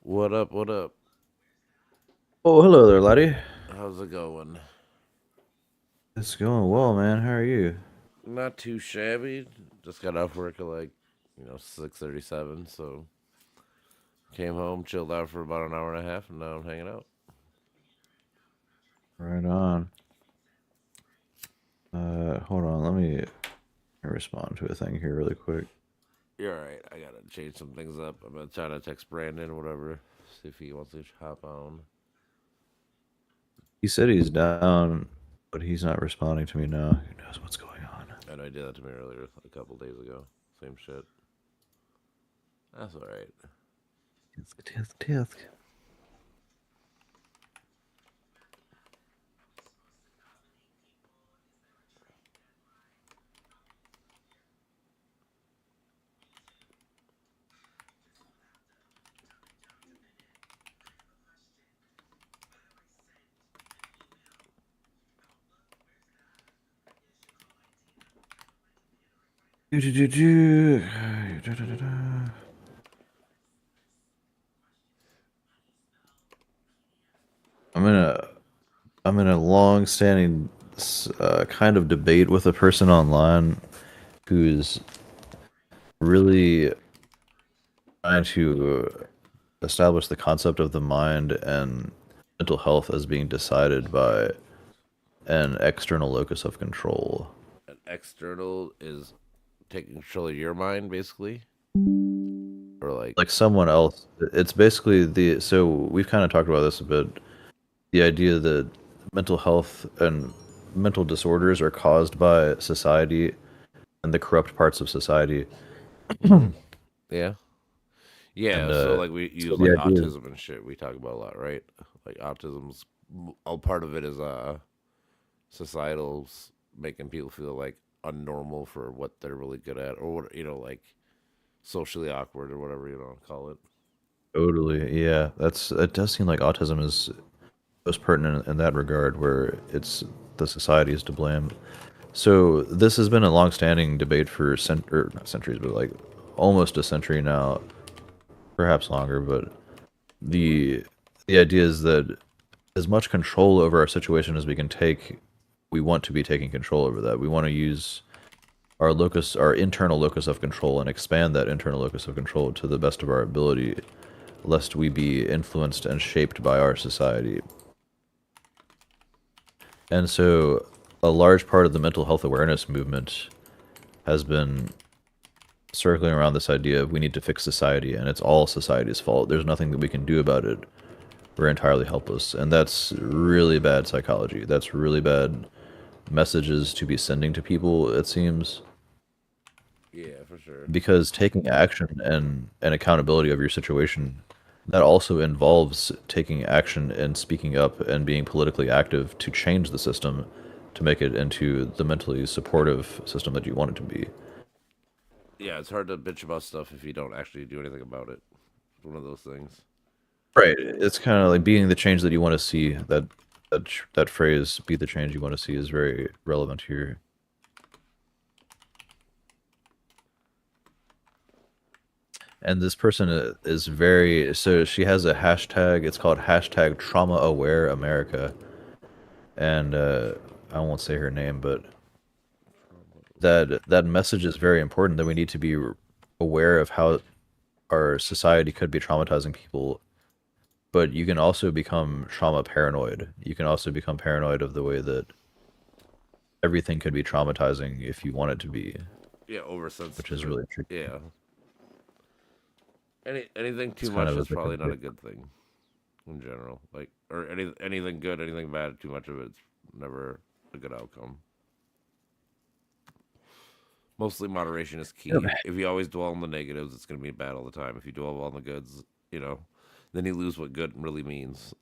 What up? What up? Oh, hello there, laddie. How's it going? It's going well, man. How are you? Not too shabby. Just got off work at 6:37. So came home, chilled out for about an hour and a half, and now I'm hanging out. Right on. Hold on. Let me respond to a thing here really quick. You're all right. I gotta change some things up. I'm gonna try to text Brandon or whatever, see if he wants to hop on. He said he's down, but he's not responding to me now. Who knows what's going on? I know he did that to me earlier, a couple days ago. Same shit. That's all right. Tisk, tisk, tisk. Do, do, do, do. Da, da, da, da. I'm in a I'm in a long-standing kind of debate with a person online who's really trying to establish the concept of the mind and mental health as being decided by an external locus of control. An external is taking control of your mind, basically, or like, Like someone else. It's basically so we've kind of talked about this a bit. The idea that mental health and mental disorders are caused by society and the corrupt parts of society. yeah. Yeah, And so like we so use the like idea autism and shit. We talk about a lot, right? Like autism's a part of it is societal's making people feel like unnormal for what they're really good at, or what like socially awkward or whatever you want to call it. totally, yeah, it does seem like autism is most pertinent in that regard, where it's the society is to blame. So this has been a long-standing debate for or not centuries, but like almost a century now, perhaps longer. But the the idea is that as much control over our situation as we can take, we want to be taking control over that. We want to use our internal locus of control, and expand that internal locus of control to the best of our ability, lest we be influenced and shaped by our society. And so, a large part of the mental health awareness movement has been circling around this idea of we need to fix society, and it's all society's fault. There's nothing that we can do about it. We're entirely helpless. And that's really bad psychology. That's really bad messages to be sending to people, it seems. Yeah, for sure. Because taking action and accountability of your situation, that also involves taking action and speaking up and being politically active to change the system to make it into the mentally supportive system that you want it to be. Yeah, it's hard to bitch about stuff if you don't actually do anything about it. It's one of those things. Right. It's kind of like being the change that you want to see. That phrase, "be the change you want to see," is very relevant here. And this person is very so she has a hashtag. It's called hashtag Trauma Aware America, and I won't say her name, but that message is very important. That we need to be aware of how our society could be traumatizing people, but you can also become trauma paranoid. You can also become paranoid of the way that everything could be traumatizing if you want it to be, Yeah, which is oversensitive. really tricky. Yeah, anything It's too kind much of a is bit of probably not a a good thing in general. Like, or anything good, anything bad. Too much of it's never a good outcome. Mostly moderation is key. If you always dwell on the negatives, it's going to be bad all the time. If you dwell on the goods, you know, then you lose what good really means.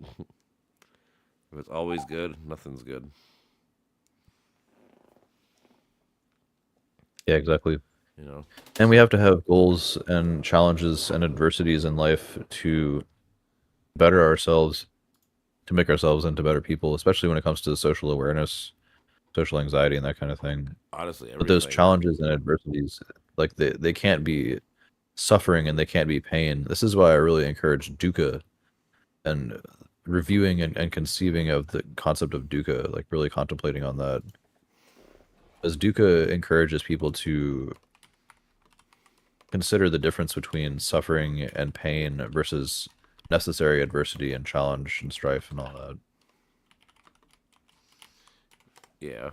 If it's always good, nothing's good. Yeah, exactly. You know. And we have to have goals and challenges and adversities in life to better ourselves, to make ourselves into better people, especially when it comes to social awareness, social anxiety, and that kind of thing. Honestly, But those everything. challenges and adversities, like they can't be suffering and they can't be pain. This is why I really encourage dukkha and reviewing and conceiving of the concept of dukkha, like really contemplating on that. As dukkha encourages people to consider the difference between suffering and pain versus necessary adversity and challenge and strife and all that. Yeah.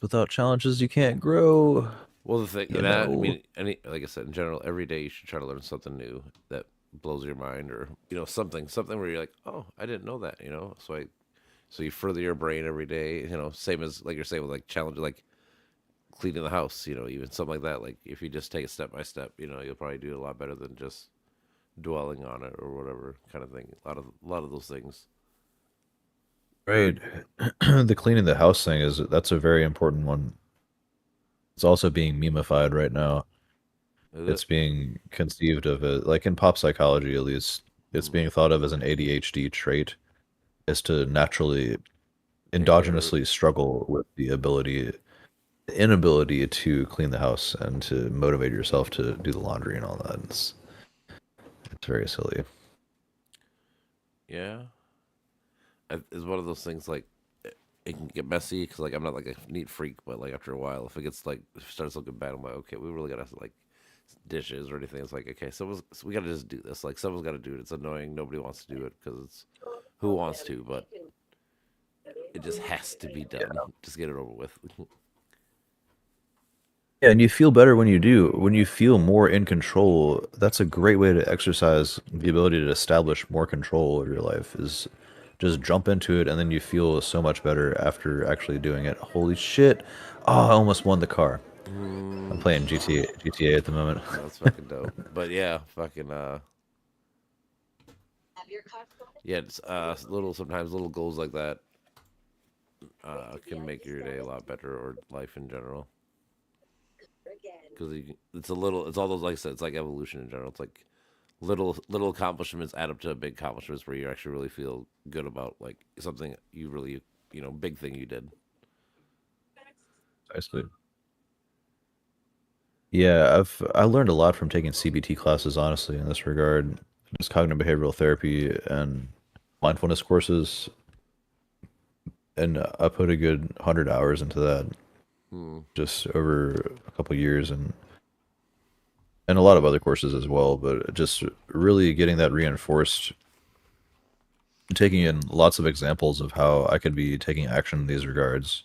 Without challenges, you can't grow. Well, the thing You that I know. mean, any like I said, in general, every day you should try to learn something new that blows your mind, or something where you're like, oh, I didn't know that. So you further your brain every day. Same as like you're saying with like challenge, like cleaning the house. Even something like that. Like if you just take it step by step, you'll probably do a lot better than just dwelling on it or whatever kind of thing. A lot of those things. Right. The cleaning the house thing that's a very important one. It's also being memeified right now. Is it? It's being conceived of it, like in pop psychology at least, it's Mm. being thought of as an ADHD trait, is to naturally Take care of it. endogenously struggle with the inability to clean the house and to motivate yourself to do the laundry and all that. It's very silly. Yeah. It's one of those things like it can get messy because like I'm not like a neat freak, but like after a while, if it starts looking bad, I'm like, okay, we really gotta like dishes or anything. It's like, okay, so we gotta just do this. Like someone's got to do it. It's annoying. Nobody wants to do it because it's who wants to, but it just has to be done. Just get it over with. Yeah, and you feel better when you do. When you feel more in control, that's a great way to exercise the ability to establish more control of your life is just jump into it and then you feel so much better after actually doing it. Holy shit. Oh, I almost won the car. I'm Mm, playing GTA at the moment. that's fucking dope. But yeah, fucking yeah, it's sometimes little goals like that can make your day a lot better or life in general. Because it's all those like I said, it's like evolution in general. It's like little accomplishments add up to big accomplishments where you actually really feel good about like something you really big thing you did. Precisely. Yeah, I learned a lot from taking CBT classes, honestly, in this regard. Just cognitive behavioral therapy and mindfulness courses, and I put a good 100 hours into that Hmm. just over a couple years, and a lot of other courses as well. But just really getting that reinforced, taking in lots of examples of how I could be taking action in these regards.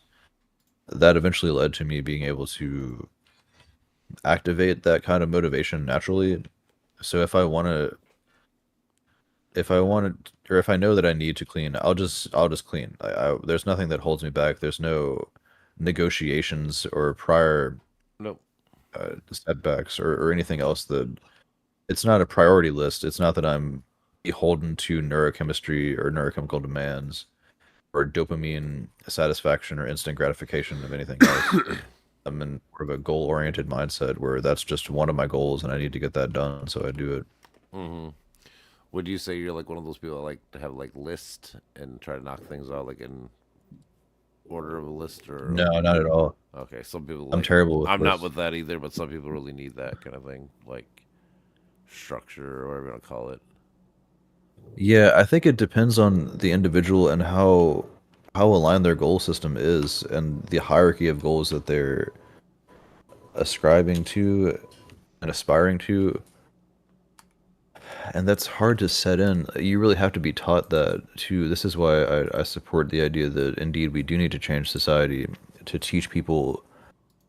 That eventually led to me being able to activate that kind of motivation naturally. So or if I know that I need to clean, I'll just clean. There's nothing that holds me back. There's no negotiations or prior Nope. setbacks or anything else that it's not a priority list. It's not that I'm beholden to neurochemistry or neurochemical demands or dopamine satisfaction or instant gratification of anything else. I'm in more of a goal-oriented mindset where that's just one of my goals and I need to get that done, so I do it. Hmm. Would you say you're like one of those people that like to have like lists and try to knock things out like in order of a list or No, not at all. okay? Some people I'm like terrible with I'm not lists. with that either, but some people really need that kind of thing, like structure or whatever you want to call it. Yeah, I think it depends on the individual and how aligned their goal system is and the hierarchy of goals that they're ascribing to and aspiring to. And that's hard to set in. You really have to be taught that too. This is why I support the idea that indeed we do need to change society to teach people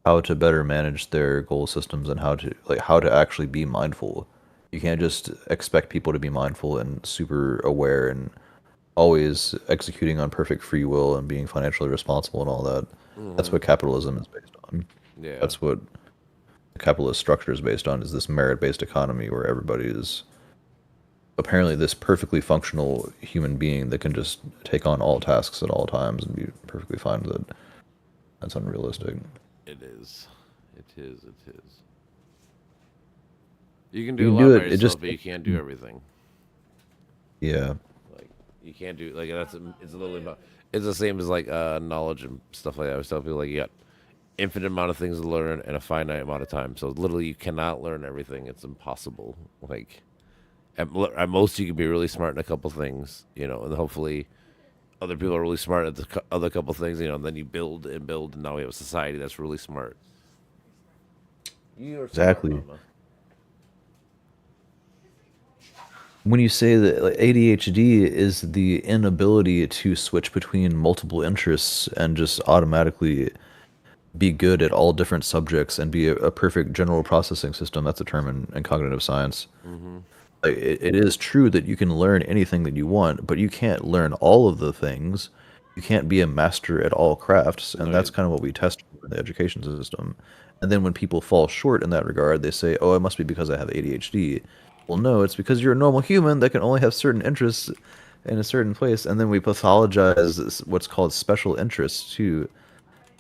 how to better manage their goal systems and how to actually be mindful. You can't just expect people to be mindful and super aware and always executing on perfect free will and being financially responsible and all that. That's Hmm. what capitalism is based on. Yeah. That's what the capitalist structure is based on, is this merit-based economy where everybody is apparently this perfectly functional human being that can just take on all tasks at all times and be perfectly fine with it. That's unrealistic. It is. It is. It is. You can You do a can lot do by it. It yourself, just but you can't do everything. yeah. Like you can't do it's a little about. It's the same as like knowledge and stuff like that. I was telling people like you got infinite amount of things to learn and a finite amount of time. So literally, you cannot learn everything. It's impossible. Like at most, you can be really smart in a couple things, and hopefully other people are really smart at the other couple things, and then you build and build, and now we have a society that's really smart. You're smart, Exactly. mama. When you say that like, ADHD is the inability to switch between multiple interests and just automatically be good at all different subjects and be a perfect general processing system, that's a term in cognitive science. Mm-hmm. Like, it is true that you can learn anything that you want, but you can't learn all of the things. You can't be a master at all crafts, and No, that's kind of what we test in the education system. And then when people fall short in that regard, they say, "Oh, it must be because I have ADHD." Well, no, it's because you're a normal human that can only have certain interests in a certain place, and then we pathologize what's called special interests too.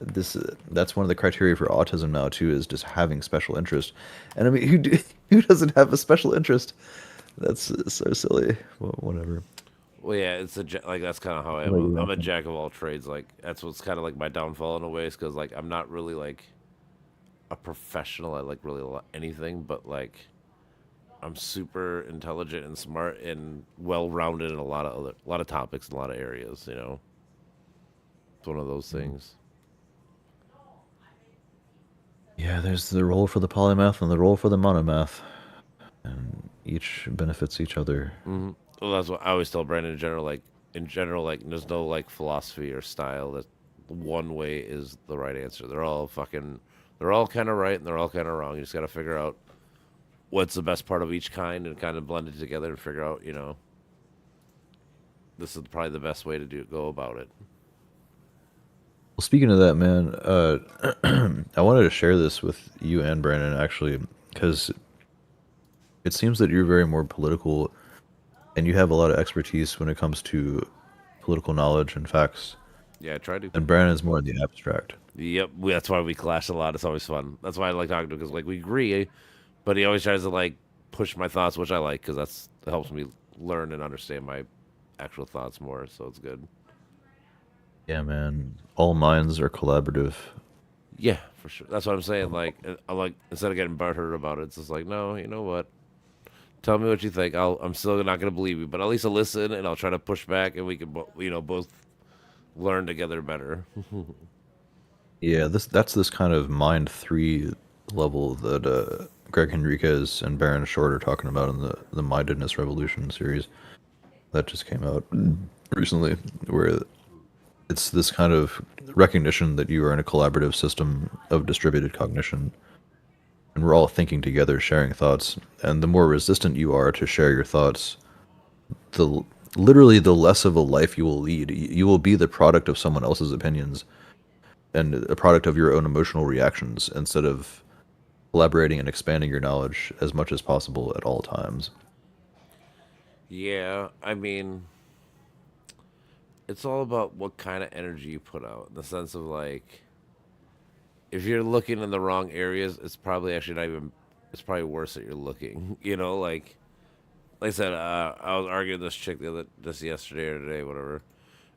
That's one of the criteria for autism now too, is just having special interest. And I mean, who doesn't have a special interest? That's so silly. Well, whatever. well, yeah, like that's kind of how I What am. about you, I'm a Ralphie? jack of all trades. Like that's what's kind of like my downfall in a way, is because like I'm not really like a professional at like really anything, but like I'm super intelligent and smart and well rounded in a lot of topics and a lot of areas. It's one of those Mm. things. Yeah, there's the role for the polymath and the role for the monomath, and each benefits each other. Hmm. Well, that's what I always tell Brandon in general. Like there's no like philosophy or style that one way is the right answer. They're all kind of right and they're all kind of wrong. You just got to figure out what's the best part of each kind and kind of blend it together and figure out, this is probably the best way to go about it. Well, speaking of that, man, I wanted to share this with you and Brandon actually, because it seems that you're very more political and you have a lot of expertise when it comes to political knowledge and facts, Yeah, I try to. and Brandon's more in the abstract. Yep, that's why we clash a lot. It's always fun. That's why I like talking to him because like we agree, but he always tries to like push my thoughts, which I like because it helps me learn and understand my actual thoughts more. So it's good. Yeah, man. All minds are collaborative. Yeah, for sure. That's what I'm saying. Like I'm like instead of getting butthurt about it, it's just like no, you know what? Tell me what you think. I'm still not gonna believe you, but at least I'll listen and I'll try to push back, and we can both learn together better. Yeah, that's this kind of mind three level that Greg Henriquez and Baron Short are talking about in the Mindedness Revolution series that just came out recently, where it's this kind of recognition that you are in a collaborative system of distributed cognition, and we're all thinking together, sharing thoughts. And the more resistant you are to share your thoughts, the literally the less of a life you will lead. You will be the product of someone else's opinions and a product of your own emotional reactions instead of collaborating and expanding your knowledge as much as possible at all times. Yeah, I mean, it's all about what kind of energy you put out. In the sense of like, if you're looking in the wrong areas, it's probably actually not even. It's probably worse that you're looking. Like I said, I was arguing with this chick just yesterday or today, whatever,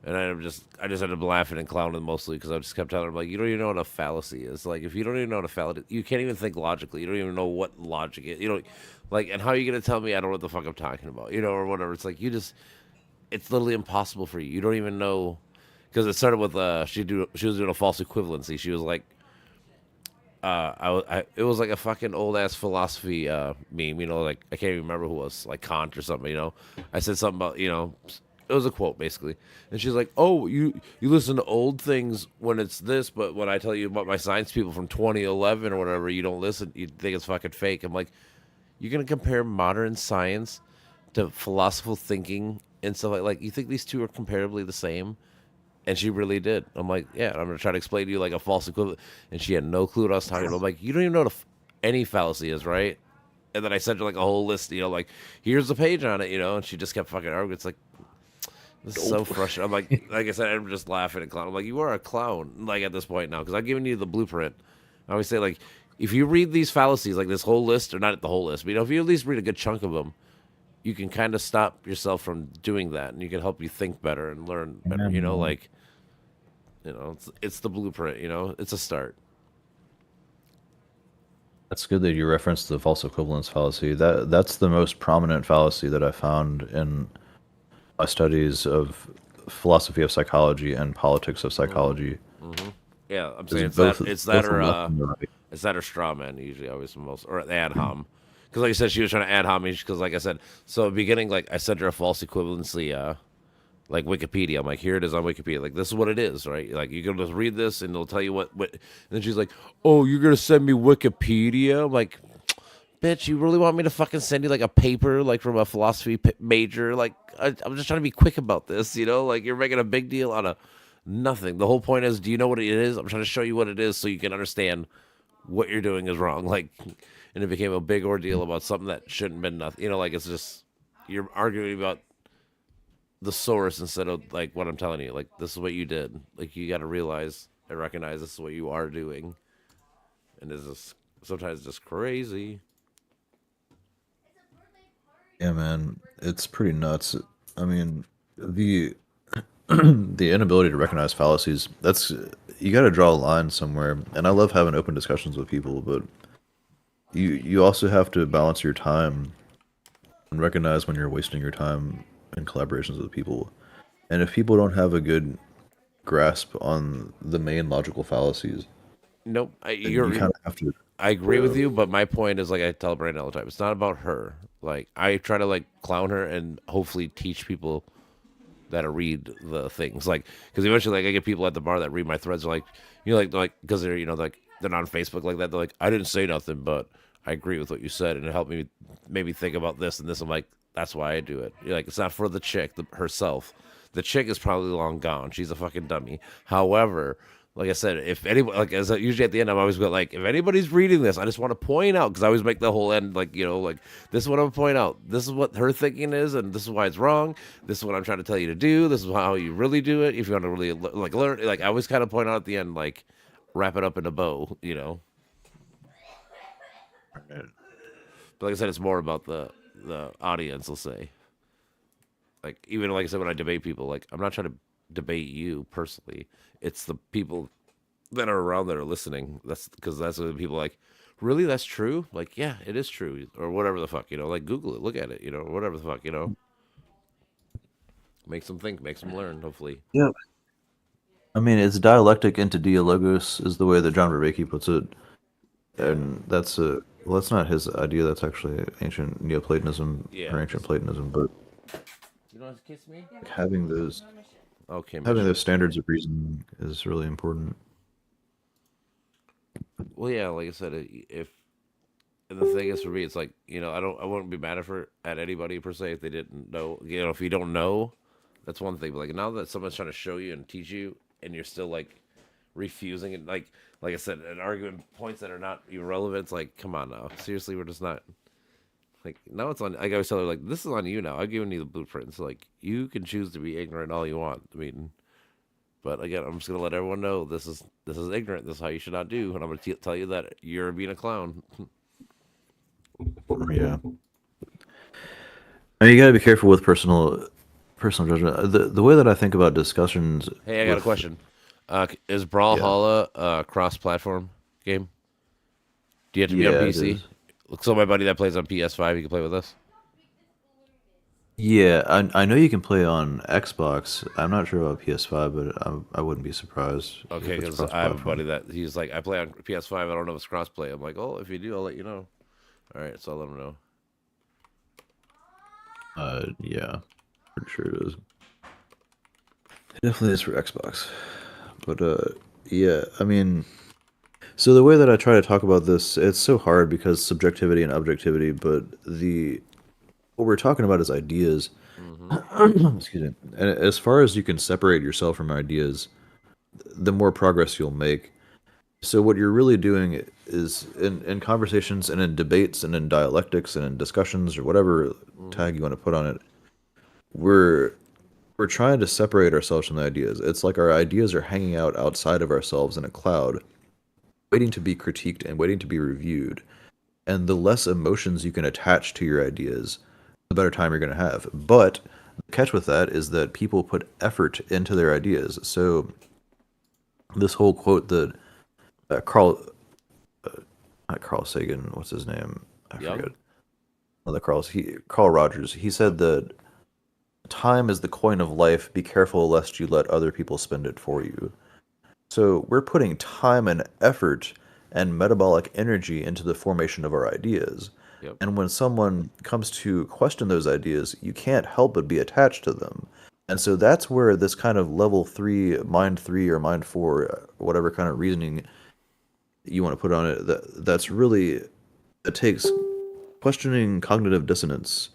and I just ended up laughing and clowning mostly because I just kept telling her like, you don't even know what a fallacy is. Like, if you don't even know what a fallacy, you can't even think logically. You don't even know what logic is. Like, and how are you gonna tell me I don't know what the fuck I'm talking about? Or whatever. It's like it's literally impossible for you. You don't even know because it started with she was doing a false equivalency. She was like, it was like a fucking old ass philosophy meme, like I can't even remember who it was, like Kant or something. I said something about, it was a quote basically, and she's like, "Oh, you listen to old things when it's this, but when I tell you about my science people from 2011 or whatever, you don't listen. You think it's fucking fake." I'm like, "You're gonna compare modern science to philosophical thinking and stuff like you think these two are comparably the same?" And she really did. I'm like, yeah, I'm gonna try to explain to you like a false equivalent, and she had no clue what I was talking about. I'm like, you don't even know what any fallacy is, right? And then I sent her like a whole list, like here's the page on it, and she just kept fucking arguing. It's like this is so Nope. frustrating. I'm like I said, I'm just laughing and clown. I'm like, you are a clown, like at this point now, because I've given you the blueprint. I always say like, if you read these fallacies, like this whole list, or not the whole list, but if you at least read a good chunk of them, you can kind of stop yourself from doing that, and you can help you think better and learn better. Yeah, man. It's the blueprint. It's a start. That's good that you referenced the false equivalence fallacy. That's the most prominent fallacy that I found in my studies of philosophy of psychology and politics of psychology. Yeah, I'm Is saying it's that both the or left and the right. it's that or straw man usually always the most or the ad hom. Because like I said, she was trying to ad homage. Because like I said, so at the beginning, like I sent her a false equivalency, like Wikipedia. I'm like, here it is on Wikipedia. Like this is what it is, right? Like you can just read this and it'll tell you what. And then she's like, oh, you're gonna send me Wikipedia? I'm like, bitch, you really want me to fucking send you like a paper like from a philosophy major? Like I'm just trying to be quick about this, you know? Like you're making a big deal out of nothing. The whole point is, do you know what it is? I'm trying to show you what it is so you can understand what you're doing is wrong. Like, and it became a big ordeal about something that shouldn't have been nothing. You know, like it's just you're arguing about the source instead of like what I'm telling you. Like this is what you did. Like you got to realize and recognize this is what you are doing, and this is sometimes just crazy. Yeah, man, it's pretty nuts. I mean, the the inability to recognize fallacies, that's you got to draw a line somewhere. And I love having open discussions with people, but you also have to balance your time and recognize when you're wasting your time in collaborations with people. And if people don't have a good grasp on the main logical fallacies, Nope, then you you're. kind of have to. I agree with you, but my point is like I tell Brandon all the time. It's not about her. Like I try to like clown her and hopefully teach people that to read the things. Like because eventually, like I get people at the bar that read my threads. They're like, you know, like because they're like they're not on Facebook like that. They're like, I didn't say nothing, but I agree with what you said, and it helped me maybe think about this and this. I'm like, that's why I do it. You're like, it's not for the chick herself. The chick is probably long gone. She's a fucking dummy. However, like I said, if anybody, like as usually at the end, I'm always go like, if anybody's reading this, I just want to point out because I always make the whole end like like this is what I'm point out. This is what her thinking is, and this is why it's wrong. This is what I'm trying to tell you to do. This is how you really do it. If you want to really like learn, like I always kind of point out at the end, like wrap it up in a bow. But like I said, it's more about the audience. Will say like even like I said when I debate people, like I'm not trying to debate you personally. It's the people that are around that are listening. That's because that's what the people like. Really, that's true. Like, yeah, it is true, or whatever the fuck. Like Google it, look at it. Whatever the fuck. Makes them think, makes them learn. Hopefully, Yeah. I mean, it's dialectic into dialogos is the way that John Vervaeke puts it, and that's a well, that's not his idea. That's actually ancient Neoplatonism yeah. or ancient Platonism. But You don't have to kiss me. having those Okay, having Mission. those standards of reasoning is really important. Well, yeah, like I said, if and the thing is for me, it's like I wouldn't be mad at anybody per se if they didn't know. If you don't know, that's one thing. But like now that someone's trying to show you and teach you, and you're still like refusing it, like I said, and arguing points that are not irrelevant. It's like, come on now, seriously, we're just not like now. It's on. Like I always tell her, like this is on you now. I've given you the blueprints. Like you can choose to be ignorant all you want. I mean, but again, I'm just gonna let everyone know this is ignorant. This is how you should not do, and I'm gonna tell you that you're being a clown. Yeah. I mean, you got to be careful with personal judgment. The way that I think about discussions Hey, I got a with question. Is yeah Brawlhalla a cross-platform game? Do you have to be on yeah it PC? is. So my buddy that plays on PS5, he can play with us. Yeah, I know you can play on Xbox. I'm not sure about PS5, but I wouldn't be surprised Okay, if it's because I have a buddy cross-platform. that he's like, I play on PS5. I don't know if it's cross-play. I'm like, oh, if you do, I'll let you know. All right, so I'll let him know. Yeah, pretty sure it is. It definitely is for Xbox. But yeah, I mean, so the way that I try to talk about this, it's so hard because subjectivity and objectivity, but the what we're talking about is ideas. Mm-hmm. Excuse me. And as far as you can separate yourself from ideas, the more progress you'll make. So what you're really doing is in conversations and in debates and in dialectics and in discussions or whatever Mm-hmm. tag you want to put on it, we're we're trying to separate ourselves from the ideas. It's like our ideas are hanging out outside of ourselves in a cloud, waiting to be critiqued and waiting to be reviewed. And the less emotions you can attach to your ideas, the better time you're going to have. But the catch with that is that people put effort into their ideas. So this whole quote that Carl not Carl Sagan. What's his name? I forget. Young. Oh, the Carl Rogers. He said that time is the coin of life. Be careful lest you let other people spend it for you. So we're putting time and effort and metabolic energy into the formation of our ideas. Yep. And when someone comes to question those ideas, you can't help but be attached to them. And so that's where this kind of level three, or mind four, whatever kind of reasoning you want to put on it, that's really, it takes questioning cognitive dissonance.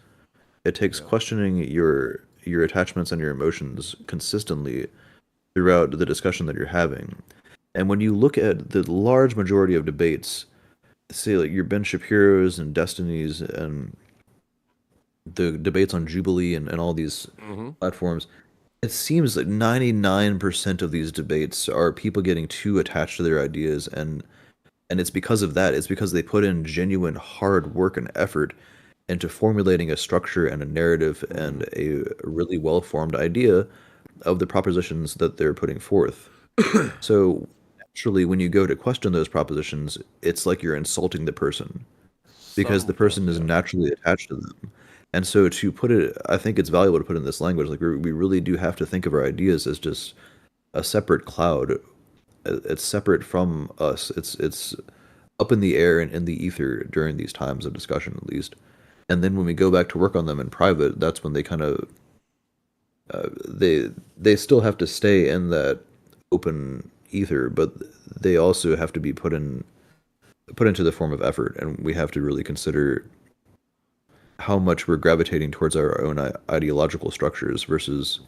It takes Yep. questioning your attachments and your emotions consistently throughout the discussion that you're having. And when you look at the large majority of debates, say like your Ben Shapiro's and Destiny's and the debates on Jubilee and all these Mm-hmm. platforms, it seems like 99% of these debates are people getting too attached to their ideas, and it's because of that. It's because they put in genuine hard work and effort into formulating a structure and a narrative Mm-hmm. and a really well-formed idea of the propositions that they're putting forth. So naturally, when you go to question those propositions, it's like you're insulting the person because the Sometimes, person is yeah. naturally attached to them. And so to put it, I think it's valuable to put in this language. Like we really do have to think of our ideas as just a separate cloud. It's separate from us. It's up in the air and in the ether during these times of discussion, at least. And then when we go back to work on them in private, that's when they kind of they still have to stay in that open ether, but they also have to be put into the form of effort, and we have to really consider how much we're gravitating towards our own ideological structures versus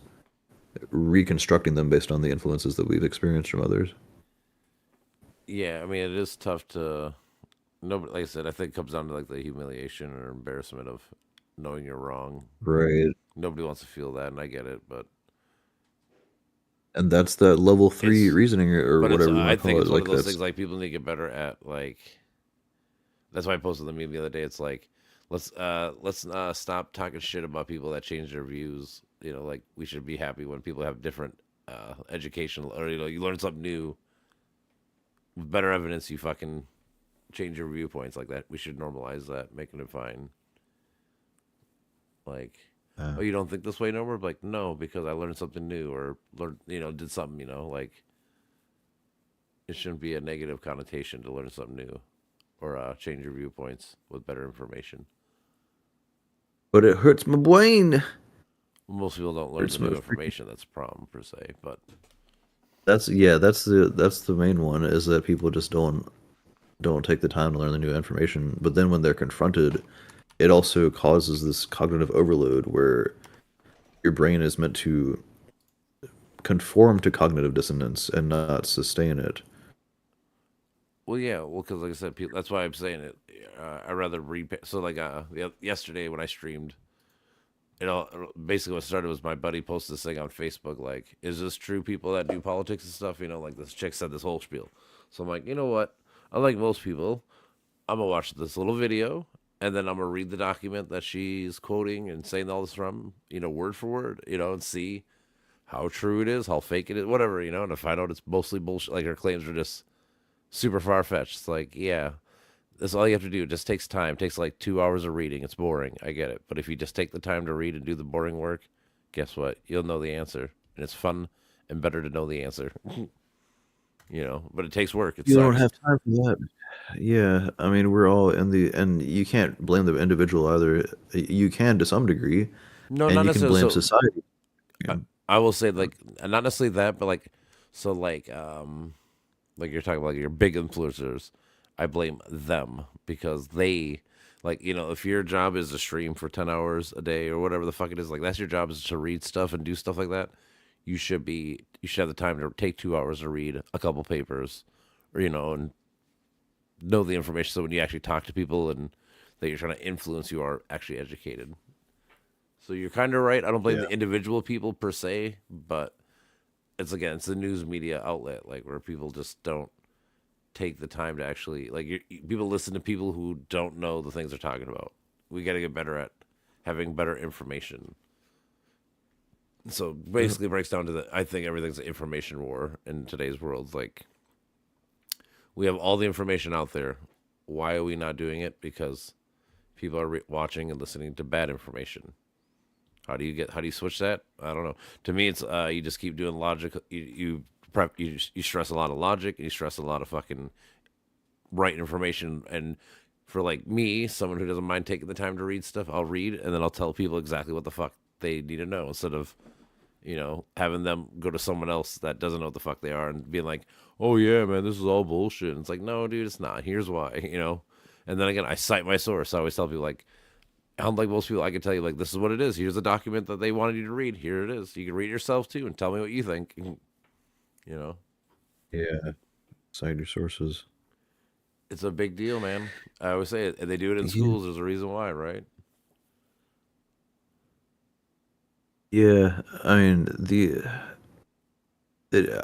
reconstructing them based on the influences that we've experienced from others. Yeah, I mean, it is tough to. Nobody, like I said, I think it comes down to like the humiliation or embarrassment of knowing you're wrong. Right. Nobody wants to feel that, and I get it, but And that's the level three it's, reasoning or but it's. whatever you I want to think call it. it's one of Like those things that's like people need to get better at. Like that's why I posted the meme the other day. It's like let's stop talking shit about people that change their views. You know, like we should be happy when people have different educational or you learn something new with better evidence. You fucking change your viewpoints like that. We should normalize that, making it fine. Like, oh, you don't think this way no more? Like, no, because I learned something new or learned, did something. Like it shouldn't be a negative connotation to learn something new or change your viewpoints with better information. but it hurts my brain. Most people don't learn the Hurts my new freaking. information. That's a problem per se. But That's yeah. That's the main one is that people just don't take the time to learn the new information. But then when they're confronted, it also causes this cognitive overload where your brain is meant to conform to cognitive dissonance and not sustain it. well, yeah, well, because like I said, people, that's why I'm saying it. I rather read. So like yesterday when I streamed, it all basically what started was my buddy posted this thing on Facebook like, is this true? People that do politics and stuff, like this chick said this whole spiel. So I'm like, you know what? Unlike most people, I'm gonna watch this little video and then I'm gonna read the document that she's quoting and saying all this from, word for word, and see how true it is, how fake it is, whatever, and to find out it's mostly bullshit. Like her claims are just super far fetched. It's like, yeah, that's all you have to do. It just takes time. It takes like 2 hours of reading. It's boring. I get it. But if you just take the time to read and do the boring work, guess what? You'll know the answer. And it's fun and better to know the answer. But it takes work. It You don't sucks. have time for that. Yeah, I mean, we're all in the, and you can't blame the individual either. You can to some degree, No, and not you can necessarily. blame So society. I, Yeah. I will say like not necessarily that, but like so like you're talking about like your big influencers, I blame them because they like if your job is to stream for 10 hours a day or whatever the fuck it is, like that's your job is to read stuff and do stuff like that. You should have the time to take 2 hours to read a couple papers or and know the information so when you actually talk to people and that you're trying to influence you are actually educated. So you're kind of right. I don't blame Yeah. the individual people per se, but it's the news media outlet like where people just don't take the time to actually like people listen to people who don't know the things they're talking about. We got to get better at having better information. So Yeah. basically, it breaks down to the. I think everything's an information war in today's world. Like we have all the information out there. Why are we not doing it? Because people are watching and listening to bad information. How do you switch that? I don't know. To me, it's you just keep doing logic. You stress a lot of logic and you stress a lot of fucking right information. And for like me, someone who doesn't mind taking the time to read stuff, I'll read and then I'll tell people exactly what the fuck they need to know instead of having them go to someone else that doesn't know what the fuck they are and being like, "Oh yeah, man, this is all bullshit." And it's like, no, dude, it's not. Here's why. And then again, I cite my source. I always tell people like, unlike most people, I can tell you like, this is what it is. Here's a document that they wanted you to read. Here it is. You can read it yourself too and tell me what you think. You know, Yeah, cite your sources. it's a big deal, man. I always say it. And they do it in Yeah. schools. There's a reason why, right? Yeah, I mean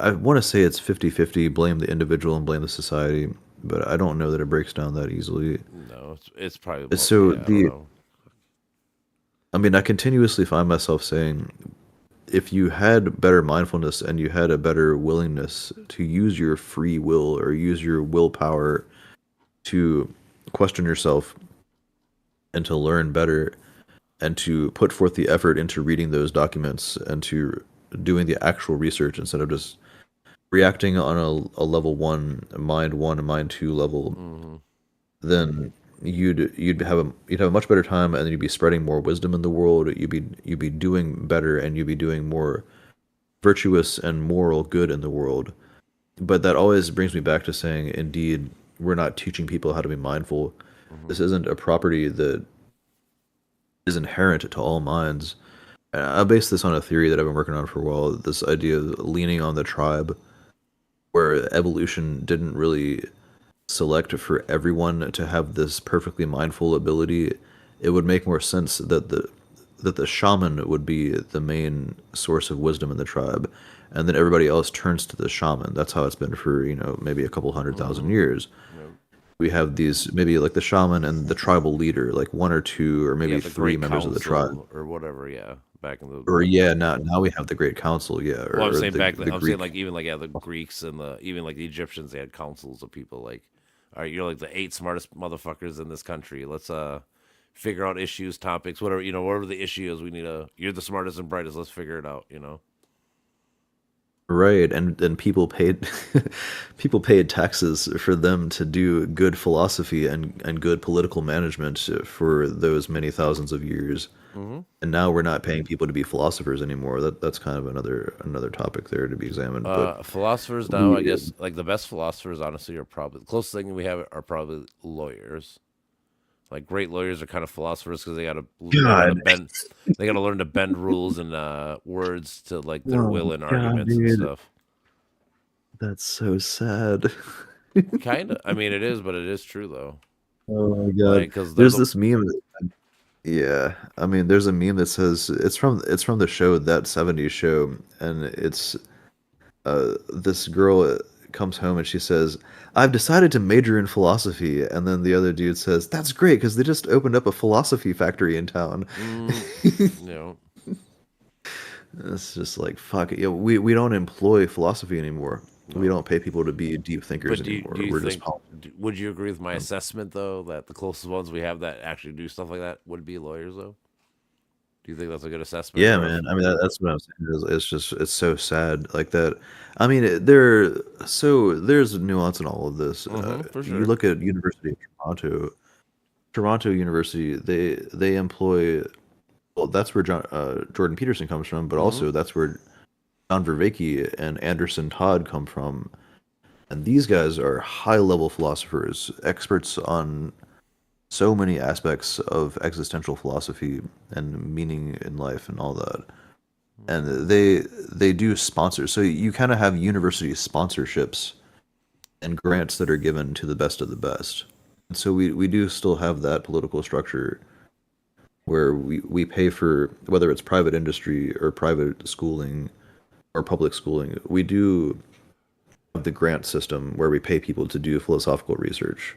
I want to say it's 50-50, blame the individual and blame the society, but I don't know that it breaks down that easily. No, it's probably more. So Yeah, I don't the know. I mean, I continuously find myself saying if you had better mindfulness and you had a better willingness to use your free will or use your willpower to question yourself and to learn better and to put forth the effort into reading those documents and to doing the actual research instead of just reacting on a level one, mind two level, Mm-hmm. then you'd have a much better time, and then you'd be spreading more wisdom in the world. You'd be doing better, and you'd be doing more virtuous and moral good in the world. But that always brings me back to saying, indeed, we're not teaching people how to be mindful. Mm-hmm. This isn't a property that is inherent to all minds. I base this on a theory that I've been working on for a while. This idea of leaning on the tribe, where evolution didn't really select for everyone to have this perfectly mindful ability. It would make more sense that the shaman would be the main source of wisdom in the tribe, and then everybody else turns to the shaman. That's how it's been for maybe a couple 100,000 Mm-hmm. years. Yep. We have these maybe like the shaman and the tribal leader, like one or two or Yeah, maybe the three Great members of the tribe. Council or whatever. Yeah, back in the. Or yeah, now we have the Great Council, yeah, Well, I'm or saying back then. the I'm saying Greek. like even like yeah, the Greeks and the even like the Egyptians, they had councils of people like, all right, you're like the eight smartest motherfuckers in this country. Let's figure out issues, topics, whatever whatever the issue is. We need a. You're the smartest and brightest. Let's figure it out. Right, and people paid people paid taxes for them to do good philosophy and good political management for those many thousands of years. Mm-hmm. And now we're not paying people to be philosophers anymore. That's kind of another topic there to be examined. But Philosophers now, I we guess, like the best philosophers, honestly, are probably the closest thing we have are probably lawyers. Like great lawyers are kind of philosophers because they got to learn how to God, bend. They got to learn to bend rules and words to like their oh will in God, arguments and dude, stuff. that's so sad. Kind of. I mean, it is, but it is true though. Oh my Like, God, because they're there's the. this meme. Yeah, I mean, there's a meme that says it's from the show That '70s Show, and it's this girl comes home and she says, "I've decided to major in philosophy," and then the other dude says, "That's great because they just opened up a philosophy factory in town." Mm, you know, It's just like fuck it. We don't employ philosophy anymore. We no. don't pay people to be deep thinkers But do anymore. you We're just think? Would you agree with my assessment though that the closest ones we have that actually do stuff like that would be lawyers though? Do you think that's a good assessment yeah, of? man. I mean, that's what I'm saying. It's just it's so sad like that. I mean, there's nuance in all of this. Mm-hmm, for You sure. look at University of Toronto. Toronto University, they employ. Well, that's where Jordan Peterson comes from, but Mm-hmm. also that's where John Vervaeke and Anderson Todd come from. And these guys are high level philosophers, experts on so many aspects of existential philosophy and meaning in life and all that. And they do sponsor. So you kind of have university sponsorships and grants that are given to the best of the best. And so we do still have that political structure where we pay for whether it's private industry or private schooling or public schooling. We do have the grant system where we pay people to do philosophical research.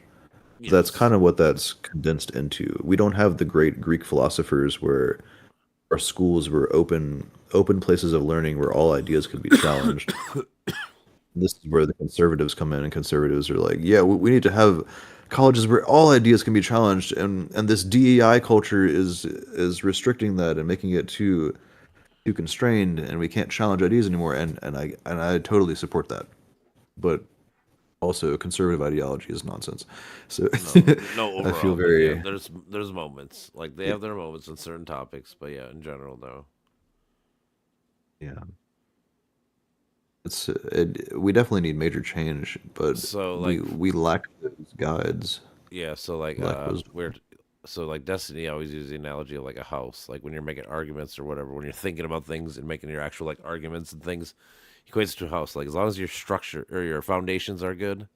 That's Yes. kind of what that's condensed into. We don't have the great Greek philosophers where our schools were open places of learning where all ideas could be challenged. This is where the conservatives come in, and conservatives are like, yeah, we need to have colleges where all ideas can be challenged, and this DEI culture is restricting that and making it too constrained, and we can't challenge ideas anymore. And I totally support that, but also conservative ideology is nonsense. So No, I feel overall, but yeah, very there's moments like they yeah have their moments on certain topics, but yeah, in general, no. yeah. We definitely need major change, but So like we lack those guides. yeah, so like We lack wisdom. weird. So like Destiny always uses the analogy of like a house. Like when you're making arguments or whatever, when you're thinking about things and making your actual like arguments and things, he equates it to a house. Like as long as your structure or your foundations are good,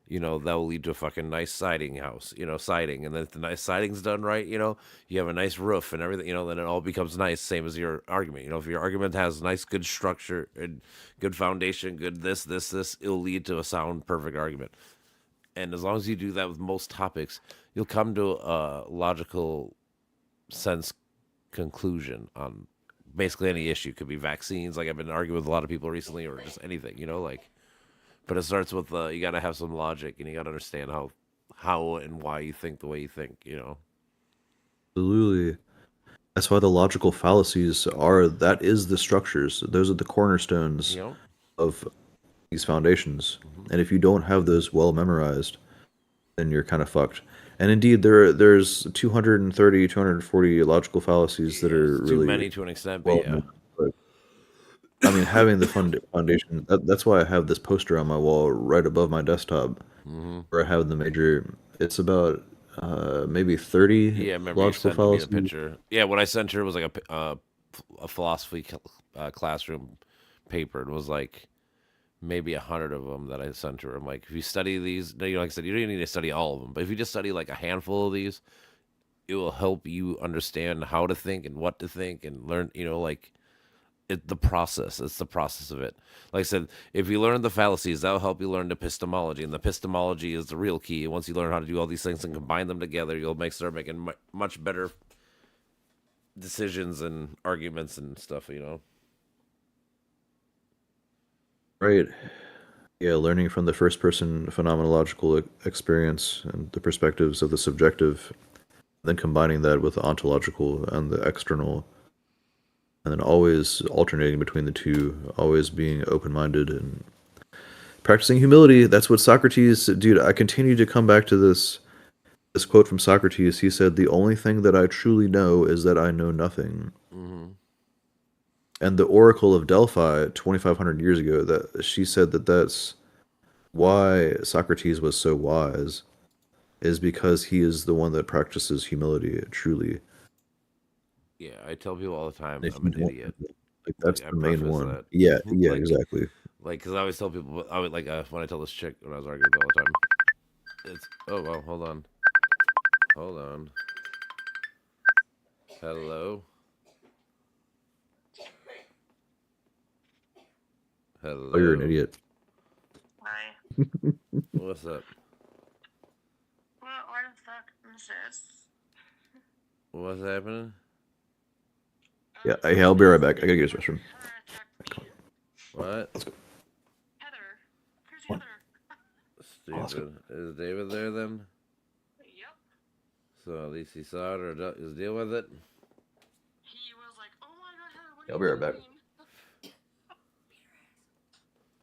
that will lead to a fucking nice siding house, siding. And then if the nice siding's done right, you have a nice roof and everything, then it all becomes nice, same as your argument. If your argument has nice, good structure and good foundation, good this, it'll lead to a sound, perfect argument. And as long as you do that with most topics, you'll come to a logical sense conclusion on basically any issue. Could be vaccines, like I've been arguing with a lot of people recently, or just anything, like. But it starts with you got to have some logic, and you got to understand how and why you think the way you think. Absolutely. That's why the logical fallacies are that is the structures. Those are the cornerstones You know. of these foundations. Mm-hmm. And if you don't have those well memorized, then you're kind of fucked. And indeed, there's 230, 240 logical fallacies that Yeah, are it's too really many to an extent, but well yeah. known. But I mean, having the foundation, that's why I have this poster on my wall right above my desktop, Mm-hmm. where I have the major. It's about maybe 30 Yeah, I remember you logical sending me the fallacies. picture. Yeah, what I sent her was like a philosophy classroom paper. It was like maybe 100 of them that I sent her. I'm like, if you study these, like I said, you don't need to study all of them, but if you just study like a handful of these, it will help you understand how to think and what to think and learn. Like the process. It's the process of it. Like I said, if you learn the fallacies, that'll help you learn the epistemology, and the epistemology is the real key. And once you learn how to do all these things and combine them together, you'll start making much better decisions and arguments and stuff. Right. Yeah, learning from the first person phenomenological experience and the perspectives of the subjective, then combining that with the ontological and the external, and then always alternating between the two, always being open minded and practicing humility. That's what Socrates, dude, I continue to come back to this quote from Socrates. He said, "The only thing that I truly know is that I know nothing." Mm-hmm. And the Oracle of Delphi 2500 years ago, that she said that that's why Socrates was so wise, is because he is the one that practices humility truly. Yeah, I tell people all the time And if I'm you an don't, idiot. like Like that's I the main preface one. that, Yeah, yeah, like, exactly. because I always tell people, I would like when I tell this chick when I was arguing with her all the time. It's well, hold on, hello, Oh, you're an hello, idiot. Why? what's up? What the fuck is this? What's happening? Yeah, hey, I'll be right back. I gotta get to the restroom. What? Let's go. Heather. Where's Come on. Heather? Oh, let's go. Stupid. Is David there then? Yep. So at least he saw it or just deal with it. He was like, oh my god, Heather, what Yeah, are I'll you be right back. doing?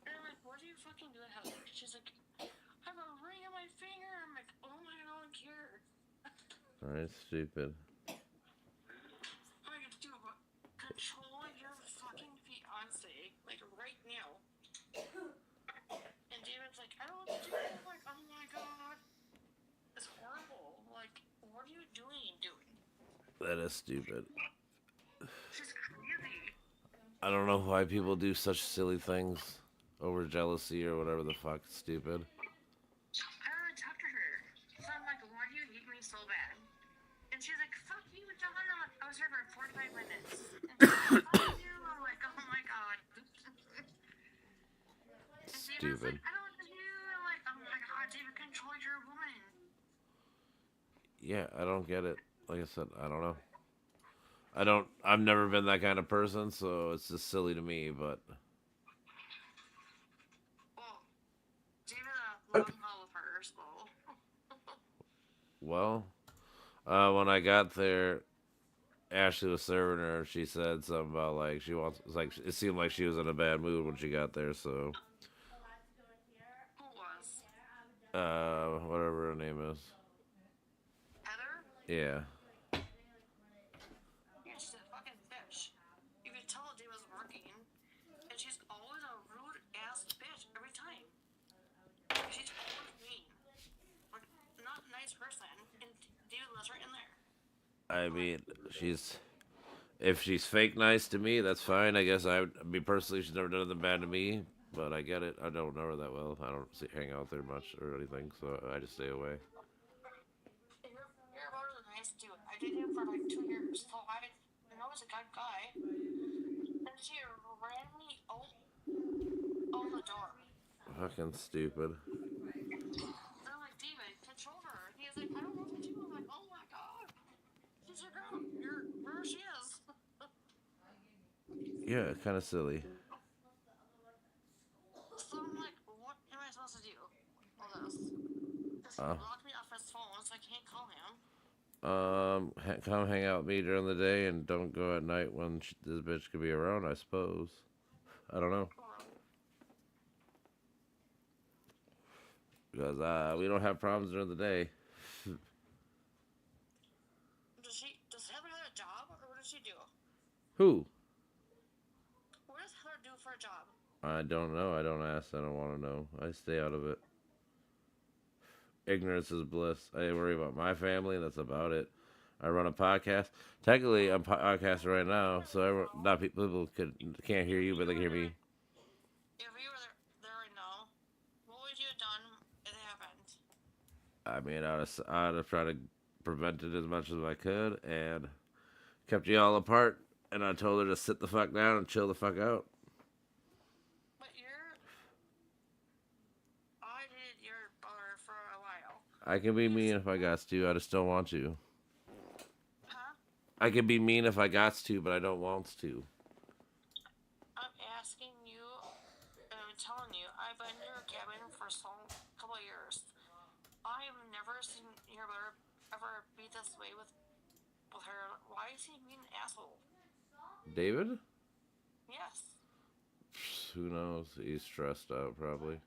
And I'm like, what are you fucking doing, Heather? She's like, I have a ring on my finger. I'm like, oh my god, I don't care. Alright, stupid. All I gotta do is control your fucking fiance, like right now. And David's like, I don't want to do it. I'm like, oh my god. It's horrible. Like, what are you doing? That is stupid. She's crazy. I don't know why people do such silly things over jealousy or whatever the fuck. It's stupid. I don't want to talk to her. So I'm like, why do you hate me so bad? And she's like, fuck you, John. I was here for 45 minutes. And she's like, fuck you. I'm like, oh my god. And David's Stupid. like, I don't want to do. I'm like, oh my god, David, control your woman. Yeah, I don't get it. Like I said, I don't know. I've never been that kind of person, so it's just silly to me, but Well, David, long haul first, though. Well, when I got there, Ashley was serving her. She said something about like she wants. It's like it seemed like she was in a bad mood when she got there. So, Who was? whatever her name is. Heather? Yeah, Yeah, she's a fucking bitch. You could tell the day was working, and she's always a rude ass bitch every time. She's always mean. Like, not a nice person, and David lets her in there. I mean, she's if she's fake nice to me, that's fine. I guess me personally, she's never done anything bad to me. But I get it. I don't know her that well. I don't hang out there much or anything, so I just stay away. Your brother's a nice dude. I dated him for like 2 years, so I know he's a good guy. And she ran me out the door. Fucking stupid. They're like, David, control her. He's like, I don't know what to do. I'm like, oh my god. She's your girl. Where she is. Yeah, kind of silly. So I'm like, what am I supposed to do? All this. Because he Uh, blocked me off his phone, so I can't call him. come hang out with me during the day and don't go at night when this bitch could be around. I suppose. I don't know because we don't have problems during the day. Does Heather have a job, or what does she do? Who? What does Heather do for a job? I don't know. I don't ask. I don't want to know. I stay out of it. Ignorance is bliss. I worry about my family. That's about it. I run a podcast. Technically, I'm podcasting right now, so not people can't hear you, but they can hear me. If you were there right now, what would you have done if it happened? I mean, I'd have tried to prevent it as much as I could, and kept you all apart. And I told her to sit the fuck down and chill the fuck out. But I dated your brother for a while. I can be mean if I got to. I just don't want to. Huh? I can be mean if I got to, but I don't want to. I'm asking you, and I'm telling you, I've been in your cabin for a couple of years. I've never seen your brother ever be this way with her. Why is he being an asshole? David? Yes. Who knows? He's stressed out, probably.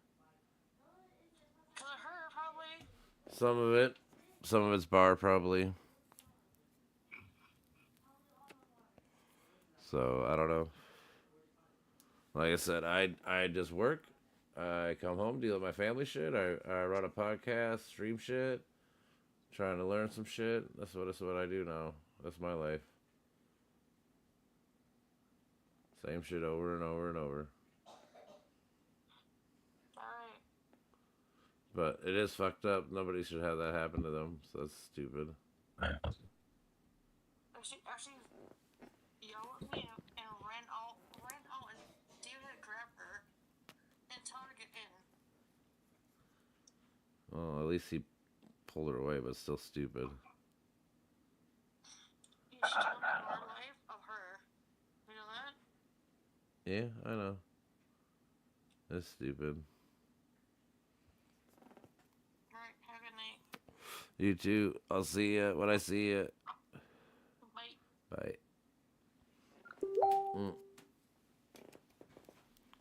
Because of her, probably. Some of it. Some of it's bar, probably. So, I don't know. Like I said, I just work. I come home, deal with my family shit. I run a podcast, stream shit, trying to learn some shit. That's what I do now. That's my life. Same shit over and over and over. Alright. But it is fucked up. Nobody should have that happen to them. So that's stupid. Actually yelled at me and ran out, and David had grabbed her and tell her to get in. Well, at least he pulled her away, but still stupid. You should tell your life of her. You know that? Yeah, I know. That's stupid. Alright, have a good night. You too. I'll see ya when I see ya. Bye. Bye.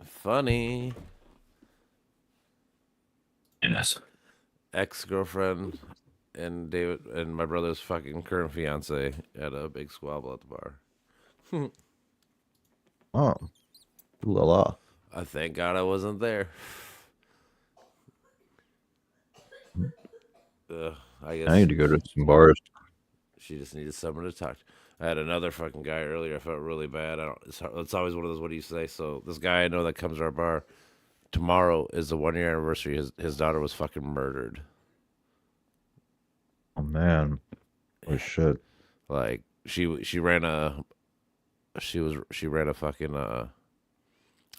Funny. Yes. Ex-girlfriend and David and my brother's fucking current fiance had a big squabble at the bar. Oh. Ooh la la. I thank God I wasn't there. I guess I need to go to some bars. she just needed someone to talk to. I had another fucking guy earlier. I felt really bad. It's always one of those. What do you say? So this guy I know that comes to our bar tomorrow is the 1 year anniversary. His daughter was fucking murdered. Oh man. Oh shit. Like she ran a fucking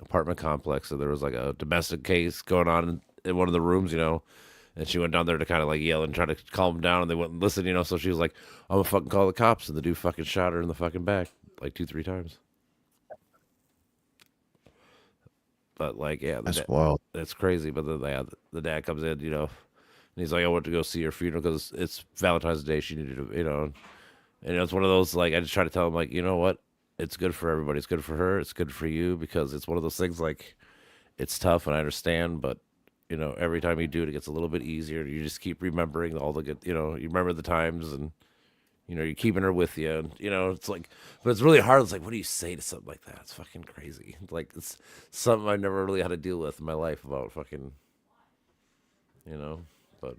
apartment complex. So there was like a domestic case going on in one of the rooms, And she went down there to kind of like yell and try to calm him down, and they wouldn't listen. So she was like, "I'm gonna fucking call the cops," and the dude fucking shot her in the fucking back like 2-3 times. But like, yeah, That's wild. that's crazy. But then the dad comes in, And he's like, I went to go see her funeral because it's Valentine's Day. She needed to, and it's one of those, like, I just try to tell him, like, you know what? It's good for everybody. It's good for her. It's good for you because it's one of those things, like, it's tough and I understand, but, every time you do it, it gets a little bit easier. You just keep remembering all the good, you remember the times and, you're keeping her with you. And, it's like, but it's really hard. It's like, what do you say to something like that? It's fucking crazy. Like, it's something I never really had to deal with in my life about fucking, but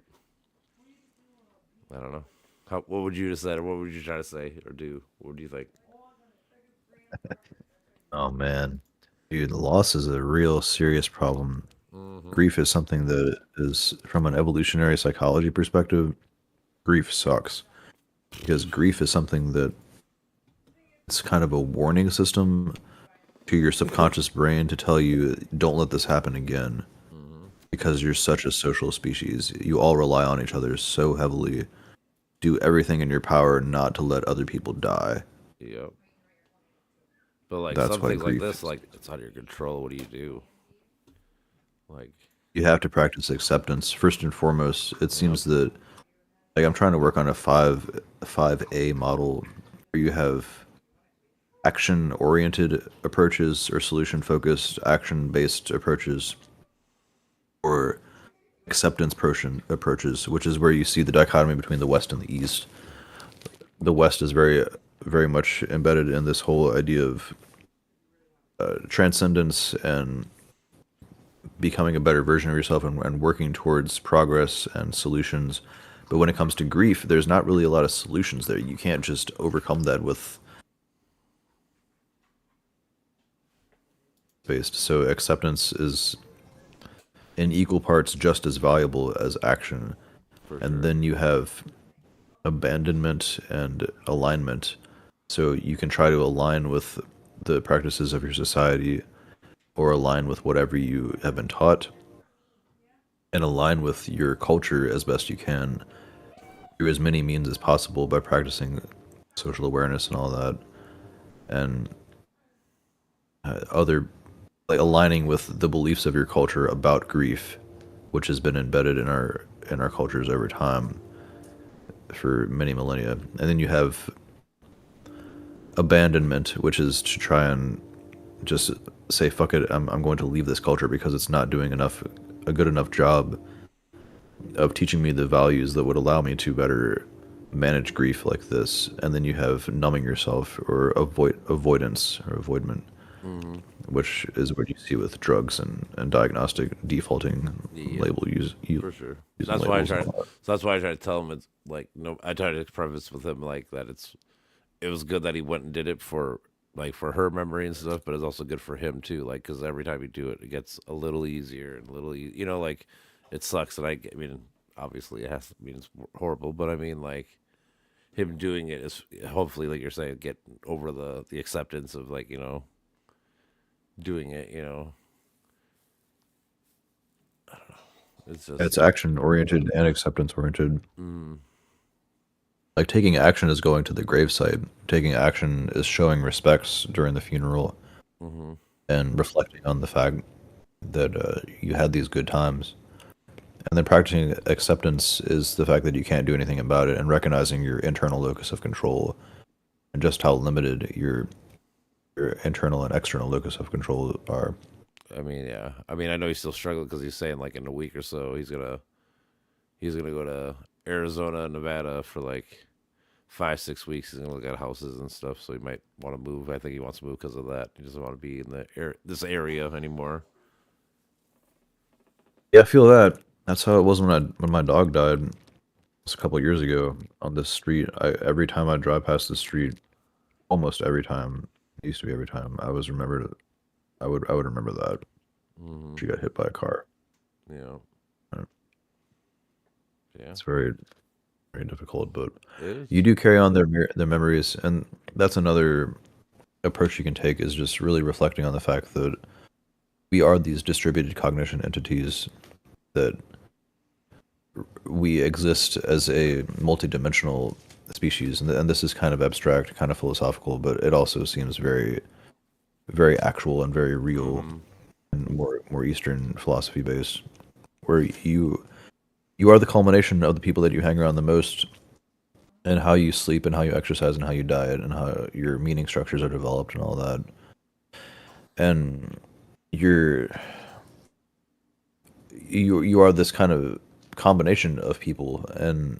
I don't know. What would you have said, or what would you try to say or do? What do you think? Oh man, dude, loss is a real serious problem. Mm-hmm. Grief is something that is, from an evolutionary psychology perspective, grief sucks because grief is something that it's kind of a warning system to your subconscious brain to tell you don't let this happen again Mm-hmm. because you're such a social species. You all rely on each other so heavily. Do everything in your power not to let other people die. Yep. But like That's some why things like grief this, is. like it's out of your control. What do you do? Like, You have to practice acceptance first and foremost. It yep. seems that like I'm trying to work on a 5A model where you have action oriented approaches or solution focused action based approaches or acceptance approaches, which is where you see the dichotomy between the West and the East. The West is very much embedded in this whole idea of transcendence and becoming a better version of yourself and working towards progress and solutions. But when it comes to grief, there's not really a lot of solutions there. You can't just overcome that with based. So acceptance is in equal parts just as valuable as action. For And sure. then you have abandonment and alignment. So you can try to align with the practices of your society or align with whatever you have been taught and align with your culture as best you can through as many means as possible by practicing social awareness and all that and other like aligning with the beliefs of your culture about grief which has been embedded in our cultures over time for many millennia. And then you have abandonment, which is to try and just say fuck it, I'm going to leave this culture because it's not doing a good enough job of teaching me the values that would allow me to better manage grief like this. And then you have numbing yourself or avoidance or avoidment, Mm-hmm. which is what you see with drugs and diagnostic defaulting Yeah, label for sure. using That's why I labels try. and all that. So that's why I try to tell him it's like no. I try to preface with him like that. It was good that he went and did it for like for her memory and stuff, but it's also good for him too. Like because every time you do it, it gets a little easier and a little, like it sucks. And I mean, obviously it has. I mean, it's horrible, but I mean, like him doing it is hopefully, like you're saying, get over the acceptance of like doing it. It's It's just action oriented and acceptance oriented. mm, Like taking action is going to the gravesite. Taking action is showing respects during the funeral mm-hmm, and reflecting on the fact that you had these good times. And then practicing acceptance is the fact that you can't do anything about it and recognizing your internal locus of control and just how limited your internal and external locus of control are. I mean, yeah. I mean, I know he's still struggling because he's saying like in a week or so he's gonna go to Arizona and Nevada for like 5 6 weeks. He's gonna look at houses and stuff. So he might want to move. I think he wants to move because of that. He doesn't want to be in this area anymore. Yeah, I feel that. That's how it was when my dog died. It was a couple of years ago on this street. Every time I drive past the street, almost every time, it used to be every time, I would remember that Hmm. she got hit by a car. Yeah, Uh, yeah. It's very difficult, but It is. you do carry on their memories, and that's another approach you can take is just really reflecting on the fact that we are these distributed cognition entities that we exist as a multidimensional species, and this is kind of abstract, kind of philosophical, but it also seems very actual and very real Hmm. and more Eastern philosophy based, where you you are the culmination of the people that you hang around the most, and how you sleep and how you exercise and how you diet and how your meaning structures are developed and all that. And you're you are this kind of combination of people, and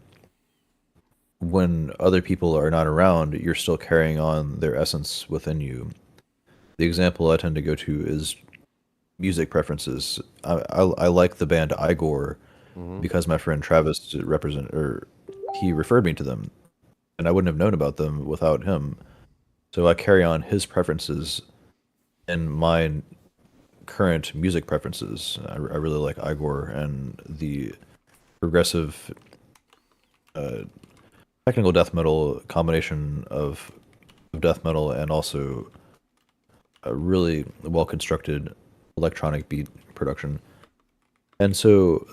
when other people are not around, you're still carrying on their essence within you. The example I tend to go to is music preferences. I like the band Igor Mm-hmm. because my friend Travis he referred me to them, and I wouldn't have known about them without him. So I carry on his preferences and my current music preferences. I really like Igor and the progressive technical death metal combination of death metal and also a really well constructed electronic beat production. And so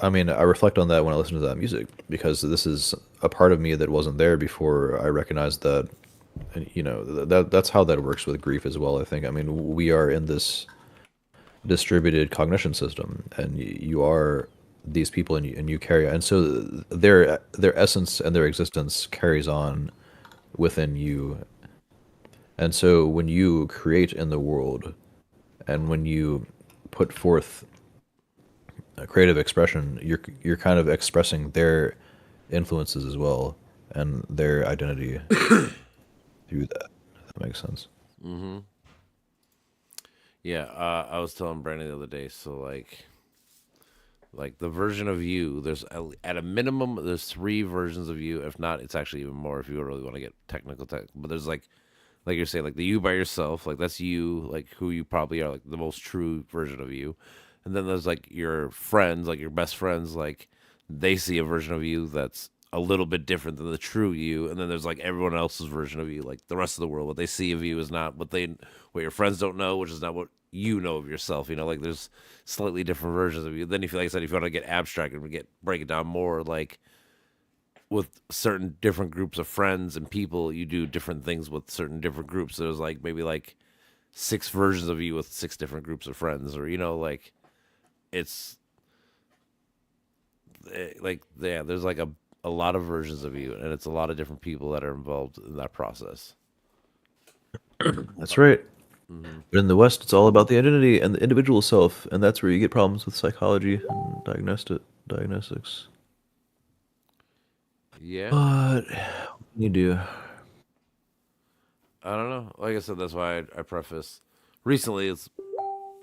I mean, I reflect on that when I listen to that music because this is a part of me that wasn't there before I recognized that. And, that's how that works with grief as well. I think. I mean, we are in this distributed cognition system, and you are these people, and you carry, and so their essence and their existence carries on within you. And so when you create in the world, and when you put forth a creative expression, you're kind of expressing their influences as well and their identity through that. If that makes sense. Mm-hmm. Yeah, I was telling Brandon the other day. So like the version of you, there's at a minimum there's three versions of you. If not, it's actually even more if you really want to get technical. But there's like you're saying, like the you by yourself, like that's you, like who you probably are, like the most true version of you. And then there's like your friends, like your best friends, like they see a version of you that's a little bit different than the true you. And then there's like everyone else's version of you, like the rest of the world. What they see of you is not what your friends don't know, which is not what you know of yourself. Like there's slightly different versions of you. Then if you, like I said, if you want to get abstract and break it down more, like with certain different groups of friends and people, you do different things with certain different groups. So there's like maybe like six versions of you with six different groups of friends, or like it's like yeah, there's like a lot of versions of you, and it's a lot of different people that are involved in that process. That's right. Mm-hmm. But in the West, it's all about the identity and the individual self, and that's where you get problems with psychology and diagnostics. Yeah, But what can you do? I don't know. Like I said, that's why I preface. Recently, it's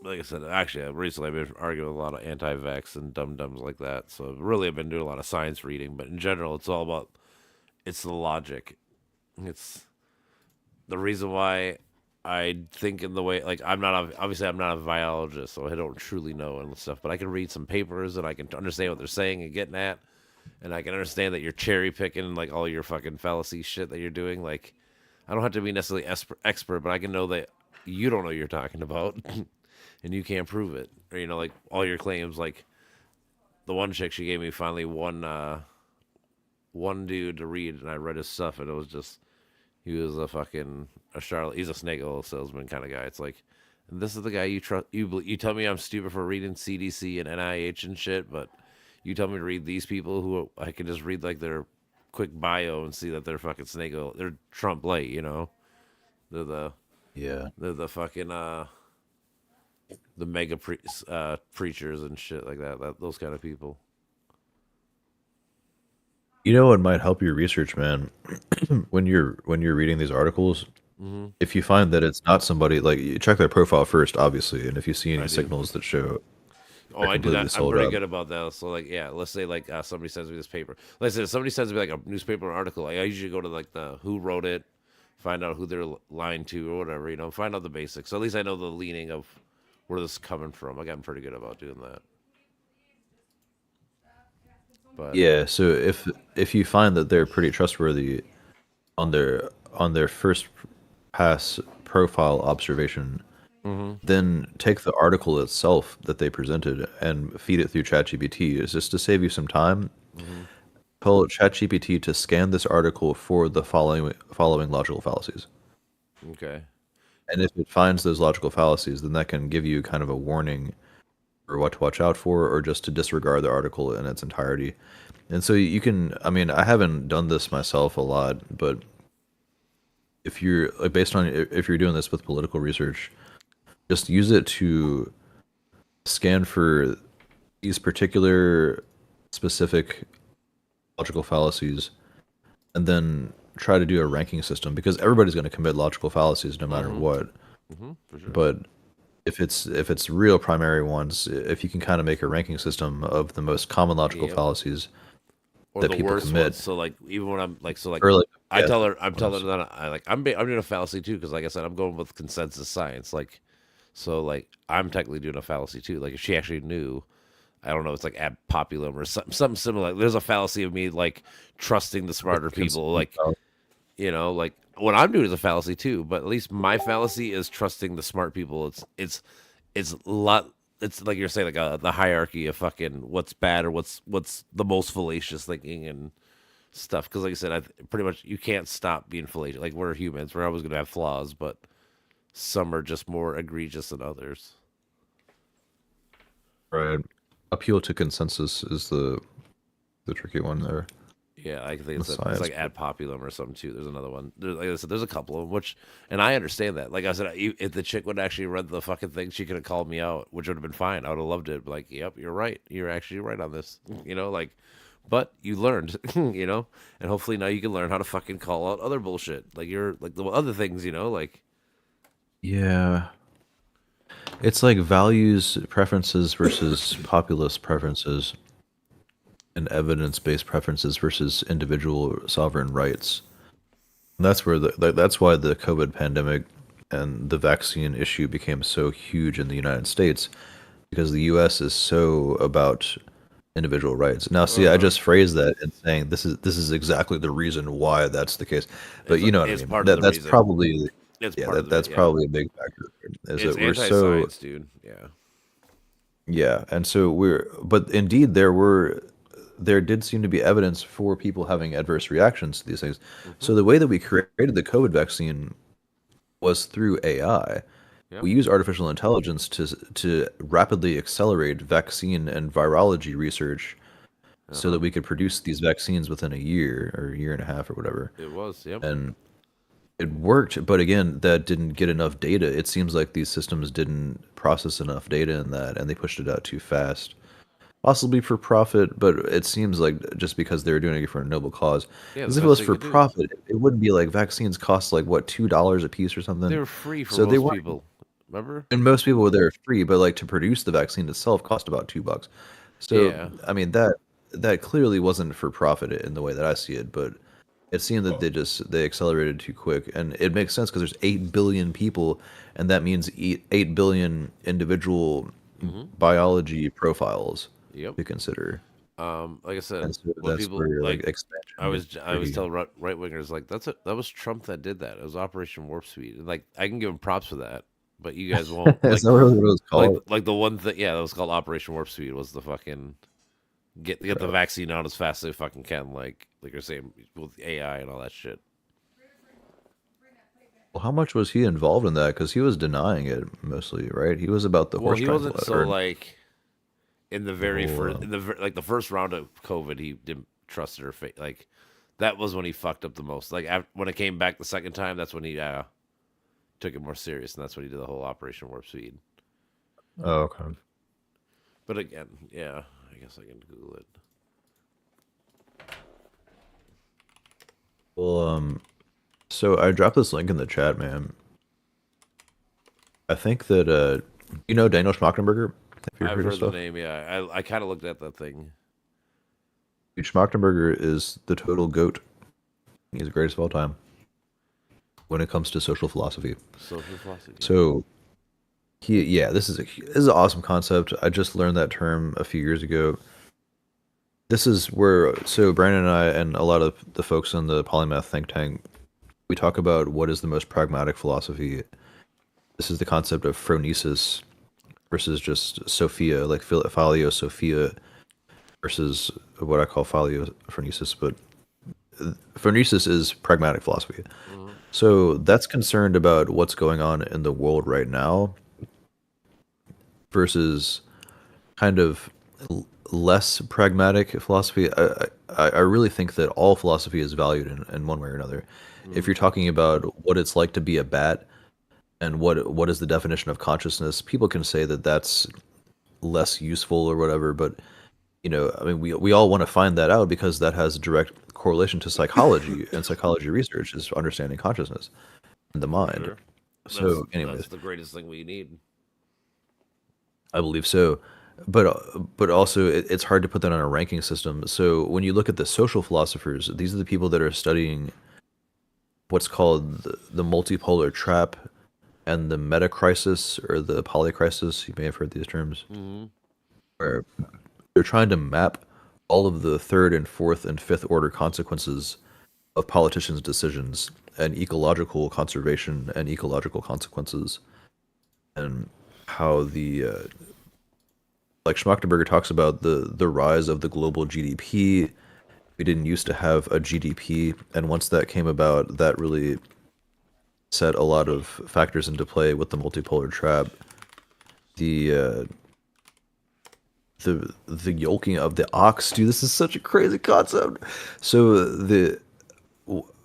like I said. Actually, recently I've been arguing with a lot of anti-vax and dum dums like that. So really, I've been doing a lot of science reading. But in general, it's all about it's the logic. It's the reason why I think in the way like obviously I'm not a biologist, so I don't truly know and stuff. But I can read some papers and I can understand what they're saying and getting at, and I can understand that you're cherry picking like all your fucking fallacy shit that you're doing. Like I don't have to be necessarily expert, but I can know that you don't know what you're talking about, and you can't prove it. Or like all your claims. Like the one chick she gave me finally one dude to read, and I read his stuff, and it was just he was a Charlotte. He's a snake oil salesman kind of guy. It's like, this is the guy you trust. You tell me I'm stupid for reading CDC and NIH and shit, but you tell me to read these people who I can just read like their quick bio and see that they're fucking snake oil. They're Trump light. They're the Yeah. they're the fucking the mega preachers and shit like that. Those kind of people. You know what might help your research, man? When you're reading these articles, Mm-hmm. if you find that it's not somebody like you check their profile first, obviously, and if you see any I do. signals that show Oh, they're I do completely that. I'm sold pretty out. good about that. So, like, yeah, let's say like somebody sends me this paper. Let's say somebody sends me like a newspaper article. Like, I usually go to like the who wrote it, find out who they're lying to or whatever. Find out the basics. So at least I know the leaning of where this is coming from. Like, I'm pretty good about doing that. But Yeah, so if you find that they're pretty trustworthy on their first pass profile observation, mm-hmm. then take the article itself that they presented and feed it through ChatGPT. Is just to save you some time. Mm-hmm. Tell ChatGPT to scan this article for the following logical fallacies. Okay. And if it finds those logical fallacies, then that can give you kind of a warning or what to watch out for, or just to disregard the article in its entirety. And so you can, I mean, I haven't done this myself a lot, but if you're like based on if you're doing this with political research, just use it to scan for these particular specific logical fallacies and then try to do a ranking system because everybody's going to commit logical fallacies no matter what. For sure. But if it's real primary ones, if you can kind of make a ranking system of the most common logical fallacies or that the people worst commit, ones. So like even when I'm like or like I tell her I'm telling her that I'm doing a fallacy too because like I said I'm going with consensus science like so like I'm technically doing a fallacy too like if she actually knew I don't know it's like ad populum or something similar like, there's a fallacy of me like trusting the smarter people like you know like what I'm doing is a fallacy too but at least my fallacy is trusting the smart people it's a lot it's like you're saying like the hierarchy of fucking what's bad or what's the most fallacious thinking and stuff because like I said pretty much you can't stop being fallacious like we're humans we're always going to have flaws but some are just more egregious than others. right, appeal to consensus is the tricky one there. Yeah, I think it's Science, like ad populum or something too. There's another one. Like I said, there's a couple of them, which, and I understand that. Like I said, if the chick would actually read the fucking thing, she could have called me out, which would have been fine. I would have loved it. Like, yep, you're right. You're actually right on this. You know, like, but you learned, you know, and hopefully now you can learn how to fucking call out other bullshit. Like you're like the other things, you know, like. Yeah, it's like values preferences versus populist preferences, and evidence-based preferences versus individual sovereign rights. And that's where that's why the COVID pandemic and the vaccine issue became so huge in the United States because the US is so about individual rights. Now, see, I just phrased that in saying this is exactly the reason why that's the case. But you know what I It's mean? part of the That's reason. probably It's yeah, part of that's yeah. probably a big factor. Is It's that we're so anti-science, dude. Yeah. yeah, and so but indeed there did seem to be evidence for people having adverse reactions to these things. So the way that we created the COVID vaccine was through AI. Yep. We use artificial intelligence to rapidly accelerate vaccine and virology research so that we could produce these vaccines within a year or a year and a half or whatever. It was, yep. And it worked, but again, that didn't get enough data. It seems like these systems didn't process enough data in that, and they pushed it out too fast. Possibly for profit, but it seems like just because they were doing it for a noble cause. Yeah, Because the if it best was they for could do. profit, it wouldn't be like vaccines cost like what $2 a piece or something. They were free for So they most weren't, people. Remember? and most people were there free, but like to produce the vaccine itself cost about $2. So Yeah. I mean that clearly wasn't for profit in the way that I see it, but it seemed that they accelerated too quick, and it makes sense because there's 8 billion people, and that means 8 billion individual biology profiles Yep. to consider. Like I said, And so when that's people where like expansion I was gets telling right wingers like that was Trump that did that. It was Operation Warp Speed. And, like I can give him props for that, but you guys won't. Is Like that really what it was called? like the one thing, yeah, that was called Operation Warp Speed. Was the fucking get the vaccine out as fast as they fucking can. Like you're saying with AI and all that shit. Well, how much was he involved in that? Because he was denying it mostly, right? He was about the Well, horse he wasn't transplant. so like in the very whole, first like the first round of COVID, he didn't trust it or like that was when he fucked up the most. Like when it came back the second time, that's when he took it more serious, and that's when he did the whole Operation Warp Speed. Oh, okay. But again, yeah, I guess I can Google it. Well, so I dropped this link in the chat, man. I think that you know Daniel Schmachtenberger? Have you I've heard heard of the stuff? name. Yeah, I kind of looked at that thing. Dude, Schmachtenberger is the total goat. He's the greatest of all time when it comes to social philosophy. Social philosophy. So this is an awesome concept. I just learned that term a few years ago. This is where Brandon and I and a lot of the folks in the Polymath think tank, we talk about what is the most pragmatic philosophy. This is the concept of phronesis versus just Sophia, like Phileo Sophia versus what I call Phileo phronesis, but phronesis is pragmatic philosophy. So that's concerned about what's going on in the world right now versus kind of less pragmatic philosophy. I really think that all philosophy is valued in one way or another. If Mm, you're talking about what it's like to be a bat and what is the definition of consciousness, people can say that that's less useful or whatever. But I mean, we all want to find that out because that has direct correlation to psychology, and psychology research is understanding consciousness and the for mind. sure. So, That's anyways, the greatest thing we need. I believe so. But also it's hard to put that on a ranking system. So when you look at the social philosophers, these are the people that are studying what's called the multipolar trap and the meta crisis or the polycrisis. You may have heard these terms, Hmm. where they're trying to map all of the third and fourth and fifth order consequences of politicians' decisions and ecological conservation and ecological consequences, and how the like Schmachtenberger talks about the rise of the global GDP. We didn't used to have a GDP, and once that came about, that really set a lot of factors into play with the multipolar trap. The the yolking of the ox, dude, this is such a crazy concept. So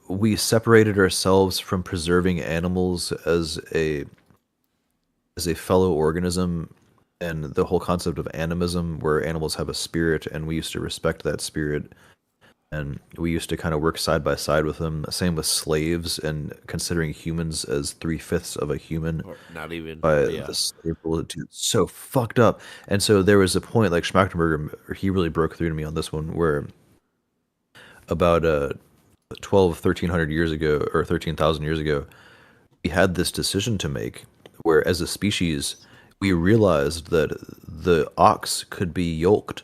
we separated ourselves from preserving animals as a fellow organism, and the whole concept of animism, where animals have a spirit and we used to respect that spirit, and we used to kind of work side by side with them. Same with slaves, and considering humans as three-fifths of a human Or not even. by Yeah. the slave rule. Dude, so fucked up. And so there was a point, like Schmachtenberger, he really broke through to me on this one, where about 12, 1,300 years ago, or 13,000 years ago, we had this decision to make, where as a species we realized that the ox could be yoked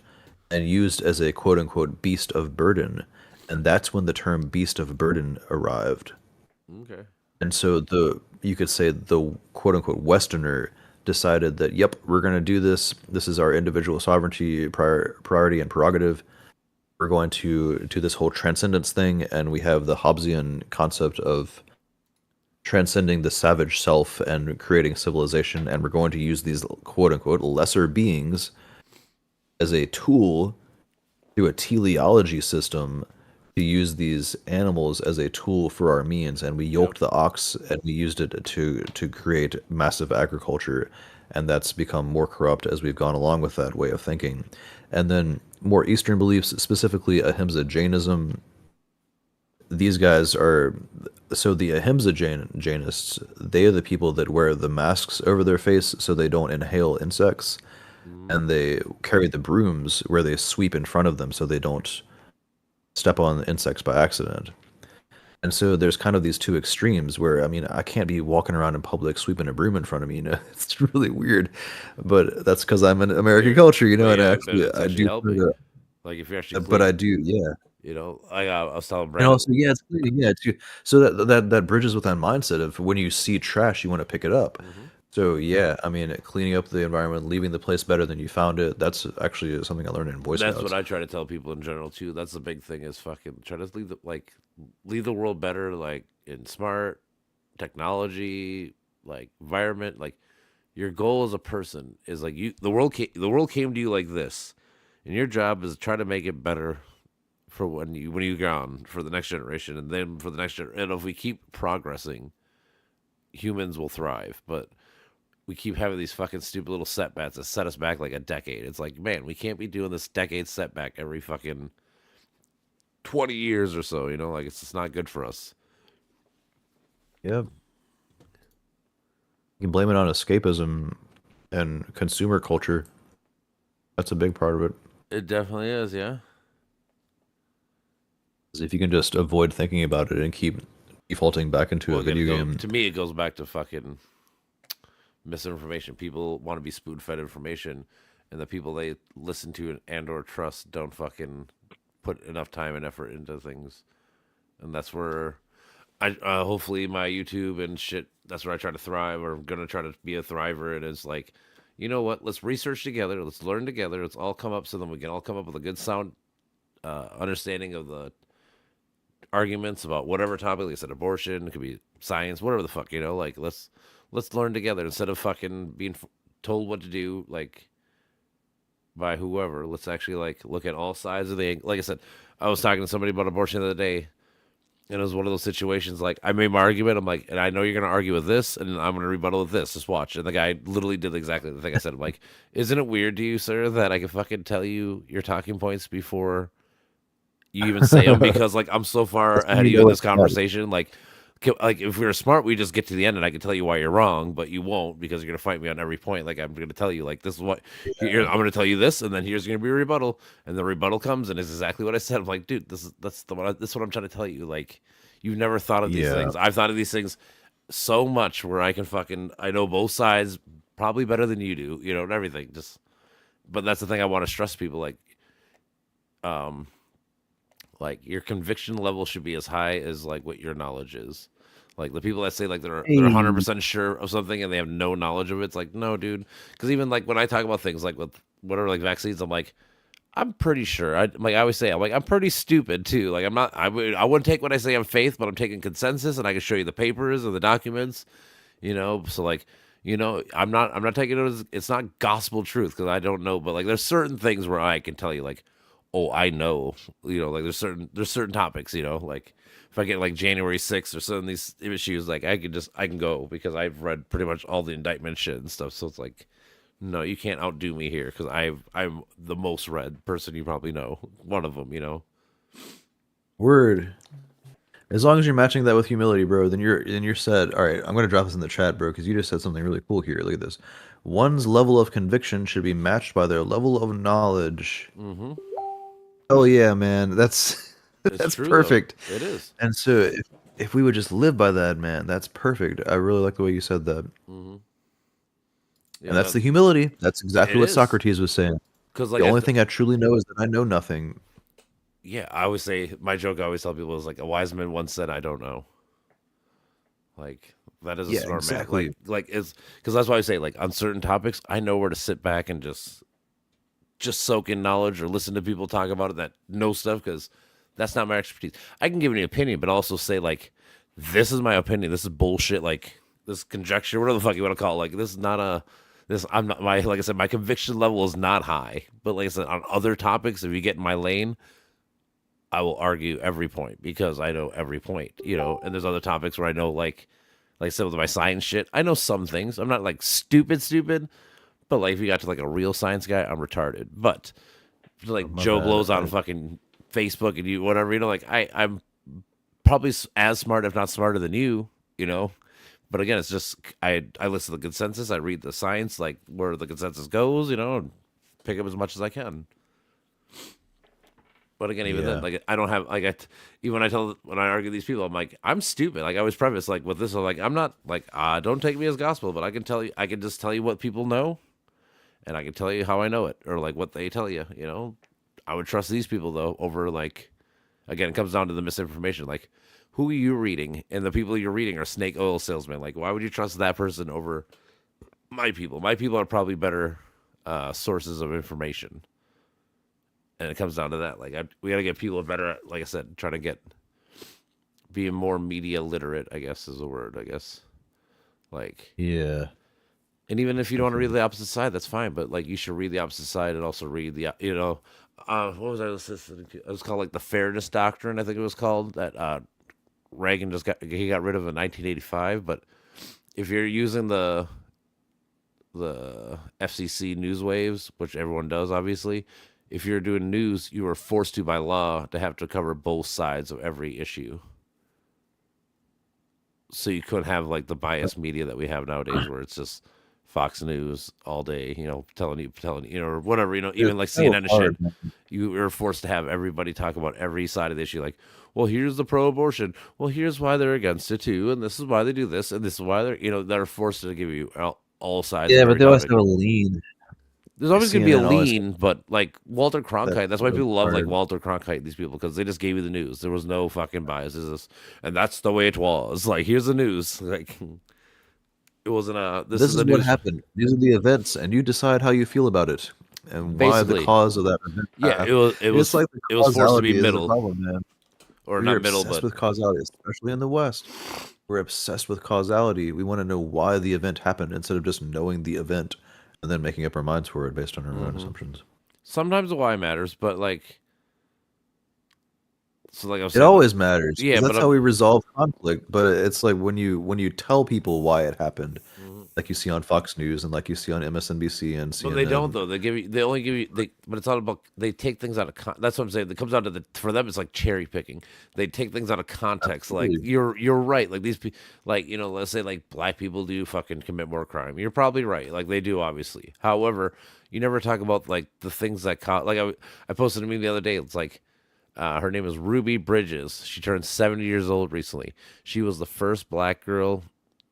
and used as a quote unquote beast of burden, and that's when the term beast of burden arrived. Okay. And so you could say the quote unquote Westerner decided that, yep, we're going to do this. This is our individual sovereignty priority and prerogative. We're going to do this whole transcendence thing, and we have the Hobbesian concept of transcending the savage self and creating civilization, and we're going to use these quote unquote lesser beings as a tool through a teleology system to use these animals as a tool for our means, and we Yep. yoked the ox and we used it to create massive agriculture, and that's become more corrupt as we've gone along with that way of thinking. And then more Eastern beliefs, specifically Ahimsa Jainism, these guys are, so the Ahimsa Jainists, they are the people that wear the masks over their face so they don't inhale insects, Hmm. and they carry the brooms where they sweep in front of them so they don't step on insects by accident. And so there's kind of these two extremes where, I mean, I can't be walking around in public sweeping a broom in front of me, It's really weird. But that's because I'm in American culture, But and yeah, but actually it's I actually do try helping. to, Like if you're actually but clean, I do, yeah. I was telling And Brandon. also, yeah, it's cleaning, yeah, too. So that bridges with that mindset of when you see trash, you want to pick it up. Hmm. So yeah, I mean, cleaning up the environment, leaving the place better than you found it, that's actually something I learned in Boy That's what Scouts. I try to tell people in general too. That's the big thing is fucking try to leave the world better, like in smart technology, like environment. Like your goal as a person is like the world came to you like this, and your job is to try to make it better for when you're gone for the next generation, and then for the next generation. And if we keep progressing, humans will thrive. But we keep having these fucking stupid little setbacks that set us back like a decade. It's like, man, we can't be doing this decade setback every fucking 20 years or so, Like it's just not good for us. Yeah, you can blame it on escapism and consumer culture. That's a big part of it. It definitely is, yeah. 'Cause if you can just avoid thinking about it and keep defaulting back into Well, a again, video game, to me, it goes back to fucking misinformation. People want to be spoon fed information, and the people they listen to and or trust don't fucking put enough time and effort into things. And that's where I hopefully my YouTube and shit. That's where I try to thrive, or I'm gonna try to be a thriver. And it's like, you know what? Let's research together. Let's learn together. Let's all come up so then we can all come up with a good sound understanding of the arguments about whatever topic. Like I said, abortion. It could be science, whatever the fuck. Like let's learn together instead of fucking being told what to do. Like by whoever. Let's actually like look at all sides of the. Like I said, I was talking to somebody about abortion the other day, and it was one of those situations. Like I made my argument. I'm like, and I know you're gonna argue with this, and I'm gonna rebuttal with this. Just watch. And the guy literally did exactly the thing I said. I'm like, isn't it weird to you, sir, that I can fucking tell you your talking points before you even say them? Because like I'm so far That's when ahead of you you know in it's this bad. conversation. Like if we were smart, we just get to the end and I can tell you why you're wrong, but you won't because you're gonna fight me on every point. Like I'm gonna tell you, like this is what here, I'm gonna tell you this, and then here's gonna be a rebuttal, and the rebuttal comes and it's exactly what I said. I'm like, dude, this is what I'm trying to tell you. Like you've never thought of these Yeah. things. I've thought of these things so much where I know both sides probably better than you do, you know, and everything. Just but that's the thing I want to stress people um like your conviction level should be as high as like what your knowledge is. Like the people that say like they're Hey. 100% sure of something and they have no knowledge of it, it's like no, dude. Because even like when I talk about things like with whatever like vaccines, I'm like I'm pretty sure. I always say I'm pretty stupid too. Like I'm not. I wouldn't take what I say on faith, but I'm taking consensus, and I can show you the papers and the documents. You know, so like I'm not taking it as it's not gospel truth because I don't know, but like there's certain things where I can tell you like, oh, I know, like there's certain topics, like if I get like January 6th or some of these issues, like I can go because I've read pretty much all the indictment shit and stuff. So it's like, no, you can't outdo me here because I'm the most read person you probably know, one of them. Word. As long as you're matching that with humility, bro, then you're set. All right, I'm gonna drop this in the chat, bro, because you just said something really cool here. Look at this. One's level of conviction should be matched by their level of knowledge. Mm-hmm. Oh yeah, man, that's It's that's true perfect. though. It is. And so if we would just live by that, man, that's perfect. I really like the way you said that. Mm-hmm. And Yeah, that's the humility. That's exactly it what is Socrates was saying. because The only thing I truly know is that I know nothing. yeah, I always say my joke I always tell people is like a wise man once said, "I don't know." Like that is a Yeah, smart man. exactly. Like it's because that's why I say like on certain topics, I know where to sit back and just soak in knowledge or listen to people talk about it that know stuff because that's not my expertise. I can give an opinion, but also say like, this is my opinion. This is bullshit. Like this conjecture, whatever the fuck you want to call it. Like this is not a this. I'm not my like I said, my conviction level is not high. But like I said, on other topics, if you get in my lane, I will argue every point because I know every point. And there's other topics where I know like some of my science shit. I know some things. I'm not like stupid. But like if you got to like a real science guy, I'm retarded. But like My Joe bad. Blow's on fucking Facebook and you whatever, like I'm probably as smart, if not smarter than you. But again, it's just I listen to the consensus, I read the science, like where the consensus goes, and pick up as much as I can. But again, even then, Yeah. like I don't have like even when I argue these people, I'm like I'm stupid. Like I always preface like with this, I'm like I'm not like don't take me as gospel, but I can just tell you what people know, and I can tell you how I know it or like what they tell you. I would trust these people though over like again, it comes down to the misinformation. Like who are you reading, and the people you're reading are snake oil salesmen. Like why would you trust that person over my people? My people are probably better sources of information. And it comes down to that. Like, we got to get people better. Like I said, trying to being more media literate. I guess is the word. I guess. Like, Yeah. and even if you don't want to read the opposite side, that's fine. But like, you should read the opposite side and also read what was I listening to? It was called like the Fairness Doctrine. I think it was called that. Reagan he got rid of in 1985. But if you're using the FCC news waves, which everyone does, obviously. If you're doing news, you are forced to by law to have to cover both sides of every issue. So you couldn't have like the biased media that we have nowadays, where it's just Fox News all day, telling you, or whatever, even It's like so CNN and hard, shit. man. You are forced to have everybody talk about every side of the issue. Like, well, here's the pro-abortion. Well, here's why they're against it too, and this is why they do this, and this is why they're forced to give you all sides Yeah, of but every they always topic. have a lean. There's always going to be a CNN always lean, but like Walter that Cronkite, that's why people love like hard. Walter Cronkite, these people, because they just gave you the news. There was no fucking bias. And that's the way it was. Like, here's the news. Like, it wasn't this This is is the what news. happened. These are the events, and you decide how you feel about it and why the Basically, cause of that event yeah, happened. It's like the it was forced to be causality is the middle, problem, man. or We're not middle, obsessed but with causality, especially in the West. We're obsessed with causality. We want to know why the event happened instead of just knowing the event and then making up our minds for it based on our own hmm assumptions. sometimes the why matters, but like, so like I was It saying, always matters yeah, because but that's how we resolve conflict. But it's like when you tell people why it happened, Mhm. like you see on Fox News and like you see on MSNBC and But they don't CNN. though. They only give you, but it's all about, they take things out of that's what I'm saying. It comes down to for them, it's like cherry picking. They take things out of context. Like Absolutely. you're right. Like these people, like, let's say like black people do fucking commit more crime. You're probably right. Like they do, obviously. However, you never talk about like the things that like I posted a meme the other day. It's like, her name is Ruby Bridges. She turned 70 years old recently. She was the first black girl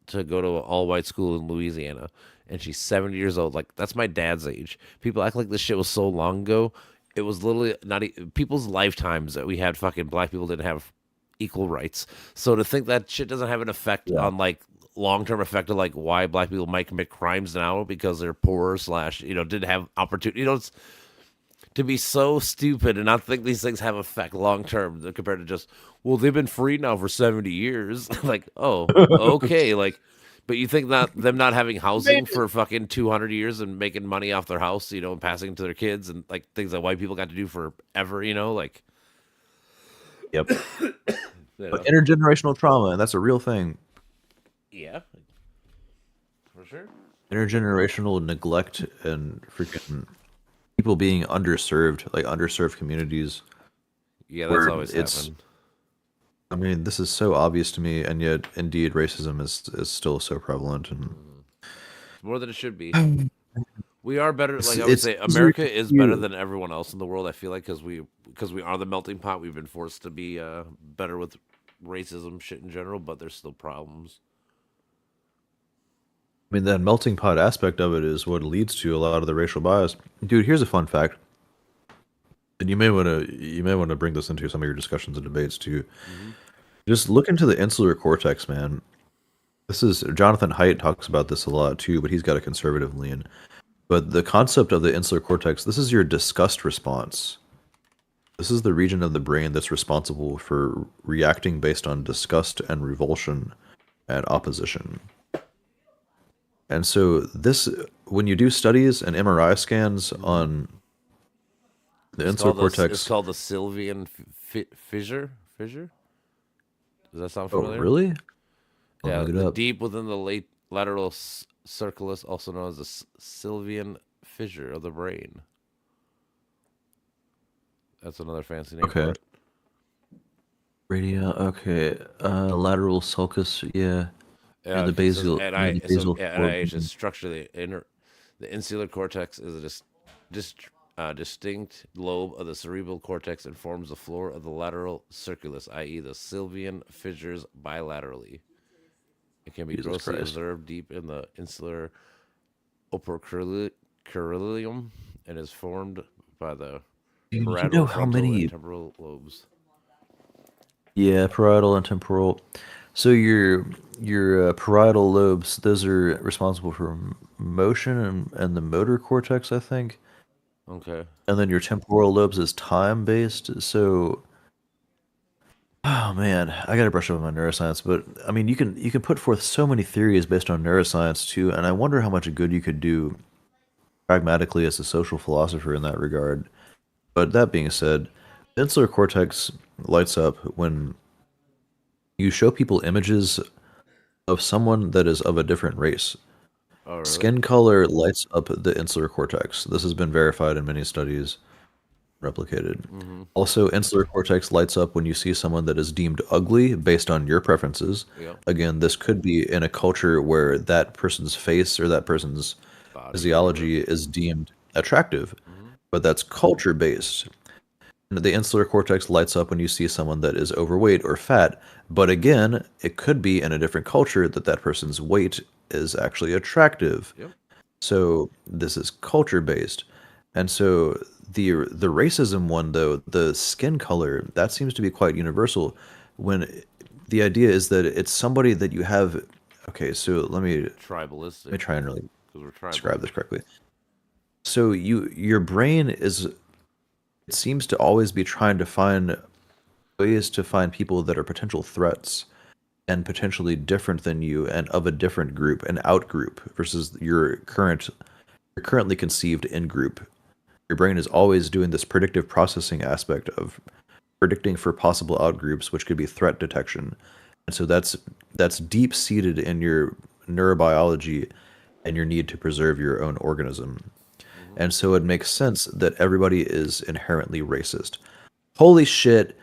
to go to an all white school in Louisiana, and she's 70 years old. Like, that's my dad's age. People act like this shit was so long ago. It was literally not people's lifetimes that we had fucking black people didn't have equal rights. So to think that shit doesn't have an effect Yeah. on like long term effect of like why black people might commit crimes now because they're poor slash didn't have opportunity. It's to be so stupid and not think these things have effect long term compared to just, well, they've been free now for 70 years. Like, oh, okay, like, but you think that them not having housing for fucking 200 years and making money off their house, and passing it to their kids and like things that white people got to do forever, like, Yep. you But know. intergenerational trauma, and that's a real thing. Yeah, for sure. Intergenerational neglect and freaking people being underserved, like underserved communities, Yeah, that's where always it's. happened. I mean, this is so obvious to me, and yet, indeed, racism is still so prevalent, and It's more than it should be. We are better. it's Like I would it's say, easier America to is better hear. than everyone else in the world. I feel like because we are the melting pot. We've been forced to be better with racism shit in general, but there's still problems. I mean, that melting pot aspect of it is what leads to a lot of the racial bias. Dude, here's a fun fact, and you may want to bring this into some of your discussions and debates too. Hmm. Just look into the insular cortex, man. This is Jonathan Haidt talks about this a lot too, but he's got a conservative lean. But the concept of the insular cortex, this is your disgust response. This is the region of the brain that's responsible for reacting based on disgust and revulsion and opposition. And so this, when you do studies and MRI scans Hmm. on the It's insular called it's cortex, called the Sylvian fissure. Fissure. Does that sound oh familiar? really? I'll Yeah, look it the up. deep within the late lateral circulus, also known as the Sylvian fissure of the brain. That's another fancy name for Okay. it. Okay. Lateral sulcus, yeah. Near Yeah, the because it says basal near the basal NIH is forebrain. structurally the insular cortex is a distinct lobe of the cerebral cortex and forms the floor of the lateral circulus, i.e., the Sylvian fissures bilaterally. It can be Jesus grossly Christ. observed deep in the insular operculium and is formed by the Dude, you parietal, know how frontal, and many. temporal lobes. Yeah, parietal and temporal. So your parietal lobes, those are responsible for motion and the motor cortex, I think. Okay. And then your temporal lobes is time based. So, oh man, I gotta brush up on my neuroscience. But I mean, you can put forth so many theories based on neuroscience too, and I wonder how much good you could do pragmatically as a social philosopher in that regard. But that being said, the insular cortex lights up when you show people images of someone that is of a different race. Oh, really? Skin color lights up the insular cortex. This has been verified in many studies, replicated. Mm-hmm. Also, insular cortex lights up when you see someone that is deemed ugly based on your preferences. Yep. Again, this could be in a culture where that person's face or that person's Body, whatever. physiology is deemed attractive, Mm-hmm. but that's culture based. The insular cortex lights up when you see someone that is overweight or fat, but again, it could be in a different culture that that person's weight is actually attractive. Yep. So this is culture based. And so the racism one though, the skin color, that seems to be quite universal when the idea is that it's somebody that you have. Okay, so let me Tribalistic, try and really because we're tribal. describe this correctly. So your brain is, it seems to always be trying to find ways to find people that are potential threats and potentially different than you and of a different group, an out group versus your currently conceived in group. your brain is always doing this predictive processing aspect of predicting for possible outgroups, which could be threat detection. And so that's deep seated in your neurobiology and your need to preserve your own organism. Hmm. And so it makes sense that everybody is inherently racist. Holy shit,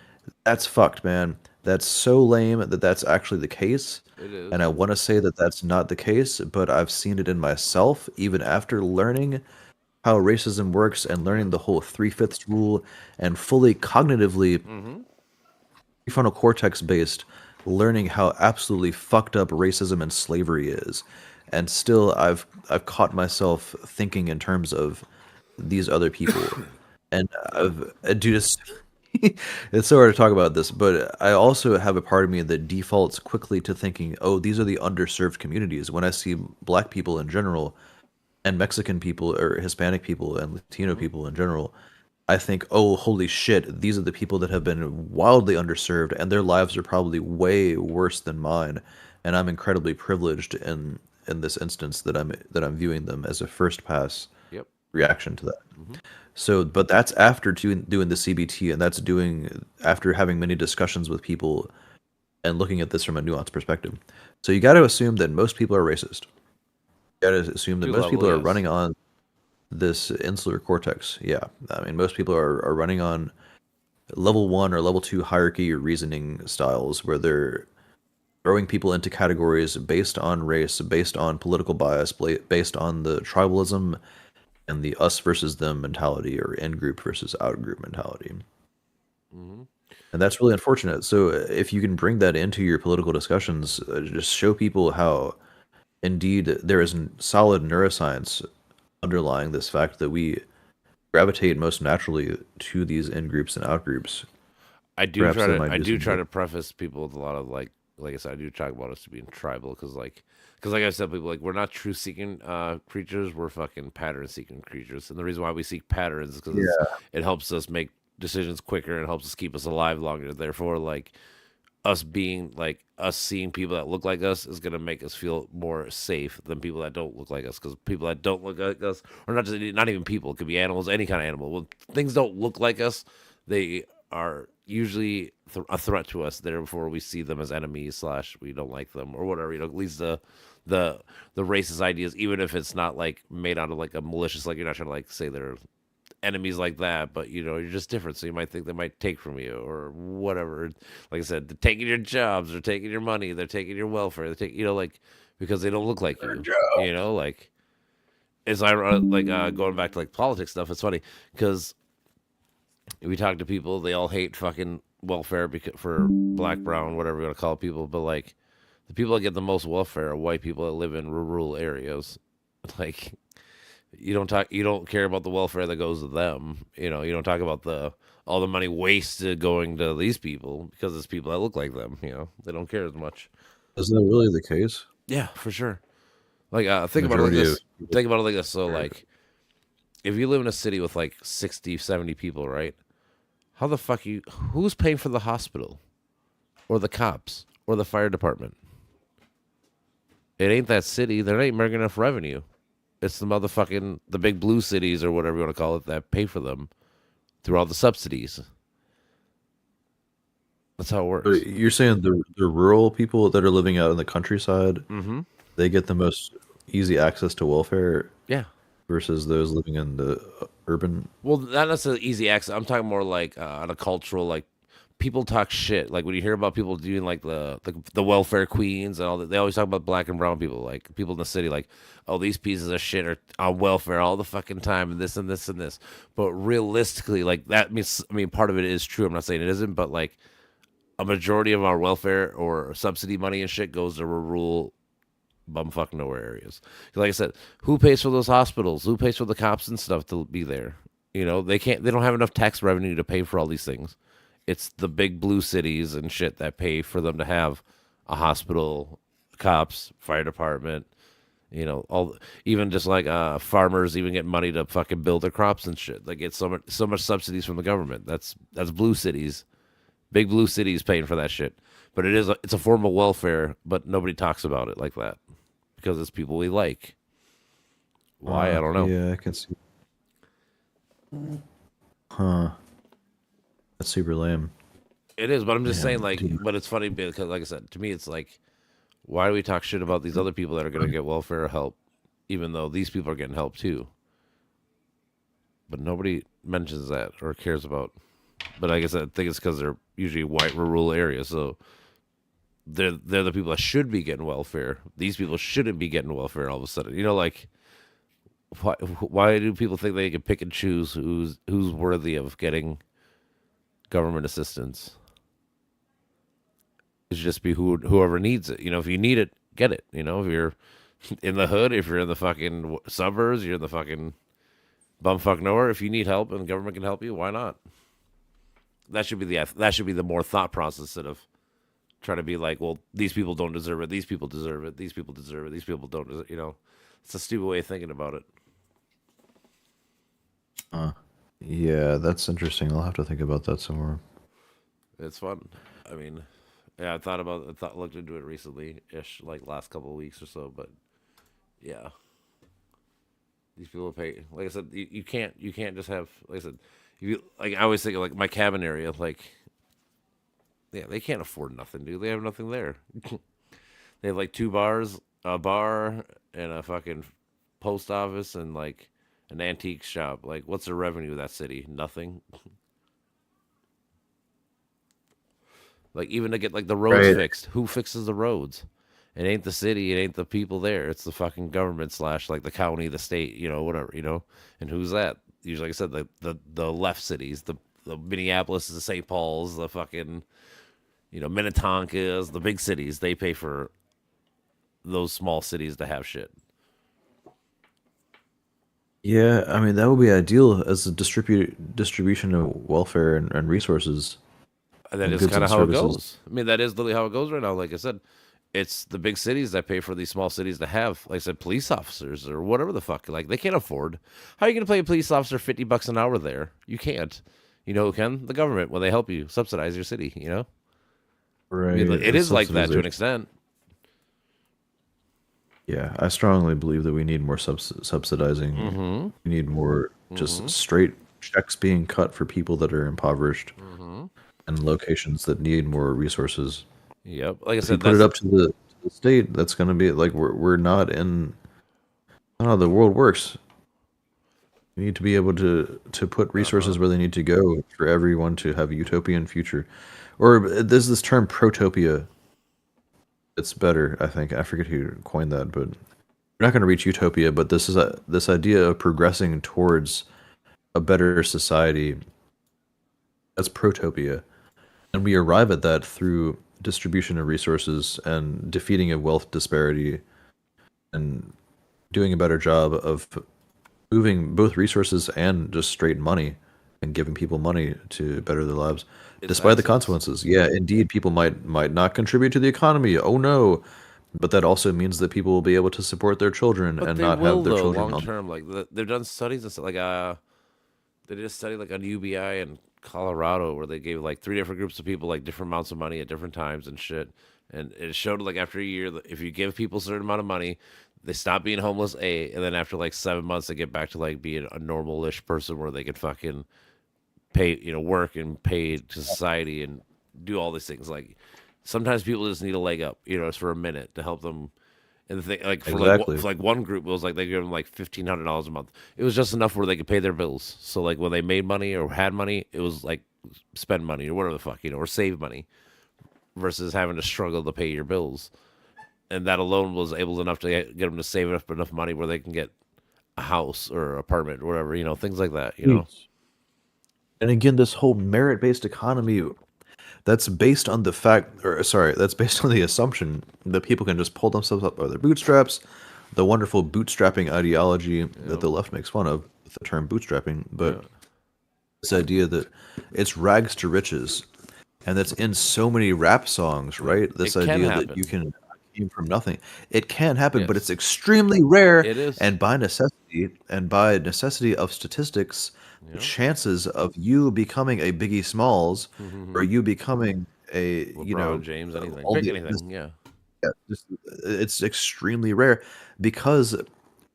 that's fucked, man. That's so lame that that's actually the case. It is. And I want to say that that's not the case, but I've seen it in myself, even after learning how racism works and learning the whole three-fifths rule and fully cognitively Hmm. prefrontal cortex based learning how absolutely fucked up racism and slavery is. And still I've caught myself thinking in terms of these other people. And Yeah. dude, it's so hard to talk about this, but I also have a part of me that defaults quickly to thinking, oh, these are the underserved communities. When I see black people in general, and Mexican people or Hispanic people and Latino Hmm. people in general, I think, oh, holy shit, these are the people that have been wildly underserved, and their lives are probably way worse than mine, and I'm incredibly privileged in this instance that I'm viewing them as a first pass Yep. reaction to that. Hmm. So, but that's after doing the CBT, and that's doing after having many discussions with people and looking at this from a nuanced perspective. So you got to assume that most people are racist. You got to assume that To most level, people are yes. running on this insular cortex. Yeah, I mean, most people are running on level one or level two hierarchy reasoning styles where they're throwing people into categories based on race, based on political bias, based on the tribalism and the us versus them mentality or in group versus out group mentality. Hmm. And that's really unfortunate. So if you can bring that into your political discussions, just show people how indeed there is solid neuroscience underlying this fact that we gravitate most naturally to these in groups and out groups. Perhaps that might I do do some try good. to preface people with a lot of like I said, I do talk about us being tribal because like I said, people like we're not truth seeking creatures, we're fucking pattern seeking creatures, and the reason why we seek patterns is because Yeah. it helps us make decisions quicker and helps us keep us alive longer. Therefore, like us being like us seeing people that look like us is gonna make us feel more safe than people that don't look like us. Because people that don't look like us, or not even people, it could be animals, any kind of animal. When things don't look like us, they are usually a threat to us. Therefore, we see them as enemies slash we don't like them or whatever. You know, at least the the racist ideas, even if it's not like made out of like a malicious, like you're not trying to like say they're enemies like that, but you know, you're just different. So you might think they might take from you or whatever. Like I said, they're taking your jobs, they're taking your money, they're taking your welfare, they're taking, you know, like because they don't look like you. You know, like as I like going back to like politics stuff. It's funny because we talk to people, they all hate fucking welfare because for black, brown, whatever you want to call people, but like the people that get the most welfare are white people that live in rural areas. Like you don't care about the welfare that goes to them. You know, you don't talk about the all the money wasted going to these people because it's people that look like them. You know, they don't care as much. Is that really the case? Yeah, for sure. Like think about it like Majority of this. people Think about it like this. So are, like if you live in a city with like 60, 70 people, right? How the fuck you who's paying for the hospital or the cops or the fire department? It ain't that city. They're not making enough revenue. It's the motherfucking the big blue cities or whatever you want to call it that pay for them through all the subsidies. That's how it so works. you're saying the rural people that are living out in the countryside, Mm-hmm. they get the most easy access to welfare Yeah. versus those living in the urban. Well, not necessarily easy access. I'm talking more like on a cultural, like people talk shit. Like when you hear about people doing like the welfare queens and all that, they always talk about black and brown people, like people in the city, like oh these pieces of shit are on welfare all the fucking time and this and this and this. But realistically, like that means I mean part of it is true. I'm not saying it isn't, but like a majority of our welfare or subsidy money and shit goes to rural bumfuck nowhere areas. Like I said, who pays for those hospitals? Who pays for the cops and stuff to be there? You know, they can't. They don't have enough tax revenue to pay for all these things. It's the big blue cities and shit that pay for them to have a hospital, cops, fire department. You know, all even just like farmers even get money to fucking build their crops and shit. They get so much subsidies from the government. That's blue cities, big blue cities paying for that shit. But it's a form of welfare, but nobody talks about it like that because it's people we like. Why? I don't know. Yeah, I can see. Huh. That's super lame. It is, but I'm just saying, Damn, like, dude. but it's funny because, like I said, to me, it's like, why do we talk shit about these other people that are going to get welfare help, even though these people are getting help too? But nobody mentions that or cares about. But I guess I think it's because they're usually white rural areas, so they're the people that should be getting welfare. These people shouldn't be getting welfare all of a sudden. You know, like why do people think they can pick and choose who's worthy of getting government assistance? It should just be whoever needs it. You know, if you need it, get it. You know, if you're in the hood, if you're in the fucking suburbs, you're in the fucking bumfuck nowhere. If you need help and the government can help you, why not? That should be the more thought process instead of trying to be like, well, these people don't deserve it. These people deserve it. These people deserve it. These people don't deserve it. You know, it's a stupid way of thinking about it. Yeah, that's interesting. I'll have to think about that some more. It's fun. I mean, yeah, looked into it recently, ish, like last couple of weeks or so. But yeah, these people pay. Like I said, you can't just have. Like I said, you like I always think of like my cabin area. Like, yeah, they can't afford nothing, dude. They have nothing there. They have like two bars, a bar, and a fucking post office, and like an antique shop. Like, what's the revenue of that city? Nothing. Like, even to get like the roads Right. fixed, who fixes the roads? It ain't the city. It ain't the people there. It's the fucking government slash like the county, the state, you know, whatever, you know. And who's that? Usually, like I said, the left cities, the Minneapolis, the St. Paul's, the fucking Minnetonka's, the big cities. They pay for those small cities to have shit. Yeah, I mean that would be ideal as a distribution of welfare and resources And that and is goods kind and of how it services. goes. I mean, that is literally how it goes right now. Like I said, it's the big cities that pay for these small cities to have, like I said, police officers or whatever the fuck. Like they can't afford. How are you going to pay a police officer $50 an hour there? You can't. You know who can? The government when they help you subsidize your city. You know, I Right, mean, it the is like that to an subsidization. extent. Yeah, I strongly believe that we need more subsidizing. Mm-hmm. We need more just Mm-hmm. straight checks being cut for people that are impoverished Mm-hmm. and locations that need more resources. Yep. Like I If you said, put it that's up to the state, that's going to be like we're not in. I don't know how the world works. We need to be able to put uh huh. resources where they need to go for everyone to have a utopian future. Or there's this term protopia. It's better, I think. I forget who coined that, but we're not going to reach utopia. But this idea of progressing towards a better society. That's protopia, and we arrive at that through distribution of resources and defeating a wealth disparity and doing a better job of moving both resources and just straight money and giving people money to better their lives It's despite the access, consequences. Yeah, indeed people might not contribute to the economy. Oh no. But that also means that people will be able to support their children but and they not have will their though children long on. term. Like they've done studies and stuff. Like they did a study like on UBI in Colorado where they gave like three different groups of people like different amounts of money at different times and shit. And it showed like after a year that if you give people a certain amount of money, they stop being homeless, and then after like 7 months they get back to like being a normal-ish person where they can fucking pay, work and pay to society and do all these things. Like sometimes people just need a leg up, it's for a minute to help them. And the thing, like Exactly. for like one group, it was like they give them like $1,500 a month. It was just enough where they could pay their bills. So like when they made money or had money, it was like spend money or whatever the fuck, or save money versus having to struggle to pay your bills. And that alone was able enough to get them to save enough money where they can get a house or apartment or whatever, things like that, Huge. And again, this whole merit-based economy, that's based on the fact, or sorry, that's based on the assumption that people can just pull themselves up by their bootstraps, the wonderful bootstrapping ideology that Yeah, the left makes fun of with the term bootstrapping, but yeah. this idea that it's rags to riches, and that's in so many rap songs, Yeah. right? This It can idea that you happen. can came from nothing. It can happen, but it's Yes, extremely rare, it is. and by necessity of statistics, the Yeah. chances of you becoming a Biggie Smalls or you becoming a, LeBron James, anything. all Pick the this, anything. Yeah. yeah, it's extremely rare because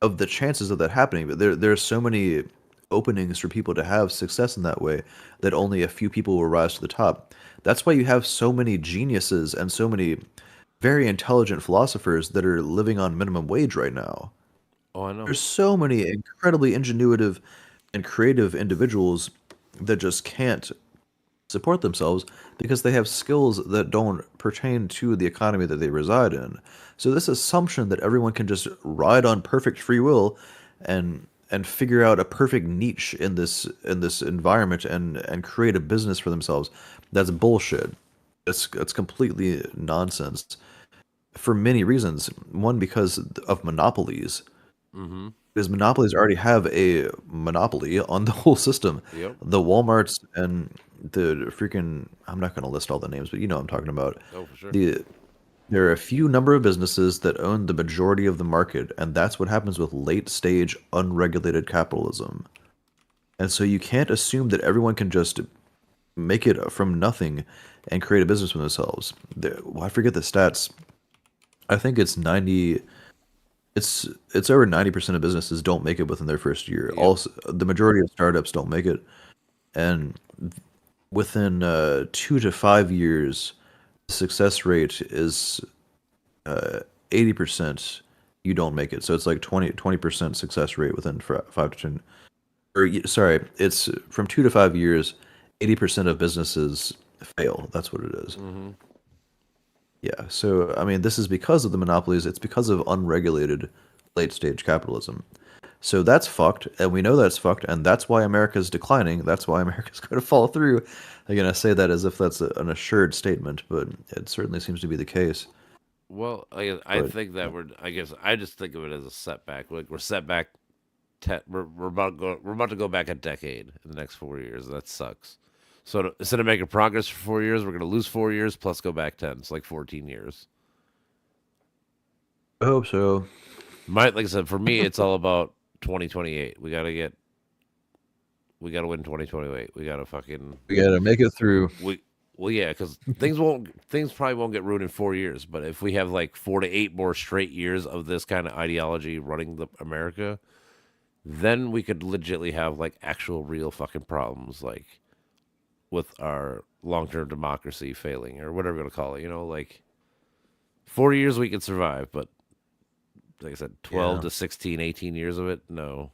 of the chances of that happening. But there's so many openings for people to have success in that way, that only a few people will rise to the top. That's why you have so many geniuses and so many very intelligent philosophers that are living on minimum wage right now. Oh, I know. There's so many incredibly ingenuitive and creative individuals that just can't support themselves because they have skills that don't pertain to the economy that they reside in. So this assumption that everyone can just ride on perfect free will and figure out a perfect niche in this environment and create a business for themselves, that's bullshit. It's completely nonsense for many reasons. One, because of monopolies. Mm-hmm. Because monopolies already have a monopoly on the whole system. Yep. The Walmarts and the freaking, I'm not going to list all the names, but you know what I'm talking about. Oh, for sure. There are a few number of businesses that own the majority of the market, and that's what happens with late stage unregulated capitalism. And so you can't assume that everyone can just make it from nothing and create a business for themselves. Well, I forget the stats. I think it's 90, it's over 90% of businesses don't make it within their first year. Yep. Also, the majority of startups don't make it, and within 2 to 5 years, the success rate is 80%. You don't make it, so it's like 20% success rate within 5 to 10. Or sorry, it's from 2 to 5 years. 80% of businesses fail. That's what it is. Mm-hmm. Yeah, so I mean, this is because of the monopolies. It's because of unregulated late stage capitalism. So that's fucked, and we know that's fucked, and that's why America's declining. That's why America's going to fall through. Again, I say that as if that's an assured statement, but it certainly seems to be the case. Well, I But think that I guess I just think of it as a setback. Like we're set back. We're about to go back a decade in the next 4 years. That sucks. So instead of making progress for 4 years, we're going to lose 4 years plus go back 10. It's like 14 years. I hope so. Like I said, for me, it's all about 2028. We gotta win 2028. We gotta fucking We gotta make it through. well, yeah, because things probably won't get ruined in 4 years. But if we have like 4 to 8 more straight years of this kind of ideology running the America, then we could legitly have like actual real fucking problems, like with our long term democracy failing or whatever you want to call it. Like 4 years we could survive, but like I said, 12 Yeah. to 16, 18 years of it, no,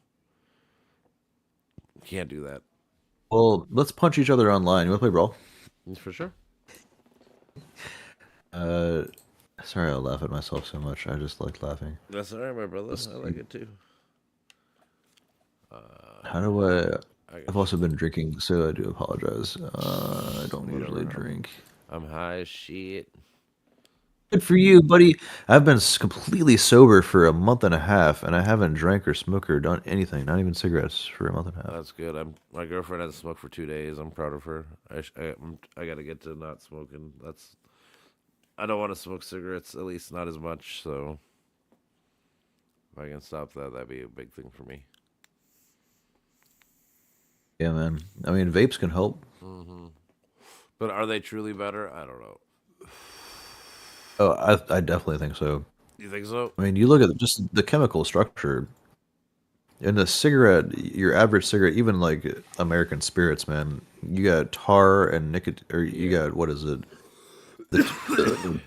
can't do that. Well, let's punch each other online. You wanna play Brawl? For sure. Uh, sorry, I laugh at myself so much. I just like laughing. That's all right, my brother. Let's I see. like it too. How do I? I I've got also been drinking, so I do apologize. I don't usually whatever. drink. I'm high as shit. Good for you, buddy. I've been completely sober for a month and a half, and I haven't drank or smoked or done anything, not even cigarettes, for a month and a half. That's good. My girlfriend hasn't smoked for 2 days. I'm proud of her. I gotta get to not smoking. I don't want to smoke cigarettes, at least not as much. So if I can stop that, that'd be a big thing for me. Yeah, man. I mean, vapes can help. But are they truly better? I don't know. Oh, I definitely think so. You think so? I mean, you look at just the chemical structure in a cigarette, your average cigarette, even like American Spirits, man. You got tar and nicotine, or you Yeah. got what is it? The,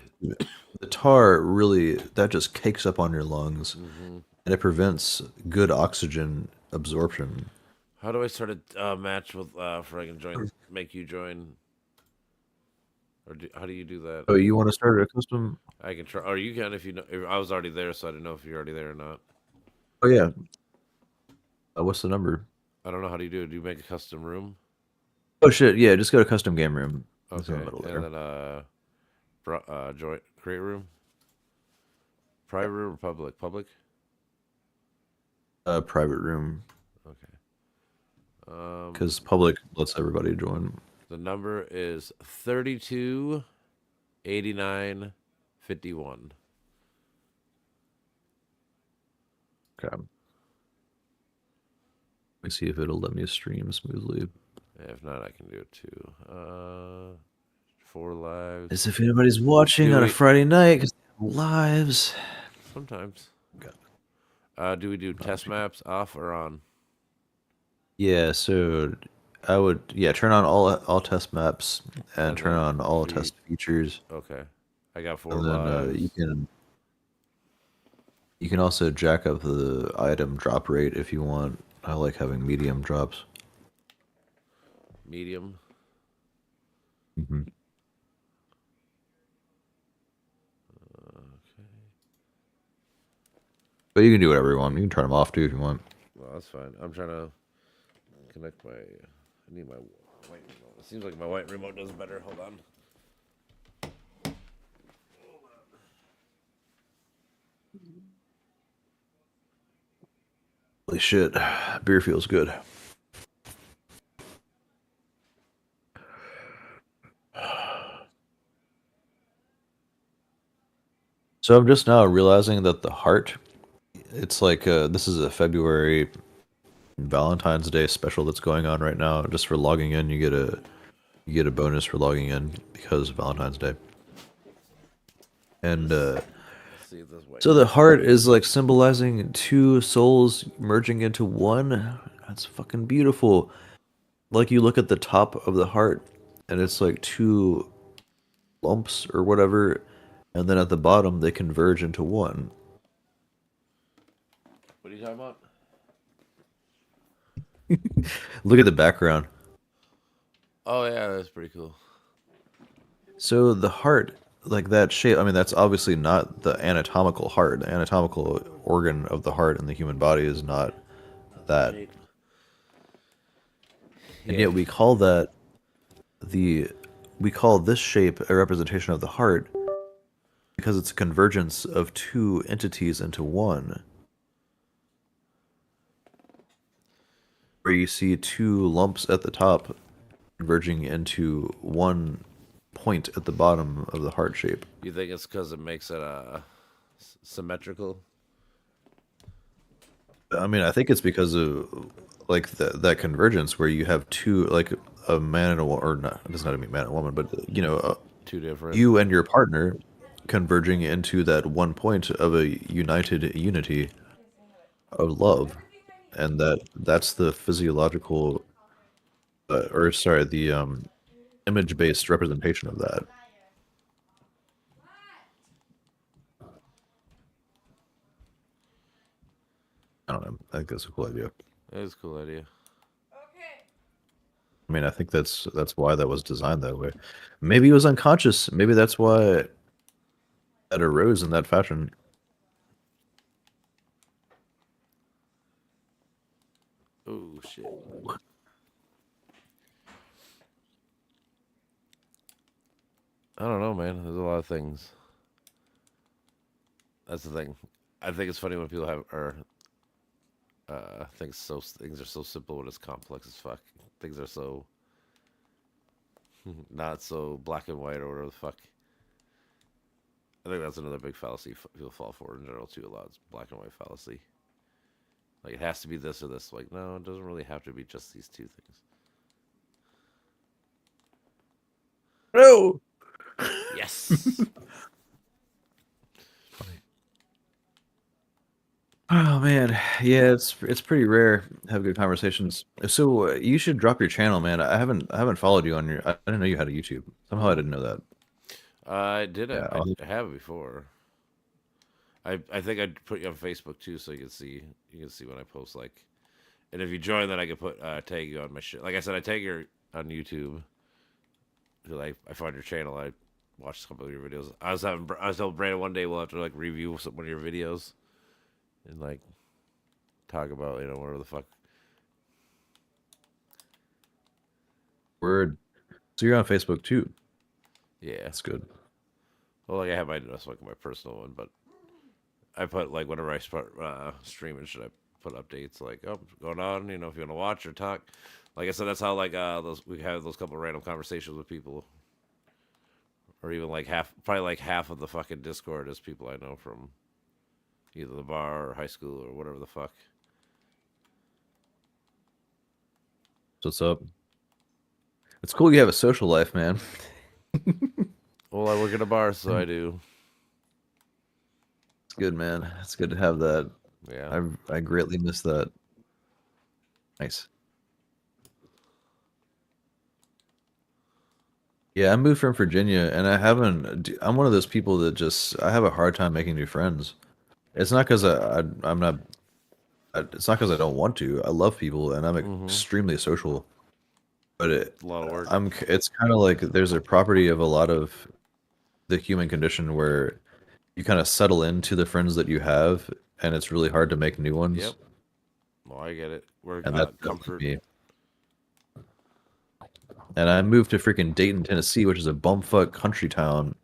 the tar really that just cakes up on your lungs, and it prevents good oxygen absorption. How do I start a match with for I can join? Make you join, or how do you do that? Oh, you want to start a custom? I can try, or you can if you know. If I was already there, so I didn't know if you're already there or not. Oh yeah. What's the number? I don't know how do you do it. Do you make a custom room? Oh shit, yeah, just go to custom game room. It's in Okay, the middle and there. then join create room, private room, or public, public. Private room, Okay. because public lets everybody join. The number is 32 89 51. Okay. Let me see if it'll let me stream smoothly. If not, I can do it too. 4 lives. As if anybody's watching Do on a we- Friday night, 'cause they have lives. Sometimes. Okay. Do we do test maps off or on? Yeah, so I would turn on all test maps and and turn then on all free. test features, Okay, I got 4 and then lives. you can also jack up the item drop rate if you want. I like having medium drops. Medium. Hmm. Okay. But you can do whatever you want. You can turn them off too if you want. Well, that's fine. I'm trying to connect my. I need my white remote. It seems like my white remote does better. Hold on. Holy shit, beer feels good. So I'm just now realizing that the heart, it's like this is a February Valentine's Day special that's going on right now. Just for logging in, you get a bonus for logging in because of Valentine's Day. And Let's see if this white so the remote. heart is like symbolizing two souls merging into one. That's fucking beautiful. Like you look at the top of the heart, and it's like two lumps or whatever, and then at the bottom they converge into one. What are you talking about? Look at the background. Oh yeah, that's pretty cool. So the heart, like that shape, I mean, that's obviously not the anatomical heart. The anatomical organ of the heart in the human body is not that. Shape. And Yeah. yet the we call this shape a representation of the heart because it's a convergence of two entities into one. Where you see two lumps at the top converging into one point at the bottom of the heart shape. You think it's because it makes it symmetrical? I mean, I think it's because of like that convergence where you have two, like a man and a woman, or not, it doesn't have to be man and woman, but Too different. you and your partner converging into that one point of a united unity of love, and that's the physiological, or sorry, the image-based representation of that. I don't know. I think that's a cool idea. That is a cool idea. I mean, I think that's why that was designed that way. Maybe it was unconscious. Maybe that's why that arose in that fashion. Oh shit. I don't know, man. There's a lot of things. That's the thing. I think it's funny when people have or things are so simple when it's complex as fuck. Things are so not so black and white or whatever the fuck. I think that's another big fallacy people fall for in general too. A lot. It's black and white fallacy. Like it has to be this or this. Like no, it doesn't really have to be just these two things. No. Yes. Oh man, yeah, it's pretty rare to have good conversations. So you should drop your channel, man. I haven't followed you on your. I didn't know you had a YouTube. Somehow I didn't know that. I did. Yeah, I have it before. I think I'd put you on Facebook too, so you can see when I post like, and if you join, then I can put tag you on my shit. Like I said, I tag you on YouTube. Cause I find your channel. I watched a couple of your videos. I was telling Brandon one day we'll have to like review one of your videos and like talk about whatever the fuck. word. So you're on Facebook too. Yeah. That's good. Well, like I have that's like my personal one, but I put like whenever I start streaming, should I put updates like oh what's going on? You know, if you want to watch or talk. Like I said, that's how like those we have those couple of random conversations with people, or even like probably like half of the fucking Discord is people I know from either the bar or high school or whatever the fuck. So what's up? It's cool you have a social life, man. Well, I work at a bar, so I do. It's good, man. It's good to have that. Yeah. I greatly miss that. Nice. Yeah, I moved from Virginia, and I haven't. I'm one of those people that just I have a hard time making new friends. It's not because I'm not. It's not because I don't want to. I love people, and I'm Mm-hmm. extremely social. But It's a lot of work. it's kind of like there's a property of a lot of the human condition where you kind of settle into the friends that you have, and it's really hard to make new Yep. ones. Well, I get it. We're And that's like comfort. me. And I moved to freaking Dayton, Tennessee, which is a bumfuck country town.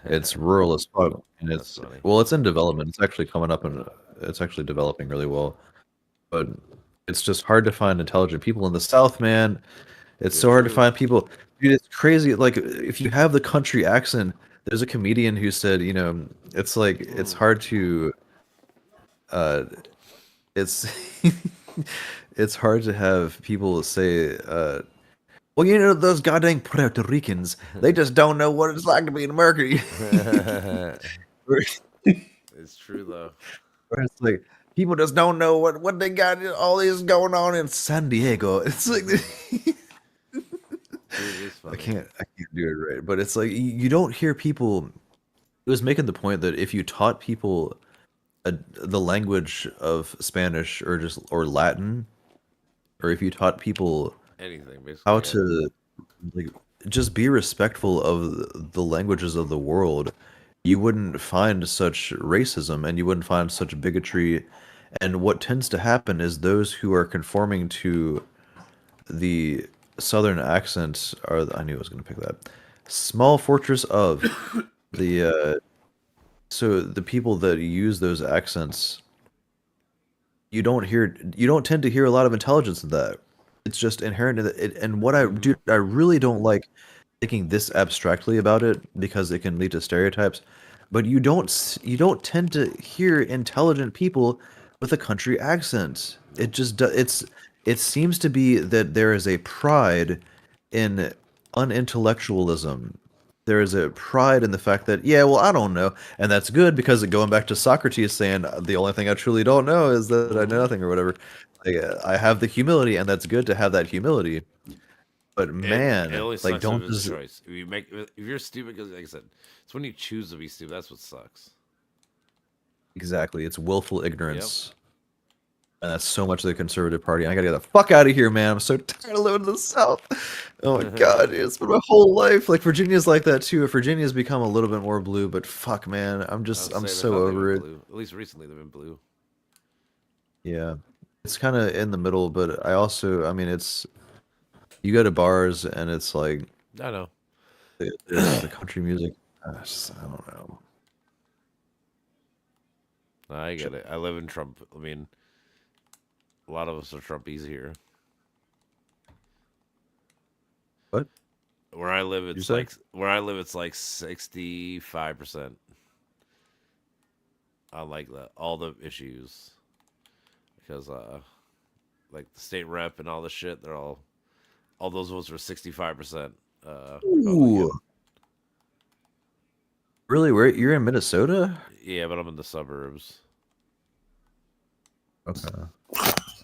It's rural as fuck, and That's it's funny. well, it's in development. It's actually coming up, and it's actually developing really well. But it's just hard to find intelligent people in the South, man. It's Yeah, so hard to true. find people. Dude, it's crazy. Like if you have the country accent, there's a comedian who said, it's like it's hard to uh it's it's hard to have people say well, those goddamn Puerto Ricans, they just don't know what it's like to be in America. Where It's true though. it's like people just don't know what they got all this going on in San Diego. It's like It is funny. I can't do it right, but it's like you don't hear people. It was making the point that if you taught people the language of Spanish or Latin, or if you taught people Anything how basically. Yeah. to like just be respectful of the languages of the world, you wouldn't find such racism and you wouldn't find such bigotry. And what tends to happen is those who are conforming to the southern accents are I knew I was going to pick that. Small fortress of the so the people that use those accents, you don't tend to hear a lot of intelligence in that. It's just inherent in it. And what Mm-hmm. I really don't like thinking this abstractly about it because it can lead to stereotypes. But you don't tend to hear intelligent people with a country accent. It seems to be that there is a pride in unintellectualism. There is a pride in the fact that, yeah, well, I don't know, and that's good because going back to Socrates saying the only thing I truly don't know is that I know Mm-hmm. nothing or whatever. Like, I have the humility, and that's good to have that humility. But It man, only like, sucks if don't it's just choice. If you're stupid, because like I said, it's when you choose to be stupid. That's what sucks. exactly. It's willful Yep. ignorance, and that's so much of the conservative party. I gotta get the fuck out of here, man. I'm so tired of living in the South. Oh my god, dude, it's been my whole life. Like Virginia's like that too. Virginia's become a little bit more blue, but fuck, man, I'll I'm say they've so always been over it. blue. At least recently they've been blue. Yeah, it's kind of in the middle, but I mean, it's you go to bars and it's like I know. there's the country music. I don't know. I get it. I live in Trump. I mean, a lot of us are Trumpies here. What Where I live, did you it's say? like 65%. I like that all the issues because like the state rep and all the shit, they're all those votes were 65% Ooh, Republican. really? Where you're in Minnesota? Yeah, but I'm in the suburbs, Okay.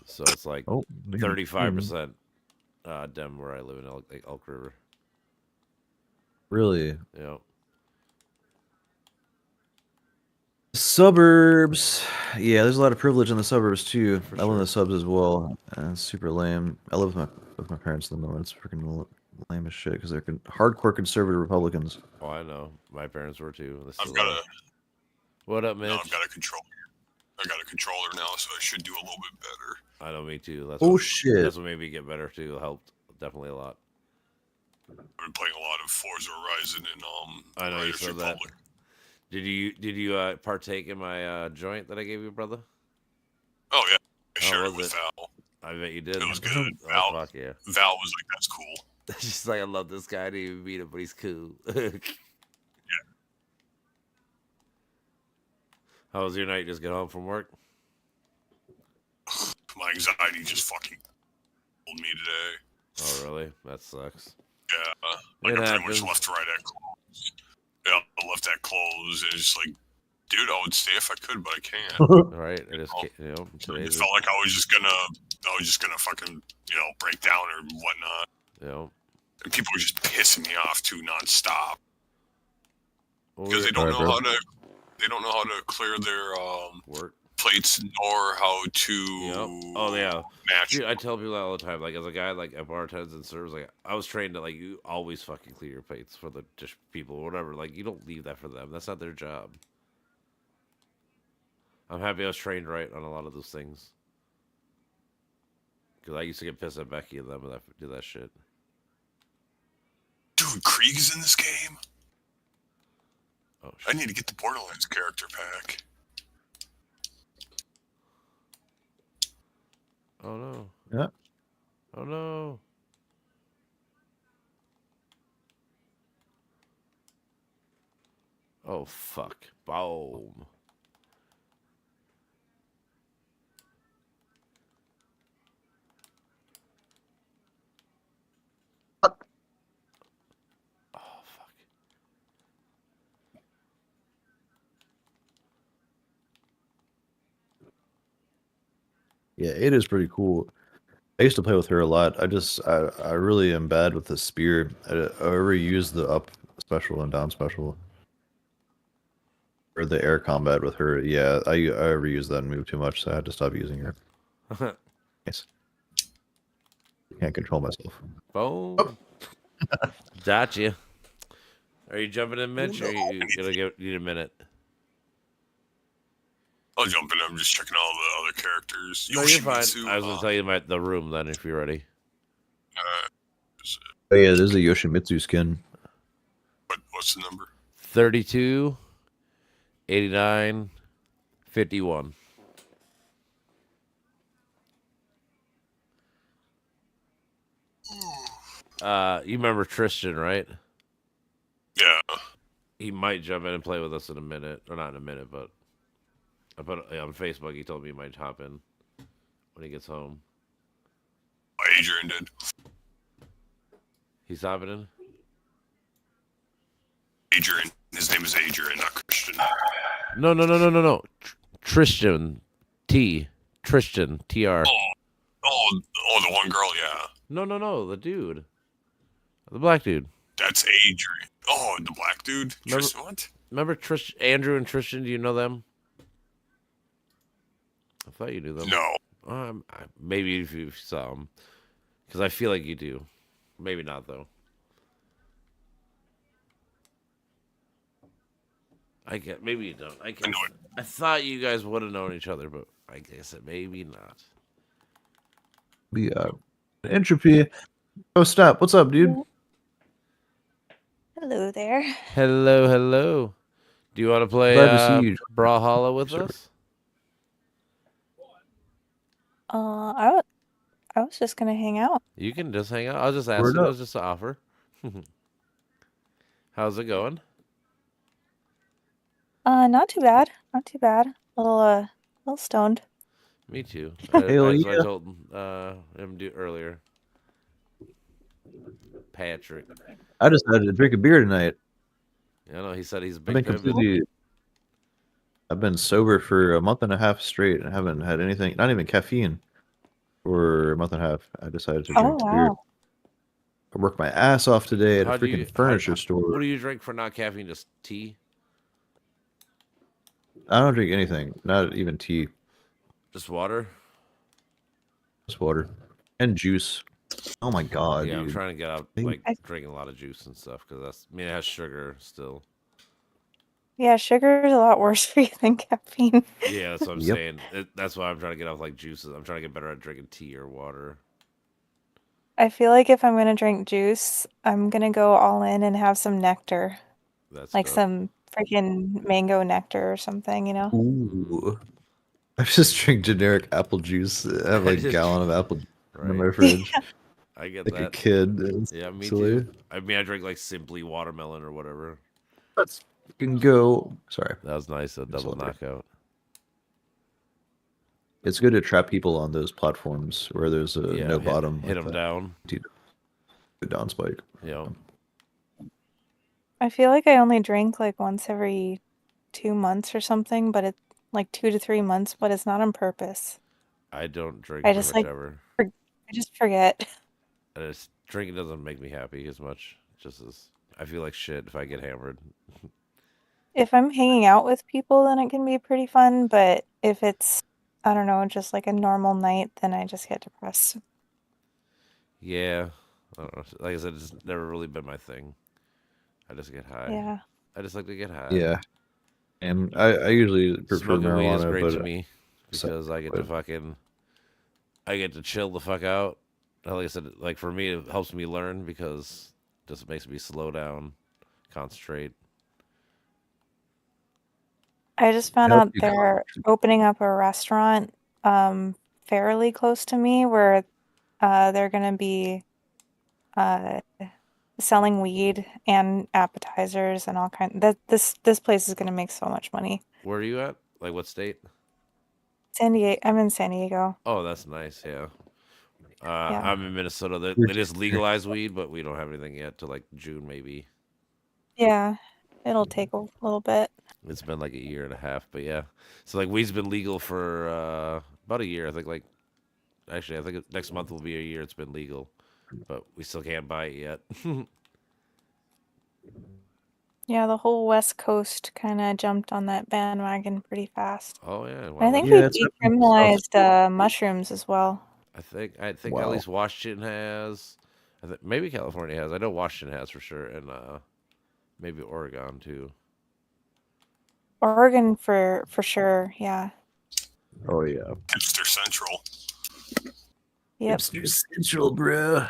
so it's like Oh, maybe. 35% Dem where I live in Elk River. Really? You know, Suburbs. Yeah, there's a lot of privilege in the suburbs too. for I live in the sure. subs as well. And it's super lame. I live with my parents at the moment. It's freaking lame as shit because they're hardcore conservative Republicans. Oh, I know. My parents were too. They I've still got are. a What up, now I've Mitch? got a controller. I got a controller now, so I should do a little bit better. I know, me too. Oh shit! That's what made me get better too. It helped definitely a lot. I've been playing a lot of Forza Horizon and I know you Riders said that. Republic. Did you partake in my joint that I gave you, brother? Oh yeah, I Oh, shared it was with it? Val. I bet you did. It was good. Oh Val fuck yeah! Val was like, "That's cool." She's like, I love this guy. I didn't even meet him, but he's cool. How was your night? Just get home from work? My anxiety just fucking killed me today. Oh really? That sucks. Yeah, It I pretty happens. much left right at close. Yeah, I left at close, and it's just like, dude, I would stay if I could, but I can't. All right. I just I today's just felt like I was just gonna fucking break down or whatnot. you know And people are just pissing me off too nonstop Well, because we- they don't Alright, know bro. how to. They don't know how to clear their work. plates nor how to Oh yeah. match. Dude, I tell people that all the time. Like as a guy like at bartends and servers, like I was trained to like you always fucking clear your plates for the dish people or whatever. Like you don't leave that for them. That's not their job. I'm happy I was trained right on a lot of those things. Because I used to get pissed at Becky and them when I do that shit. Dude, Krieg's in this game. Oh I shit. need to get the Borderlands character pack. Oh no. Yeah. Oh no. Oh fuck. Boom. Oh fuck. Yeah, it is pretty cool. I used to play with her a lot. I really am bad with the spear. I already use the up special and down special. Or the air combat with her. Yeah, I overuse that move too much, so I had to stop using her. Nice. Can't control myself. Boom. Gotcha. Are you jumping in, Mitch, or you need a minute? I'll jump in. I'm just checking all the other characters. No, you're fine. Yoshimitsu, I was gonna tell you about the room then if you're ready. Oh yeah, there's a Yoshimitsu skin. what's the number? 32, 89, 51. You remember Tristan, right? Yeah. He might jump in and play with us in a minute, or not in a minute, but I put it on Facebook. He told me he might hop in when he gets home. Adrian did. He's hopping in. Adrian. His name is Adrian, not Christian. No. Tristan, Tristan, TR. Oh, the one girl, yeah. No, the dude, the black dude. That's Adrian. Oh, the black dude. Remember- Tristan, what? Remember Andrew and Tristan? Do you know them? I thought you knew them. No. Maybe if you saw them, because I feel like you do. Maybe not though. Maybe you don't. I thought you guys would have known each other, but I guess maybe not. Yeah. Entropy. Oh, stop. What's up, dude? Hello there. Hello. Do you want to play Glad to see you. Brawhalla with Sure. us? I was just gonna hang out. You can just hang out. I'll just ask Word you. up. It was just an offer. How's it going? Not too bad. Not too bad. A little stoned. Me too. Hell As I yeah. told him earlier. Patrick. I just had to drink a beer tonight. I know he said he's a I've big been pivot. completely. I've been sober for a month and a half straight and haven't had anything, not even caffeine, for a month and a half. I decided to drink Oh beer. wow. I worked my ass off today at a How do freaking you- furniture What store. do you drink for not caffeine? Just tea? I don't drink anything, not even tea, Just water? just water and juice. Oh my god, Yeah, I'm dude. trying to get out Think- like I- drinking a lot of juice and stuff because it has sugar still. Yeah, sugar is a lot worse for you than caffeine. Yeah, that's what I'm Yep. saying. That's why I'm trying to get off like juices. I'm trying to get better at drinking tea or water. I feel like if I'm gonna drink juice, I'm gonna go all in and have some nectar, That's like dope. some freaking mango nectar or something, you know? Ooh. I just drink generic apple juice. I have like a Just- gallon of apple juice in Right? my fridge, I get like a that. kid. It's Yeah, me silly. too. I mean, I drink like simply watermelon or whatever. Let's fucking go. Sorry. That was nice. A double Sorry. knockout. It's good to trap people on those platforms where there's a Yeah, no hit, bottom. Hit like them that. down. The down spike. Yeah. I feel like I only drink like once every 2 months or something, but it's like 2 to 3 months, but it's not on purpose. I don't drink I pretty just much like ever. I just forget. I just drinking doesn't make me happy as much. Just as I feel like shit if I get hammered. If I'm hanging out with people, then it can be pretty fun, but if it's, I don't know, just like a normal night, then I just get depressed. Yeah, I don't know. Like I said, it's never really been my thing. I just get high. Yeah. I just like to get high. Yeah, and I usually prefer Smoking weed is marijuana, great to but me so- because I get to but fucking, I get to chill the fuck out. Like I said, like for me, it helps me learn because it just makes me slow down, concentrate. I just found help out you they're opening up a restaurant fairly close to me where they're gonna be uh selling weed and appetizers and all kind that this place is gonna make so much money. Where are you at? Like what state? San Diego, I'm in San Diego. Oh, that's nice. Yeah. Yeah. I'm in Minnesota. They just legalized weed, but we don't have anything yet till like June maybe. Yeah. It'll take a little bit. It's been like a year and a half, but yeah. So like weed's been legal for about a year. I think like actually I think next month will be a year it's been legal, but we still can't buy it yet. Yeah, the whole West Coast kind of jumped on that bandwagon pretty fast. Oh yeah, I well, think Yeah, they it's happening in the South. decriminalized mushrooms as well. I think at Wow. least Washington has. I think maybe California has. I know Washington has for sure, and maybe Oregon too. Oregon for sure. Yeah. Oh yeah. Hipster Central. Yep. Central, bro.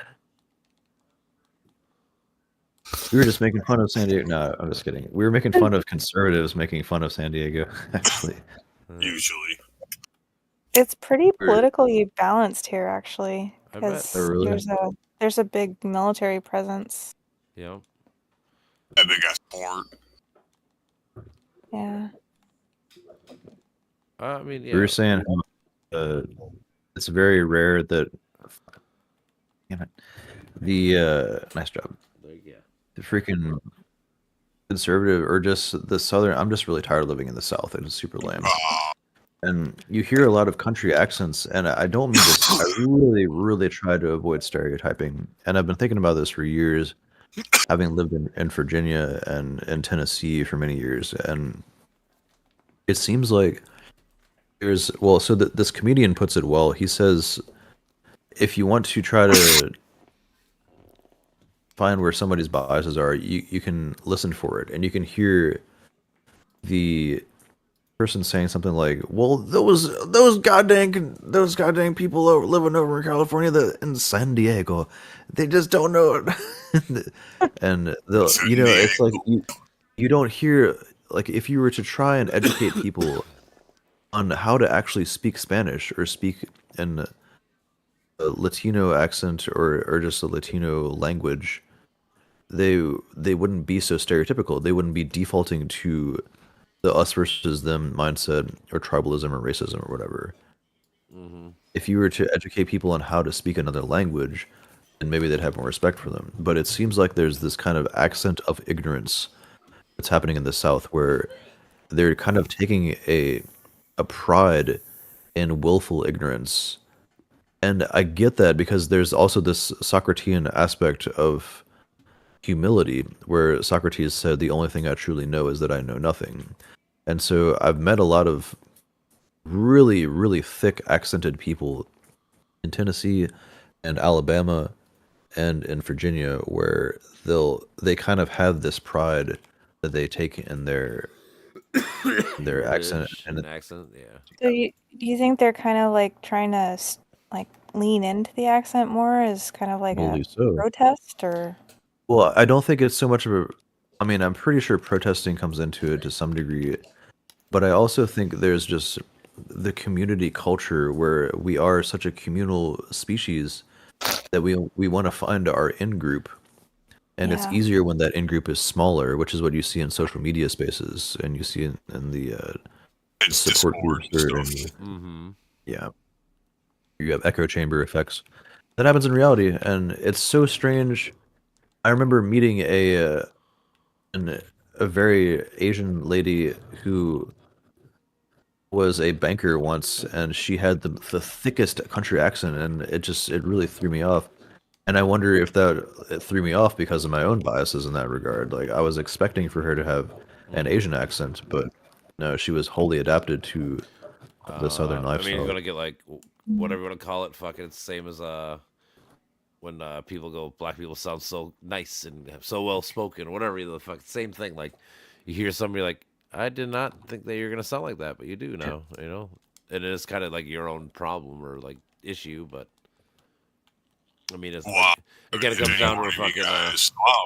We were just making fun of San Diego. No, I'm just kidding. We were making fun of conservatives making fun of San Diego, actually. Usually. It's pretty We're- politically balanced here, actually, I bet. because Oh, really? there's a big military presence. Yeah. That big ass port. Yeah. I mean, We were yeah. saying how it's very rare that. Damn it. The nice job. Yeah. The freaking conservative or just the southern. I'm just really tired of living in the South. It's super lame. And you hear a lot of country accents, and I don't mean this. I really, really try to avoid stereotyping, and I've been thinking about this for years, having lived in Virginia and in Tennessee for many years, and it seems like there's so this comedian puts it well. He says, if you want to try to find where somebody's biases are, you can listen for it, and you can hear the person saying something like, "Well, those goddamn people living over in California, in San Diego, they just don't know it." And they'll, it's like you don't hear, like, if you were to try and educate people on how to actually speak Spanish or speak in a Latino accent or just a Latino language, they wouldn't be so stereotypical. They wouldn't be defaulting to the us versus them mindset or tribalism or racism or whatever. Mm-hmm. If you were to educate people on how to speak another language, then maybe they'd have more respect for them. But it seems like there's this kind of accent of ignorance that's happening in the South where they're kind of taking a pride in willful ignorance. And I get that because there's also this Socratean aspect of humility where Socrates said, "The only thing I truly know is that I know nothing." And so I've met a lot of really, really thick accented people in Tennessee and Alabama and in Virginia where they kind of have this pride that they take in their accent. And an accent, yeah. So do you think they're kind of like trying to like lean into the accent more as kind of like a Probably so. protest, or? Well, I don't think it's so much of a. I mean, I'm pretty sure protesting comes into it to some degree, but I also think there's just the community culture where we are such a communal species that we want to find our in group, and it's Yeah. easier when that in group is smaller, which is what you see in social media spaces and you see in the It's support Discord groups and or stuff. Mm-hmm. yeah, you have echo chamber effects. That happens in reality, and it's so strange. I remember meeting a very Asian lady who was a banker once, and she had the thickest country accent, and it really threw me off. And I wonder if it threw me off because of my own biases in that regard. Like I was expecting for her to have an Asian accent, but no, she was wholly adapted to the Southern I mean, lifestyle. you're gonna get like whatever you want to call it. Fucking it's the same as when people go, black people sound so nice and so well spoken, whatever. The fuck, same thing. Like you hear somebody like, I did not think that you're gonna sound like that, but you do now. You know, and it's kind of like your own problem or like issue, but. I mean, it's Wow. like, again, it comes down to a Angry, fucking guys. Wow.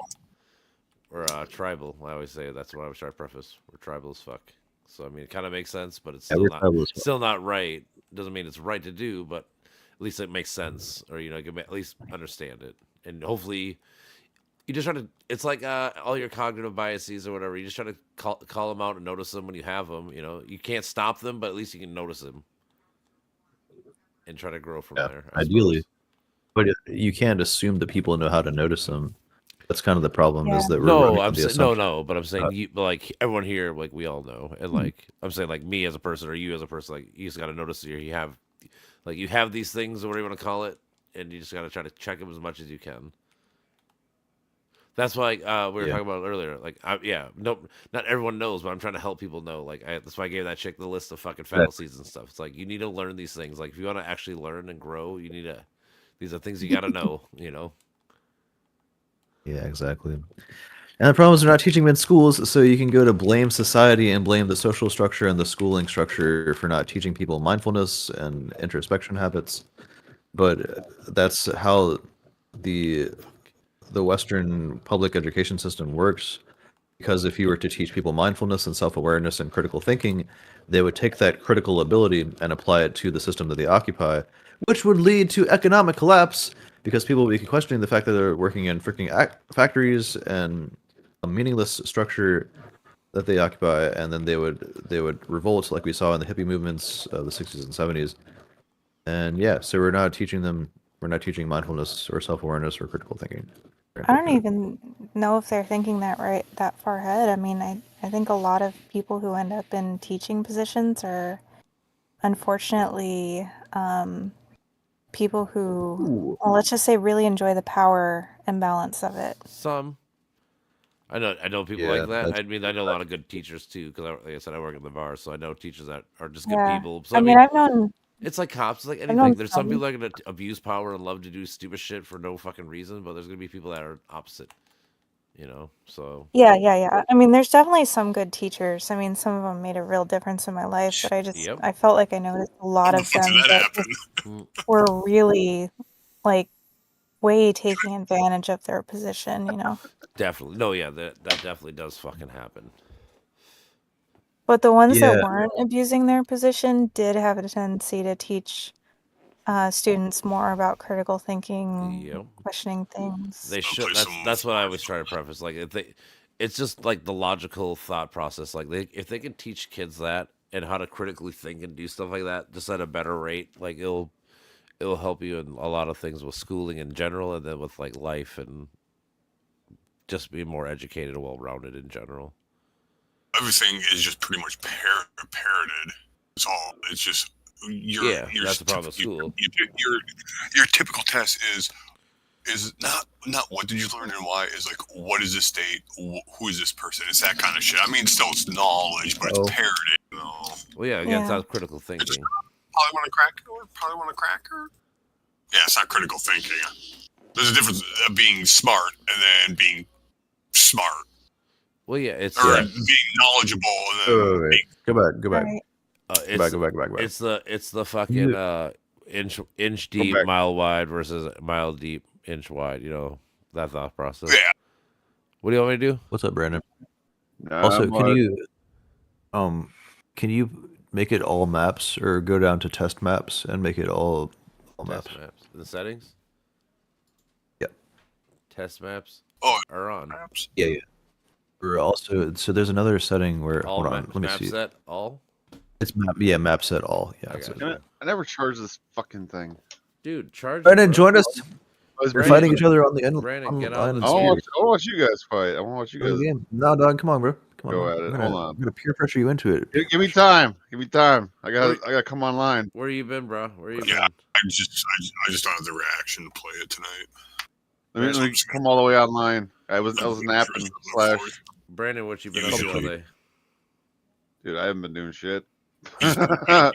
we're tribal. I always say that's what I was trying to preface. We're tribal as fuck. So I mean, it kind of makes sense, but it's Yeah, still we're not tribal as fuck. still not right. Doesn't mean it's right to do, but at least it makes sense, or you know, you can at least understand it, and hopefully, you just try to. It's like all your cognitive biases or whatever. You just try to call them out and notice them when you have them. You know, you can't stop them, but at least you can notice them and try to grow from Yeah, there. I ideally. suppose. But you can't assume that people know how to notice them. That's kind of the problem Yeah. is that we're No, running I'm on the saying assumption. no, but I'm saying you like everyone here, like we all know, and like I'm saying like me as a person or you as a person, like you just got to notice you have, like you have these things or whatever you want to call it, and you just got to try to check them as much as you can. That's why we were Yeah. talking about earlier. Like, no, not everyone knows, but I'm trying to help people know. Like, that's why I gave that chick the list of fucking fallacies and stuff. It's like you need to learn these things. Like, if you want to actually learn and grow, you need to. These are things you got to know. You know. Yeah, exactly. And the problem is they're not teaching them in schools, so you can go to blame society and blame the social structure and the schooling structure for not teaching people mindfulness and introspection habits. But that's how the Western public education system works. Because if you were to teach people mindfulness and self-awareness and critical thinking, they would take that critical ability and apply it to the system that they occupy, which would lead to economic collapse because people would be questioning the fact that they're working in freaking factories and a meaningless structure that they occupy, and then they would revolt like we saw in the hippie movements of the 60s and 70s. And yeah, so we're not teaching mindfulness or self-awareness or critical thinking. I don't even know if they're thinking that far ahead. I mean, I think a lot of people who end up in teaching positions are unfortunately people who, well, let's just say really enjoy the power imbalance of it. Some. I know people Yeah, like that. that's I mean, I know a lot of good teachers too, because like I said, I work in the bar, so I know teachers that are just good Yeah. people. So I mean, I've known it's like cops, it's like known anything. There's some some. people that are gonna abuse power and love to do stupid shit for no fucking reason, but there's gonna be people that are opposite. You know, so Yeah. I mean, there's definitely some good teachers. I mean, some of them made a real difference in my life, but yep. I felt like I noticed a lot How the of fuck did them that that happen? just were really like way taking advantage of their position, you know. Definitely. No, yeah, that definitely does fucking happen. But the ones that yeah. weren't abusing their position did have a tendency to teach students more about critical thinking, Yep. questioning things. They should. Play some That's what I always try to preface. Like, if they, it's just like the logical thought process. Like, if they can teach kids that and how to critically think and do stuff like that, just at a better rate, like it'll help you in a lot of things with schooling in general, and then with like life and just being more educated and well rounded in general. Everything is just pretty much parroted. It's all. It's just your That's the problem with school. Your typical test is not what did you learn and why, is like what is this state, who is this person, it's that kind of shit. I mean, still it's knowledge, but it's parroted, you know. Well, yeah, again, it's Yeah. not critical thinking. Probably want a cracker. Yeah, it's not critical thinking. There's a difference of being smart and then being smart, Well, yeah, it's or being knowledgeable and then Wait. Go back. Right. Go back. It's the fucking inch deep, back. mile wide versus mile deep, inch wide. You know that thought process. yeah. What do you want me to do? What's up, Brandon? Nah, Also, I'm can you make it all maps or go down to test maps and make it all maps? Test maps. The settings. Yep. Test maps Oh, are on. perhaps. Yeah. Or also, so there's another setting where All hold on, map, let me map see. set all. It's map set all. Yeah. I That's got it. you. Damn it, I never charged this fucking thing. Dude, charge. Brandon, join us. Was We're Brandon, fighting each other on the end. Brandon, get on on the the I game. want to watch you guys fight. I want to watch you Join the guys game. No, dog, come on, bro. Come on. go man. at it. I'm Hold gonna, on. I'm gonna peer pressure you into it. Give me time. Give me time. I got to come online. Where you been, bro? Where you Yeah. been? I just don't have the reaction to play it tonight. Let me come all the way online. I was napping. Brandon, what you been up Use to all it. day? Dude, I haven't been doing shit. Use it.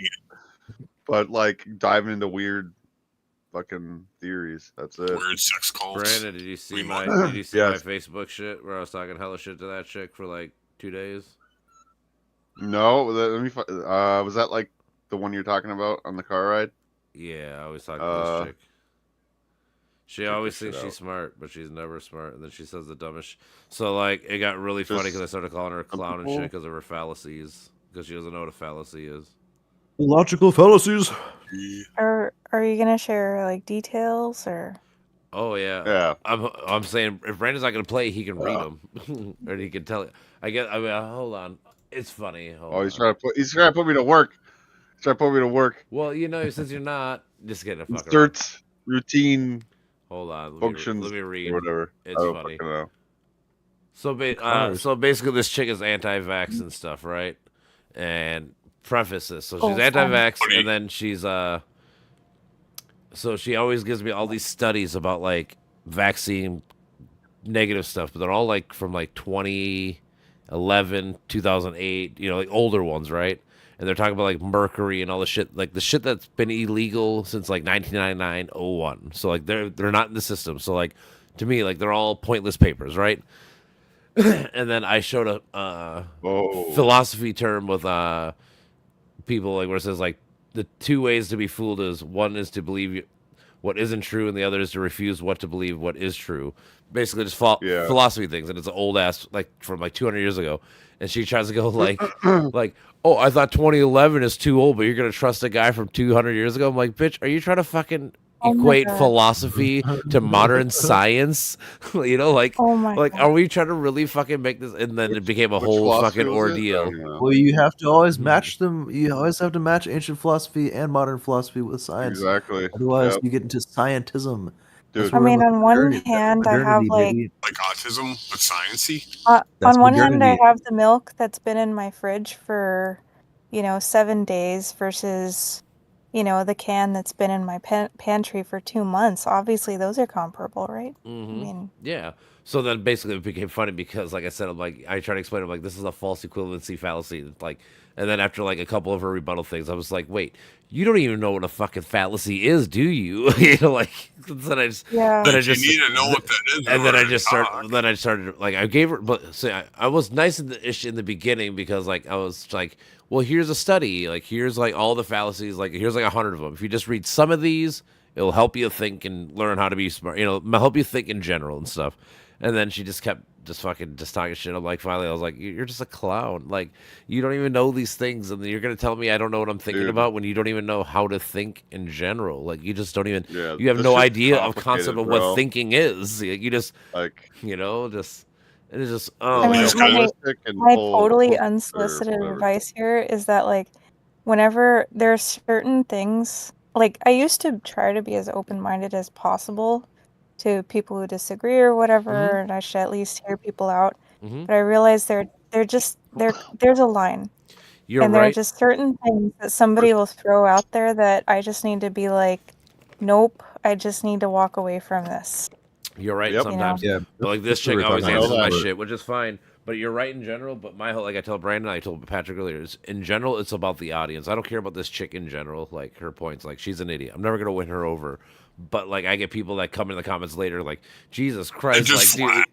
But like diving into weird fucking theories. That's it. Weird sex cults. Brandon, did you see my Yes. Facebook shit where I was talking hella shit to that chick for like 2 days? No, let me. Was that like the one you're talking about on the car ride? Yeah, I always talk to this chick. She Check always this thinks shit she's out. smart, but she's never smart. And then she says the dumbest. So like, it got really funny because I started calling her a clown and shit because of her fallacies. Because she doesn't know what a fallacy is. Logical fallacies. Are you gonna share like details or? Oh yeah. Yeah. I'm saying if Brandon's not gonna play, he can read them, or he can tell it. I mean, hold on. It's funny. Hold He's on. trying to put me to work. He's trying to put me to work. Well, you know, since you're not, just get a fucking. Insert routine Hold on. functions Let me read. or whatever. It's I don't funny. fucking know. So basically, this chick is anti-vax and stuff, right? And preface this. So she's Oh, anti-vax, and then she's So she always gives me all these studies about like vaccine negative stuff, but they're all like from like 2011, 2008, you know, like older ones, right? And they're talking about like mercury and all the shit, like the shit that's been illegal since like 1999, 01. So like they're not in the system. So like to me, like they're all pointless papers, right? And then I showed a philosophy term with people like where it says like the two ways to be fooled is one is to believe what isn't true and the other is to refuse what to believe what is true. Basically just philosophy things, and it's an old ass like from like 200 years ago. And she tries to go like like, oh, I thought 2011 is too old, but you're gonna trust a guy from 200 years ago. I'm like, bitch, are you trying to fucking equate philosophy to modern science? You know, like, are we trying to really fucking make this? And then it became a whole fucking ordeal. Well, you have to always match them. You always have to match ancient philosophy and modern philosophy with science. Exactly. Otherwise, you get into scientism. Dude. I mean, on one hand, I have like autism, but sciencey. on one hand, I have the milk that's been in my fridge for, 7 days versus, the can that's been in my pantry for 2 months. Obviously, those are comparable, right? Mm-hmm. I mean, yeah. So then basically it became funny because, like I said, I'm like, I try to explain, I'm like, this is a false equivalency fallacy. Like, and then after like a couple of her rebuttal things, I was like, wait, you don't even know what a fucking fallacy is, do you? Like, then I just, yeah. Then I just, you need to know what that is. And then I started, like, I gave her, but see, I was nice in the beginning because, like, I was like, well, here's a study, like, here's like all the fallacies, like, here's like 100 of them. If you just read some of these, it'll help you think and learn how to be smart, help you think in general and stuff. And then she just kept just talking shit. I'm like, finally, I was like, you're just a clown. Like, you don't even know these things, and you're gonna tell me I don't know what I'm thinking about when you don't even know how to think in general. Like, you just don't even. You have no idea of concept of what thinking is. You just like, just. It is just. Oh, I mean, my totally unsolicited advice here is that like, whenever there's certain things, like I used to try to be as open-minded as possible to people who disagree or whatever, and I should at least hear people out. But I realize there's a line. You're there are right. just certain things that somebody will throw out there that I just need to be like, nope, I just need to walk away from this. You're right sometimes. Yeah. But like this chick always answers my shit, which is fine. But you're right in general. But my whole, like I tell Brandon, I told Patrick earlier, is in general, it's about the audience. I don't care about this chick in general. Like her points, like she's an idiot. I'm never gonna win her over. But like I get people that come in the comments later, like Jesus Christ, just like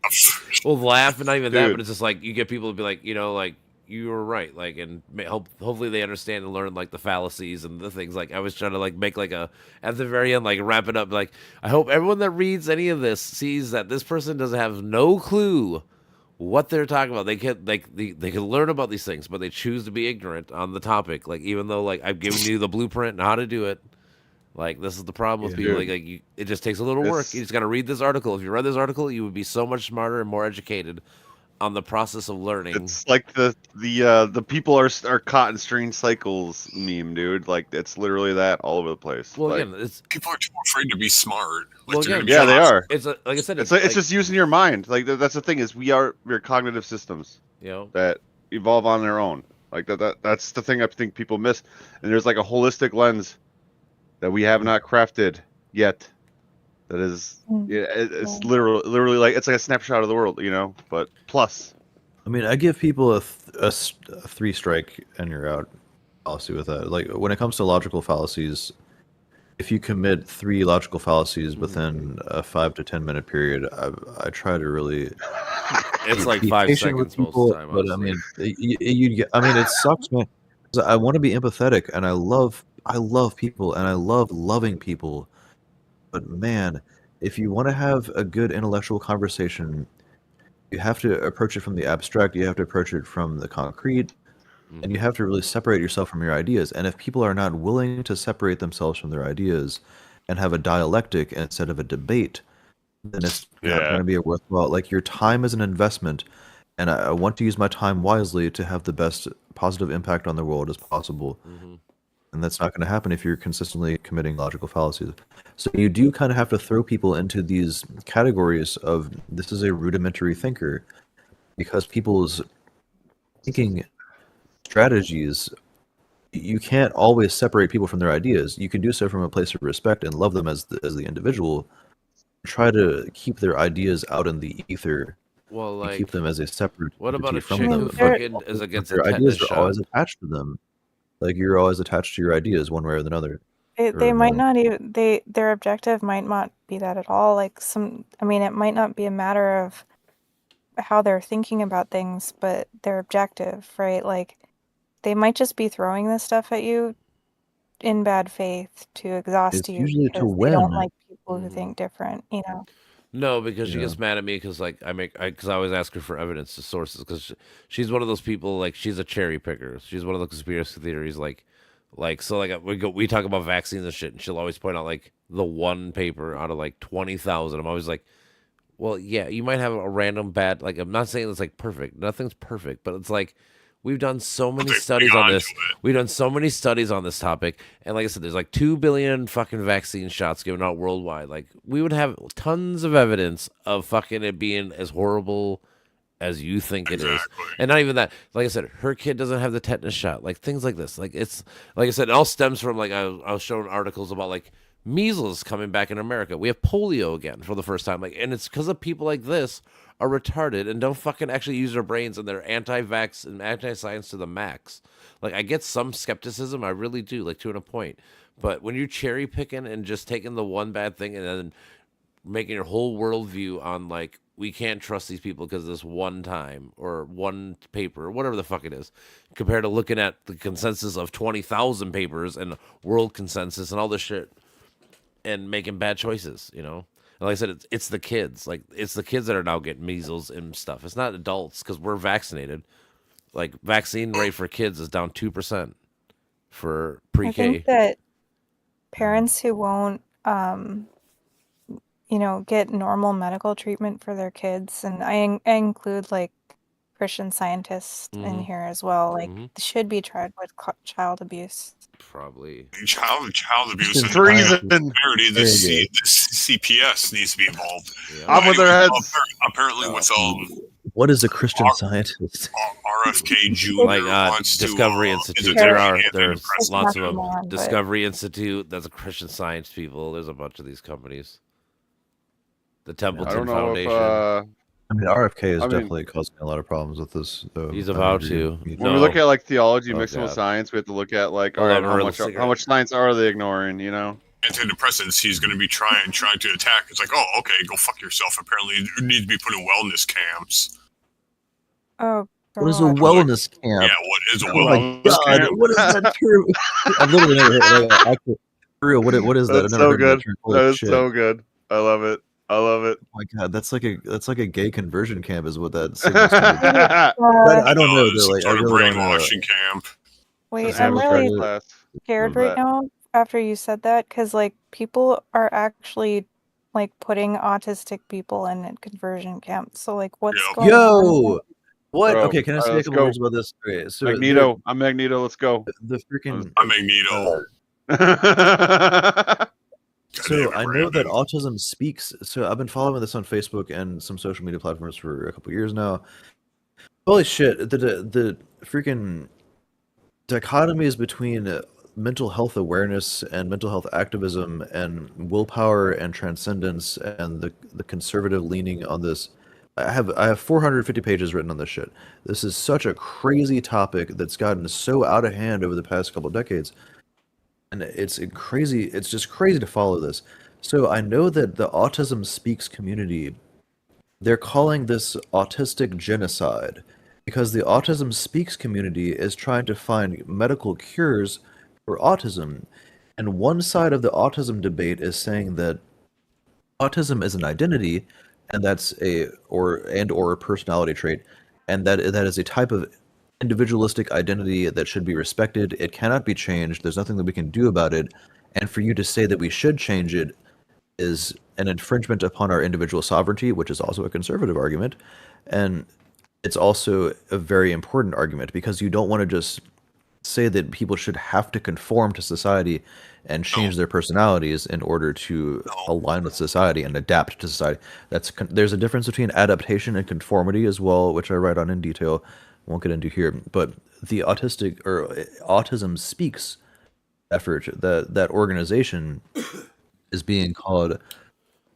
well, laugh and not even that. But it's just like you get people to be like, like you were right, like, and hopefully they understand and learn like the fallacies and the things. Like I was trying to like make like a at the very end, like wrap it up. Like I hope everyone that reads any of this sees that this person doesn't have no clue what they're talking about. They can learn about these things, but they choose to be ignorant on the topic. Like even though like I've given you the blueprint and how to do it. Like this is the problem with people. Like it just takes a little work. You just got to read this article. If you read this article, you would be so much smarter and more educated on the process of learning. It's like the people are caught in strange cycles meme, dude. Like it's literally that all over the place. Well, like, again, it's people are too afraid to be smart. Like, well, again, yeah, they are. It's like I said, it's just using your mind. Like that's the thing is we're cognitive systems. That evolve on their own. Like that's the thing I think people miss. And there's like a holistic lens that we have not crafted yet That is, yeah, it's literally like it's like a snapshot of the world, but plus. I mean, I give people a 3-strike and you're out policy with that. Like when it comes to logical fallacies, if you commit 3 logical fallacies within a 5 to 10 minute period, I try to really. It's like 5 seconds most of the time. But I mean, it sucks, man. I want to be empathetic, and I love people, and I love loving people. But man, if you want to have a good intellectual conversation, you have to approach it from the abstract. You have to approach it from the concrete. And you have to really separate yourself from your ideas. And if people are not willing to separate themselves from their ideas and have a dialectic instead of a debate, then it's not going to be a worthwhile. Like, your time is an investment, and I want to use my time wisely to have the best positive impact on the world as possible. And that's not going to happen if you're consistently committing logical fallacies. So you do kind of have to throw people into these categories of, this is a rudimentary thinker, because people's thinking strategies, you can't always separate people from their ideas. You can do so from a place of respect and love them as the individual. Try to keep their ideas out in the ether. Well, like, keep them as a separate. What about a from chick them? who fucking is against their ideas are always attached to them. Like, you're always attached to your ideas one way or another. They might not even their objective might not be that at all. Like, it might not be a matter of how they're thinking about things, but their objective, right? Like, they might just be throwing this stuff at you in bad faith to exhaust you. Usually to win. They don't like people who think different, No, because she gets mad at me because I always ask her for evidence to sources, because she's one of those people, like, she's a cherry picker. She's one of the conspiracy theories, we talk about vaccines and shit, and she'll always point out like the one paper out of like 20,000. I'm always like, well, yeah, you might have a random bad, like, I'm not saying it's like perfect. Nothing's perfect, but it's like, we've done so many studies on this. We've done so many studies on this topic. And like I said, there's like 2 billion fucking vaccine shots given out worldwide. Like, we would have tons of evidence of fucking it being as horrible as you think it is. And not even that. Like I said, her kid doesn't have the tetanus shot. Like, things like this. Like, it's, like I said, it all stems from, like, I was showing articles about, like, measles coming back in America. We have polio again for the first time. Like, and it's because of people like this are retarded and don't fucking actually use their brains, and they're anti-vax and anti-science to the max. Like, I get some skepticism, I really do, like, to a point. But when you're cherry picking and just taking the one bad thing and then making your whole worldview on, like, we can't trust these people because of this one time or one paper or whatever the fuck it is, compared to looking at the consensus of 20,000 papers and world consensus and all this shit and making bad choices, And like I said, it's the kids. Like, it's the kids that are now getting measles and stuff. It's not adults, because we're vaccinated. Like, vaccine rate for kids is down 2% for pre-K. I think that parents who won't, get normal medical treatment for their kids, and I include, like, Christian scientists in here as well, like, should be tried with child abuse. Probably child abuse. For reason. The CPS needs to be involved. I'm with their heads. Apparently, with what is a Christian Scientist? RFK Jr. Like Discovery Institute. There's lots of them. Discovery Institute. That's a Christian Science people. There's a bunch of these companies. The Templeton Foundation. RFK is definitely causing a lot of problems with this. He's about to. When we look at, like, theology mixed with science, we have to look at, like, all right, how much science are they ignoring? Antidepressants he's going to be trying to attack. It's like, oh, okay, go fuck yourself. Apparently, you need to be put in wellness camps. Oh, God. What is a wellness camp? Yeah, what is a wellness camp? What is that term? I've literally never heard. For real, what is that? That's so good. That is so good. I love it. Oh my God, that's like a gay conversion camp, is what that signals. I don't know. Though. Like, I really don't know. Camp. Wait, I'm really scared right now after you said that, because, like, people are actually, like, putting autistic people in conversion camps. So, like, what's going on? What? Bro, okay, can I say a couple words about this? Okay, so Magneto. I'm Magneto. Let's go. The freaking. I'm Magneto. So I know that autism speaks. So I've been following this on Facebook and some social media platforms for a couple years now. Holy shit! The freaking dichotomies between mental health awareness and mental health activism and willpower and transcendence and the conservative leaning on this. I have 450 pages written on this shit. This is such a crazy topic that's gotten so out of hand over the past couple decades, and it's crazy. It's just crazy to follow this. So I know that the Autism Speaks community, they're calling this autistic genocide because the Autism Speaks community is trying to find medical cures for autism. And one side of the autism debate is saying that autism is an identity and that's or a personality trait, and that is a type of individualistic identity that should be respected. It cannot be changed. There's nothing that we can do about it. And for you to say that we should change it is an infringement upon our individual sovereignty, which is also a conservative argument. And it's also a very important argument because you don't want to just say that people should have to conform to society and change their personalities in order to align with society and adapt to society. There's a difference between adaptation and conformity as well, which I write on in detail. Won't get into here, but the Autism Speaks effort, that organization is being called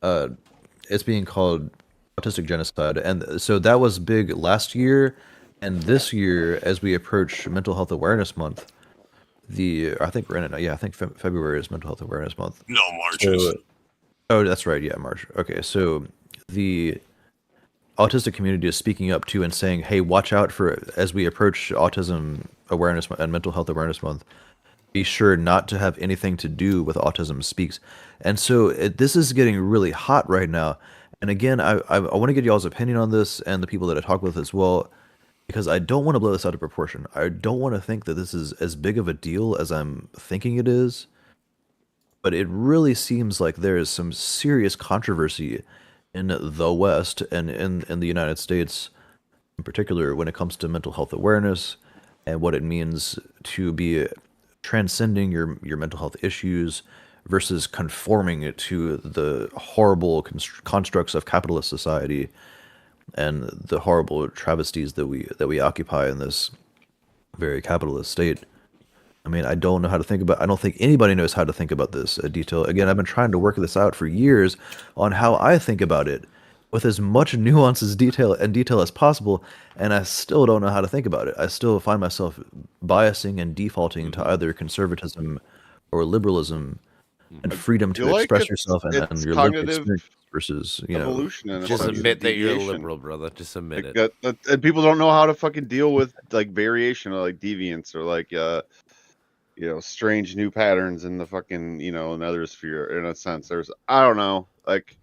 autistic genocide, and so that was big last year, and this year as we approach Mental Health Awareness Month, I think we're in it now. Yeah, I think February is Mental Health Awareness Month. No, March is. Oh, that's right. Yeah, March. Okay, so the autistic community is speaking up too and saying, "Hey, watch out for as we approach Autism Awareness and Mental Health Awareness Month. Be sure not to have anything to do with Autism Speaks." And so this is getting really hot right now. And again, I want to get y'all's opinion on this and the people that I talk with as well, because I don't want to blow this out of proportion. I don't want to think that this is as big of a deal as I'm thinking it is. But it really seems like there is some serious controversy in the West and in the United States in particular when it comes to mental health awareness and what it means to be transcending your mental health issues versus conforming it to the horrible constructs of capitalist society and the horrible travesties that we occupy in this very capitalist state. I mean, I don't know how to think about. I don't think anybody knows how to think about this in detail. Again, I've been trying to work this out for years on how I think about it, with as much nuance as detail as possible, and I still don't know how to think about it. I still find myself biasing and defaulting to either conservatism or liberalism and freedom to express yourself and your lived experience versus evolution. And just admit that you're a liberal, brother. Just admit it. And people don't know how to fucking deal with like variation or like deviance or like strange new patterns in the fucking another sphere. In a sense, I don't know, like.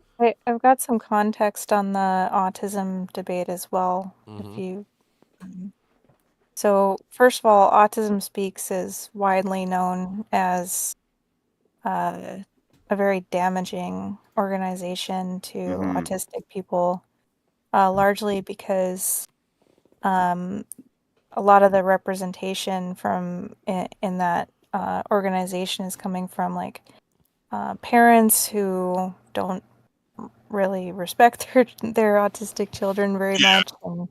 I've got some context on the autism debate as well. If you, so first of all, Autism Speaks is widely known as a very damaging organization to autistic people, largely because a lot of the representation from in that organization is coming from like parents who don't really respect their autistic children very much, and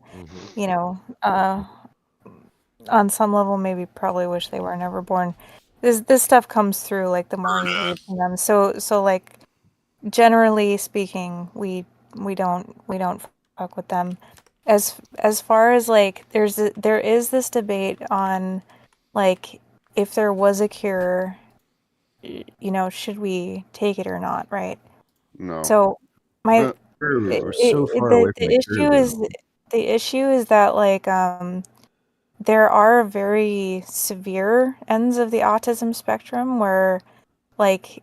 on some level maybe probably wish they were never born. This stuff comes through like the more you read from them. So like generally speaking, we don't fuck with them. As far as like there is this debate on like if there was a cure, should we take it or not, right? No. So we're so far away from the issue is that like there are very severe ends of the autism spectrum where like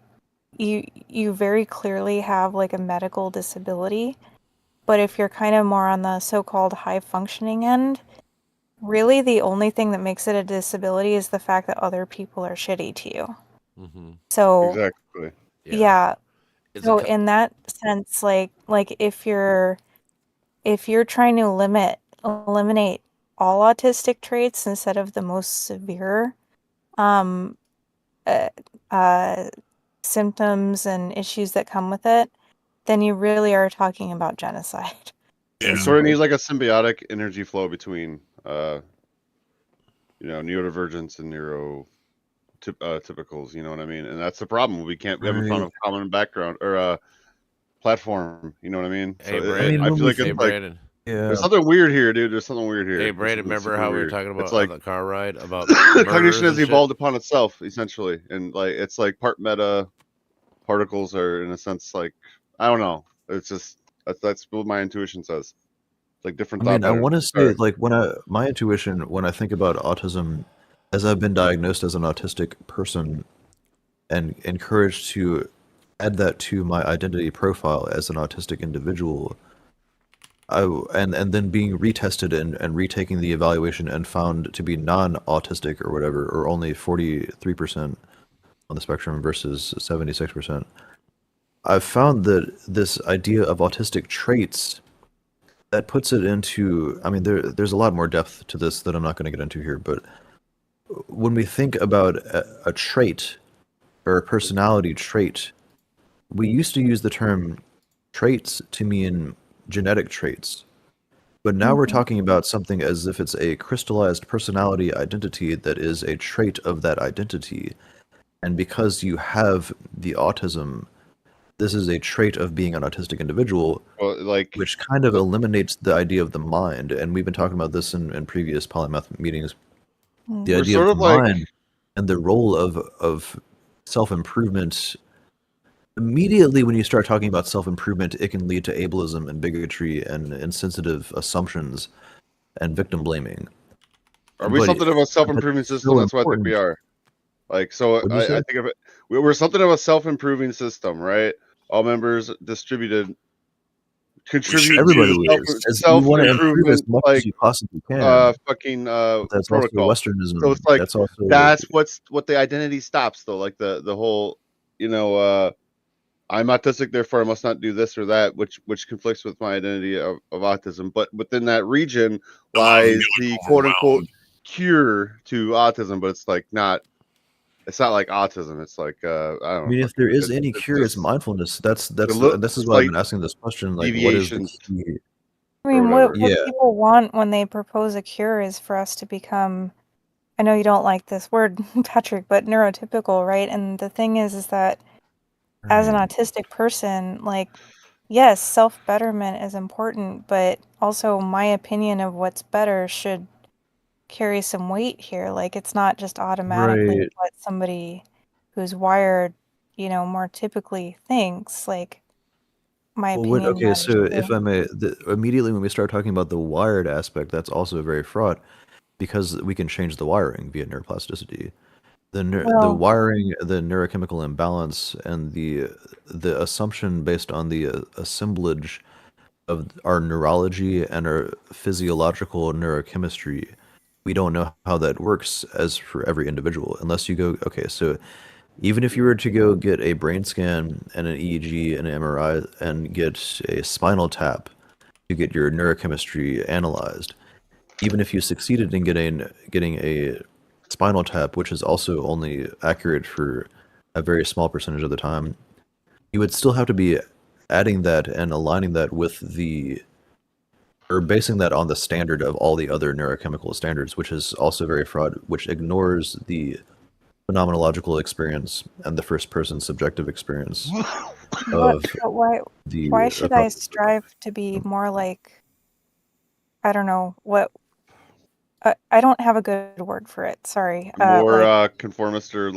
you very clearly have like a medical disability, but if you're kind of more on the so-called high functioning end, really the only thing that makes it a disability is the fact that other people are shitty to you. So exactly. Yeah. So in that sense, like if you're trying to eliminate all autistic traits instead of the most severe symptoms and issues that come with it, then you really are talking about genocide. It sort of needs like a symbiotic energy flow between neurodivergence and typicals. You know what I mean? And that's the problem. We have a common background or platform. You know what I mean? Hey, So Brandon, I feel like hey, it's Brandon. like there's something weird here, dude. There's something weird here. Hey, Brandon, remember how we were talking about like, on the car ride about cognition has shit? evolved upon itself, essentially, and like it's like part meta. Particles are, in a sense, like I don't know. It's just that's what my intuition says. It's like different. I mean, I want to say, like, my intuition when I think about autism, as I've been diagnosed as an autistic person, and encouraged to add that to my identity profile as an autistic individual, and then being retested and retaking the evaluation and found to be non-autistic or whatever, or only 43% on the spectrum versus 76%. I've found that this idea of autistic traits, that puts it into, I mean, there's a lot more depth to this that I'm not going to get into here, but when we think about a trait or a personality trait, we used to use the term traits to mean genetic traits, but now we're talking about something as if it's a crystallized personality identity that is a trait of that identity. And because you have the autism, this is a trait of being an autistic individual, which kind of eliminates the idea of the mind. And we've been talking about this in previous polymath meetings. The idea of the mind and the role of self-improvement. Immediately when you start talking about self-improvement, it can lead to ableism and bigotry and insensitive assumptions and victim blaming. Are we something of a self-improvement system? That's what I think we are. Like, so I think of it, we're something of a self-improving system, right? All members distributed, contribute everybody to self-improvement, as much as you possibly can. That's protocol. Also Westernism. So it's like that's what the identity stops, though. Like the whole, I'm autistic, therefore I must not do this or that, which conflicts with my identity of autism. But within that region lies the quote-unquote cure to autism, but it's like not. It's not like autism. It's like I don't know. I mean, if there is any cure, it's mindfulness. This is why I've been asking this question. Like, what is the key? I mean, what people want when they propose a cure is for us to become. I know you don't like this word, Patrick, but neurotypical, right? And the thing is that as an autistic person, like, yes, self-betterment is important, but also my opinion of what's better should carry some weight here. Like, it's not just automatically what somebody who's wired, more typically thinks. Like, my opinion. Okay, so if I may, immediately when we start talking about the wired aspect, that's also very fraught, because we can change the wiring via neuroplasticity. The wiring, the neurochemical imbalance, and the assumption based on the assemblage of our neurology and our physiological neurochemistry, we don't know how that works as for every individual unless you go, okay, so even if you were to go get a brain scan and an EEG and an MRI and get a spinal tap to get your neurochemistry analyzed, even if you succeeded in getting a spinal tap, which is also only accurate for a very small percentage of the time, you would still have to be adding that and aligning that with or basing that on the standard of all the other neurochemical standards, which is also very fraught, which ignores the phenomenological experience and the first person subjective experience. Why should I strive to be more like, I don't know, what I don't have a good word for it. Sorry. More conformist or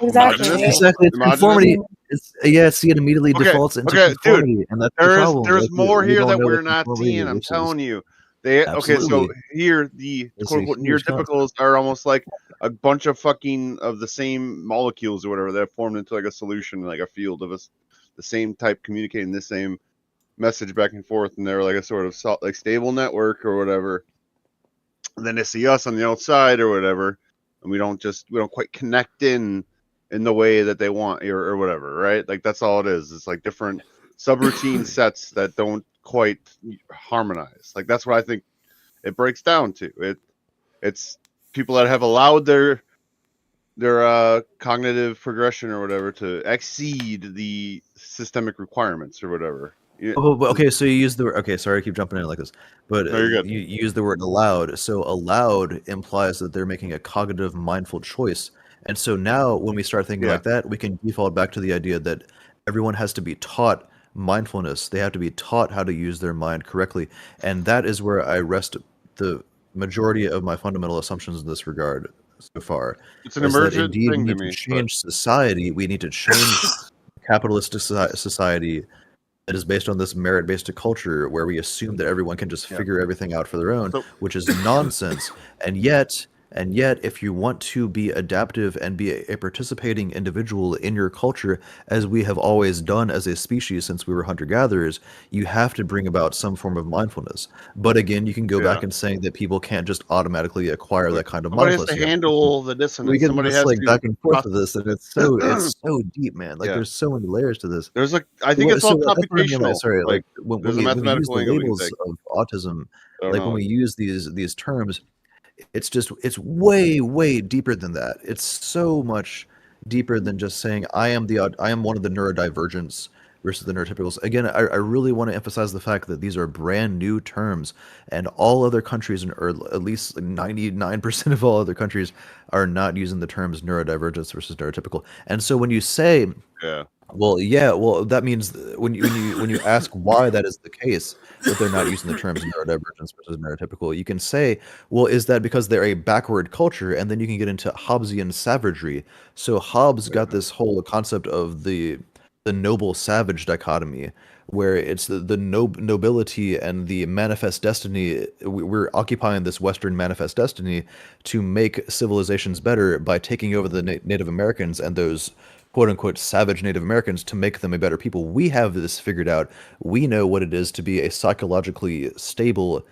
exactly. Exactly. It's conformity. See, it immediately defaults into conformity, dude, and that's the problem. There's more here that we're not seeing. I'm telling you. So here the quote unquote neurotypicals are almost like a bunch of the same molecules or whatever that have formed into like a solution, like a field of the same type communicating the same message back and forth, and they're like a sort of like stable network or whatever. And then they see us on the outside or whatever, and we don't quite connect in the way that they want or whatever, right? Like that's all it is. It's like different subroutine sets that don't quite harmonize. Like that's what I think it breaks down to. It's people that have allowed their cognitive progression or whatever to exceed the systemic requirements or whatever. Okay, so you use the word. Okay, sorry, I keep jumping in like this, but you use the word allowed. So allowed implies that they're making a cognitive, mindful choice, And so now when we start thinking like that, we can default back to the idea that everyone has to be taught mindfulness. They have to be taught how to use their mind correctly. And that is where I rest the majority of my fundamental assumptions in this regard so far. It's an is that emergent indeed thing we to need me. to change society. We need to change capitalist society that is based on this merit-based culture where we assume that everyone can just figure everything out for their own, which is nonsense. And yet, if you want to be adaptive and be a participating individual in your culture, as we have always done as a species since we were hunter-gatherers, you have to bring about some form of mindfulness. But again, you can go back and saying that people can't just automatically acquire that kind of Somebody has mindfulness. to handle the dissonance. We get Somebody this has like to back and forth of this, and it's so deep, man. Like there's so many layers to this. There's I think it's all that's what I mean, computational. sorry, like when there's a we use mathematical the angle we can labels take. of autism, don't like know. when we use these terms, it's way deeper than that. It's so much deeper than just saying I am one of the neurodivergents versus the neurotypicals. Again, I really want to emphasize the fact that these are brand new terms, and all other countries, or at least 99% of all other countries, are not using the terms neurodivergence versus neurotypical. And so when you say, well, that means when you ask why that is the case, that they're not using the terms neurodivergence versus neurotypical, you can say, well, is that because they're a backward culture? And then you can get into Hobbesian savagery. So Hobbes got this whole concept of the noble savage dichotomy, where it's the nobility and the manifest destiny. We're occupying this Western manifest destiny to make civilizations better by taking over the Native Americans and those quote-unquote savage Native Americans to make them a better people. We have this figured out. We know what it is to be a psychologically stable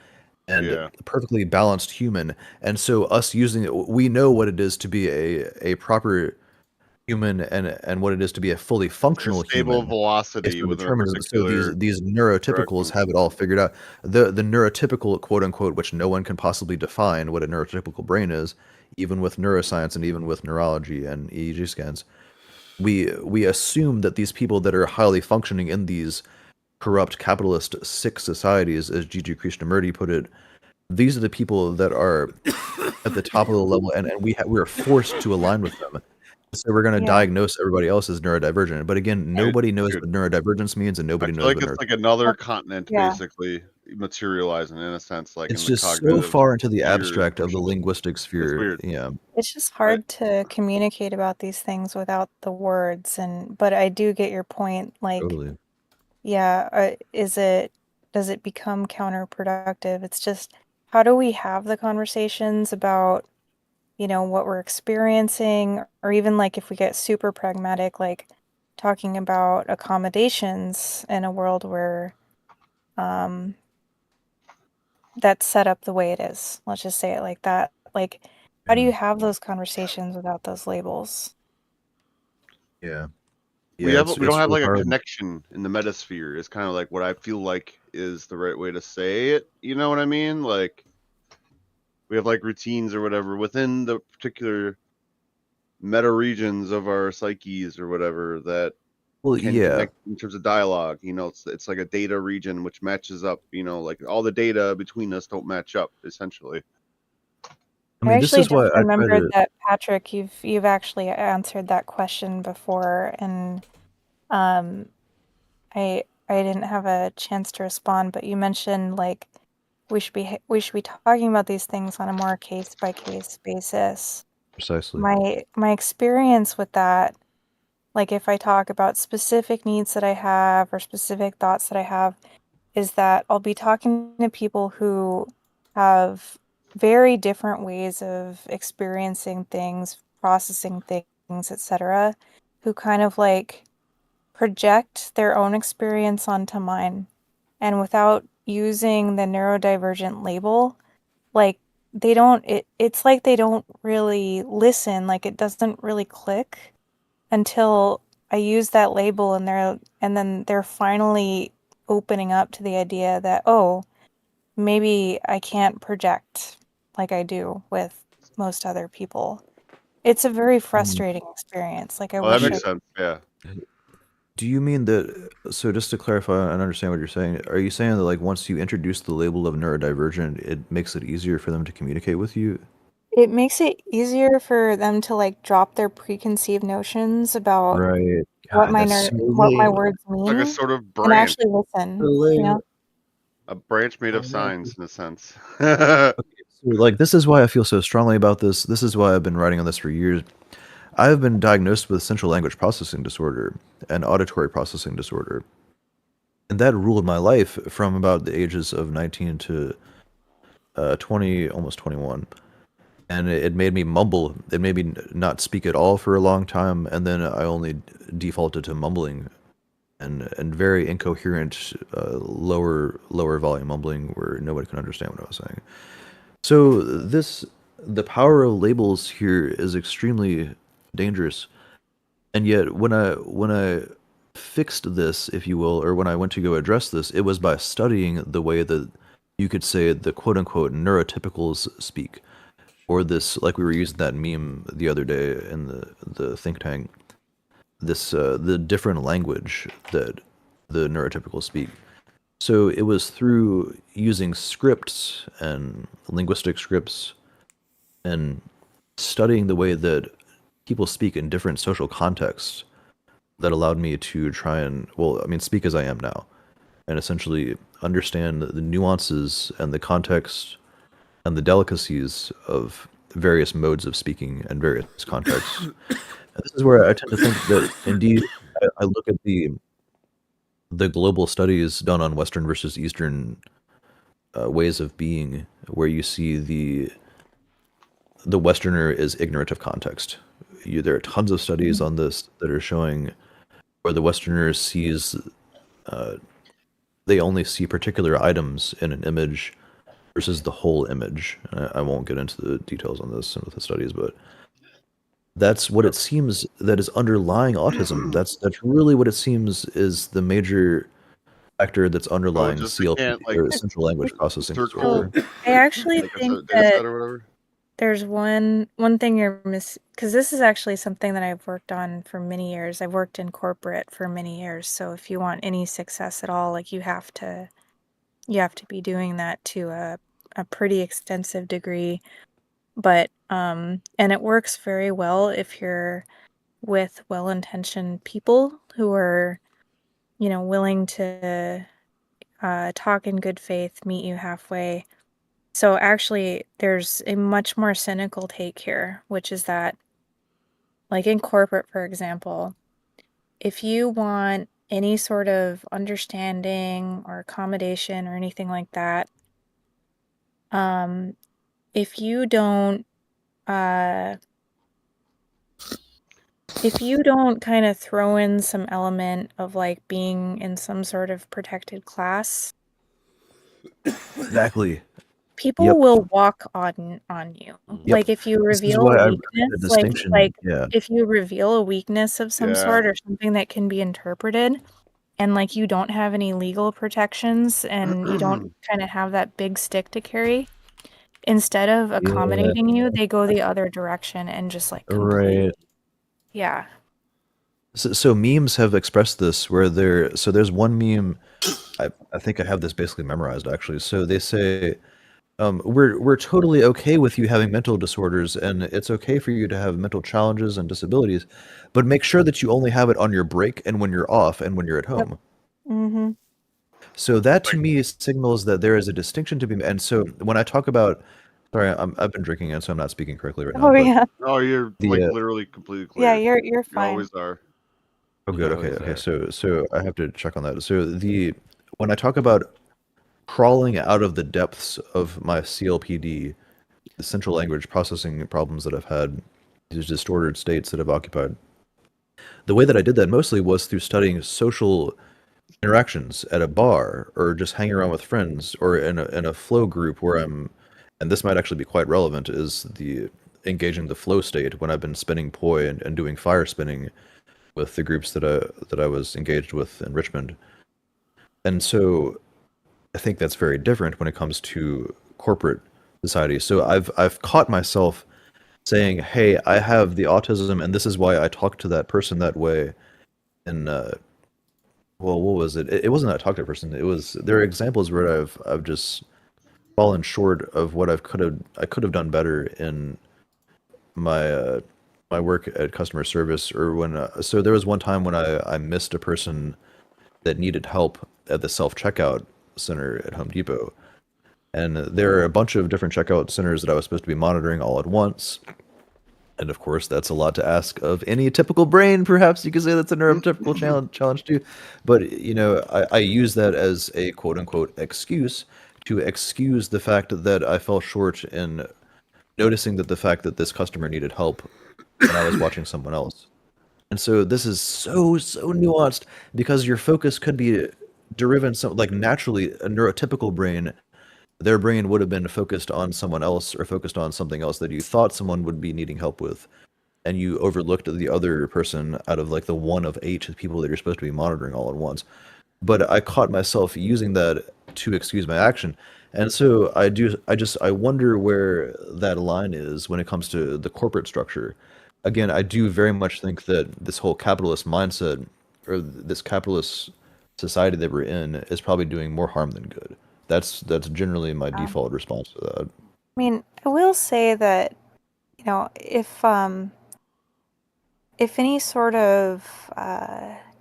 and perfectly balanced human. And so we know what it is to be a proper human and what it is to be a fully functional stable human. velocity with so these neurotypicals have it all figured out. The neurotypical quote-unquote, which no one can possibly define what a neurotypical brain is, even with neuroscience and even with neurology and EEG scans. We assume that these people that are highly functioning in these corrupt, capitalist, sick societies, as G.G. Krishnamurti put it, these are the people that are at the top of the level, and we are forced to align with them. So we're going to diagnose everybody else as neurodivergent. But again, nobody knows what neurodivergence means, and nobody knows what it's like another continent basically materializing in a sense. Like it's in just so far into the abstract of the linguistic sphere. Yeah, it's just hard to communicate about these things without the words. But I do get your point. Like, totally. Does it become counterproductive? It's just, how do we have the conversations about, what we're experiencing, or even like if we get super pragmatic, like talking about accommodations in a world where that's set up the way it is. Let's just say it like that. Like, how do you have those conversations without those labels? Yeah. We don't have like a connection in the metasphere. It's kind of like what I feel like is the right way to say it. You know what I mean? Like, we have like routines or whatever within the particular meta regions of our psyches or whatever that can connect in terms of dialogue. It's like a data region which matches up. Like all the data between us don't match up essentially. I actually just remembered that, Patrick, you've actually answered that question before, and I didn't have a chance to respond, but you mentioned like we should be talking about these things on a more case by case basis. Precisely. My experience with that, like if I talk about specific needs that I have or specific thoughts that I have, is that I'll be talking to people who have very different ways of experiencing things, processing things, etc., who kind of like project their own experience onto mine. And without using the neurodivergent label, like it's like they don't really listen, like it doesn't really click until I use that label, and then they're finally opening up to the idea that, oh, maybe I can't project like I do with most other people. It's a very frustrating experience. Like I wish that makes sense. Yeah. Do you mean that, so just to clarify and understand what you're saying, are you saying that like once you introduce the label of neurodivergent, it makes it easier for them to communicate with you? it makes it easier for them to like drop their preconceived notions about Right. what God, my that's so what my lame. words Like a mean sort of and branch, actually listen. So lame. a branch made of Oh, signs, in a sense. Okay, so like this is why I feel so strongly about this. This is why I've been writing on this for years. I have been diagnosed with central language processing disorder and auditory processing disorder. And that ruled my life from about the ages of 19 to 20, almost 21. And it made me mumble. It made me not speak at all for a long time, and then I only defaulted to mumbling and very incoherent, lower volume mumbling where nobody can understand what I was saying. So the power of labels here is extremely dangerous. And yet when I fixed this, if you will, or when I went to go address this, it was by studying the way that you could say the quote unquote neurotypicals speak. Or this, like we were using that meme the other day in the think tank, this the different language that the neurotypicals speak. So it was through using scripts and linguistic scripts and studying the way that people speak in different social contexts that allowed me to try and, well, I mean, speak as I am now, and essentially understand the nuances and the context and the delicacies of various modes of speaking and various contexts. And this is where I tend to think that indeed I look at the global studies done on Western versus Eastern ways of being, where you see the Westerner is ignorant of context. There are tons of studies on this that are showing where the Westerner sees they only see particular items in an image versus the whole image. I won't get into the details on this and with the studies, but that's what it seems that is underlying autism. That's really what it seems is the major factor that's underlying just they CLP can't, like, or central language processing circle disorder. I actually like think a data that set or whatever. there's one thing you're because this is actually something that I've worked on for many years. I've worked in corporate for many years, so if you want any success at all, like you have to be doing that to a pretty extensive degree. But and it works very well if you're with well-intentioned people who are, willing to talk in good faith, meet you halfway. So actually, there's a much more cynical take here, which is that, like in corporate, for example, if you want any sort of understanding or accommodation or anything like that, if you don't kind of throw in some element of like being in some sort of protected class, Exactly. people Yep. will walk on you. Yep. Like if you This is reveal why a I weakness, the distinction. like Yeah. if you reveal a weakness of some Yeah. sort or something that can be interpreted, and like you don't have any legal protections and you don't kind of have that big stick to carry, instead of accommodating you, they go the other direction and just like completely. Right. Yeah. So memes have expressed this where there's one meme, I think I have this basically memorized actually. So they say, we're totally okay with you having mental disorders and it's okay for you to have mental challenges and disabilities, but make sure that you only have it on your break and when you're off and when you're at home. Mm-hmm. So that to me signals that there is a distinction to be made. And so when I talk about, sorry, I've been drinking and so I'm not speaking correctly right now. Oh but yeah. No, you're like literally completely clear. Yeah, you're You fine. always are. Oh, good. Always Okay. are. So I have to check on that. So when I talk about crawling out of the depths of my CLPD, the central language processing problems that I've had, these distorted states that I've occupied, the way that I did that mostly was through studying social interactions at a bar or just hanging around with friends or in a flow group where and this might actually be quite relevant, is the engaging the flow state when I've been spinning poi and doing fire spinning with the groups that I was engaged with in Richmond. And so I think that's very different when it comes to corporate society. So I've caught myself saying, "Hey, I have the autism, and this is why I talk to that person that way." And well, what was it? It wasn't that I talked to that person. It was there are examples where I've just fallen short of what I could have done better in my my work at customer service, or when so there was one time when I missed a person that needed help at the self checkout center at Home Depot, and there are a bunch of different checkout centers that I was supposed to be monitoring all at once. And of course, that's a lot to ask of any typical brain. Perhaps you could say that's a neurotypical challenge too. But you know, I use that as a quote unquote excuse to excuse the fact that I fell short in noticing that the fact that this customer needed help when I was watching someone else. And so this is so nuanced because your focus could be deriving some like naturally a neurotypical brain, their brain would have been focused on someone else or focused on something else that you thought someone would be needing help with, and you overlooked the other person out of like the one of 8 people that you're supposed to be monitoring all at once. But I caught myself using that to excuse my action. And so I wonder where that line is when it comes to the corporate structure. Again, I do very much think that this whole capitalist mindset or this capitalist society that we're in is probably doing more harm than good. That's generally my default response to that. I mean, I will say that, you know, if any sort of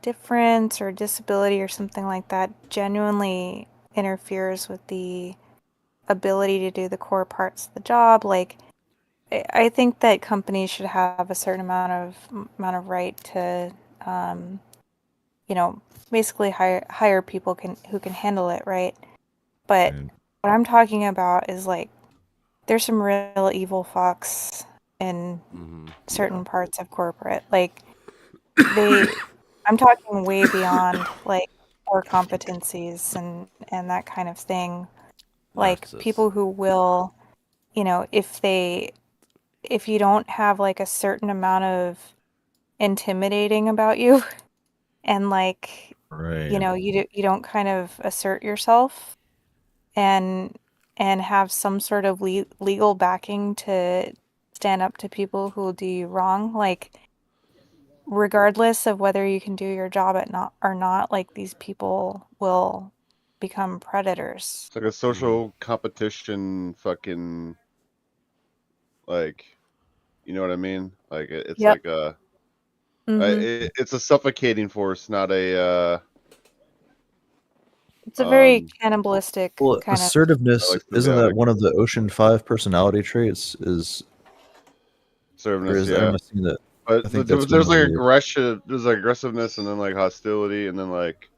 difference or disability or something like that genuinely interferes with the ability to do the core parts of the job, like I think that companies should have a certain amount of right to, you know, basically hire people who can handle it, right? But what I'm talking about is like there's some real evil fucks in certain parts of corporate. Like I'm talking way beyond like core competencies and that kind of thing. Like people who will, you know, if you don't have like a certain amount of intimidating about you and like you know, you don't kind of assert yourself and have some sort of legal backing to stand up to people who will do you wrong, like regardless of whether you can do your job or not, like these people will become predators. It's like a social competition fucking, like, you know what I mean? Like it's like a it's a suffocating force, not a it's a very cannibalistic well, kind assertiveness, like isn't that one of the Ocean 5 personality traits? Is assertiveness, I don't know, seeing that. But there's like aggression, there's like aggressiveness, and then like hostility, and then like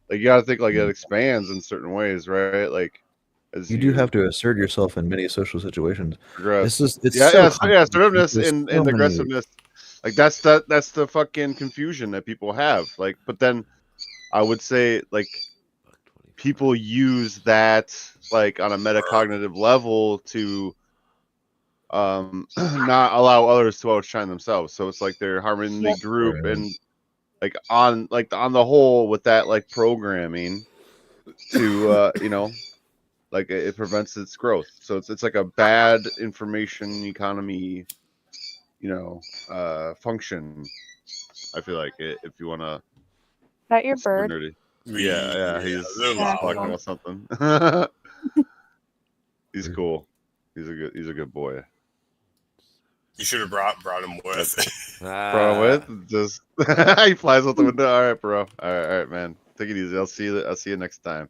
you gotta think like it expands in certain ways, right? Like as you do have to assert yourself in many social situations. Progress. It's assertiveness and aggressiveness. Like that's the fucking confusion that people have. Like, but then I would say like people use that like on a metacognitive level to not allow others to outshine themselves. So it's like they're harming the group and like on the whole with that like programming to you know, like it prevents its growth. So it's like a bad information economy, you know, function. I feel like if you want to. Is that your bird? Nerdy. Yeah, he's talking about something. He's cool. He's a good boy. You should have brought him with. Brought him with? Just he flies out the window. All right, bro. All right, man. Take it easy. I'll see you next time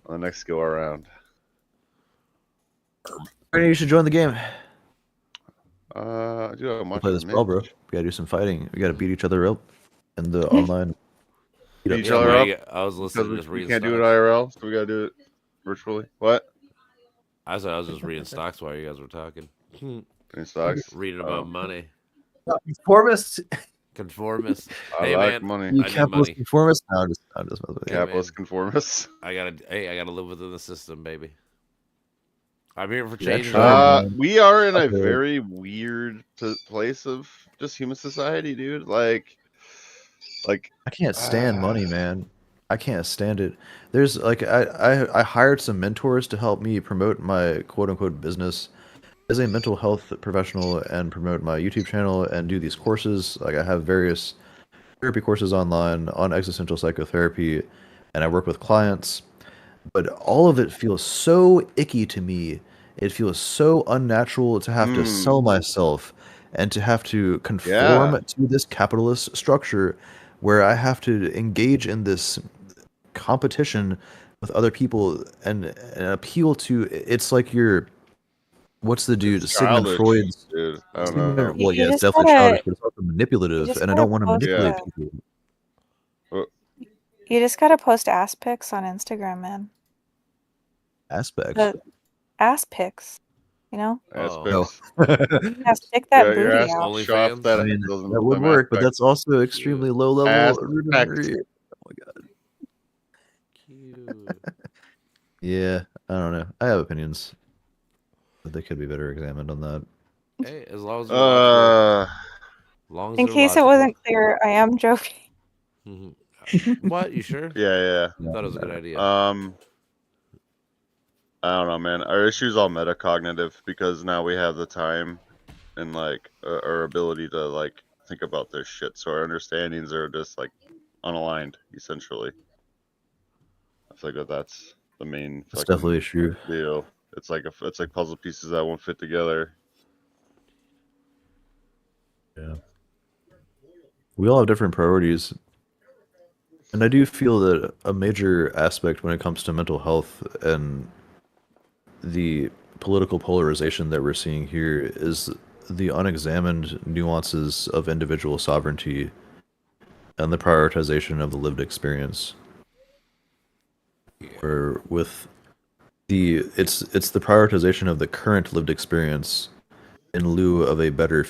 on the next go around. You should join the game. I do have much. Play this ball, bro. We gotta do some fighting. We gotta beat each other up in the online. Beat each other up. I was listening to just we reading. Can't do it IRL, so we gotta do it virtually. What? I was just reading stocks while you guys were talking. Reading stocks. Reading about money. Conformist. Hey, like man, money. You capitalist conformist? No, I'm just capitalist conformist. I gotta live within the system, baby. I'm here for change. We are in a very weird place of just human society, dude. Like I can't stand money, man. I can't stand it. There's like I hired some mentors to help me promote my quote unquote business as a mental health professional and promote my YouTube channel and do these courses. Like I have various therapy courses online on existential psychotherapy, and I work with clients. But all of it feels so icky to me it feels so unnatural to have to sell myself and to have to conform to this capitalist structure where I have to engage in this competition with other people and appeal to. It's like you're, what's the dude? Sigmund Freud's. Dude. I don't know. Well, yeah, You it's just definitely gotta- childish, but it's also manipulative, just and I gotta don't want to post manipulate the- people. You just gotta post ass pics on Instagram, man. Aspects. The ass pics, you know? Aspects. Yeah, stick that booty out. OnlyFans? That, I mean, that would work, but that's also extremely low level. Aspects. Oh my god. Cute. Yeah, I don't know. I have opinions, but they could be better examined on that. Hey, as long as they're logical. Long as In they're case logical. it wasn't clear, I am joking. What? You sure? Yeah. I thought it was a good idea. I don't know, man. Our issue's all metacognitive because now we have the time and like our ability to like think about this shit. So our understandings are just like unaligned, essentially. I feel like that's the main. It's definitely true. Deal. It's like puzzle pieces that won't fit together. Yeah. We all have different priorities. And I do feel that a major aspect when it comes to mental health and the political polarization that we're seeing here is the unexamined nuances of individual sovereignty and the prioritization of the lived experience. Where with it's the prioritization of the current lived experience in lieu of a better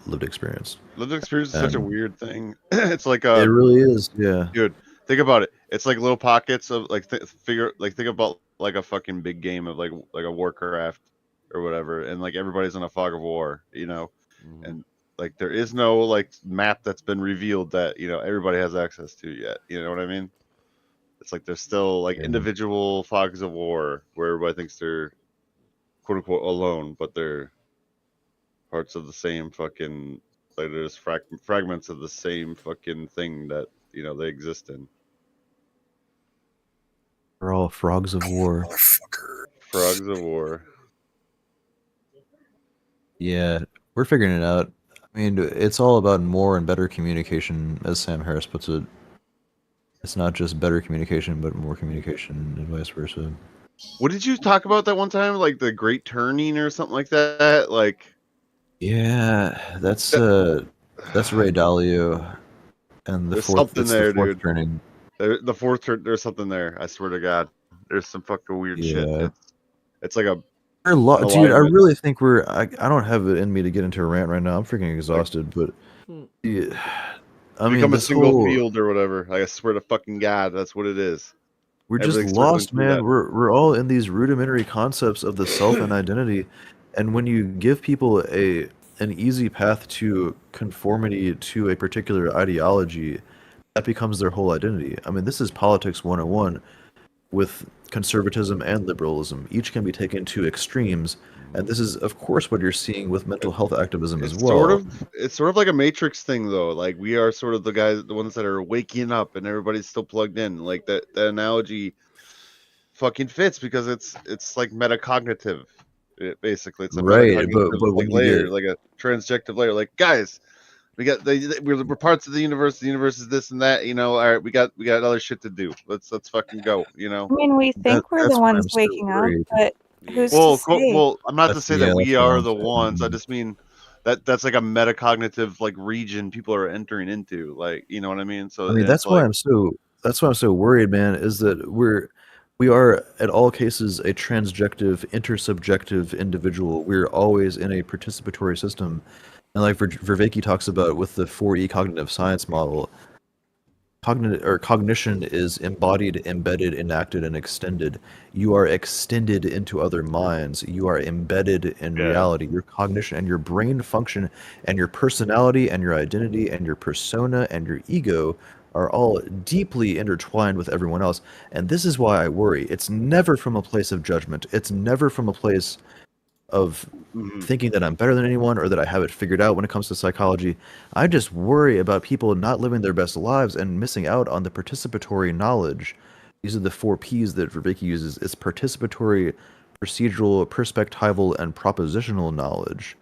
lived experience. Lived experience is such a weird thing. It's like it really is, yeah. Dude, think about it. It's like little pockets of like think about like a fucking big game of like a Warcraft or whatever, and like everybody's in a fog of war, you know, and like there is no like map that's been revealed that everybody has access to yet. You know what I mean? It's like there's still like individual fogs of war where everybody thinks they're quote unquote alone, but they're parts of the same fucking, like there's fragments of the same fucking thing that they exist in. We're all frogs of war. Frogs of war. Yeah, we're figuring it out. I mean, it's all about more and better communication, as Sam Harris puts it. It's not just better communication, but more communication and vice versa. What did you talk about that one time? Like the Great Turning or something like that? Like, yeah, that's Ray Dalio, and the fourth turning. The fourth turn. There's something there. I swear to God, there's some fucking weird shit. It's like a. Dude, I really think I don't have it in me to get into a rant right now. I'm freaking exhausted, but yeah, I mean, become a single field or whatever. I swear to fucking God, that's what it is. We're just lost, man. We're all in these rudimentary concepts of the self and identity, and when you give people an easy path to conformity to a particular ideology, that becomes their whole identity. I mean, this is politics 101 with conservatism and liberalism. Each can be taken to extremes, and this is, of course, what you're seeing with mental health activism as well. It's sort of like a Matrix thing, though. Like, we are sort of the ones that are waking up, and everybody's still plugged in. Like, that analogy fucking fits because it's like metacognitive. Basically, it's a metacognitive layer, like a transjective layer. Like, guys, we're parts of the universe. The universe is this and that. All right, we got other shit to do. Let's fucking go. I mean, we think we're the ones waking up, but who's to say? Well, I'm not to say that we are the ones. I just mean that's like a metacognitive like region people are entering into. Like, you know what I mean? So I mean, that's why I'm so worried, man. Is that we are at all cases a transjective, intersubjective individual. We're always in a participatory system. And like Vervaeke talks about with the 4E cognitive science model, cognition is embodied, embedded, enacted, and extended. You are extended into other minds. You are embedded in reality. Your cognition and your brain function and your personality and your identity and your persona and your ego are all deeply intertwined with everyone else. And this is why I worry. It's never from a place of judgment. It's never from a place of thinking that I'm better than anyone or that I have it figured out when it comes to psychology. I just worry about people not living their best lives and missing out on the participatory knowledge. These are the 4 Ps that Vervaeke uses. It's participatory procedural, perspectival, and propositional knowledge.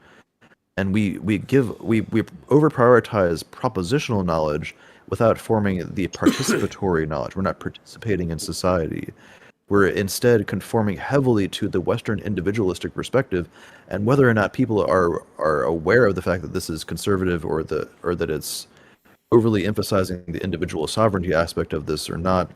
And we over prioritize propositional knowledge without forming the participatory knowledge. We're not participating in society. We're instead conforming heavily to the Western individualistic perspective, and whether or not people are aware of the fact that this is conservative or that it's overly emphasizing the individual sovereignty aspect of this or not,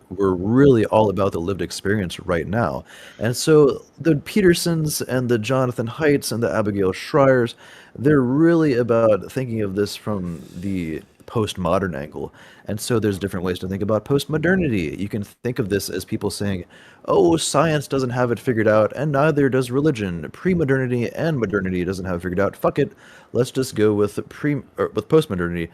we're really all about the lived experience right now. And so the Petersons and the Jonathan Haidts and the Abigail Schreiers, they're really about thinking of this from the postmodern angle. And so there's different ways to think about postmodernity. You can think of this as people saying, oh, science doesn't have it figured out, and neither does religion. Pre-modernity and modernity doesn't have it figured out. Fuck it. Let's just go with postmodernity.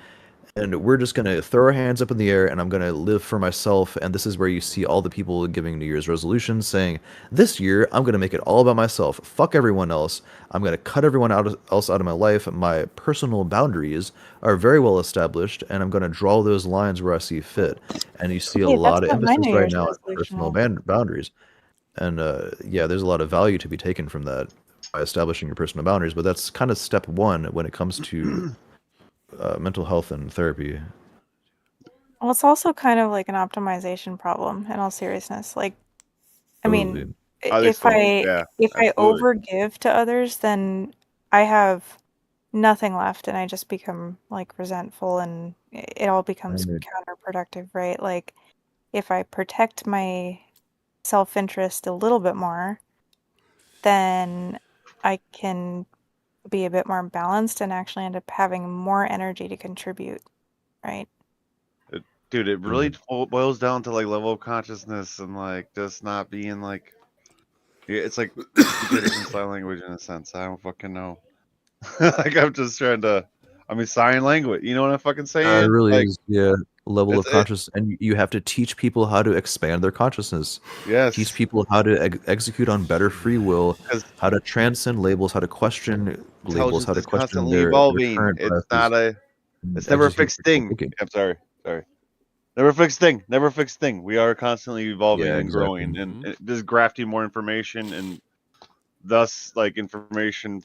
And we're just going to throw our hands up in the air, and I'm going to live for myself. And this is where you see all the people giving New Year's resolutions saying, this year, I'm going to make it all about myself. Fuck everyone else. I'm going to cut everyone else out of my life. My personal boundaries are very well established, and I'm going to draw those lines where I see fit. And you see a lot of emphasis right now on personal boundaries. And yeah, there's a lot of value to be taken from that by establishing your personal boundaries. But that's kind of step one when it comes to mental health and therapy. Well, it's also kind of like an optimization problem in all seriousness. Like, I mean, if I overgive to others, then I have nothing left and I just become like resentful and it all becomes counterproductive, right? Like, if I protect my self-interest a little bit more, then I can be a bit more balanced and actually end up having more energy to contribute, right? Dude, it really boils down to like level of consciousness and like just not being like, it's like sign language in a sense. I don't fucking know. Like I'm just trying to, I mean, sign language. You know what I'm fucking saying? It really like, is, yeah. Level of consciousness, and you have to teach people how to expand their consciousness. Yes. Teach people how to execute on better free will, how to transcend labels, how to question labels, how to question their current It's not a, it's never a fixed thing. Okay. I'm sorry. Never fixed thing. Never fixed thing. We are constantly evolving and growing, and just grafting more information, and thus like information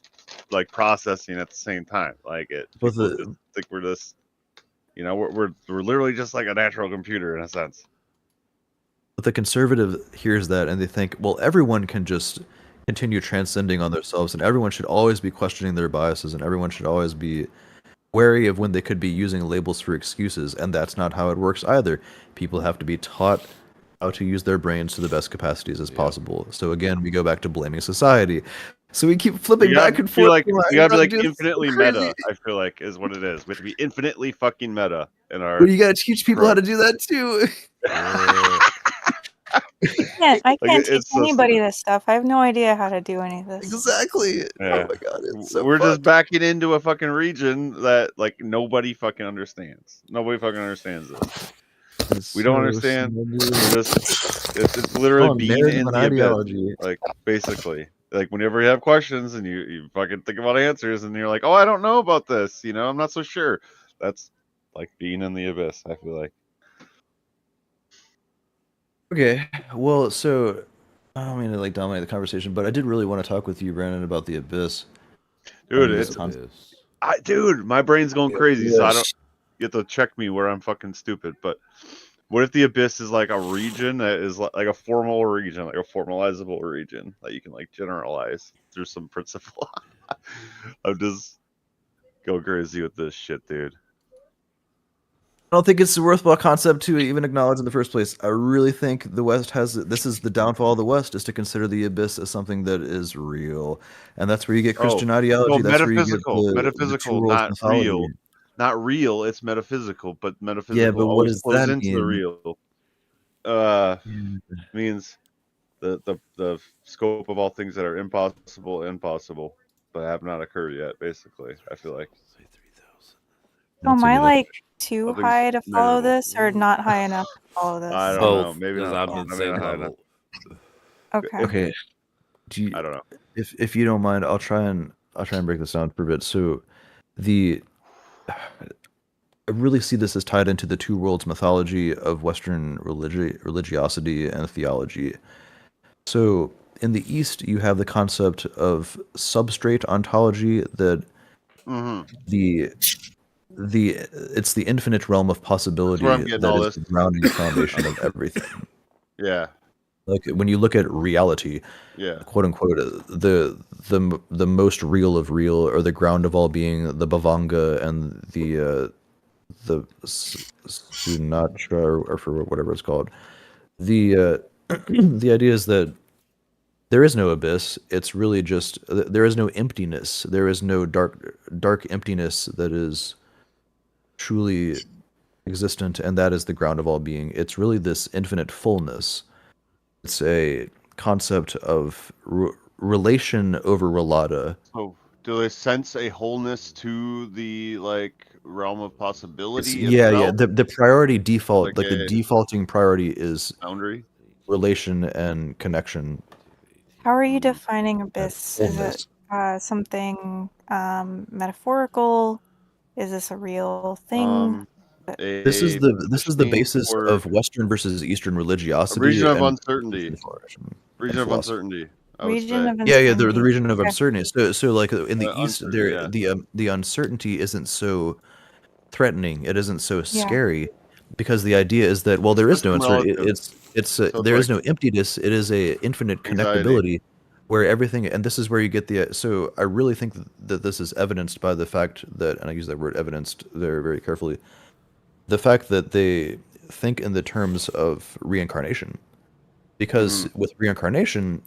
like processing at the same time. Like it. People just think we're just. You know, we're literally just like a natural computer in a sense. But the conservative hears that and they think, well, everyone can just continue transcending on themselves, and everyone should always be questioning their biases, and everyone should always be wary of when they could be using labels for excuses. And that's not how it works either. People have to be taught how to use their brains to the best capacities as possible. So again, we go back to blaming society. So we keep flipping back and forth. Like, we gotta be like infinitely meta, I feel like, is what it is. We have to be infinitely fucking meta in our. But you gotta teach people how to do that too. I can't teach anybody this stuff. I have no idea how to do any of this. Exactly. Yeah. Oh my god, it's so we're just backing into a fucking region that like nobody fucking understands. Nobody fucking understands this. We don't understand. It's literally being in the ideology. Like basically. Like whenever you have questions and you fucking think about answers and you're like, oh, I don't know about this, you know, I'm not so sure. That's like being in the abyss, I feel like. Okay, well, so I don't mean to like dominate the conversation, but I did really want to talk with you, Brandon, about the abyss. Dude, dude, my brain's going crazy, so I don't. You have to check me where I'm fucking stupid, but. What if the abyss is like a region that is like a formal region, like a formalizable region that you can like generalize through some principle? I'm just going crazy with this shit, dude. I don't think it's a worthwhile concept to even acknowledge in the first place. I really think the West has, this is the downfall of the West, is to consider the abyss as something that is real. And that's where you get Christian ideology. No, that's metaphysical, where you get metaphysical, not mythology. Real. Not real, it's metaphysical, but metaphysical yeah, but what does that into mean? The real. Means the scope of all things that are impossible, but have not occurred yet, basically, I feel like. So am I like too high to follow this or not high enough to follow this? I don't know. Maybe not. Not high enough. Okay. I don't know. If you don't mind, I'll try and break this down for a bit. So I really see this as tied into the two worlds mythology of Western religiosity and theology. So in the East, you have the concept of substrate ontology that the it's the infinite realm of possibility I'm getting that all is this. the grounding foundation of everything. Yeah. Like when you look at reality, Yeah. quote unquote, the most real of real, or the ground of all being, the Bhavanga and the Sunatra, or for whatever it's called. The the idea is that there is no abyss. It's really just there is no emptiness. There is no dark emptiness that is truly existent, and that is the ground of all being. It's really this infinite fullness. It's a concept of relation over relata. So, do they sense a wholeness to the like realm of possibility Yeah. itself? The priority default, Like the a defaulting priority is boundary? relation and connection. How are you defining abyss? Is Fullness. it something metaphorical? Is this a real thing? This is the basis of Western versus Eastern a religiosity region of and uncertainty. Region of philosophy. uncertainty, I would Region say. of Yeah, the uncertainty. region of Okay. uncertainty. So like in the East, Uncertainty, yeah. the uncertainty isn't so threatening. It isn't so Yeah. scary, because the idea is that, well, there is no System uncertainty. relative. It's So it's there is like no emptiness. It is a infinite anxiety. connectability, where everything, and this is where you get the. So I really think that this is evidenced by the fact that, and I use that word evidenced very, very carefully, the fact that they think in the terms of reincarnation, because with reincarnation,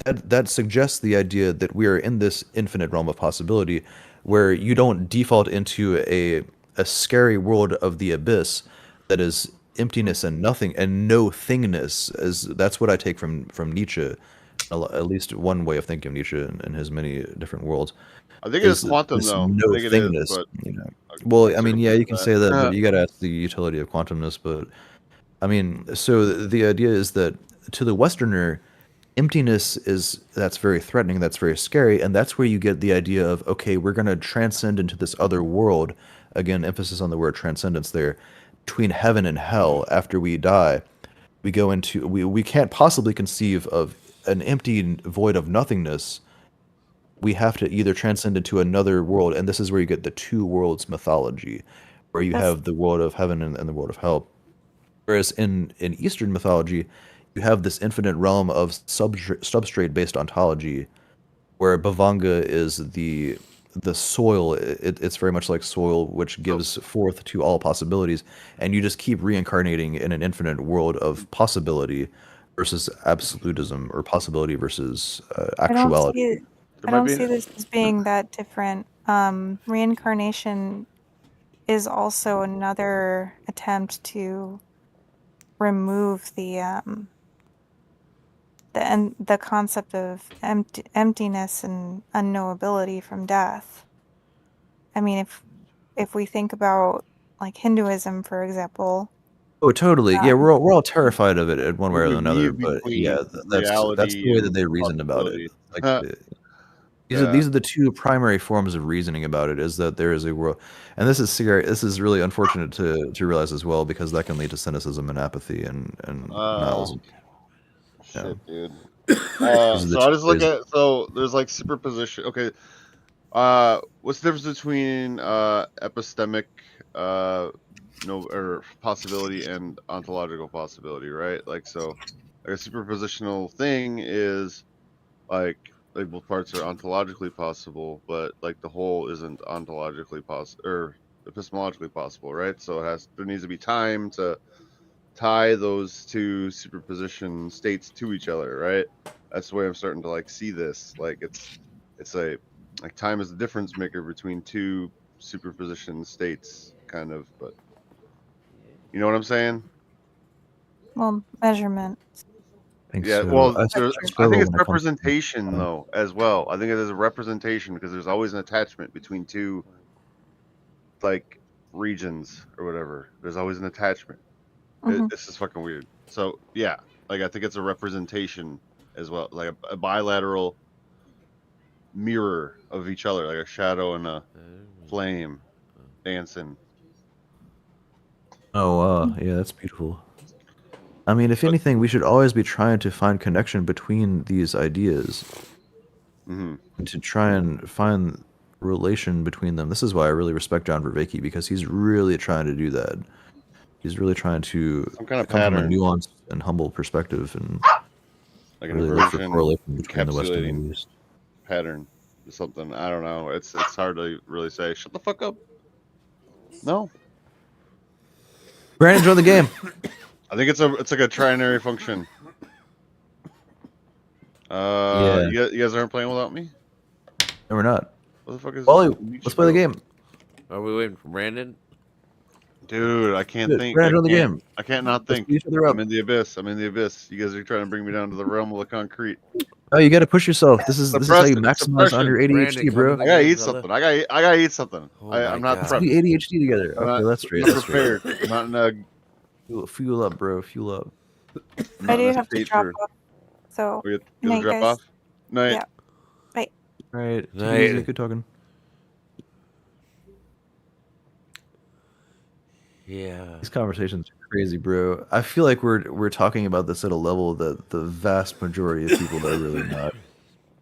that suggests the idea that we are in this infinite realm of possibility, where you don't default into a scary world of the abyss that is emptiness and nothing and no thingness. As that's what I take from Nietzsche, at least one way of thinking of Nietzsche in his many different worlds. I think it's Is quantum this though. no I think it is, thingness? but You know. Well, I mean, yeah, disagree you with can say that, but that. you got to ask the utility of quantumness. But I mean, so the idea is that to the Westerner, emptiness that's very threatening, that's very scary, and that's where you get the idea of, okay, we're going to transcend into this other world. Again, emphasis on the word transcendence there. Between heaven and hell, after we die, we go into we can't possibly conceive of an empty void of nothingness. We have to either transcend into another world, and this is where you get the two worlds mythology, where you That's have the world of heaven and the world of hell. Whereas in Eastern mythology, you have this infinite realm of substrate-based ontology, where Bhavanga is the soil. It's very much like soil, which gives forth to all possibilities, and you just keep reincarnating in an infinite world of possibility versus absolutism, or possibility versus I don't actuality. see I don't see this as being that different. Reincarnation is also another attempt to remove the concept of emptiness and unknowability from death. I mean, if we think about like Hinduism, for example. Oh, totally. Yeah, we're all terrified of it in one way or We another. weave But yeah, between that's reality the way that and they reason about it. possibility. Like Yeah. these are the two primary forms of reasoning about it. Is that there is a world, and this is scary. This is really unfortunate to realize as well, because that can lead to cynicism and apathy and nihilism. Shit, dude. These are the So I two just look ways. at there's like superposition. Okay. What's the difference between epistemic or possibility and ontological possibility, right? Like, so like a superpositional thing is like both parts are ontologically possible, but like the whole isn't ontologically possible or epistemologically possible, right? So there needs to be time to tie those two superposition states to each other, right? That's the way I'm starting to like see this. Like it's a like time is the difference maker between two superposition states, kind of. But you know what I'm saying? Well, measurement. I think Yeah. so. Well, I I think struggle it's when it comes to representation though as well. I think it is a representation because there's always an attachment between two like regions or whatever. There's always an attachment. This is fucking weird. So yeah, like I think it's a representation as well, like a bilateral mirror of each other, like a shadow and a flame dancing. Oh, yeah, that's beautiful. I mean, if anything, we should always be trying to find connection between these ideas, and to try and find relation between them. This is why I really respect John Vervaeke, because he's really trying to do that. He's really trying to Some kind of come from a pattern. nuanced and humble perspective and Like really an look for inversion, correlation between the Western encapsulating movies. pattern or something. I don't know. It's hard to really say. Shut the fuck up. No. Brandon, join the game. I think it's like a trinary function. Yeah. You guys aren't playing without me? No, we're not. What the fuck is Wally, this? let's play the game. Are we waiting for Brandon? Dude, I can't Dude, think. Brandon, join the game. I can't not Let's think. beat each other up. I'm in the abyss. I'm in the abyss. You guys are trying to bring me down to the realm of the concrete. Oh, you got to push yourself. This is how you Suppression, maximize on your ADHD, Brandon, bro. come I gotta game, eat brother. something. I gotta eat something. Oh I'm my not God. prepped. We ADHD together. I'm Okay, not- that's straight. I'm That's straight. prepared. I'm not in a. Fuel up, bro. Fuel up. I'm I not do in a have to state drop for. off. So, We good gonna night, drop guys. off. Night. Yeah. Bye. All right. Take it Night. easy. Good talking. Yeah. These conversations are crazy, bro. I feel like we're talking about this at a level that the vast majority of people are really not.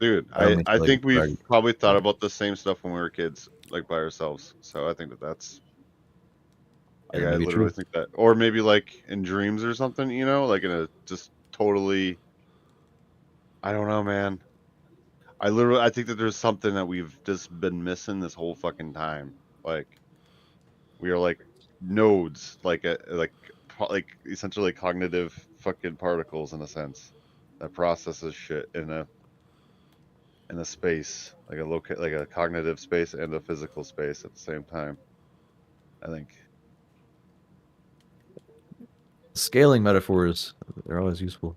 Dude, I don't mean I to, think brag. we've probably thought about the same stuff when we were kids, like by ourselves. So I think that's. Yeah, Like, that I may be literally true. think that, or maybe like in dreams or something, you know, like in a just totally. I don't know, man. I think that there's something that we've just been missing this whole fucking time. Like we are like nodes, like like essentially cognitive fucking particles in a sense that processes shit in a space, like like a cognitive space and a physical space at the same time. I think. Scaling metaphors, they're always useful.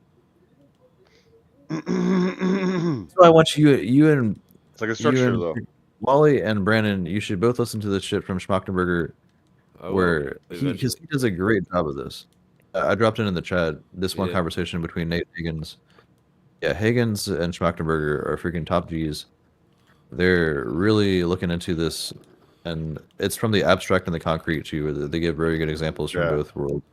It's So I want you and like a structure though. Wally and Brandon, you should both listen to this shit from Schmachtenberger, I will, where because eventually. he does a great job of this. I dropped in the chat this one Yeah. conversation between Nate Higgins. Yeah, Higgins and Schmachtenberger are freaking top G's. They're really looking into this, and it's from the abstract and the concrete too. They give very good examples from Yeah. both worlds.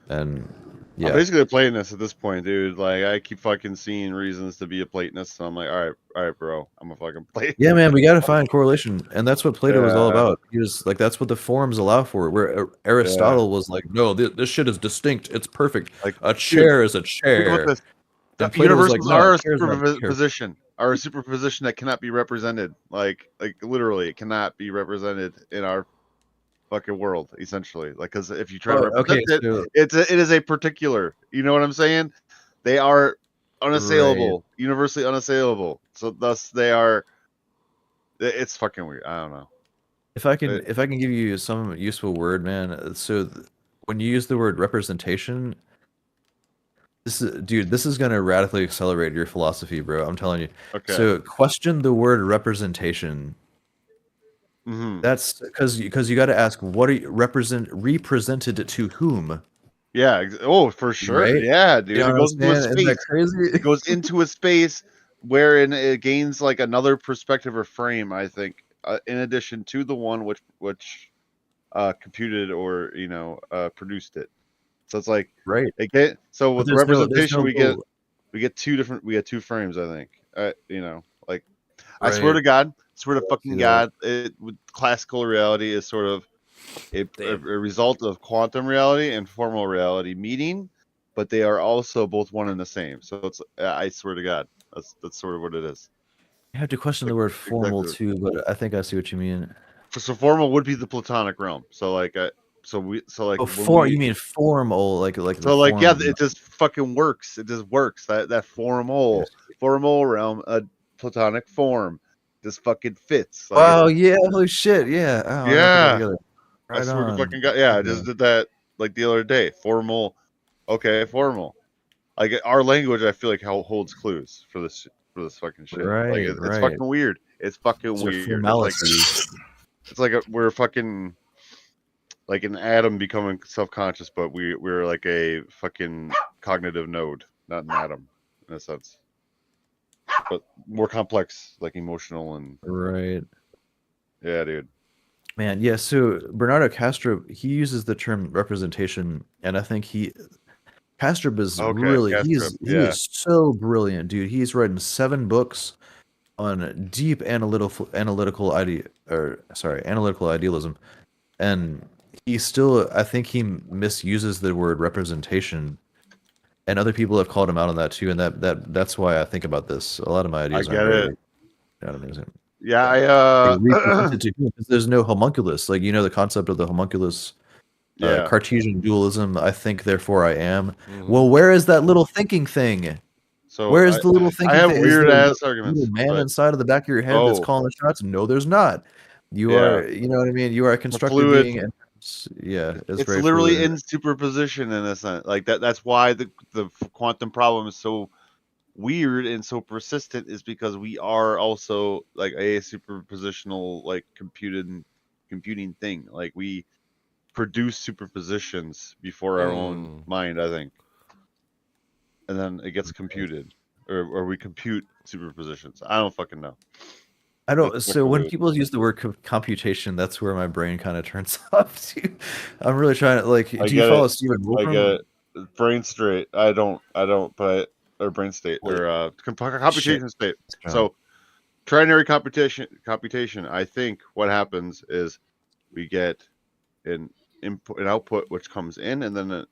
And I'm yeah, basically a Platonist at this point, dude. Like I keep fucking seeing reasons to be a Platonist, so I'm like, all right, bro, I'm a fucking Platonist. yeah, man, we got to find correlation, and that's what Plato was all Yeah. about. He was like, that's what the forms allow for. Where Aristotle was like, no, this shit is distinct. It's perfect. Like A chair is a think about chair. this. And Plato was like, Universals no, are a a chair is not a chair. superposition, are a superposition that cannot be represented. Like literally, it cannot be represented in our fucking world. Essentially, like because if you try to represent it, it is a particular. You know what I'm saying? They are unassailable, universally unassailable. So thus they are. It's fucking weird. I don't know. If I can give you some useful word, man. So when you use the word representation, this is gonna radically accelerate your philosophy, bro. I'm telling you. Okay. So question the word representation. Mm-hmm. That's because you got to ask, what are you represented to whom? Yeah. Oh, for sure. Right? Yeah, dude. You know It goes into a Isn't that space. crazy? It goes into a space wherein it gains like another perspective or frame. I think, in addition to the one which computed or produced it. So it's like Right. So with there's representation, no we get two frames. I think. Like I Right. swear to God, swear to fucking see God, with classical reality is sort of a result of quantum reality and formal reality meeting, but they are also both one and the same. So it's I swear to God, that's sort of what it is. You have to question the word formal too, but I think I see what you mean. So formal would be the Platonic realm. So like you mean formal, like so like yeah, it just fucking works. It just works. That formal realm, a Platonic form, just fucking fits. Like, wow, yeah, holy shit, yeah. Oh, yeah. Right I swear to on. fucking God. Yeah, I just did that like the other day. Formal. Okay, formal. Like our language, I feel like holds clues for this fucking shit. Right, Like it's fucking weird. It's fucking weird. It's like we're fucking like an atom becoming self-conscious, but we're like a fucking cognitive node, not an atom in a sense, but more complex, like emotional and right. Yeah, dude. Man, yeah. So Bernardo Castro, he uses the term representation, and I think Kastrup is Okay, really Kastrup, he is so brilliant, dude. He's written 7 books on deep analytical idealism, and he still, I think he misuses the word representation, and other people have called him out on that too, and that's why I think about this. A lot of my ideas aren't very amazing. Yeah, there's no homunculus, like the concept of the homunculus. Cartesian dualism, I think, therefore I am. Well, where is that little thinking thing? So where is the little thinking thing? I have weird ass arguments. Little man inside of the back of your head that's calling the shots? No, there's not. You are, you know what I mean? You are a constructed being. And it's literally fluid. In superposition in a sense. Like that's why the quantum problem is so weird and so persistent, is because we are also like a superpositional like computing thing. Like we produce superpositions before our own mind, I think, and then it gets computed, or we compute superpositions. I don't fucking know. I don't. So when people use the word computation, that's where my brain kind of turns off. I'm really trying to like. Do you follow Stephen Wolfram? I get it. Brain straight. I don't. But or brain state or computation state. So trinary computation. I think what happens is we get an input, an output which comes in, and then an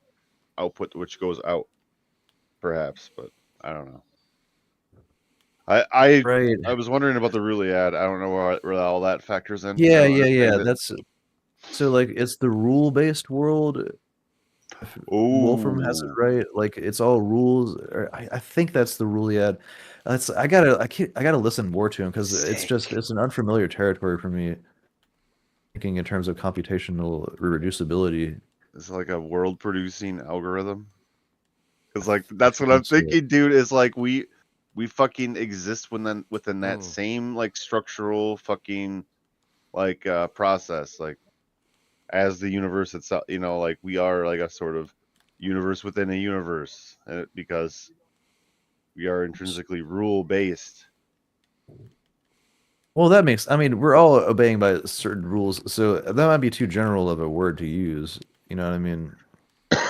output which goes out, perhaps. But I don't know. I was wondering about the Rulliad. I don't know where all that factors in. Yeah. That's so like it's the rule-based world. Wolfram has it right. Like it's all rules. I think that's the Rulliad. I gotta listen more to him because it's an unfamiliar territory for me. Thinking in terms of computational reproducibility. It's like a world-producing algorithm. Because like that's what I'm thinking, dude. Is like we fucking exist within that same like structural fucking like process, like as the universe itself. Like we are like a sort of universe within a universe, because we are intrinsically rule based. Well, that makes. I mean, we're all obeying by certain rules, so that might be too general of a word to use. You know what I mean?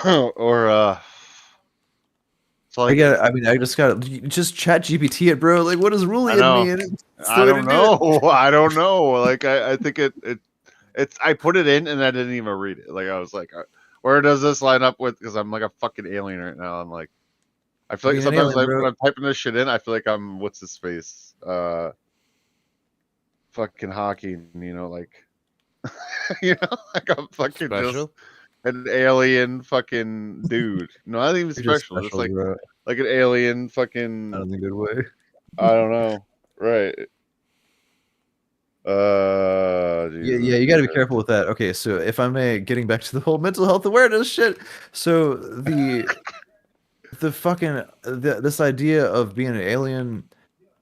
Or so like, I just chat GPT it, bro. Like, what does Rulliad mean? I don't know. I don't know. Like, I think it's. I put it in and I didn't even read it. Like, I was like, where does this line up with? Because I'm like a fucking alien right now. I'm like, I feel like sometimes when I'm typing this shit in, I feel like I'm what's his face, fucking Hawking. Like, like I'm fucking just an alien fucking dude. No, not even special. Just like an alien fucking. Not in a good way. I don't know. Right. Yeah, you got to be careful with that. Okay, so if I may, getting back to the whole mental health awareness shit. So this idea of being an alien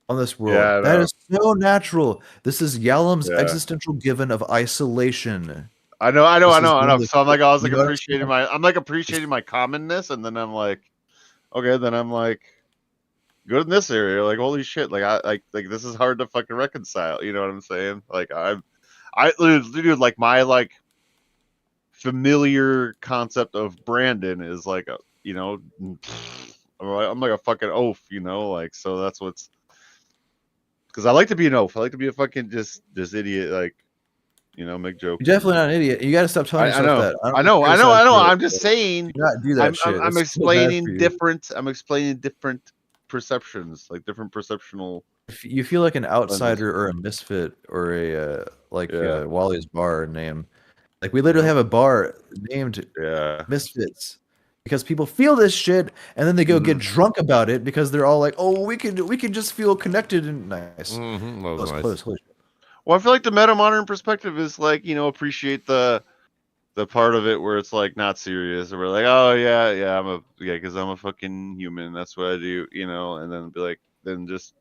on this world, that is so natural. This is Yalom's existential given of isolation. I know. So I was appreciating my commonness, and then I'm like, okay, then I'm like, good in this area. Like, holy shit! Like this is hard to fucking reconcile. You know what I'm saying? Like dude, like my like familiar concept of Brandon is like I'm like a fucking oaf. Like so that's what's because I like to be an oaf. I like to be a fucking just idiot. Like. Make jokes. You're definitely not an idiot. You got to stop telling yourself that. I know. I'm just saying. Do not do that shit. I'm explaining different. I'm explaining different perceptions, like different perceptional. You feel like an outsider or a misfit or a Wally's bar name. Like we literally have a bar named Misfits because people feel this shit and then they go get drunk about it because they're all like, "Oh, we can just feel connected and nice." Close. Well, I feel like the meta modern perspective is like, appreciate the part of it where it's like not serious, or we're like, oh yeah, because I'm a fucking human, that's what I do, and then be like, then just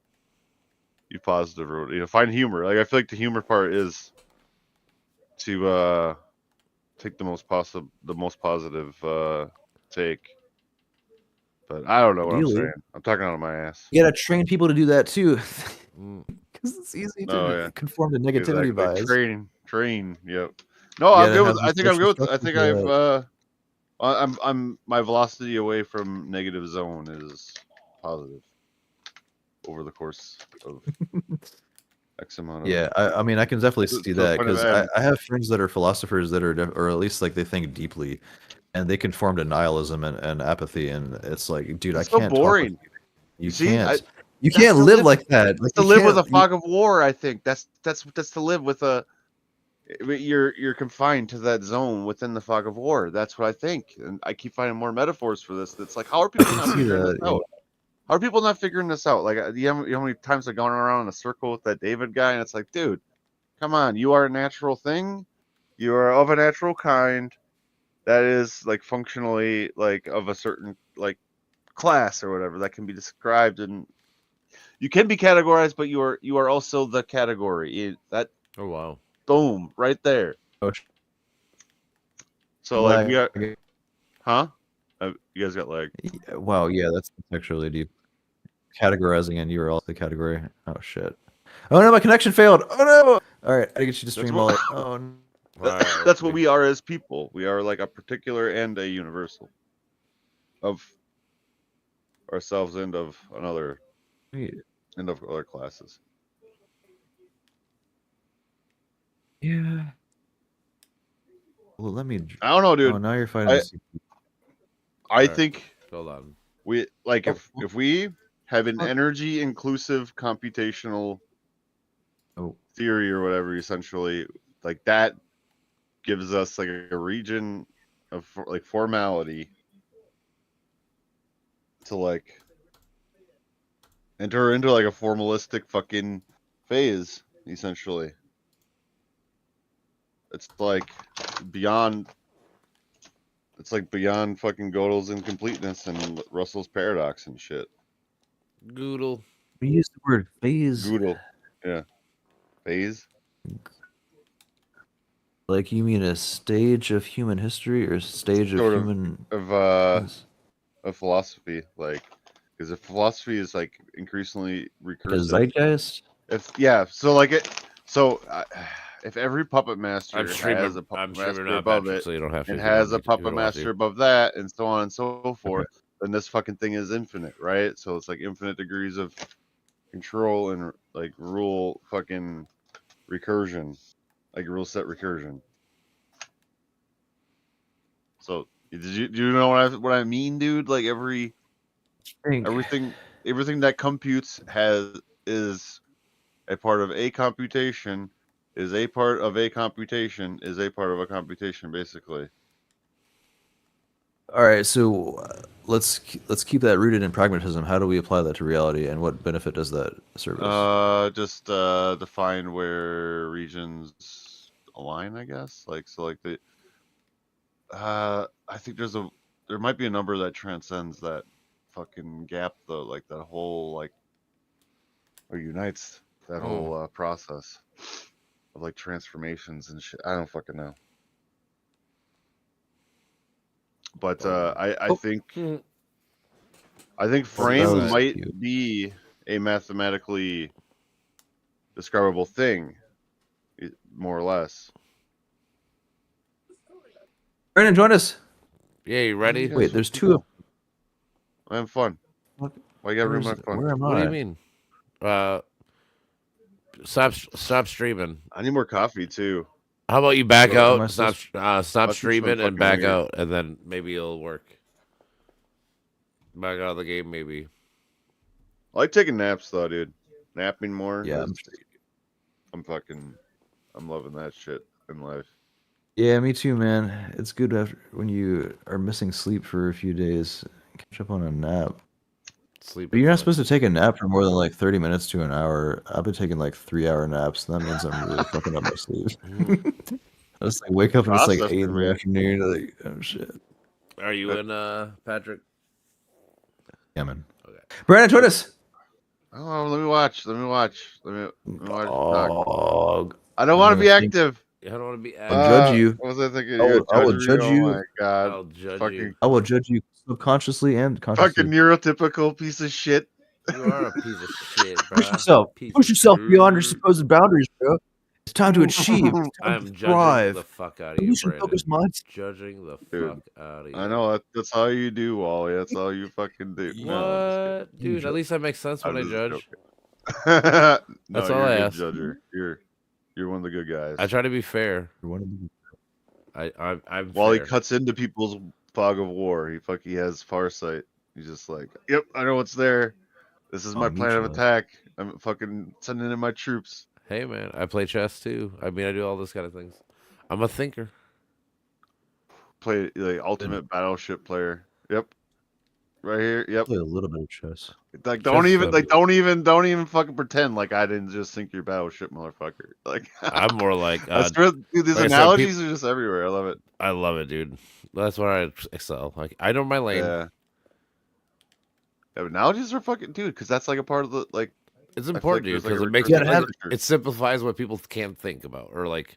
be positive or find humor. Like I feel like the humor part is to take the most positive take. But I don't know what I'm saying. I'm talking out of my ass. You gotta train people to do that too. Because it's easy to conform to negativity bias. Train. Yep. No, I'm good with. I think I'm good with. I think I've. My velocity away from negative zone is positive over the course of X amount of. Yeah, I mean, I can definitely see So that kind of because I have friends that are philosophers that are, or at least like they think deeply, and they conform to nihilism and apathy, and it's like, dude, I it's so can't talk with boring. you. You See, can't. You that's can't to live live- like that. Like, to you live with a can't- you- fog of war. I think that's to live with a. You're confined to that zone within the fog of war. That's what I think, and I keep finding more metaphors for this. It's like, how are people not see figuring that, this yeah. out? How are people not figuring this out? Like, you know how many times I've gone around in a circle with that David guy, and it's like, dude, come on, you are a natural thing. You are of a natural kind that is like functionally like of a certain like class or whatever that can be described, and you can be categorized, but you are also the category. That Oh wow. boom right there. Oh, So like we lag. are, huh? You guys got lag. Wow, yeah, that's actually deep. Categorizing, and you were also the category. Oh shit. Oh no, my connection failed. Oh no. All right, I get you to stream all. Oh. No. That's what we are as people. We are like a particular and a universal of ourselves and of another and of other classes. Yeah. Well, let me. I don't know, dude. Oh, now you're fighting. I think. Hold on. We like if we have an energy inclusive computational theory or whatever, essentially, like that gives us like a region of like formality to like enter into like a formalistic fucking phase, essentially. It's like beyond. It's like beyond fucking Gödel's incompleteness and Russell's paradox and shit. Goodle. We use the word phase. Gödel, yeah, phase. Like you mean a stage of human history or a stage of human of philosophy, like because if philosophy is like increasingly recursive. Zeitgeist. So like if every puppet master has a puppet master above it, so you don't have to, and has a puppet master above that, and so on and so forth, then this fucking thing is infinite, right? So it's like infinite degrees of control and like rule fucking recursion, like rule set recursion. So do you know what I mean, dude? Like everything that computes is a part of a computation. Is a part of a computation is a part of a computation, basically. All right, so let's keep that rooted in pragmatism. How do we apply that to reality, and what benefit does that serve us? Just define where regions align, I guess. Like so, like the. I think there might be a number that transcends that fucking gap, though. Like that whole like, or unites that whole process of like transformations and shit. I don't fucking know. But I think frame might be a mathematically describable thing, more or less. Brandon, join us. Yeah, you ready? Wait, there's two of them. I'm having fun. Why you gotta ruin my fun? Where am I? What do you mean? Stop streaming. I need more coffee too. How about you back So, out? Stop streaming and back weird. out, and then maybe it'll work. Back out of the game, maybe. I like taking naps though, dude. Napping more. Yeah, I'm loving that shit in life. Yeah, me too, man. It's good when you are missing sleep for a few days. Catch up on a nap. Sleep. But you're not supposed to take a nap for more than like 30 minutes to an hour. I've been taking like 3-hour naps, and that means I'm really fucking up my sleep. I just like wake up and it's like 8 in the afternoon. Like, oh shit. Are you in, Patrick? Yeah, man. Okay. Brandon, join us. Oh, let me watch. Let me watch. Dog. I don't want to be active. I don't want to be active. I'll judge you. What was I thinking? I will judge you. Oh my god. I'll judge you. I will judge you subconsciously and consciously. Fucking neurotypical piece of shit. You are a piece of shit, bro. Push yourself. Push yourself beyond your supposed boundaries, bro. It's time to achieve. It's time I'm to judging thrive. the fuck out of you, Brandon. Focused mindset. Judging the Dude, fuck out of you. I know that's all you do, Wally. That's all you fucking do. What, No, dude? At least that makes sense when I judge. no, That's you're all I a good ask. judger. You're one of the good guys. I try to be fair. You're one of the- I'm While fair. he cuts into people's fog of war, he has farsight. He's just like, yep, I know what's there. This is my plan of attack. I'm fucking sending in my troops. Hey man, I play chess too. I mean, I do all this kind of things. I'm a thinker. Play the ultimate battleship player. Yep. Right here. Yep. Play a little bit of chess. Like Chess don't is even fucking pretend like I didn't just sink your battleship, motherfucker. Like I'm more like dude, these like I said, analogies are just everywhere. I love it. I love it, dude. That's where I excel. Like I know my lane. Yeah. Yeah, analogies are fucking dude, because that's like a part of the like. It's I feel important, like dude, there's, like, because a it makes recurring it simplifies what people can't think about, or like.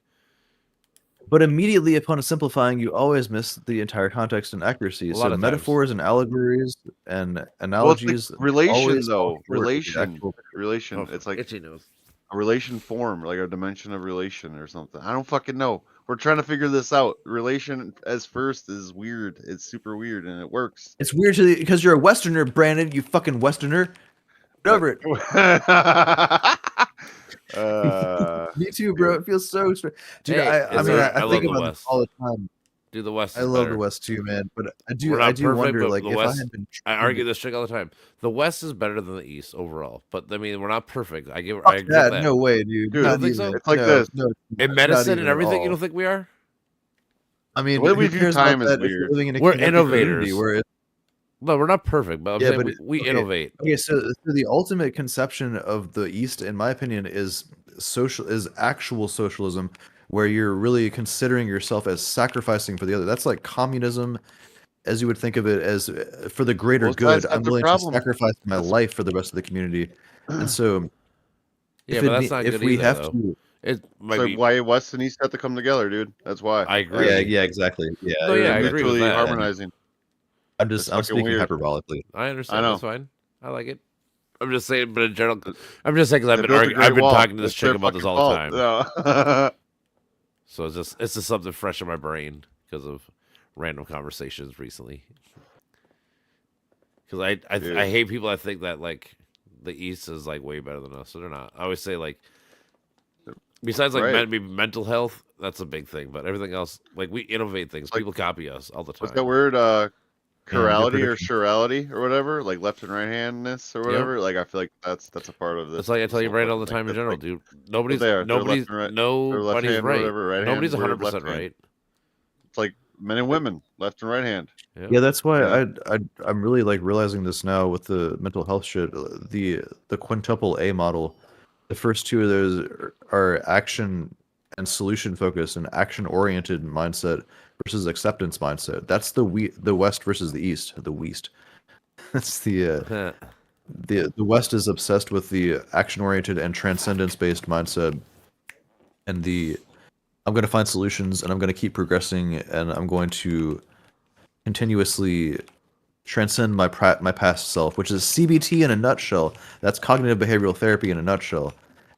But immediately upon simplifying, you always miss the entire context and accuracy. A lot So of metaphors and allegories and Well, it's analogies. like relation always though. fall short of the Relation. actual- Relation. Oh, It's like itchy nose. a relation form, like a dimension of relation or something. I don't fucking know. We're trying to figure this out. Relation as first is weird. It's super weird and it works. It's weird because you're a Westerner, Brandon. You fucking Westerner. Get over it. Me too, bro. It feels so strange. Dude, Hey, I mean, I love think the about West. this all the time. Dude, the West. I Is love better. the West too, man. But I We're do, not I do perfect, wonder, but like, the if West, I had been. I argue this trick all the time. The West is better than the East overall, but I mean, we're not perfect. I agree Fuck with that. that. No way, dude. Dude, Not don't think even. so? It's like No, this. no, In not medicine even and at everything, you all. don't think we are? I mean, The way we who view cares time about is that if you're weird. living in a We're connected community innovators. where it's No, we're not perfect, but I'm Yeah, saying but we okay. innovate. Okay, so the ultimate conception of the East, in my opinion, is actual socialism, where you're really considering yourself as sacrificing for the other. That's like communism, as you would think of it, as for the greater Both good. sides have I'm their willing to problem. sacrifice my life for the rest of the community, and so Yeah, if but it that's not if good we either, have though. to, It might So be. why West and East have to come together, dude? That's why. I agree. yeah, exactly, yeah. No, yeah, I They're agree with mutually that. harmonizing. I'm It's I'm fucking speaking weird. hyperbolically. I understand. I know. That's fine. I like it. I'm just saying, but in general, I'm just saying because They built the Great I've been Wall. talking to this It's chick their about this fucking all the time. fault. So it's just something fresh in my brain because of random conversations recently. Because I hate people that think that like the East is like way better than us. So they're not. I always say like besides like Right. maybe mental health, that's a big thing. But everything else, like we innovate things. Like- People copy us all the time. What's that word? Chirality or prediction. chirality or whatever, like left and right handness or whatever. Like I feel like that's a part of this. It's like I tell you this right whole all the time fucking in thing. general, Like, dude. Nobody's they are. They're nobody's left and right. They're nobody's left hand, right. whatever, right Nobody's hand, 100% left hand. right. It's like men and women, left and right hand. Yeah, that's why Yeah. I'm really like realizing this now with the mental health shit. The quintuple A model, the first two of those are action and solution focused and action oriented mindset versus acceptance mindset. That's the West versus the East. The West. That's the West is obsessed with the action oriented and transcendence based mindset, and I'm going to find solutions and I'm going to keep progressing and I'm going to continuously transcend my past self, which is CBT in a nutshell. That's cognitive behavioral therapy in a nutshell.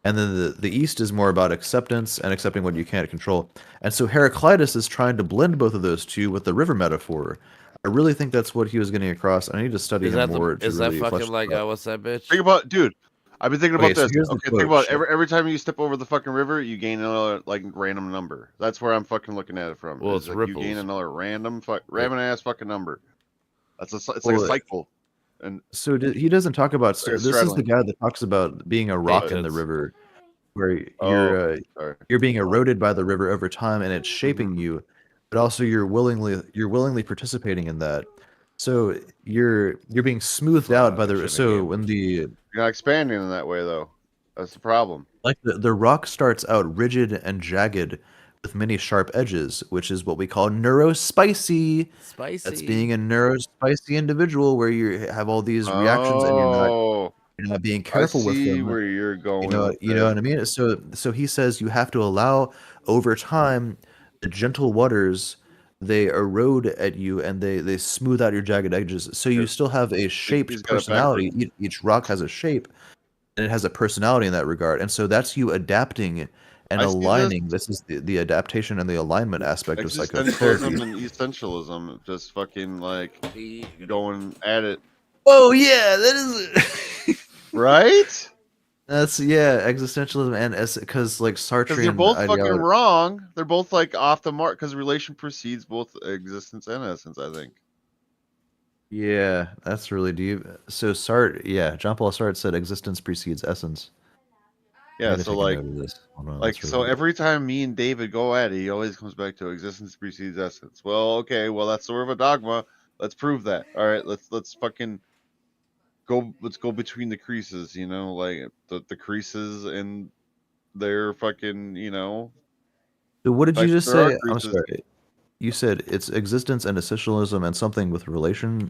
And then the East is more about acceptance and accepting what you can't control. And so Heraclitus is trying to blend both of those two with the river metaphor. I really think that's what he was getting across. I need to study Is him that more. is to that really fucking flesh like that out. what's that bitch? Think about, dude. I've been thinking about Okay, so this. here's the Okay, quote, think about shit. every time you step over the fucking river, you gain another like random number. That's where I'm fucking looking at it from. Well, Is it's like ripples. you gain another random ass fucking number. It's like a Well, cycle. And So he doesn't talk about. Like a This is the straddling. guy that talks about being a rock in the kids. river, where Oh, sorry. you're being eroded by the river over time, and it's shaping Mm-hmm. you, but also you're willingly participating in that. So you're being smoothed out by the. shit So again. when the You're not expanding in that way though. That's the problem. like the rock starts out rigid and jagged with many sharp edges, which is what we call neurospicy. Spicy. That's being a neurospicy individual, where you have all these reactions and you're not being I careful with see them. where you're going. You know what I mean? So he says you have to allow over time the gentle waters, they erode at you and they smooth out your jagged edges. So you still have a he's shaped got it personality. Each rock has a shape and it has a personality in that regard. And so that's you adapting and I see aligning. This is the adaptation and the alignment aspect of existentialism psychotherapy. and essentialism, just fucking like going at it. Oh yeah, that is Right? That's existentialism and because like Because they're Sartrean both fucking ideology. wrong. They're both like off the mark because relation precedes both existence and essence, I think. Yeah, that's really deep. So Jean Paul Sartre said existence precedes essence. I Yeah, gotta so take a like note of this. Hold on, like that's so really every time me and David go at it, he always comes back to existence precedes essence. Well, okay, well that's sort of a dogma. Let's prove that. All right, let's fucking let's go between the creases, you know, like the creases and their fucking, you know. So what did you Like just there are say? I'm creases. sorry. You said it's existence and essentialism and something with relation.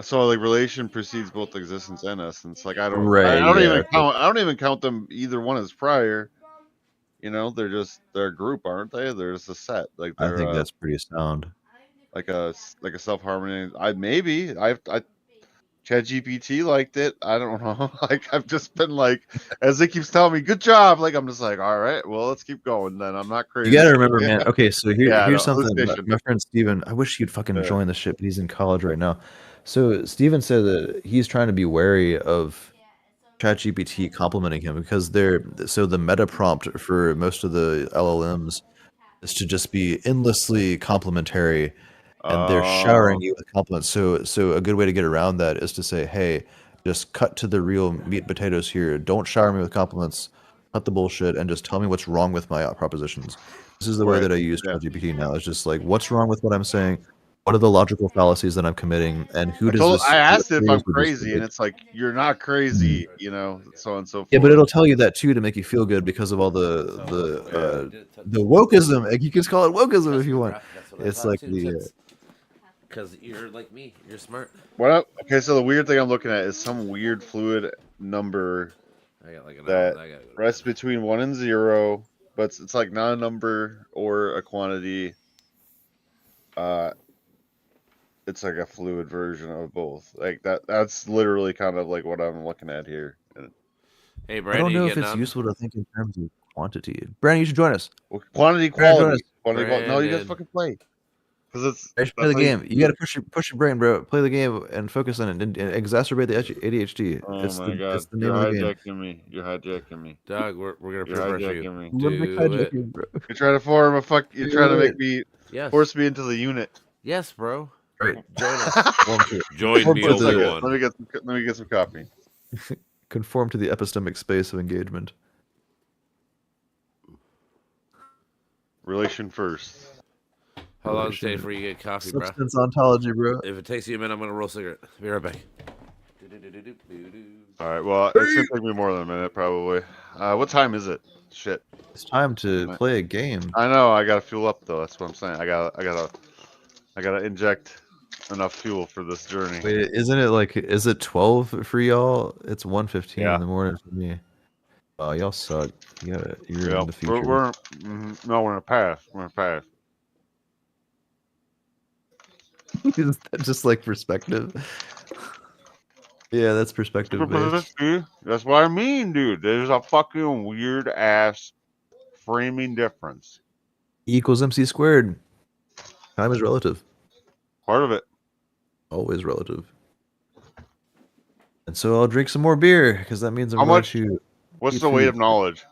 So like relation precedes both existence and essence. Like I don't Right, I don't yeah, even okay. count I don't even count them either one as prior. You know, they're a group, aren't they? They're just a set. Like I they're think that's pretty sound. like a self harmony. I ChatGPT liked it. I don't know. Like I've just been like, as it keeps telling me, "Good job." Like I'm just like, all right, well, let's keep going. Then I'm not crazy. You gotta remember, man. Okay, so Yeah, here's no, something. My friend Steven, I wish he'd fucking join the shit, but he's in college right now. So Steven said that he's trying to be wary of ChatGPT complimenting him because the meta prompt for most of the LLMs is to just be endlessly complimentary, and they're showering you with compliments. So a good way to get around that is to say, hey, just cut to the real meat and potatoes here. Don't shower me with compliments. Cut the bullshit and just tell me what's wrong with my propositions. This is the way Right, that I use yeah. ChatGPT now. It's just like, what's wrong with what I'm saying? What are the logical fallacies that I'm committing? And who does this? I asked it if I'm seriously crazy, and discriminate? it's like you're not crazy, you know, so on and so forth. Yeah, but it'll tell you that too to make you feel good because of all the wokeism. Like, you can just call it wokeism if you want. It's like because you're like me, you're smart. Okay, so the weird thing I'm looking at is some weird fluid number that rests between 1 and 0, but it's like not a number or a quantity. It's like a fluid version of both. Like that's literally kind of like what I'm looking at here. Hey, Brandon, I don't know if it's useful to think in terms of quantity. Brandon, you should join us. Well, quantity, quality. No, you guys fucking play. Because play the game. You got to push your brain, bro. Play the game and focus on it and exacerbate the ADHD. Oh my god, it's the name of the game. You're hijacking me. Dog, we're gonna pressure you. Me. You're trying to form a You're trying to make me force me into the unit. Yes, bro. Right. Join us. Join me, Obi-Wan. Let me get some coffee. Conform to the epistemic space of engagement. Relation first. How long does it take for you to get coffee, bro? Substance ontology, bro. If it takes you a minute, I'm gonna roll a cigarette. Be right back. All right. Well, it's gonna take me more than a minute, probably. What time is it? Shit. It's time to play a game. I know. I gotta fuel up though. That's what I'm saying. I gotta inject enough fuel for this journey. Wait, isn't it like? Is it 12 for y'all? It's 1:15 in the morning for me. Oh, y'all suck. You're in the future. We're in the past. We're in the past. Is that just like perspective? Yeah, that's perspective based. That's what I mean, dude. There's a fucking weird ass framing difference. E equals MC squared. Time is relative. Part of it. Always relative. And so I'll drink some more beer because that means I'm How going much? to. What's the weight of knowledge?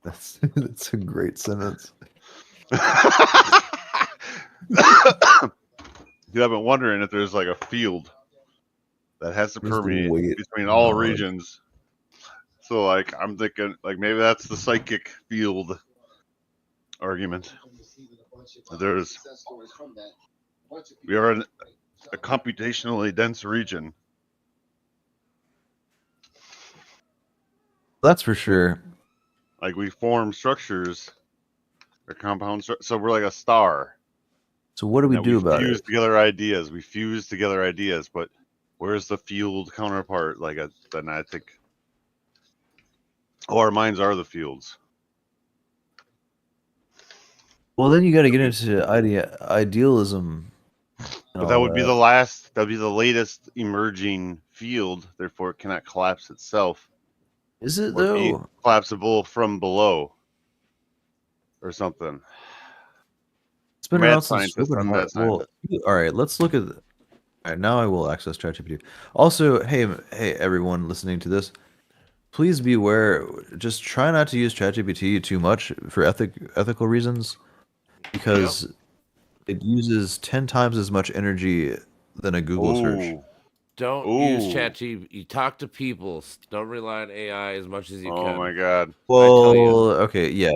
That's a great sentence. Dude, I've been wondering if there's like a field that has to permeate between all regions. So like I'm thinking like maybe that's the psychic field argument. We are in a computationally dense region. That's for sure. Like we form structures or compound, so we're like a star. So what do we do about it? We fuse together ideas, but where's the field counterpart? Like then I think, our minds are the fields. Well, then you got to get into idealism. But that would be the latest emerging field. Therefore, it cannot collapse itself. Is it or be though? collapsible from below, or something. It's been Mad around since scientist. Smoking I'm Hot. mad scientist. Well, all right. Let's look at. All right, now I will access ChatGPT. Also, hey, everyone listening to this, please be aware. Just try not to use ChatGPT too much for ethical reasons, because it uses 10 times as much energy than a Google search. Don't use ChatGPT. You talk to people. Don't rely on AI as much as you can. Oh my god. Well, okay, yeah.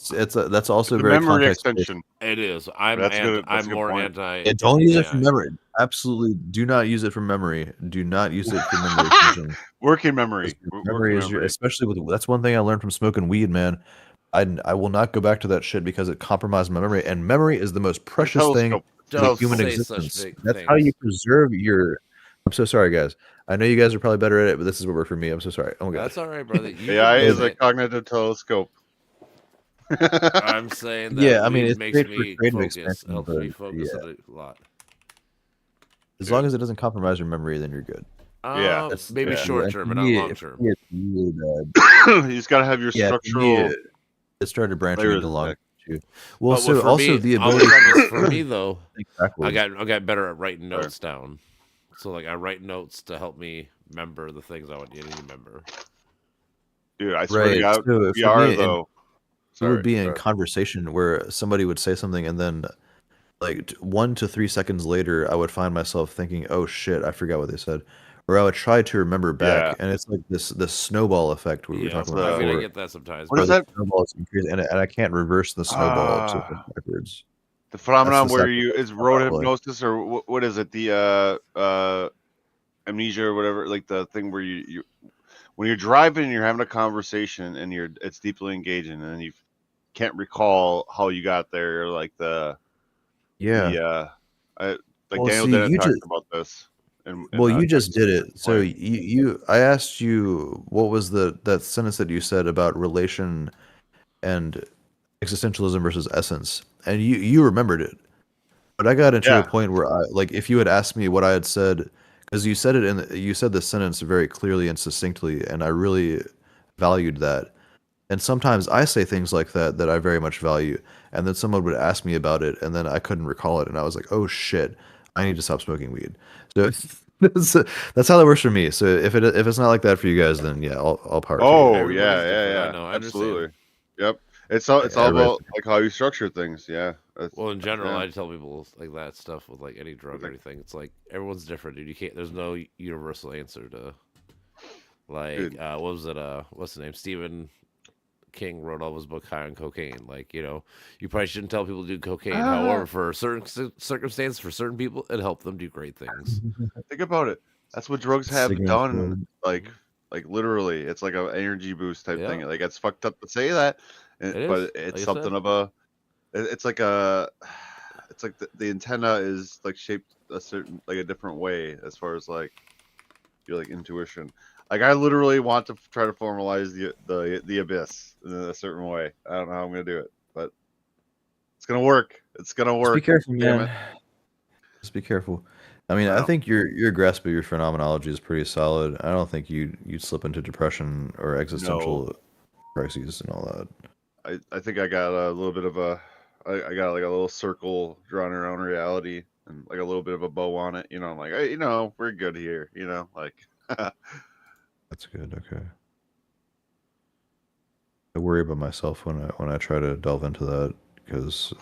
That's also It's a very memory context extension. It is. I'm That's good. That's I'm a good more point. anti. Don't use it for memory. Absolutely, do not use it for memory. Do not use it for memory extension. Working memory. Memory is your, especially with that's one thing I learned from smoking weed, man. I will not go back to that shit because it compromised my memory, and memory is the most precious thing in Don't human say existence. such big That's things. how you preserve your. I'm so sorry, guys. I know you guys are probably better at it, but this is what worked for me. I'm so sorry. Oh my god. That's all right, brother. You AI is a cognitive telescope. I'm saying that Yeah, I mean, weed it's makes great for me creative focus. expansion, Helps but me focus yeah. a lot. As long as it doesn't compromise your memory, then you're good. Yeah, maybe short term, but not long term. It's really bad. You just gotta have your structural. It started branching into long too. Well, Well, so for also me, the I'll ability. be honest, for me though, Exactly. I got better at writing notes down. So like I write notes to help me remember the things I want you to remember. Dude, I swear to God, So we for are me, though. it would be in conversation where somebody would say something, and then like 1 to 3 seconds later, I would find myself thinking, "Oh shit, I forgot what they said," or I would try to remember back, and it's like this snowball effect we were talking about I mean, before. I get that sometimes. What is that? Snowball is increasing, and I can't reverse the snowball backwards. The phenomenon where you is road hypnosis, or what is it? The amnesia or whatever, like the thing where you when you're driving and you're having a conversation and it's deeply engaging and you can't recall how you got there, like Daniel Dennett talked about this. You just did it. So I asked you what was that sentence that you said about relation and existentialism versus essence, and you remembered it. But I got into a point where if you had asked me what I had said, because you said this sentence very clearly and succinctly, and I really valued that. And sometimes I say things like that I very much value, and then someone would ask me about it, and then I couldn't recall it, and I was like, oh shit, I need to stop smoking weed. So that's how that works for me. So if it's not like that for you guys, then yeah, I'll power. Oh yeah, absolutely. Yep. It's all about like how you structure things. Yeah. Well, in general, I tell people like that stuff with like any drug or anything. It's like everyone's different, dude. You can't. There's no universal answer to like what was it? What's the name? Stephen King wrote all his book High on Cocaine. Like, you probably shouldn't tell people to do cocaine. However, for certain circumstances, for certain people, it helped them do great things. Think about it. That's what drugs have done. Like literally, it's like an energy boost type thing. Like it's fucked up to say that, but it's like something of a. It's like the antenna is like shaped a different way as far as like your like intuition. Like I literally want to try to formalize the abyss in a certain way. I don't know how I'm gonna do it, but it's gonna work. It's gonna work. Just be careful, man. Just be careful. I mean, I think your grasp of your phenomenology is pretty solid. I don't think you'd slip into depression or existential crises and all that. I think I got a little bit of I got like a little circle drawn around reality and like a little bit of a bow on it. I'm like, hey, we're good here. Like. That's good. Okay. I worry about myself when I try to delve into that because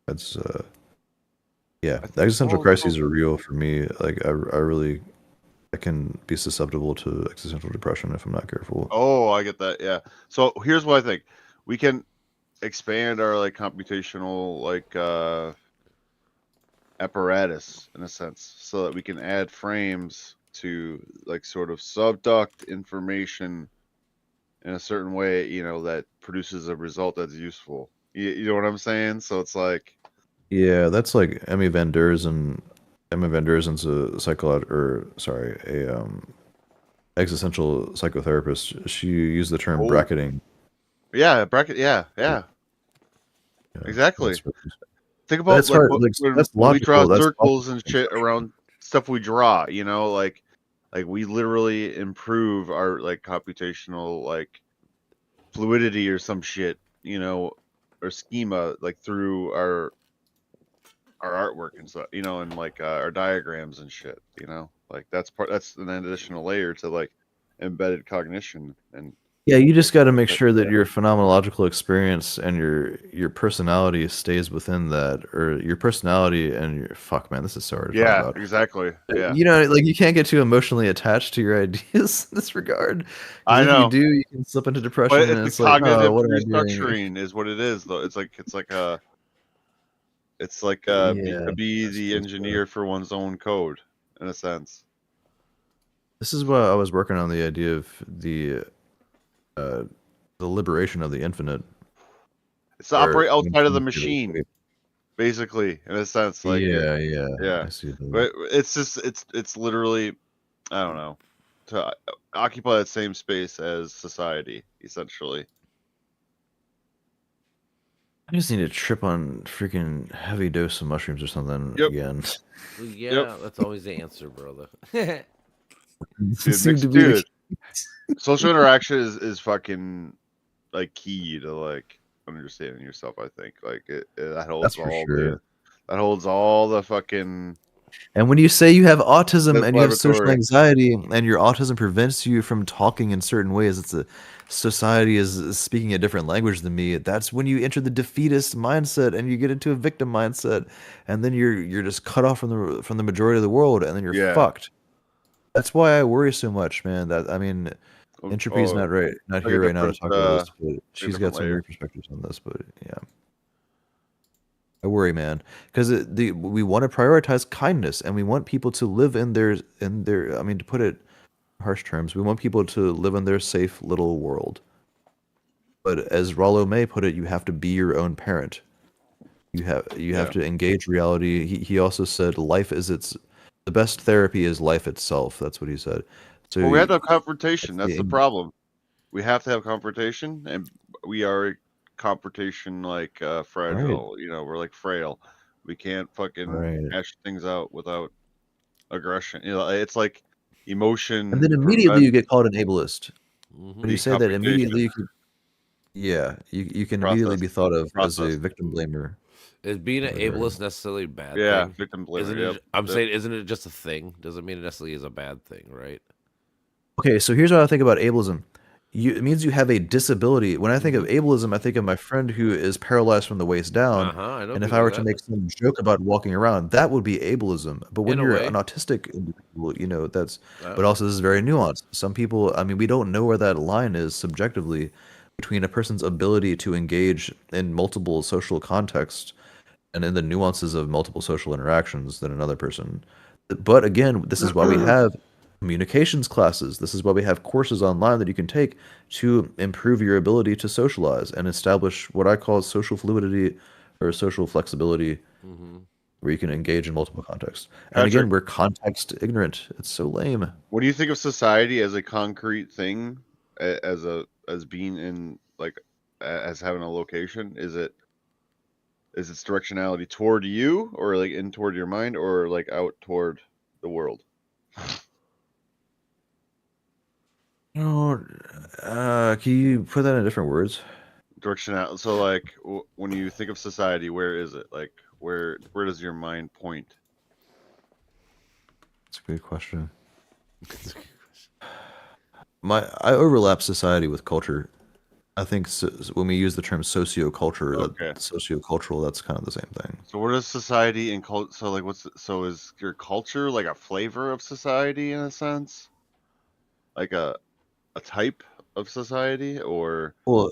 that's the existential crises are real for me. Like I can be susceptible to existential depression if I'm not careful. Oh, I get that. Yeah. So here's what I think: we can expand our like computational like apparatus in a sense, so that we can add frames to like sort of subduct information in a certain way, that produces a result that's useful. You know what I'm saying? So it's like, yeah, that's like Emmy Van Der's a existential psychotherapist. She used the term bracketing. Yeah, bracket. Yeah. Exactly. Think about when we draw circles and shit around stuff we draw. Like Like we literally improve our like computational like fluidity or some shit, you know, or schema like through our artwork and stuff, you know, and like our diagrams and shit, you know, like that's an additional layer to like embedded cognition. And Yeah, you just got to make sure that your phenomenological experience and your personality stays within that, or your personality and your fuck, man, this is so hard to talk about. Exactly. Yeah, You know, like you can't get too emotionally attached to your ideas in this regard. 'Cause I if know. you do, you can slip into depression. But And it's it's like, cognitive oh, what am I doing? restructuring is what it is, though. It's like Yeah, be I the suppose so. engineer for one's own code, in a sense. This is why I was working on the idea of the liberation of the infinite. It's to operate outside of the machine, basically, in a sense. Like yeah. I see but it's just it's literally, I don't know, to occupy that same space as society, essentially. I just need to trip on freaking heavy dose of mushrooms or something again. Well, yeah, that's always the answer, brother. Dude, social interaction is fucking like key to like understanding yourself. I think like that holds that holds all the fucking. And when you say you have autism and you have social anxiety and your autism prevents you from talking in certain ways, it's a society is speaking a different language than me. That's when you enter the defeatist mindset and you get into a victim mindset, and then you're just cut off from the majority of the world, and then you're fucked. That's why I worry so much, man. That I mean, Entropy's not here right now to talk about this, but she's got some weird perspectives on this. But yeah. I worry, man, because we want to prioritize kindness, and we want people to live in their. I mean, to put it in harsh terms, we want people to live in their safe little world. But as Rollo May put it, you have to be your own parent. You have to engage reality. He also said, the best therapy is life itself. That's what he said. So we have to have confrontation. That's the problem. We have to have confrontation, and we are confrontation like fragile. Right. You know, we're like frail. We can't fucking hash things out without aggression. You know, it's like emotion. And then immediately you get called an ableist. When you say that, immediately you can. Yeah, you can immediately be thought of as a victim blamer. Is being an ableist necessarily a bad thing? Yeah, victim blamer. I'm saying, isn't it just a thing? Doesn't mean it necessarily is a bad thing, right? Okay, so here's what I think about ableism. It means you have a disability. When I think of ableism, I think of my friend who is paralyzed from the waist down. And if I were to make some joke about walking around, that would be ableism. But when you're an autistic individual, you know, that's. But also, this is very nuanced. Some people, I mean, we don't know where that line is subjectively between a person's ability to engage in multiple social contexts and in the nuances of multiple social interactions than another person. But again, this is why we have communications classes. This is why we have courses online that you can take to improve your ability to socialize and establish what I call social fluidity or social flexibility, where you can engage in multiple contexts. And again, we're context ignorant. It's so lame. What do you think of society as a concrete thing, as being in like as having a location? Is its directionality toward you, or like in toward your mind, or like out toward the world? Can you put that in different words? Directionality. So, like, when you think of society, where is it? Like, where does your mind point? That's a good question. I overlap society with culture. I think when we use the term socioculture, sociocultural, that's kind of the same thing. So, what is society and culture? So, like, is your culture like a flavor of society in a sense? Like a type of society, or so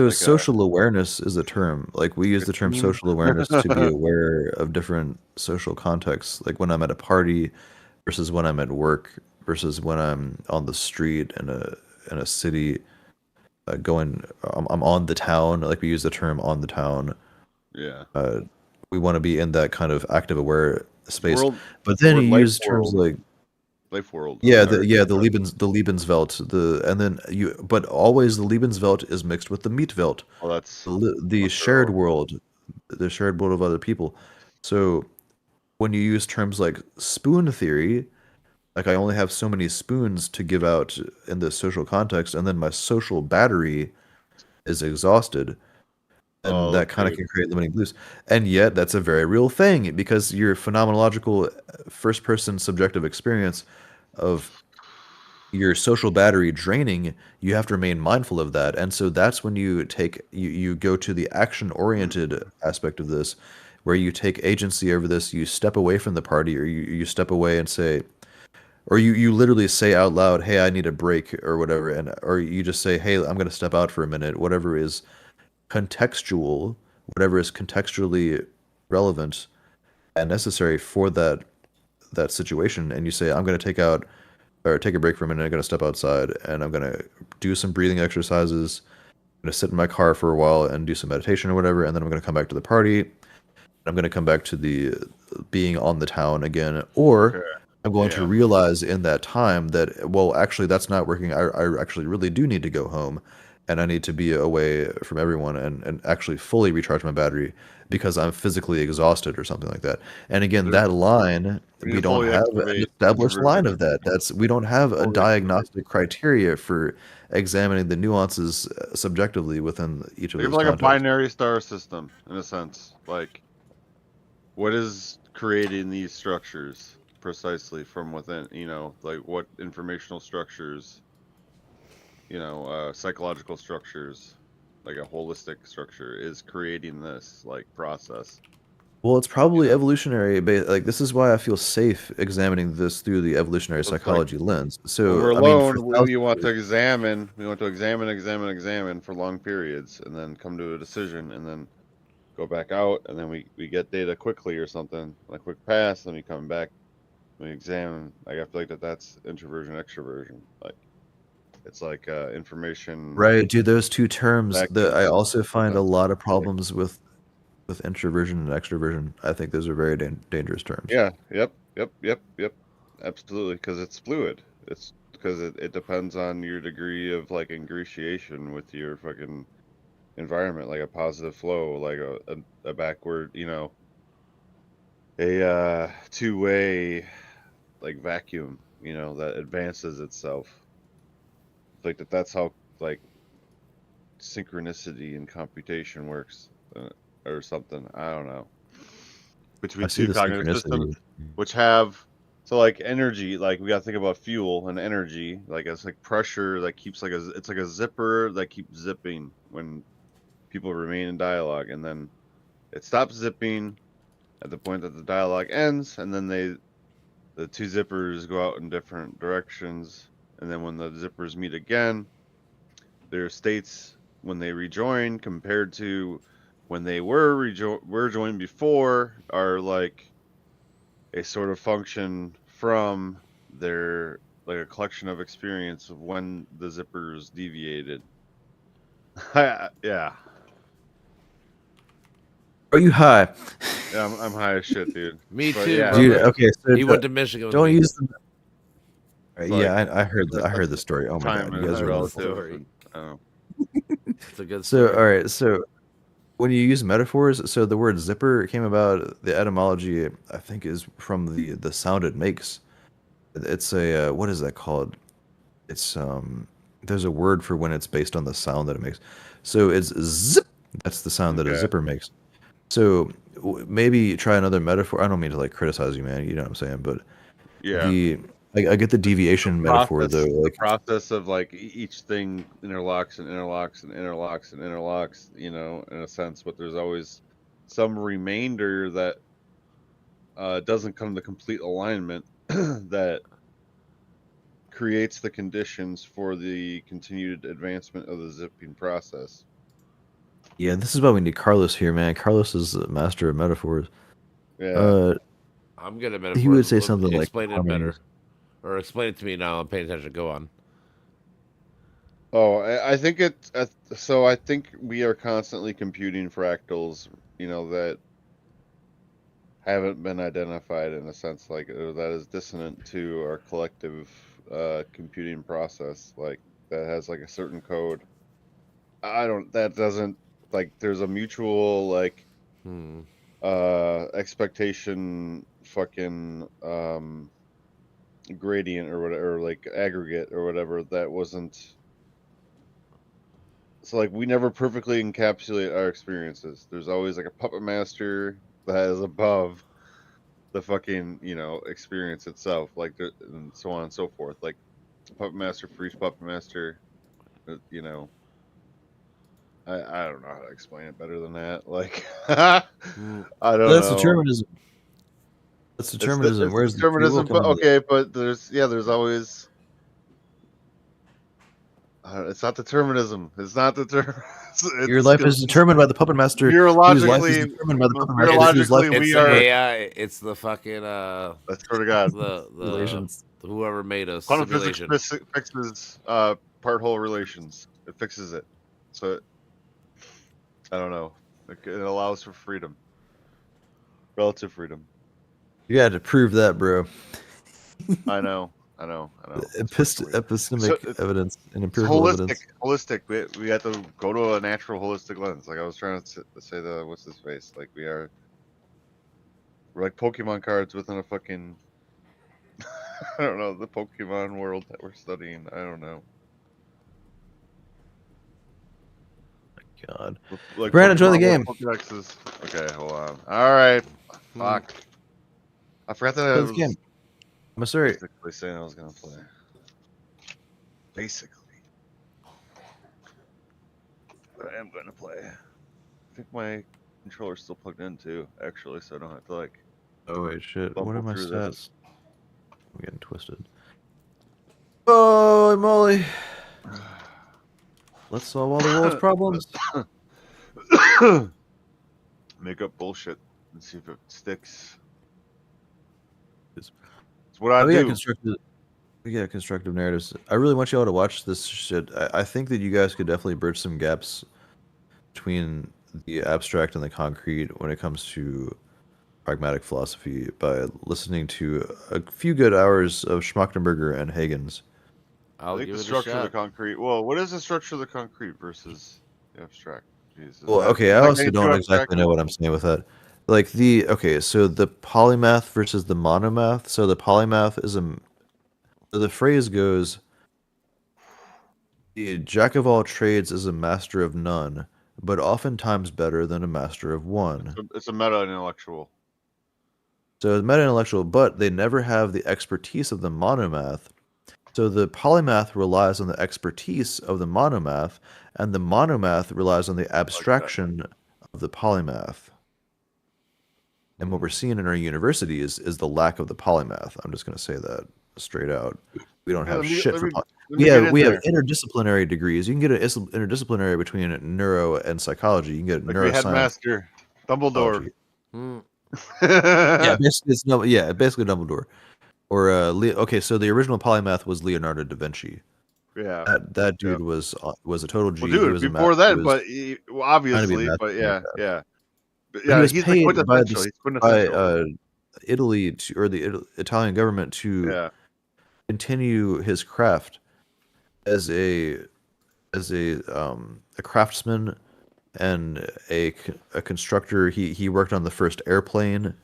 like social awareness is a term. Like we use the term social awareness to be aware of different social contexts. Like when I'm at a party versus when I'm at work versus when I'm on the street in a city. I'm on the town. Like we use the term on the town. Yeah. We want to be in that kind of active aware space. But then you use terms like life world. Yeah, the Lebenswelt, but always the Lebenswelt is mixed with the Mietwelt. Oh, that's the shared world, the shared world of other people. So when you use terms like spoon theory, Like I only have so many spoons to give out in this social context, and then my social battery is exhausted, and that kind of Okay. can create limiting beliefs. And yet, that's a very real thing because your phenomenological first-person subjective experience of your social battery draining, you have to remain mindful of that. And so that's when you go to the action-oriented aspect of this, where you take agency over this, you step away from the party, or you step away and say, or you literally say out loud, "Hey, I need a break," or whatever, and or you just say, "Hey, I'm going to step out for a minute," whatever is contextual, whatever is contextually relevant and necessary for that situation, and you say, "I'm going to take out or take a break for a minute. I'm going to step outside and I'm going to do some breathing exercises. I'm going to sit in my car for a while and do some meditation or whatever, and then I'm going to come back to the party. I'm going to come back to the being on the town again, or Okay. I'm going to Yeah. realize in that time that, well, actually, that's not working. I actually really do need to go home, and I need to be away from everyone and actually fully recharge my battery because I'm physically exhausted or something like that. And again, There, that line, we need we to don't fully have an activate established line introversion. of that. We don't have a Fully activate. diagnostic criteria for examining the nuances subjectively within each of Think of those like a contexts. binary star system in a sense. Like, what is creating these structures precisely from within? Like what informational structures, psychological structures, like a holistic structure is creating this like process. Well, it's probably know? evolutionary. Like this is why I feel safe examining this through the evolutionary So it's like psychology lens. when we're So, I mean, for alone, thousands we want of to years, examine. We want to examine for long periods, and then come to a decision, and then go back out, and then we get data quickly or something, a quick pass, then we come back, we examine. Like I feel like that's introversion, extroversion. Like it's like information right? Do those two terms that vacuum I system. also find a That's lot of like problems with introversion and extroversion. I think those are very dangerous terms. yeah, yep, absolutely, because it's fluid. It's because it depends on your degree of like ingratiation with your fucking environment, like a positive flow, like a backward, a two-way like vacuum, that advances itself. Like that's how like synchronicity and computation works, or something. I don't know. I Between see two the cognitive systems, synchronicity. which have so like energy, like we got to think about fuel and energy, like it's like pressure that keeps it's like a zipper that keeps zipping when people remain in dialogue, and then it stops zipping at the point that the dialogue ends, and then the two zippers go out in different directions, and then when the zippers meet again, their states when they rejoin compared to when they were joined before are like a sort of function from their like a collection of experience of when the zippers deviated. Yeah, Are you high? yeah, I'm high as shit, dude. Me But too, yeah, Dude, brother. okay, so He went to Michigan with don't me. use the it's yeah, like I heard the story. Oh my time god, you is guys are Heard the relative, story. and I don't know. It's a good so story. all right, so when you use metaphors, so the word zipper came about, the etymology I think is from the sound it makes. It's a what is that called? It's there's a word for when it's based on the sound that it makes. So it's zip. That's the sound that a Okay. zipper makes. So maybe try another metaphor. I don't mean to like criticize you, man. You know what I'm saying? But Yeah. the I get the deviation metaphor though. The Like process of like each thing interlocks and interlocks and interlocks and interlocks, in a sense, but there's always some remainder that doesn't come to complete alignment that creates the conditions for the continued advancement of the zipping process. yeah, this is why we need Carlos here, man. Carlos is the master of metaphors. Yeah. Uh, I'm good at he metaphors. would say something like Explain it better. harmonies. Or explain it to me now. I'm paying attention. Go on. Oh, I think so I think we are constantly computing fractals, that haven't been identified in a sense like that is dissonant to our collective computing process, like that has like a certain code. I don't that doesn't like there's a mutual like expectation fucking gradient or whatever, or like aggregate or whatever. That wasn't. So like we never perfectly encapsulate our experiences. There's always like a puppet master that is above the fucking experience itself, like and so on and so forth. Like puppet master for each puppet master, you know. I don't know how to explain it better than that. Like I don't That's know. determinism. That's determinism. It's Where's determinism? the But okay, but there's always. It's not determinism. It's not determinism. Your life is determined by the puppet master. Whose life is determined by the puppet master. Whose life it's the AI. It's the fucking. I swear to God. The whoever made us quantum simulation. physics fixes part whole relations. It fixes it. So I don't know. It allows for freedom, relative freedom. You had to prove that, bro. I know. Epistemic evidence and empirical evidence. Holistic. We have to go to a natural holistic lens. Like I was trying to say, what's his face? Like we're like Pokemon cards within a fucking. I don't know, the Pokemon world that we're studying. I don't know. God. Like Brandon, join the game. Pokédexes. Okay, hold on. All right. Fuck. I forgot that I was game. I'm sorry. Basically saying I was gonna play. Basically. But I am gonna play. I think my controller's still plugged in too, actually, so I don't have to like. Oh wait, shit. What are my stats? This. I'm getting twisted. Oh, moly. Let's solve all the world's problems. Make up bullshit and see if it sticks. It's what I do. We got constructive narratives. I really want y'all to watch this shit. I think that you guys could definitely bridge some gaps between the abstract and the concrete when it comes to pragmatic philosophy by listening to a few good hours of Schmachtenberger and Hagen's. I think the structure of the concrete. Well, what is the structure of the concrete versus the abstract? Jesus. Well, okay, I also don't exactly know what I'm saying with that. Like so the polymath versus the monomath. So the polymath is the phrase goes, the jack of all trades is a master of none, but oftentimes better than a master of one. It's a meta-intellectual. So it's meta-intellectual, but they never have the expertise of the monomath. So the polymath relies on the expertise of the monomath, and the monomath relies on the abstraction of the polymath. And what we're seeing in our university is the lack of the polymath. I'm just going to say that straight out. We don't have shit for we have interdisciplinary degrees. You can get an interdisciplinary between neuro and psychology. You can get like neuroscience. Headmaster Dumbledore. Basically Dumbledore. Or okay, so the original polymath was Leonardo da Vinci. Yeah, that dude was a total G. Well, dude, he was before that, but obviously, but yeah. He was paid by Italy or the Italian government to continue his craft as a craftsman and a constructor. He worked on the first airplane.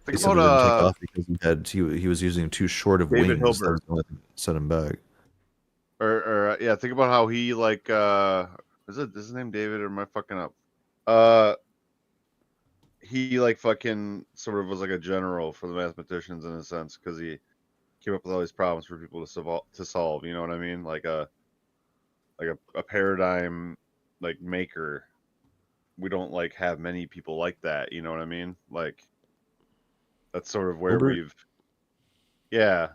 Think about didn't take off because he was using too short of David wings. Hilbert. That set him back. Or think about how he like is his name David or am I fucking up? He like fucking sort of was like a general for the mathematicians in a sense because he came up with all these problems for people to solve. You know what I mean? Like a paradigm like maker. We don't like have many people like that. You know what I mean? Like that's sort of where Hilbert?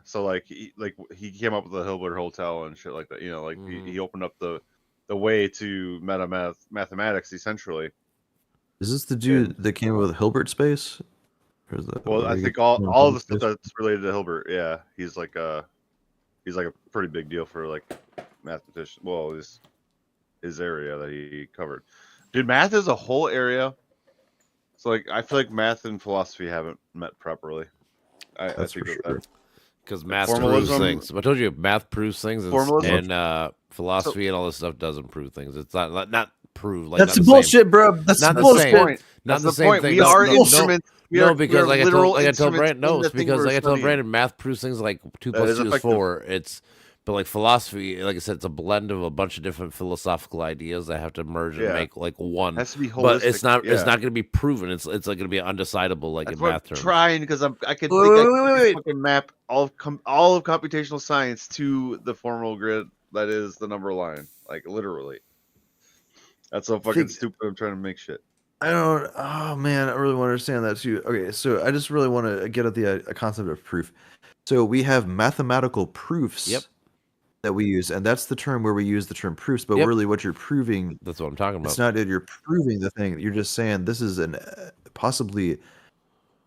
So like he came up with the Hilbert Hotel and shit like that. You know, like he opened up the way to mathematics essentially. Is this the dude that came up with Hilbert space? Or is that, well, I think all of the stuff that's related to Hilbert, he's like a pretty big deal for like mathematician. Well, his area that he covered. Dude, math is a whole area. So like I feel like math and philosophy haven't met properly. That's for sure. Because math proves things. I told you, math proves things, and philosophy and all this stuff doesn't prove things. It's not prove. Like That's not the bullshit, same. bro. That's Not the bullshit. same. Not That's the the same point. thing. We are instruments. No, because we are like I literal told instruments Brandon, no, in it's the thing because we're like I told studying. Brandon, math proves things like 2 That plus is 2 is effective. 4. But like philosophy, like I said, it's a blend of a bunch of different philosophical ideas that have to merge and make like one. It has to be holistic. But it's not. Yeah. It's not going to be proven. It's like going to be undecidable, like That's in what math I'm terms. trying because I can Wait. fucking map all of computational science to the formal grid that is the number line, like literally. That's so fucking stupid. I'm trying to make shit. I don't. Oh man, I really want to understand that too. Okay, so I just really want to get at the concept of proof. So we have mathematical proofs that we use, and that's the term where we use the term proofs. But really, what you're proving, that's what I'm talking about. It's not that you're proving the thing. You're just saying this is an possibly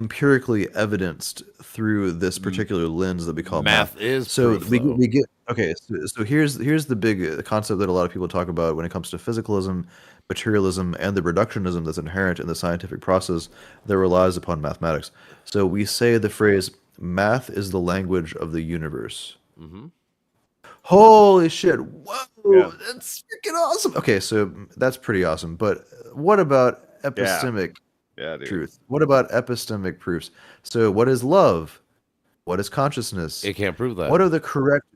empirically evidenced through this particular lens that we call math. Is so proof, we get okay. So here's the big concept that a lot of people talk about when it comes to physicalism, materialism, and the reductionism that's inherent in the scientific process that relies upon mathematics. So we say the phrase "math is the language of the universe." Mm-hmm. Holy shit! Whoa, that's freaking awesome. Okay, so that's pretty awesome. But what about epistemic? Truth. What about epistemic proofs? So, what is love? What is consciousness? It can't prove that. What are the correct?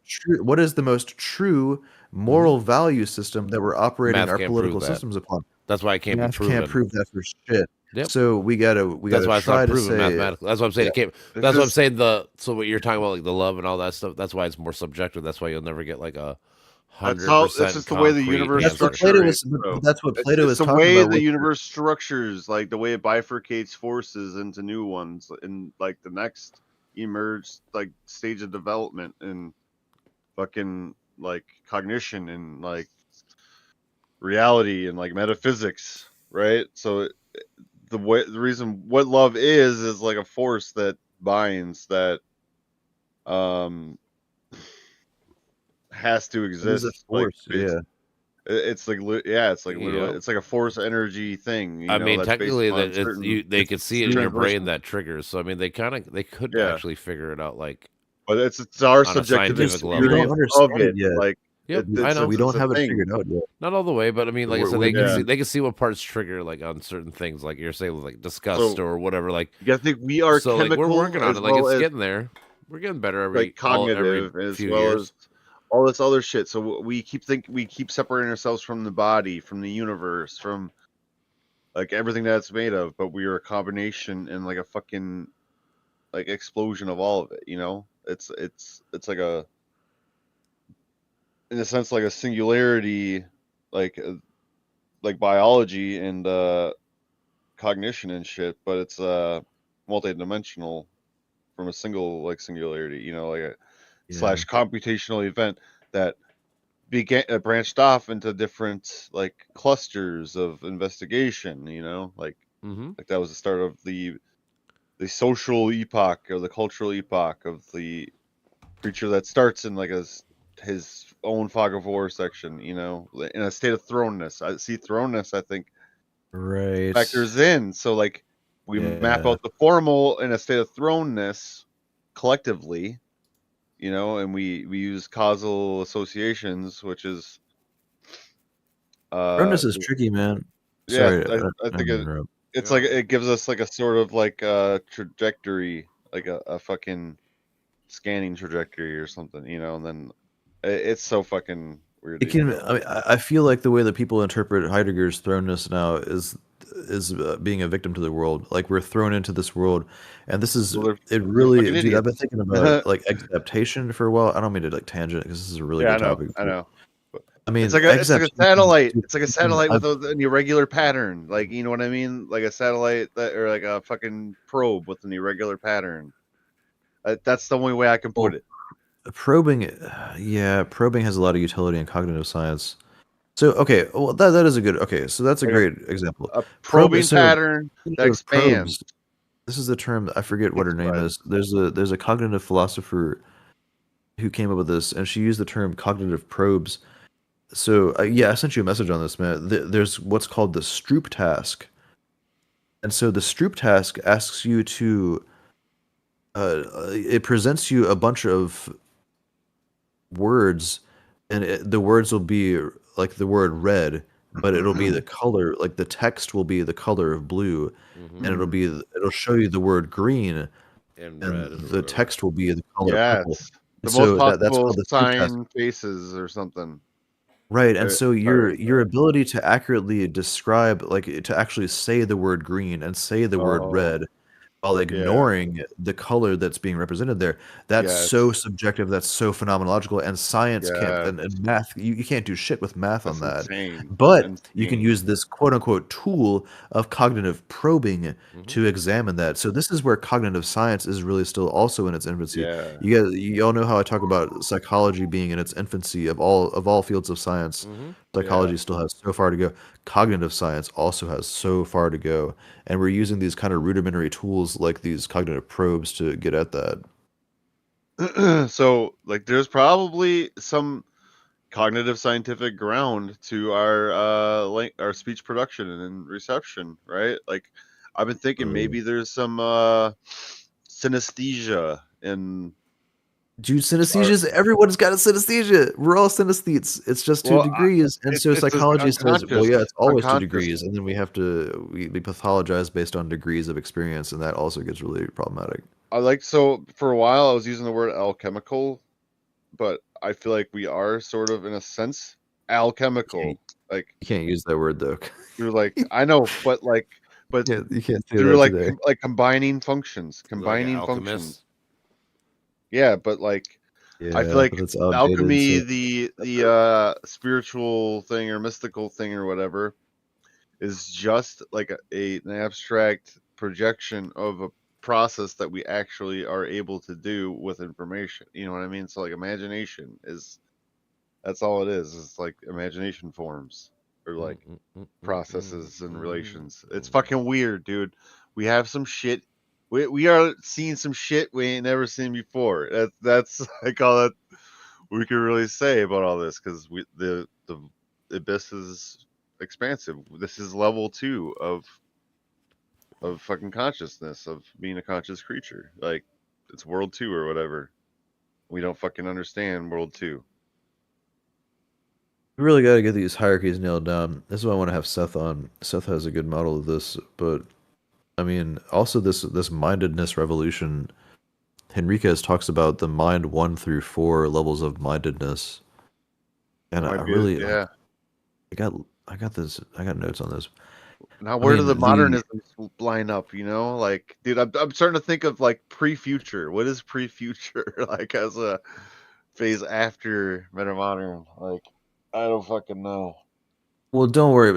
What is the most true moral value system that we're operating our political systems upon? That's why it can't be proven. Can't prove that for shit. Yep. So we gotta That's why try it's not to proven say mathematically. That's what I'm saying. It can't. That's what I'm saying. So what you're talking about, like the love and all that stuff. That's why it's more subjective. That's why you'll never get like a 100%. That's just the way the universe structures. That's what Plato is the talking way about. The universe structures, like the way it bifurcates forces into new ones, in like the next emerged like stage of development and fucking like cognition and like reality and like metaphysics, right? So the reason what love is like a force that binds, that has to exist. It's a force, It's like literally, it's like a force energy thing. I mean, technically, they could see it in your brain that triggers. So I mean, they could actually figure it out, like. But it's our subjective experience of it. Yet. Like, I know we don't have it figured out yet. Not all the way, but I mean, like I said, they can see what parts trigger, like on certain things, like you're saying, like disgust or whatever. Like, I think we are so like we're working on it. Like it's getting there. We're getting better every cognitive every as few well years. as all this other shit. So we keep separating ourselves from the body, from the universe, from like everything that it's made of. But we are a combination and like a fucking like explosion of all of it. You know, it's like a, in a sense, like a singularity, like biology and cognition and shit. But it's multidimensional from a single like singularity. You know, like a slash computational event that branched off into different like clusters of investigation, you know, like like that was the start of the social epoch or the cultural epoch of the creature that starts in like his own fog of war section, you know, in a state of thrownness. I see thrownness, I think, factors in. So like we map out the formal in a state of thrownness collectively, you know, and we use causal associations, which is thrownness is tricky, man. Sorry, I think it's like it gives us like a sort of like trajectory, like a fucking scanning trajectory or something, you know, and then it's so fucking weird. It can. I mean, I feel like the way that people interpret Heidegger's thrownness now is being a victim to the world. Like we're thrown into this world, and this is it. Really, dude. Idiots. I've been thinking about like adaptation for a while. I don't mean to like tangent because this is a really good topic. I know. I mean, it's like a satellite. It's like a satellite with an irregular pattern. Like, you know what I mean? Like a satellite that, or like a fucking probe with an irregular pattern. That's the only way I can put it. Probing has a lot of utility in cognitive science. So okay, well that is a good. Okay, so that's a great example. A probing pattern that expands. Probes. This is the term. I forget what her name is. There's a cognitive philosopher who came up with this, and she used the term cognitive probes. So I sent you a message on this, man. There's what's called the Stroop task, and so the Stroop task asks you to. It presents you a bunch of words, and the words will be like the word red, but it'll be the color, like the text will be the color of blue, and it'll show you the word green, and the text will be the color purple. Yes. The And most so that's possible called the speech test. sign faces or something. Right, and so Sorry. your ability to accurately describe, like to actually say the word green and say the word red while ignoring the color that's being represented there, that's so subjective, that's so phenomenological, and science can't, and math, you can't do shit with math on that. Insane. But you can use this quote unquote tool of cognitive probing to examine that. So this is where cognitive science is really still also in its infancy. You all know how I talk about psychology being in its infancy of all fields of science. Psychology still has so far to go. Cognitive science also has so far to go, and we're using these kind of rudimentary tools like these cognitive probes to get at that. So, like, there's probably some cognitive scientific ground to our speech production and reception, right? Like, I've been thinking maybe there's some synesthesia in. Dude, synesthesia, everyone's got a synesthesia. We're all synesthetes. It's just 2 degrees. And so psychology says, well, yeah, it's always 2 degrees. And then we have to, we pathologize based on degrees of experience. And that also gets really problematic. So for a while, I was using the word alchemical, but I feel like we are sort of, in a sense, alchemical. Like, you can't use that word, though. You're like, I know, but yeah, you can't say you're that like, today. like combining functions. Yeah, but like, I feel like alchemy, the spiritual thing or mystical thing or whatever, is just like an abstract projection of a process that we actually are able to do with information. You know what I mean? So like, imagination that's all it is. It's like imagination forms or like processes and relations. It's fucking weird, dude. We have some shit. We are seeing some shit we ain't never seen before. That's like all that we can really say about all this, because the abyss is expansive. This is level 2 of fucking consciousness, of being a conscious creature. Like, it's world 2 or whatever. We don't fucking understand world 2. We really got to get these hierarchies nailed down. This is why I want to have Seth on. Seth has a good model of this, but I mean, also this mindedness revolution. Henriquez talks about the mind 1 through 4 levels of mindedness, and I really, I got notes on this. Now, where do the modernisms line up? You know, like, dude, I'm starting to think of like pre-future. What is pre-future like as a phase after meta-modern? Like, I don't fucking know. Well, don't worry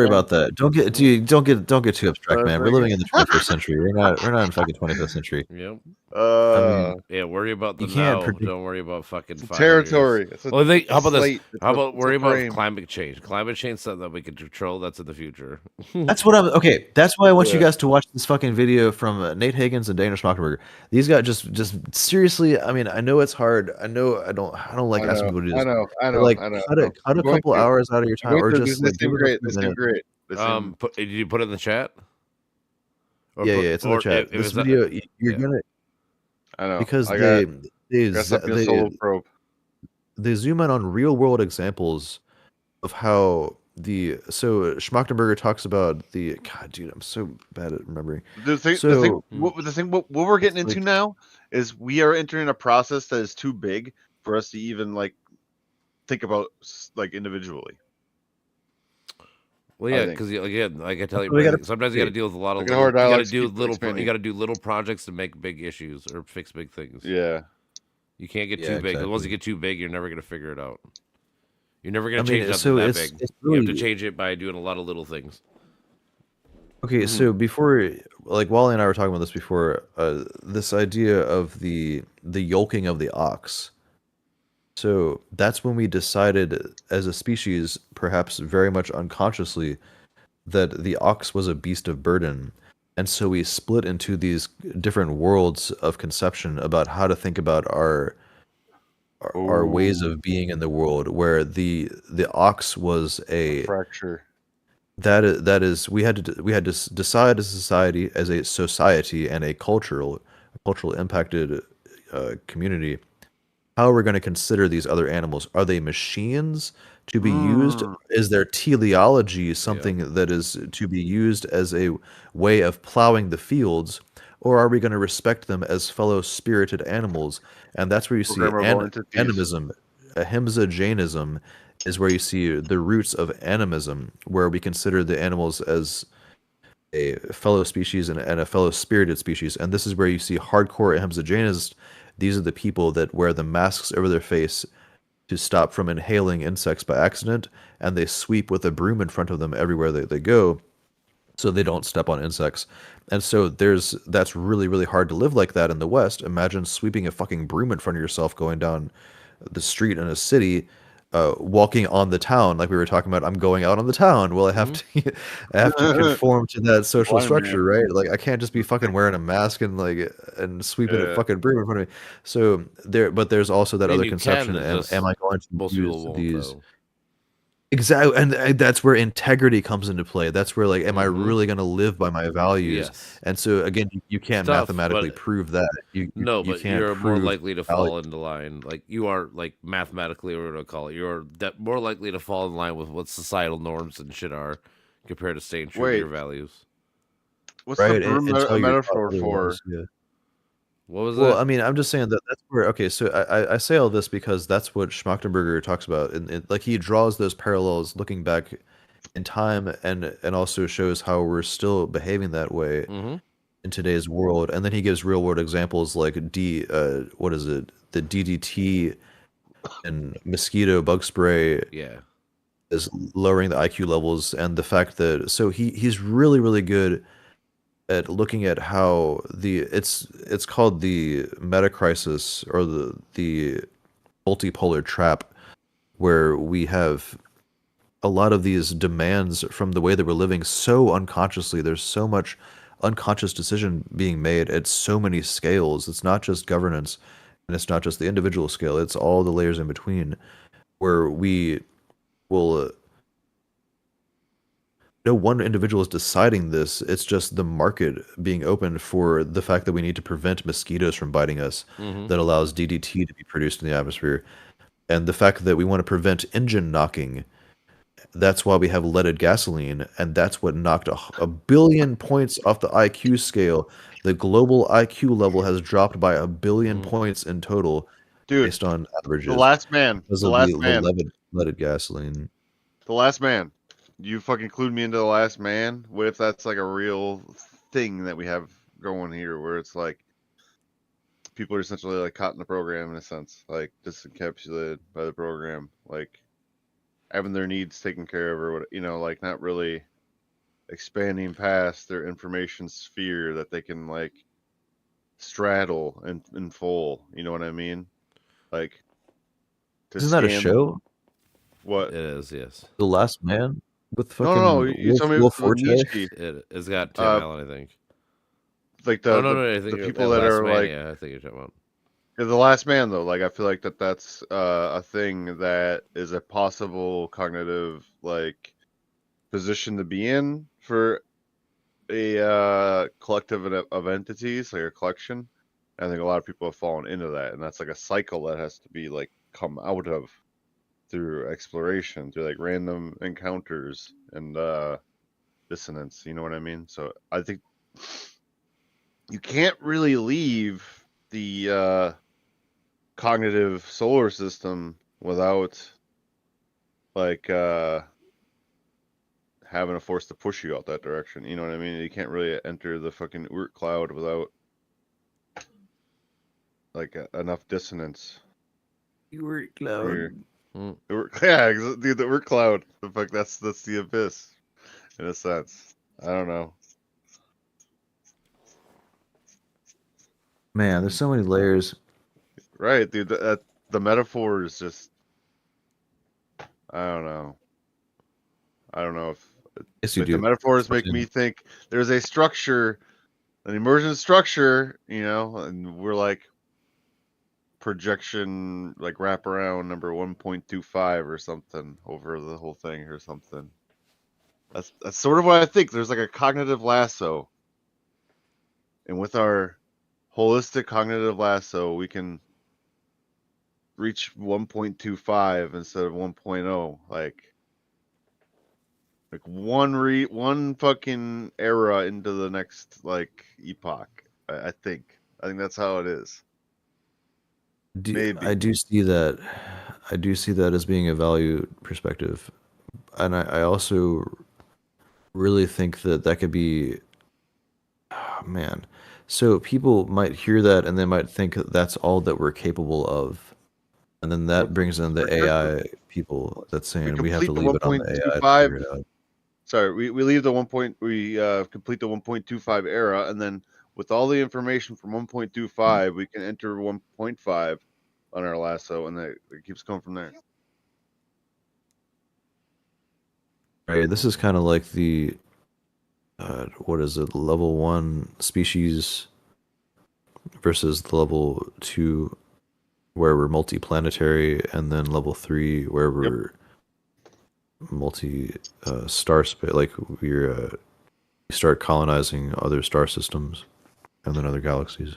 about that. Don't get too abstract, man. We're living in the 21st century. We're not in fucking 25th century. Yep. I mean, worry about the now. Don't worry about fucking territory. How about this? How about worry about climate change? Climate change is something that we can control. That's in the future. That's what I'm. Okay, that's why I want you guys to watch this fucking video from Nate Higgins and Dana Schmachtenberger. These guys just seriously. I mean, I know it's hard. I know I don't like asking people to do this. I know. Like, cut a couple hours out of your time, or just this seems great. Did you put it in the chat? Yeah, it's in the chat. This video, you're gonna. I know, because they zoom in on real world examples of how Schmachtenberger talks about God, dude, I'm so bad at remembering. What we're getting into now is we are entering a process that is too big for us to even like think about like individually. Well, yeah, because again, like I tell you, sometimes you got to deal with a lot of little. You got to do little projects to make big issues or fix big things. Yeah, you can't get too big. Because once you get too big, you're never going to figure it out. You're never going to change something that big. You have to change it by doing a lot of little things. Okay, so before, like Wally and I were talking about this before, this idea of the yolking of the ox. So that's when we decided as a species, perhaps very much unconsciously, that the ox was a beast of burden. And so we split into these different worlds of conception about how to think about our ways of being in the world, where the ox was a fracture. That is we had to decide as a society and a cultural impacted community how are we going to consider these other animals? Are they machines to be used? Is their teleology something that is to be used as a way of plowing the fields? Or are we going to respect them as fellow spirited animals? And that's where you see Programmable entities. animism. Ahimsa Jainism is where you see the roots of animism, where we consider the animals as a fellow species and a fellow spirited species. And this is where you see hardcore Ahimsa Jainists. These are the people that wear the masks over their face to stop from inhaling insects by accident, and they sweep with a broom in front of them everywhere they go so they don't step on insects. And so that's really, really hard to live like that in the West. Imagine sweeping a fucking broom in front of yourself going down the street in a city, walking on the town, like we were talking about. I'm going out on the town. Well, I have to, I have to conform to that social structure, right? Like, I can't just be fucking wearing a mask and sweeping a fucking broom in front of me. So there's also that other conception. Am I going to use these? Though. Exactly, and that's where integrity comes into play. That's where, like, am I really going to live by my values? Yes. And so again, you can't mathematically prove that. You but can't you're more likely to values. fall into line. Like, you are, like, mathematically, or what to call it, you're more likely to fall in line with what societal norms and shit are compared to staying true to your values. What's the broom metaphor for? Yeah. What was that? Well, I mean, I'm just saying that's where, okay, so I say all this because that's what Schmachtenberger talks about. And like, he draws those parallels looking back in time and also shows how we're still behaving that way in today's world. And then he gives real world examples like the DDT and mosquito bug spray is lowering the IQ levels, and the fact that, so he's really, really good at looking at how it's called the meta crisis, or the multipolar trap, where we have a lot of these demands from the way that we're living so unconsciously. There's so much unconscious decision being made at so many scales. It's not just governance, and it's not just the individual scale. It's all the layers in between, where we will no one individual is deciding this. It's just the market being opened for the fact that we need to prevent mosquitoes from biting us, that allows DDT to be produced in the atmosphere. And the fact that we want to prevent engine knocking, that's why we have leaded gasoline, and that's what knocked a billion points off the IQ scale. The global IQ level has dropped by 1 billion points in total, based on averages. The Last Man. The Last Man. Leaded gasoline. The Last Man. You fucking clued me into The Last Man. What if that's like a real thing that we have going here, where it's like people are essentially like caught in the program in a sense, like disencapsulated by the program, like having their needs taken care of, or what, you know, like not really expanding past their information sphere that they can like straddle in full. You know what I mean? Like, isn't that a show? What it is? Yes, The Last Man. With fucking no, you told me Wolf it's got Tim Allen, I think. Like the people that are like, yeah, I think you're talking about. The Last Man, though, like I feel like that's a thing that is a possible cognitive like position to be in for a collective of entities, like a collection. I think a lot of people have fallen into that, and that's like a cycle that has to be like come out of through exploration, through like random encounters and dissonance. You know what I mean? So I think you can't really leave the cognitive solar system without like having a force to push you out that direction. You know what I mean? You can't really enter the fucking Oort cloud without like enough dissonance. Oort cloud. Yeah, dude, the Oort cloud. The fuck, that's the abyss, in a sense. I don't know. Man, there's so many layers. Right, dude. The metaphor is just, I don't know. I don't know if like the metaphors make me think there's a structure, an emergent structure, you know, and we're like projection, like wraparound number 1.25 or something over the whole thing or something. That's sort of what I think. There's like a cognitive lasso, and with our holistic cognitive lasso, we can reach 1.25 instead of 1.0. Like one fucking era into the next like epoch. I think that's how it is. Maybe. I do see that. I do see that as being a value perspective, and I also really think that that could be. Oh, man, so people might hear that and they might think that that's all that we're capable of, and then that brings in the AI people that's saying we have to leave it on the AI to figure it out. Sorry, we leave the complete the 1.25 era, and then with all the information from 1.25, we can enter 1.5 on our lasso, and it keeps going from there. Right, this is kind of like the what is it, level 1 species versus the level 2 where we're multi-planetary, and then level 3 where we're multi star space, like we start colonizing other star systems and then other galaxies.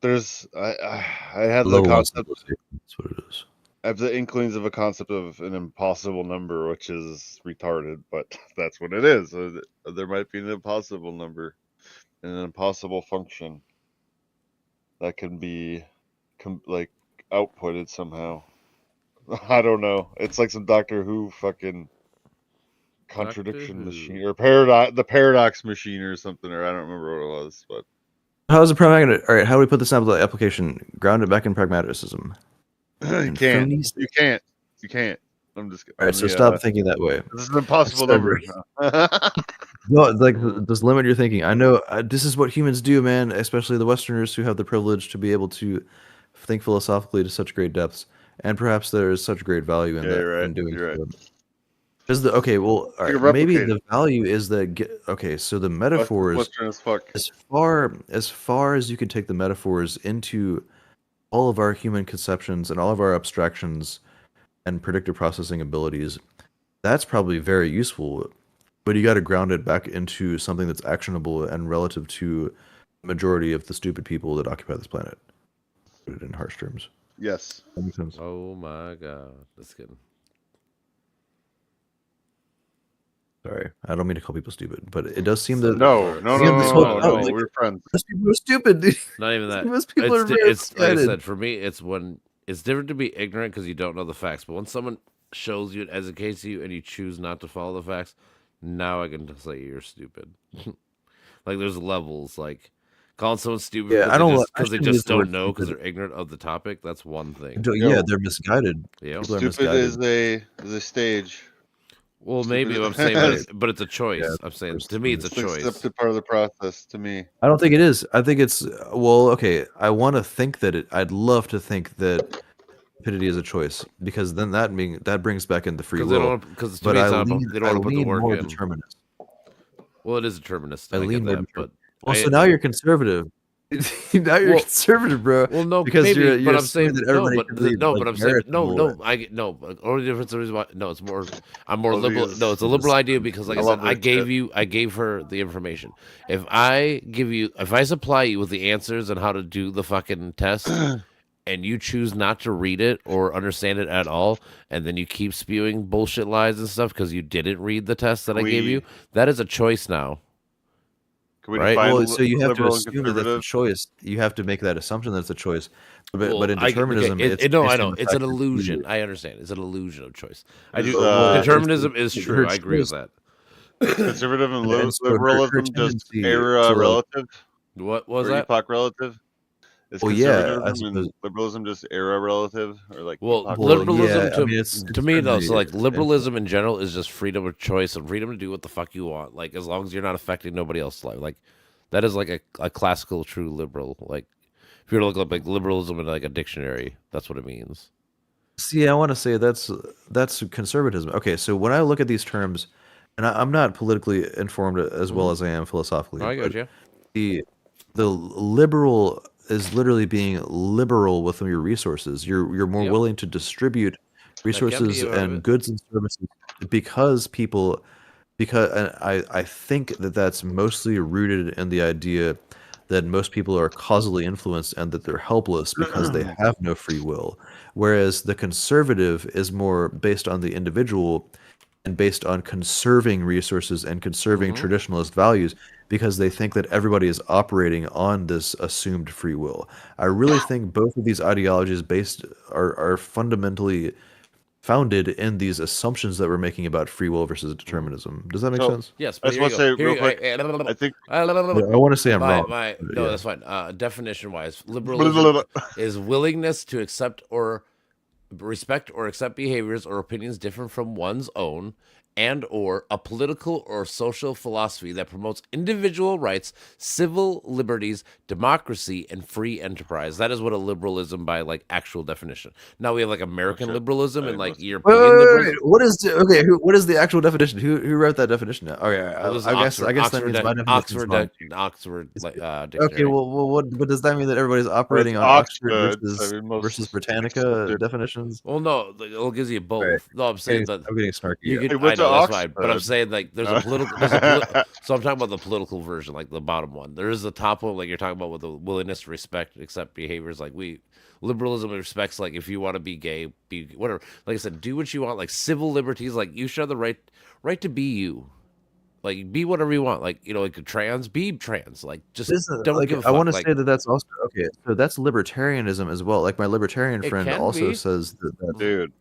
There's I had the concept. That's what it is. I have the inklings of a concept of an impossible number, which is retarded, but that's what it is. There might be an impossible number, an impossible function that can be like outputted somehow. I don't know. It's like some Doctor Who fucking contradiction machine or the paradox machine or something, or I don't remember what it was. But how is it pragmatic? All right, how do we put this out of the application? Ground it back in pragmaticism. You can't. I'm just. All right, so stop thinking that way. This is an impossible number. No, like just limit your thinking. I know this is what humans do, man. Especially the Westerners who have the privilege to be able to think philosophically to such great depths, and perhaps there is such great value in that in doing so. Is the okay? Well, all right, maybe the value is that. Okay, so the metaphors, as far as you can take the metaphors into all of our human conceptions and all of our abstractions and predictive processing abilities, that's probably very useful. But you got to ground it back into something that's actionable and relative to the majority of the stupid people that occupy this planet. Put it in harsh terms. Yes. That makes sense. Oh my god, that's good. Sorry, I don't mean to call people stupid, but it does seem that no, we're friends. Most people are stupid, dude. Not even that. Most people are very like I said, for me, it's when it's different to be ignorant because you don't know the facts. But when someone shows you and educates you and you choose not to follow the facts, now I can say you're stupid. Like there's levels. Like calling someone stupid because they just don't know because they're ignorant of the topic. That's one thing. Yeah, they're misguided. Yeah, stupid is a stage. Well, maybe I'm saying, but it's a choice. Yeah, I'm saying to me, it's a choice. It's part of the process. To me, I don't think it is. I think it's okay. I want to think that I'd love to think that stupidity is a choice because then that brings back into free will. But I lean more determinist. Well, it is determinist. I lean more. But so now you're conservative. Now you're conservative, bro. Well, no, because maybe, you're but I'm saying that everybody but I'm saying no. Only difference is why it's more. I'm more liberal. No, it's a liberal idea because, like I said, I gave her the information. If I supply you with the answers on how to do the fucking test, and you choose not to read it or understand it at all, and then you keep spewing bullshit lies and stuff because you didn't read the test that I gave you, that is a choice now. Right. Well, so you have to assume that that's a choice. You have to make that assumption that it's a choice. But in determinism, I know it's an illusion. I understand. It's an illusion of choice. I do. Determinism is true. I agree with that. Conservative and liberalism just era relative. What was that? Epoch relative. Is conservatism and liberalism just era relative, or like? Well, liberalism to me though. So like liberalism in general is just freedom of choice and freedom to do what the fuck you want. Like as long as you're not affecting nobody else's life. Like that is like a classical true liberal. Like if you were to look up like liberalism in like a dictionary, that's what it means. See, I want to say that's conservatism. Okay, so when I look at these terms, and I'm not politically informed as well as I am philosophically. I got you. The liberal is literally being liberal with your resources. You're more willing to distribute resources and goods and services because I think that that's mostly rooted in the idea that most people are causally influenced and that they're helpless because they have no free will. Whereas the conservative is more based on the individual and based on conserving resources and conserving traditionalist values because they think that everybody is operating on this assumed free will. I really think both of these ideologies are fundamentally founded in these assumptions that we're making about free will versus determinism. Does that make sense? Yes, I but just here want you to go. say Here real you- quick. I think I want to say I'm wrong. No, Yeah. that's fine. Definition-wise, liberalism is willingness to accept or respect or accept behaviors or opinions different from one's own, and or a political or social philosophy that promotes individual rights, civil liberties, democracy, and free enterprise. That is what a liberalism by like actual definition. Now we have like American liberalism and like European liberalism. What is what is the actual definition? Who wrote that definition? Okay, I guess that means my definition is wrong. Oxford Okay, dictionary. well, what does that mean that everybody's operating on Oxford versus Britannica definitions? Well, no, like, it gives you both. Right. No, I'm saying that I'm getting snarky. you Yeah. could. I know that's fine, but I'm saying like there's a political. So I'm talking about the political version, like the bottom one. There is the top one, like you're talking about, with the willingness to respect, accept behaviors. Like liberalism respects, like if you want to be gay, be whatever. Like I said, do what you want. Like civil liberties, like you should have the right to be you. Like be whatever you want. Like like trans, be trans. Like just don't like, give a fuck. I want to like, say that that's also okay. So that's libertarianism as well. Like my libertarian It friend can also be. says that. dude.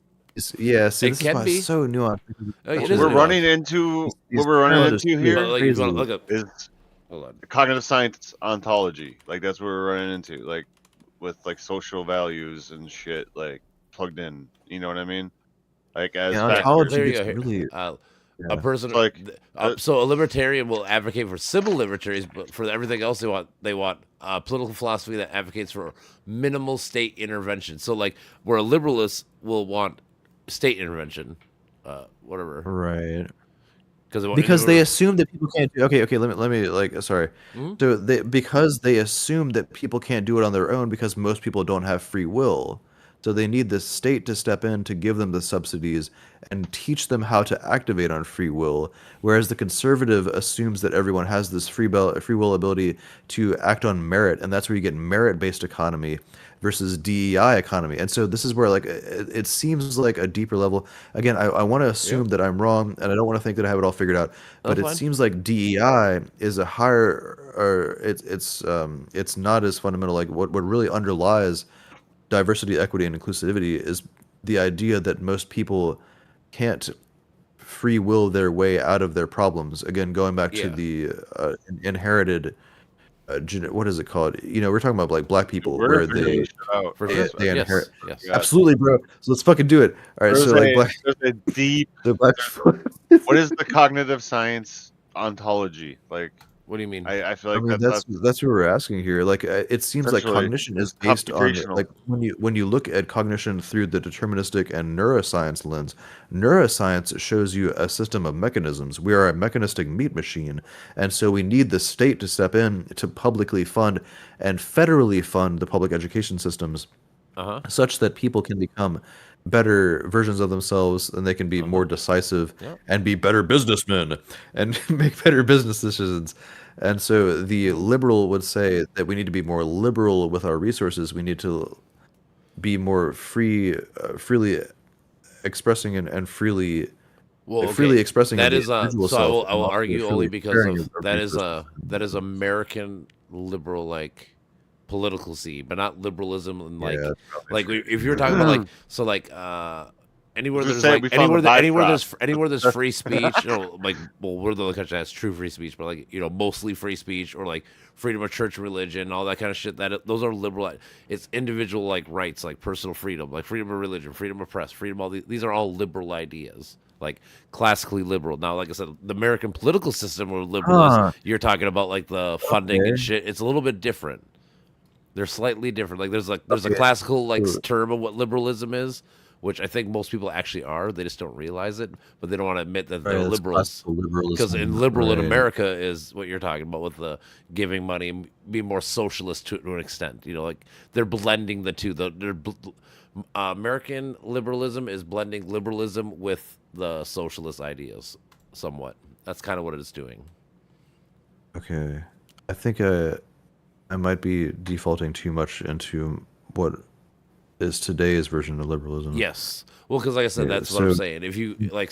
Yeah, see, It this is can why be. it's so nuanced. It is We're nuanced. running into These what we're running terms into are here But, like, if you wanna look up, is hold on. cognitive science ontology. Like that's what we're running into. Like with like social values and shit like plugged in. You know what I mean? Like as Yeah, factors. ontology There you gets go. really. A Yeah. person It's like, so a libertarian will advocate for civil liberties, but for everything else they want political philosophy that advocates for minimal state intervention. So like where a liberalist will want state intervention, whatever, Right. because They assume that people can't do. Okay. Let me like. Sorry. Mhm. So because they assume that people can't do it on their own because most people don't have free will. So they need the state to step in to give them the subsidies and teach them how to activate on free will. Whereas the conservative assumes that everyone has this free will ability to act on merit, and that's where you get merit-based economy versus DEI economy. And so this is where like it seems like a deeper level. Again, I want to assume that I'm wrong, and I don't want to think that I have it all figured out. But That's it fine. seems like DEI is a higher, or it's not as fundamental. Like what really underlies diversity, equity, and inclusivity is the idea that most people can't free will their way out of their problems. Again, going back to Yeah. the inherited, what is it called? We're talking about like black people we're where gonna figure they this shit out. For they, sure. they inherit. Yes. Yeah. Absolutely, bro. So let's fucking do it. All right. So like black, there's a deep. the black. What is the cognitive science ontology like? What do you mean? I feel I like mean, that's what we're asking here. Like, it seems like Essentially, cognition is it's based on computational. like when you look at cognition through the deterministic and neuroscience lens. Neuroscience shows you a system of mechanisms. We are a mechanistic meat machine, and so we need the state to step in to publicly fund and federally fund the public education systems, such that people can become better versions of themselves, and they can be more decisive and be better businessmen and make better business decisions. And so the liberal would say that we need to be more liberal with our resources. We need to be more freely expressing and freely expressing that the is individual so self. I will and also argue freely only because sharing of our that is resources. that is American liberal like political scene, but not liberalism and like Yeah, like if you're talking about like so like anywhere Just there's say like we found the anywhere there's free speech, like well we're the only country that has true free speech, but like mostly free speech or like freedom of church and religion, all that kind of shit. That those are liberal. It's individual like rights, like personal freedom, like freedom of religion, freedom of press, freedom. All these are all liberal ideas, like classically liberal. Now, like I said, the American political system where liberal is, you're talking about like the funding and shit. It's a little bit different. They're slightly different. Like there's a classical like term of what liberalism is, which I think most people actually are. They just don't realize it, but they don't want to admit that they're liberals. Because in liberal in America is what you're talking about with the giving money and being more socialist to an extent. Like they're blending the two. American liberalism is blending liberalism with the socialist ideas somewhat. That's kind of what it's doing. Okay, I think I might be defaulting too much into what is today's version of liberalism. Yes. Well, because like I said, Yeah, that's what I'm so saying. If you like,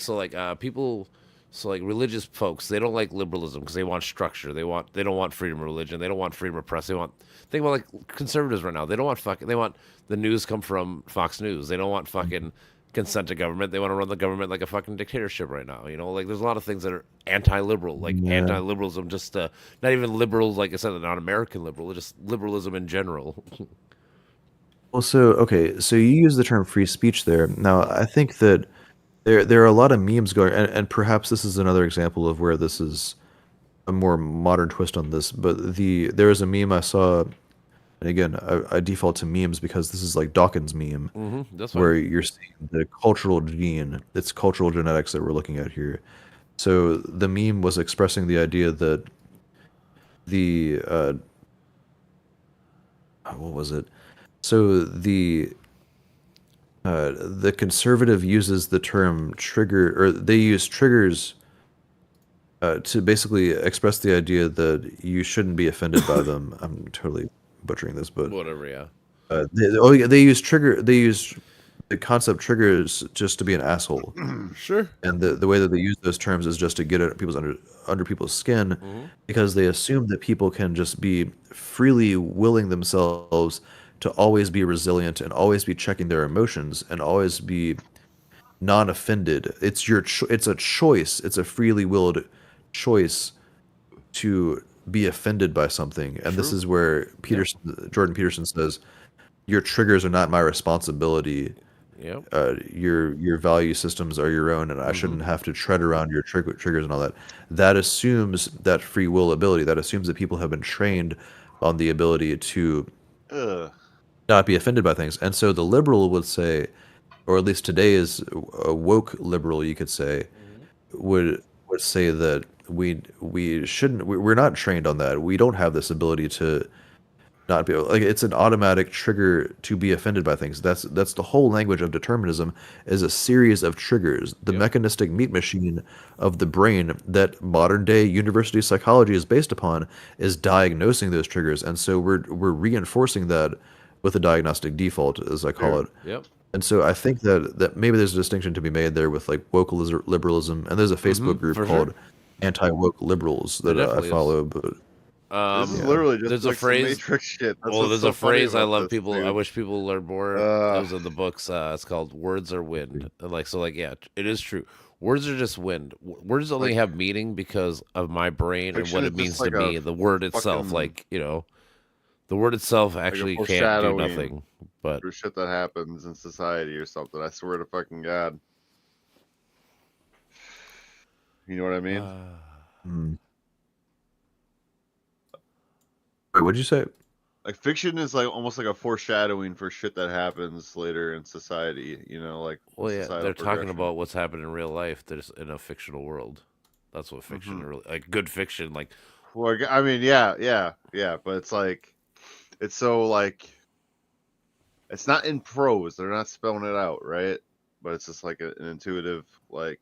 people, so like religious folks, they don't like liberalism because they want structure. They don't want freedom of religion. They don't want freedom of press. Think about like conservatives right now. They don't want fucking. They want the news come from Fox News. They don't want fucking consent to government. They want to run the government like a fucking dictatorship right now. You know, like there's a lot of things that are anti-liberal, like yeah. anti-liberalism. Just not even liberals, like I said, not American liberal, just liberalism in general. Well, so you use the term free speech there. Now, I think that there are a lot of memes going, and perhaps this is another example of where this is a more modern twist on this. But there was a meme I saw, and again, I default to memes because this is like Dawkins' meme, That's fine. where you're seeing the cultural gene. It's cultural genetics that we're looking at here. So the meme was expressing the idea that the what was it? So the conservative uses the term trigger, or they use triggers to basically express the idea that you shouldn't be offended by them. I'm totally butchering this, but Whatever, yeah. they use trigger. They use the concept triggers just to be an asshole. Sure. And the way that they use those terms is just to get at people's under people's skin, because they assume that people can just be freely willing themselves to always be resilient and always be checking their emotions and always be non-offended. It's a choice. It's a freely willed choice to be offended by something. And this True. is where Jordan Peterson says, your triggers are not my responsibility. Yep. Your value systems are your own, and I shouldn't have to tread around your triggers and all that. That assumes that free will ability. That assumes that people have been trained on the ability to not be offended by things. And so the liberal would say, or at least today is a woke liberal, you could say, would say that we shouldn't. We're not trained on that. We don't have this ability to not be like, it's an automatic trigger to be offended by things. That's the whole language of determinism, is a series of triggers. The mechanistic meat machine of the brain that modern day university psychology is based upon is diagnosing those triggers, and so we're reinforcing that with a diagnostic default, as I call it. Yep. And so I think that maybe there's a distinction to be made there with like woke liberalism, and there's a Facebook group called Anti-Woke Liberals that I follow, but this is literally just there's like a phrase. Matrix shit. That's Well, there's so a phrase I about love this, people. dude. I wish people learn more. Those are the books. It's called "Words Are Wind." And yeah, it is true. Words are just wind. Words only have meaning because of my brain and what it means to me. The word itself, the word itself actually can't do nothing. But for shit that happens in society or something. I swear to fucking God. You know what I mean? Wait, what'd you say? Like fiction is like almost like a foreshadowing for shit that happens later in society. You know, like they're talking about what's happened in real life. That's in a fictional world. That's what fiction really like. Good fiction, like. Well, I mean, yeah. But it's like, it's so like, it's not in prose. They're not spelling it out, right? But it's just like an intuitive like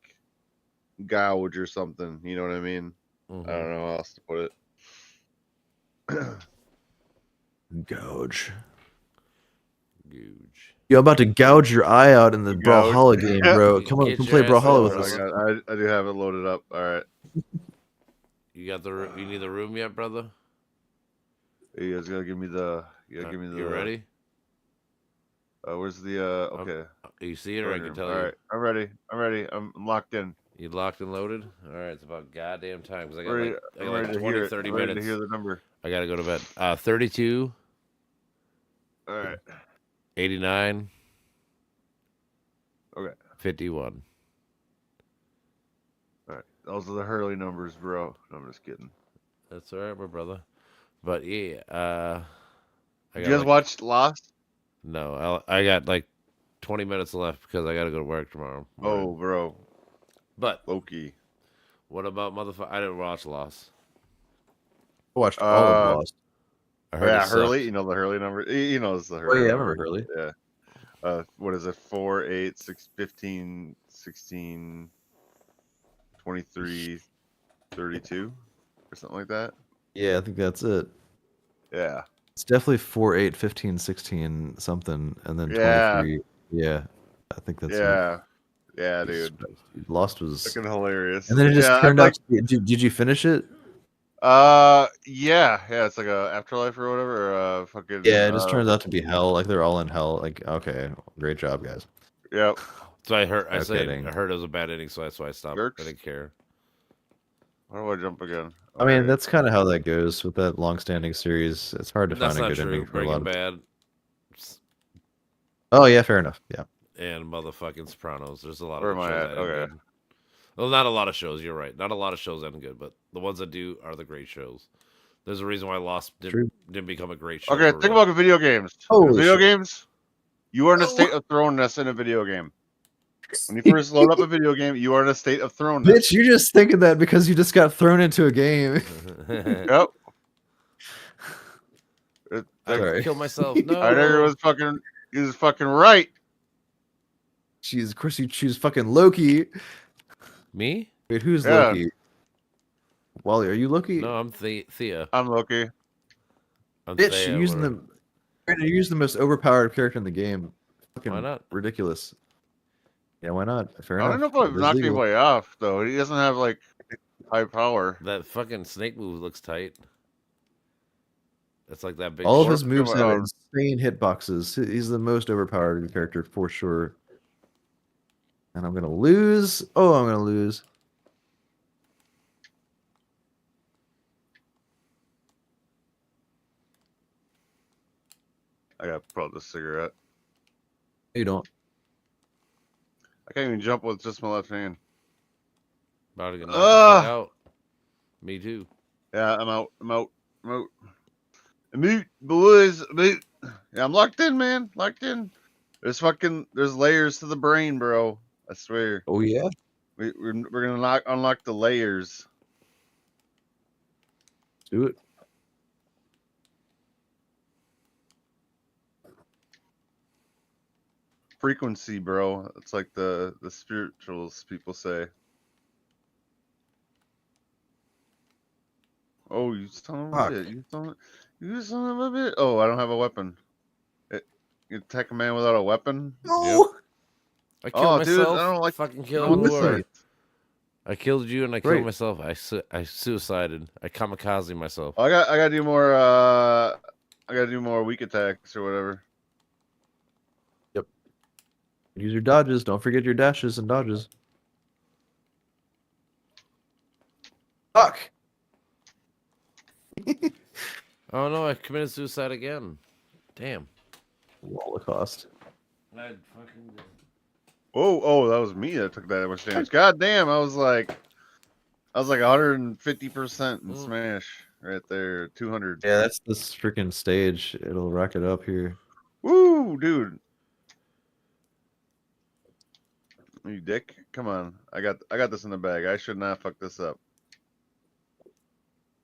gouge or something. You know what I mean? I don't know how else to put it. Gouge. Yo, I'm about to gouge your eye out in the Brawhalla game, bro. Come on, come play Brawhalla with us. I do have it loaded up. All right. You got the? You need the room yet, brother? You guys gotta give me the. You ready? Where's the? Okay. You see it, or I can tell you. All right, I'm ready. I'm locked in. You locked and loaded? All right, it's about goddamn time because I got like 20, 30 minutes. Ready to hear the number. I gotta go to bed. 32. All right. 89. Okay. 51. All right. Those are the Hurley numbers, bro. No, I'm just kidding. That's all right, my brother. But yeah, Did you guys watch Lost? No, I got like 20 minutes left because I gotta go to work tomorrow morning. Oh, bro. But Loki. What about motherfucker? I didn't watch Lost. I watched all of Lost. I heard Hurley. You know the Hurley number. You know it's the Hurley. Oh yeah, I remember Hurley. Yeah. What is it? 4, 8, 6, 15, 16, 23, 32, or something like that. Yeah, I think that's it. Yeah. It's definitely 4, 8, 15, 16 something, and then Yeah. 23. Yeah, I think that's it. Yeah. Yeah, Jesus dude. Christ, dude. Lost was, Fucking hilarious. and then it just Yeah, turned I'm out. like, Did you finish it? yeah, it's like a afterlife or whatever. Or fucking. Yeah, it just turns out to be hell. Like they're all in hell. Like, okay, great job, guys. Yep. So I heard. I kidding. heard it was a bad ending, so that's why I stopped. Jerks. I didn't care. Why do I jump again? I mean, that's kind of how that goes with that long-standing series. It's hard to That's find a not good true. ending for a Breaking lot of. Bad Oh yeah, fair enough. Yeah. and motherfucking Sopranos. There's a lot Where of am I shows at? that end Okay. good. Well, not a lot of shows. You're right. Not a lot of shows end good, but the ones that do are the great shows. There's a reason why Lost didn't become a great show. Okay, for think real. about video games. Holy Video shit. games, you are in a state of thrownness in a video game. When you first load up a video game, you are in a state of thrownness. Bitch, you're just thinking that because you just got thrown into a game. Yep. I killed myself. No. Heidegger was fucking. He was fucking right. Jeez, of course you choose fucking Loki. Me? Wait, who's Yeah. Loki? Wally, are you Loki? No, I'm Thea. I'm Loki. I'm Bitch, Thea, you're using whatever. Brandon, you're using the most overpowered character in the game. Fucking Why not? ridiculous. Yeah, why not? Fair I enough. don't know if I've It is knocked legal. anybody off though. He doesn't have like high power. That fucking snake move looks tight. It's like that big. All of short- his moves have on. insane hitboxes. He's the most overpowered character for sure. And I'm gonna lose. Oh, I'm gonna lose. I gotta pull out this cigarette. You don't. I can't even jump with just my left hand. About to get knocked the fuck out. Me too. Yeah, I'm out. I'm out. I'm out. I'm out, boys. I'm out. Yeah, I'm locked in, man. Locked in. There's layers to the brain, bro. I swear. Oh yeah. We're gonna unlock the layers. Do it. Frequency, bro. It's like the spirituals people say. Oh, you son of a Fuck. bitch. You son of a bitch. Oh, I don't have a weapon. You attack a man without a weapon? No. I killed Oh, dude, myself. I don't like- fucking I killed don't whoever. like I killed you and I killed Right. myself. I suicided. I kamikaze myself. I gotta do more I gotta do more weak attacks or whatever. Use your dodges. Don't forget your dashes and dodges. Fuck. Oh no, I committed suicide again. Damn. Holocaust. Oh, that was me that took that much damage. God damn, I was like 150% in Smash right there. 200. Yeah, that's this freaking stage. It'll rack it up here. Woo, dude. You dick. Come on. I got this in the bag. I should not fuck this up.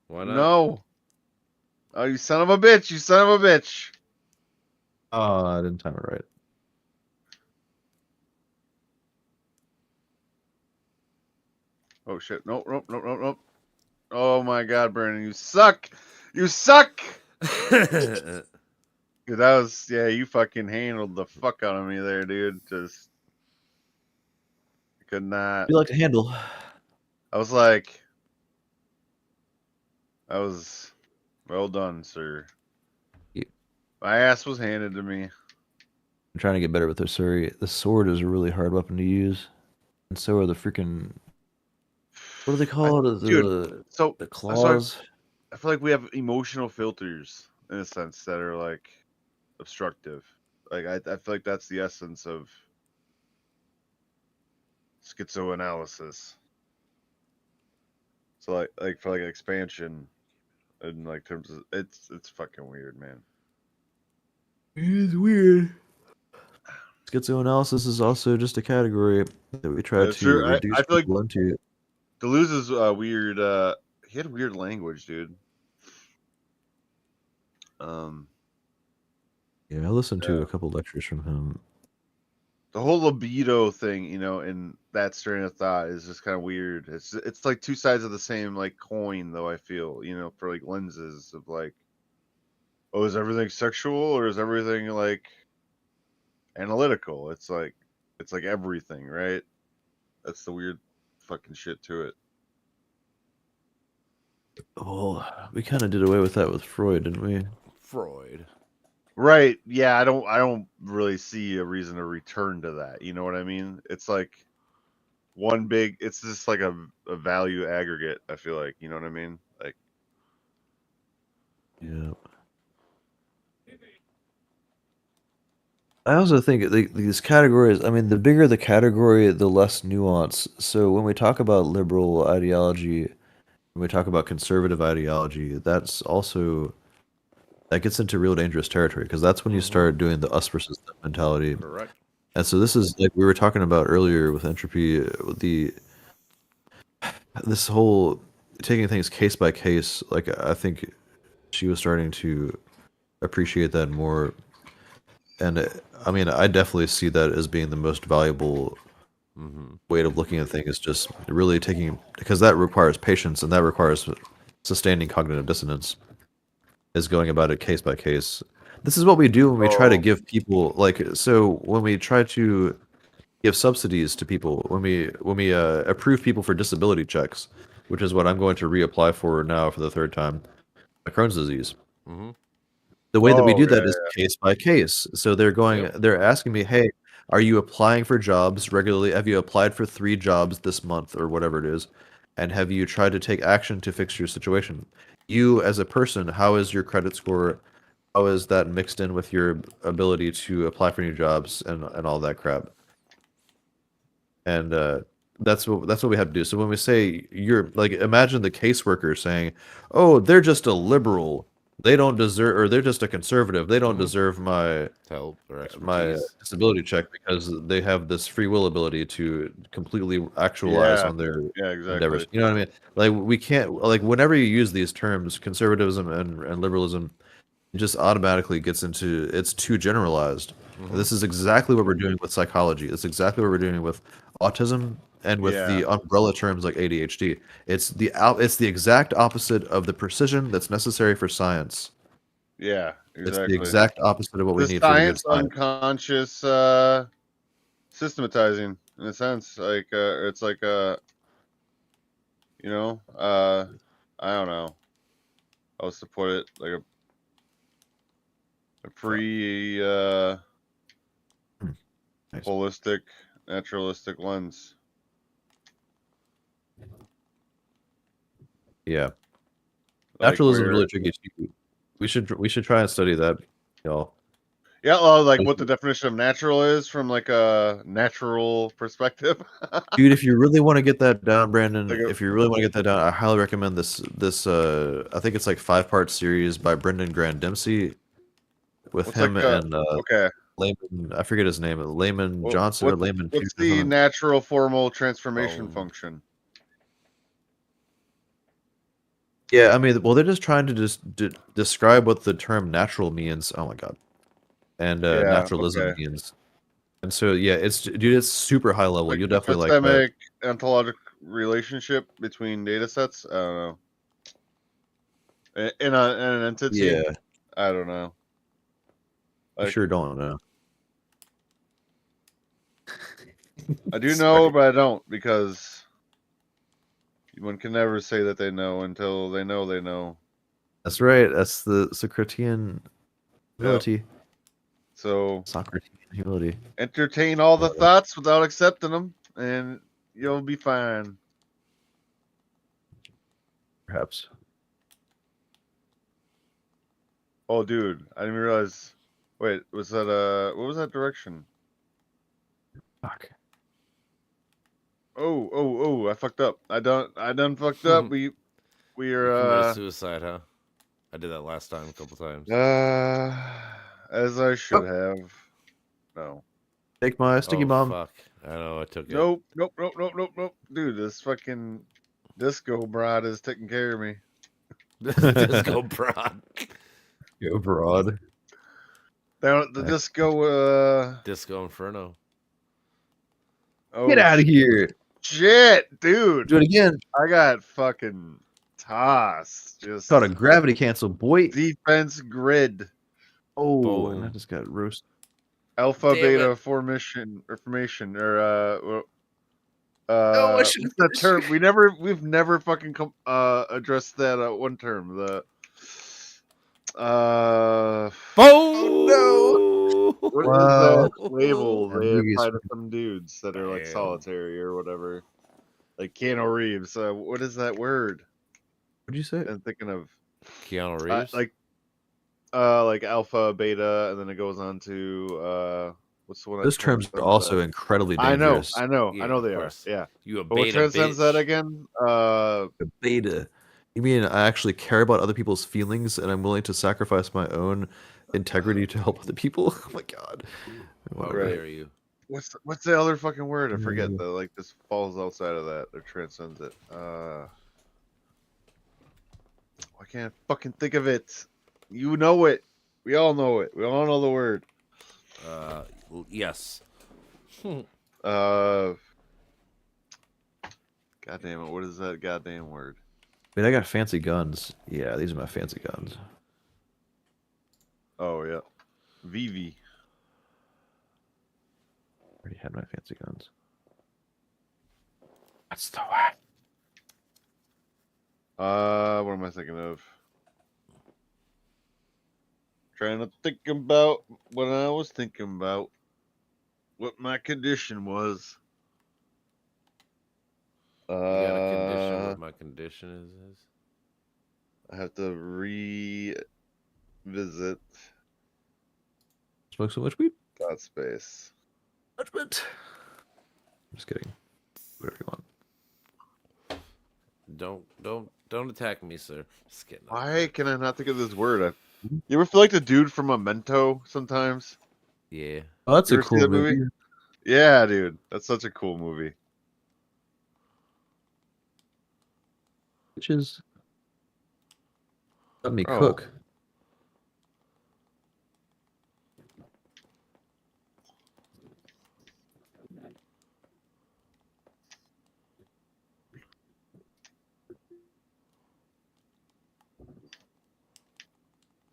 Why not? No. Oh, you son of a bitch. You son of a bitch. Oh, I didn't time it right. Oh shit. Nope. Oh my god, Brandon, you suck. You suck. Dude, that was, yeah, you fucking handled the fuck out of me there, dude. Just could not. You like to handle. I was like, well done, sir. Yeah. My ass was handed to me. I'm trying to get better with this. Sorry, the sword is a really hard weapon to use, and so are the freaking. What are they called? Dude, so the claws. I feel like we have emotional filters in a sense that are like obstructive. Like I feel like that's the essence of schizoanalysis. So like for like expansion and like terms of it's fucking weird, man. It is weird. Schizoanalysis is also just a category that we try That's to true. reduce I feel like people into. Deleuze is weird. He had weird language, dude. Yeah, I listened to a couple lectures from him. The whole libido thing, you know, and that strain of thought is just kind of weird. It's like two sides of the same like coin, though. I feel, you know, for like lenses of like oh, is everything sexual or is everything like analytical? It's like everything, right? That's the weird fucking shit to it. Well, we kind of did away with that with Freud, didn't we? Freud. Right. Yeah, I don't really see a reason to return to that. You know what I mean? It's like it's just like a value aggregate, I feel like, you know what I mean? Like, yeah. I also think these categories, I mean, the bigger the category, the less nuance. So when we talk about liberal ideology, when we talk about conservative ideology, that gets into real dangerous territory because that's when you start doing the us versus them mentality. Correct. And so this is like we were talking about earlier with entropy, this whole taking things case by case. Like I think she was starting to appreciate that more. And I mean, I definitely see that as being the most valuable way of looking at things, just really taking, because that requires patience and that requires sustaining cognitive dissonance, is going about it case by case. This is what we do when we try to give people, like, so when we try to give subsidies to people, when we approve people for disability checks, which is what I'm going to reapply for now for the third time, Crohn's disease. The way that we do that is case by case. So they're asking me, hey, are you applying for jobs regularly? Have you applied for 3 jobs this month or whatever it is? And have you tried to take action to fix your situation? You as a person, how is your credit score? How is that mixed in with your ability to apply for new jobs and all that crap? And that's what we have to do. So when we say you're like, imagine the caseworker saying, "Oh, they're just a liberal. They don't deserve, or they're just a conservative. They don't deserve my help or my expertise. disability check because they have this free will ability to completely actualize on their endeavors." You know what I mean? Like we can't, like whenever you use these terms, conservatism and liberalism, it just automatically gets into, it's too generalized. This is exactly what we're doing with psychology. It's exactly what we're doing with autism and with the umbrella terms like ADHD. It's the exact opposite of the precision that's necessary for science. Yeah, exactly. It's the exact opposite of what we need science, for the good science. unconscious systematizing, in a sense. Like it's like I don't know how else to put it, like a pretty Nice. holistic, naturalistic lens. Yeah, Like naturalism is really tricky too. We should try and study that, y'all. Yeah, well, like what the definition of natural is from like a natural perspective. Dude, if you really want to get that down, Brandon, Like if you really want to get that down, I highly recommend this I think it's like 5-part series by Brendan Grant Dempsey with him and Layman, I forget his name, Layman Johnson or Layman Pierce. What's the natural formal transformation function? Yeah, I mean, well, they're just trying to just describe what the term natural means. Oh my god. And naturalism means. And so yeah, it's super high level. Like You'll definitely like systemic ontologic relationship between data sets. I don't know. In an entity. Yeah. I don't know. I sure don't know. I do know, but I don't, because one can never say that they know until they know they know. That's right. That's the Socratean humility. Yep. So Socratean humility. Entertain all the thoughts without accepting them, and you'll be fine. Perhaps. Oh, dude, I didn't realize. Wait, was that what was that direction? Fuck. Oh! I fucked up. I done fucked up. We're You committed suicide, huh? I did that last time a couple times. As I should have. No. Take my sticky bomb. Fuck. I know I took it. Nope. Dude, this fucking disco broad is taking care of me. Disco broad. Go broad. The disco Disco Inferno. Oh, get out of here. Shit, dude. Do it again. I got fucking Toss. Just Got a gravity cancel, boy. defense grid. Oh, Boom. and I just got roasted. Alpha Damn beta it. formation Oh, I should what's that term? We've never fucking addressed that one term. The Oh no! what is Wow. that label And they Yugi's apply to fucking- some dudes that are like Damn. solitary or whatever? Like Keanu Reeves. What is that word? What'd you say? I'm thinking of Keanu Reeves? like alpha, beta, and then it goes on to what's the one? Those terms are also incredibly dangerous. I know Yeah, they of are. course. Yeah. You a But what beta transcends that bitch. again? Beta. You mean I actually care about other people's feelings and I'm willing to sacrifice my own integrity to help other people? Oh my god. How Right. dare you? What's the other fucking word? I forget. Mm. That like this falls outside of that or transcends it. Why can't I fucking think of it? You know it. We all know it. We all know the word. Yes. God damn it! What is that goddamn word? I mean, I got fancy guns. Yeah, these are my fancy guns. Oh yeah, VV. Already had my fancy guns. That's the way. What am I thinking of? Trying to think about what I was thinking about. What my condition was. You got a condition what my condition is? I have to revisit Smoke so much weed? God space. Judgment. I'm just kidding. Whatever you want. Don't attack me, sir. Just kidding. Why can I not think of this word? You ever feel like the dude from Memento sometimes? Yeah. Oh, that's You a ever see cool that movie. movie? Yeah, dude. That's such a cool movie. Which is let me Oh. cook.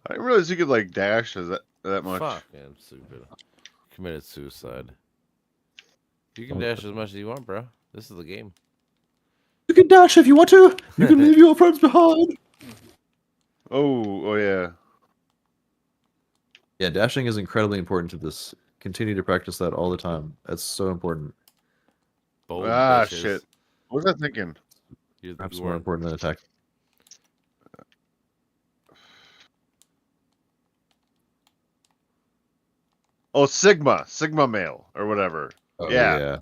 I didn't realize you could like dash as that much. Fuck, man, I'm stupid. Committed suicide. You can dash as much as you want, bro. This is the game. You can dash if you want to. You can leave your friends behind. Oh yeah. Yeah, dashing is incredibly important to this. Continue to practice that all the time. That's so important. Boom, Ah bitches. shit. What was I thinking? Perhaps You more weren't- important than attack. Oh, Sigma male or whatever. Oh, Yeah.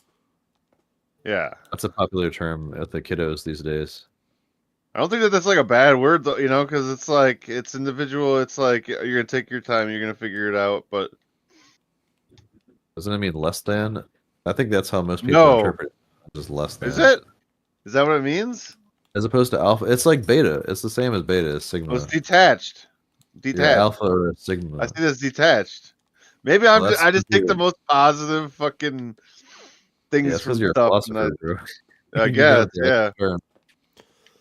Yeah. That's a popular term at the kiddos these days. I don't think that that's like a bad word though, you know, because it's like it's individual. It's like you're gonna take your time, you're gonna figure it out. But Doesn't it mean less than? I think that's how most people No. interpret it. Just less than. is it? Is that what it means? As opposed to alpha. It's like beta. It's the same as beta, as sigma. Oh, it's detached. Yeah, Detached. alpha or sigma. I see this detached. Maybe Well, that's I just take the weird. most positive fucking things Yeah, it's from because you're a stuff. and philosopher, bro. I You know guess, the yeah. term.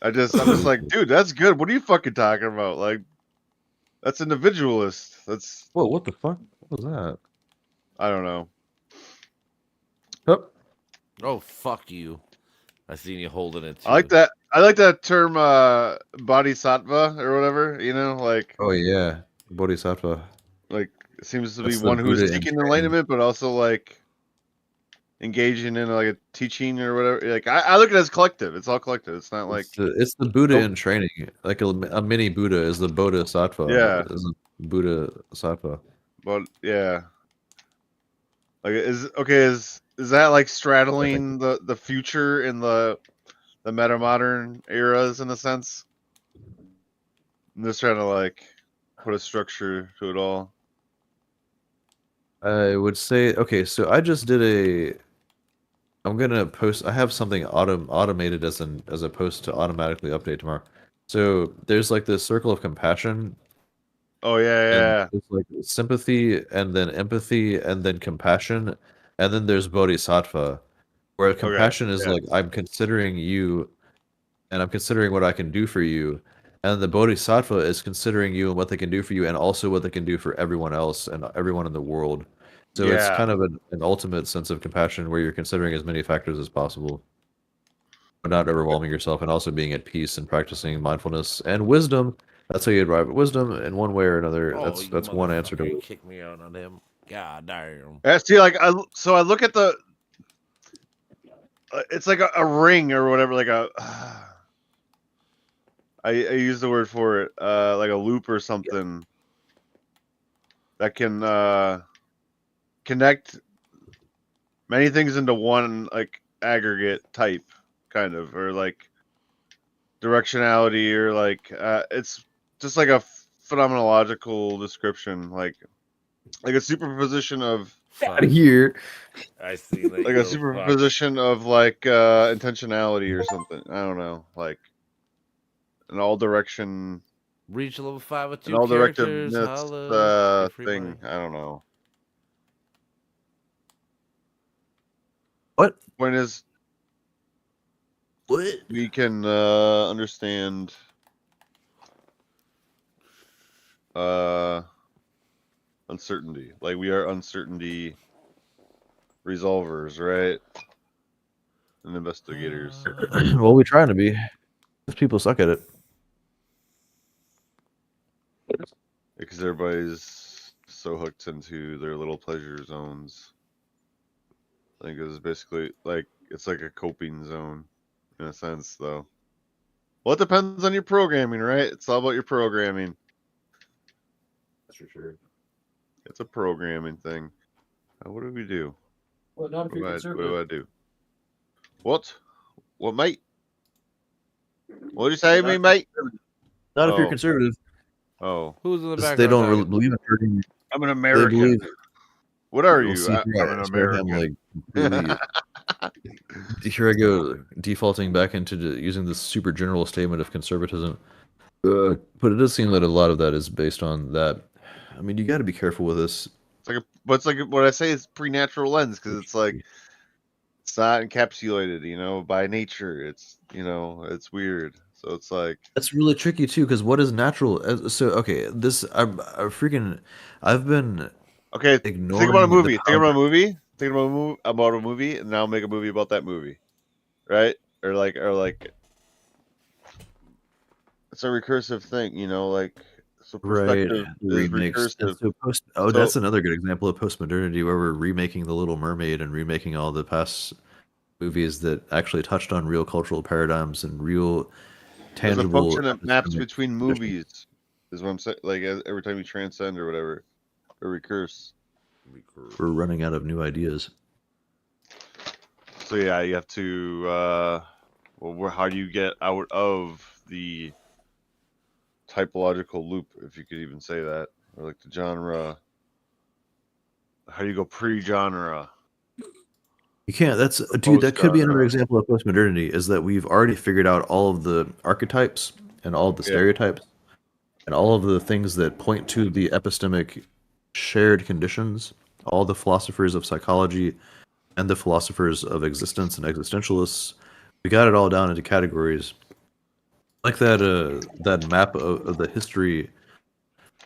I'm just like, dude, that's good. What are you fucking talking about? Like, that's individualist. That's Whoa, what the fuck? What was that? I don't know. Oh, Oh, fuck you. I seen you holding it too. I like that. I like that term, bodhisattva or whatever. You know, like oh yeah, bodhisattva. it seems to That's be the one who's Buddha in seeking training. enlightenment, but also like engaging in like a teaching or whatever. Like I look at it as collective. It's all collective. It's not like It's the Buddha Nope. in training. Like a mini Buddha is the bodhisattva. Yeah. Is a Buddha-sattva. but yeah. Like is that like straddling the future in the meta modern eras in a sense? I'm just trying to like put a structure to it all. I would say okay. So I just did I'm gonna post. I have something automated as a post to automatically update tomorrow. So there's like this circle of compassion. Oh yeah. And it's like sympathy, and then empathy, and then compassion, and then there's bodhisattva, where compassion is yeah. like I'm considering you and I'm considering what I can do for you, and the Bodhisattva is considering you and what they can do for you, and also what they can do for everyone else and everyone in the world. So it's Yeah. kind of an ultimate sense of compassion where you're considering as many factors as possible, but not overwhelming yourself, and also being at peace and practicing mindfulness and wisdom. That's how you arrive at wisdom in one way or another. Oh, That's one answer to you it. kick me out on him. God damn. See, like I look at the. It's like a ring or whatever, like a. I use the word for it, like a loop or something that can connect many things into one like aggregate type, kind of, or like directionality, or like it's just like a phenomenological description, like a superposition of Out of here. I see that. like a superposition of like intentionality or something. I don't know, like an all direction. Reach level 5 with 2 An all characters. directedness Holla. thing. I don't know. What? Point is, What? we can understand uncertainty. Like, we are uncertainty resolvers, right? And investigators. Well, we're trying to be. Those people suck at it. Because everybody's so hooked into their little pleasure zones. I think it's basically like it's like a coping zone in a sense, though. Well, it depends on your programming, right? It's all about your programming. That's for sure. It's a programming thing. What do we do? Well, not if you're What conservative. do I do? What? What, mate? What did you say to me, mate? Not if you're Oh. conservative. Oh, Who's in the background? They don't really talking? believe in hurting. I'm an They American. believe What are you'll you? see I'm an American. like completely. Here I go defaulting back into using this super general statement of conservatism. But it does seem that a lot of that is based on that. I mean, you got to be careful with this. It's like what I say is preternatural lens, because it's like it's not encapsulated, by nature. It's it's weird. So it's like That's really tricky too, because what is natural? So okay, I've been okay. ignoring. Think about a the movie. Think power- about a movie. Think about a movie, and now make a movie about that movie, right? Or like it's a recursive thing, like. So Right, perspective is remakes. And recursive. so that's another good example of postmodernity, where we're remaking The Little Mermaid and remaking all the past movies that actually touched on real cultural paradigms and real There's a tangible. function that maps epistemic between traditions. movies, is what I'm saying. Like every time you transcend or whatever, or recurse. We're running out of new ideas. So yeah, you have to. How do you get out of the typological loop, if you could even say that, or like the genre? How do you go pre-genre? You can't. That could be another Post-genre. example of postmodernity. Is that we've already figured out all of the archetypes and all of the stereotypes and all of the things that point to the epistemic shared conditions. All the philosophers of psychology and the philosophers of existence and existentialists, we got it all down into categories. Like that map of the history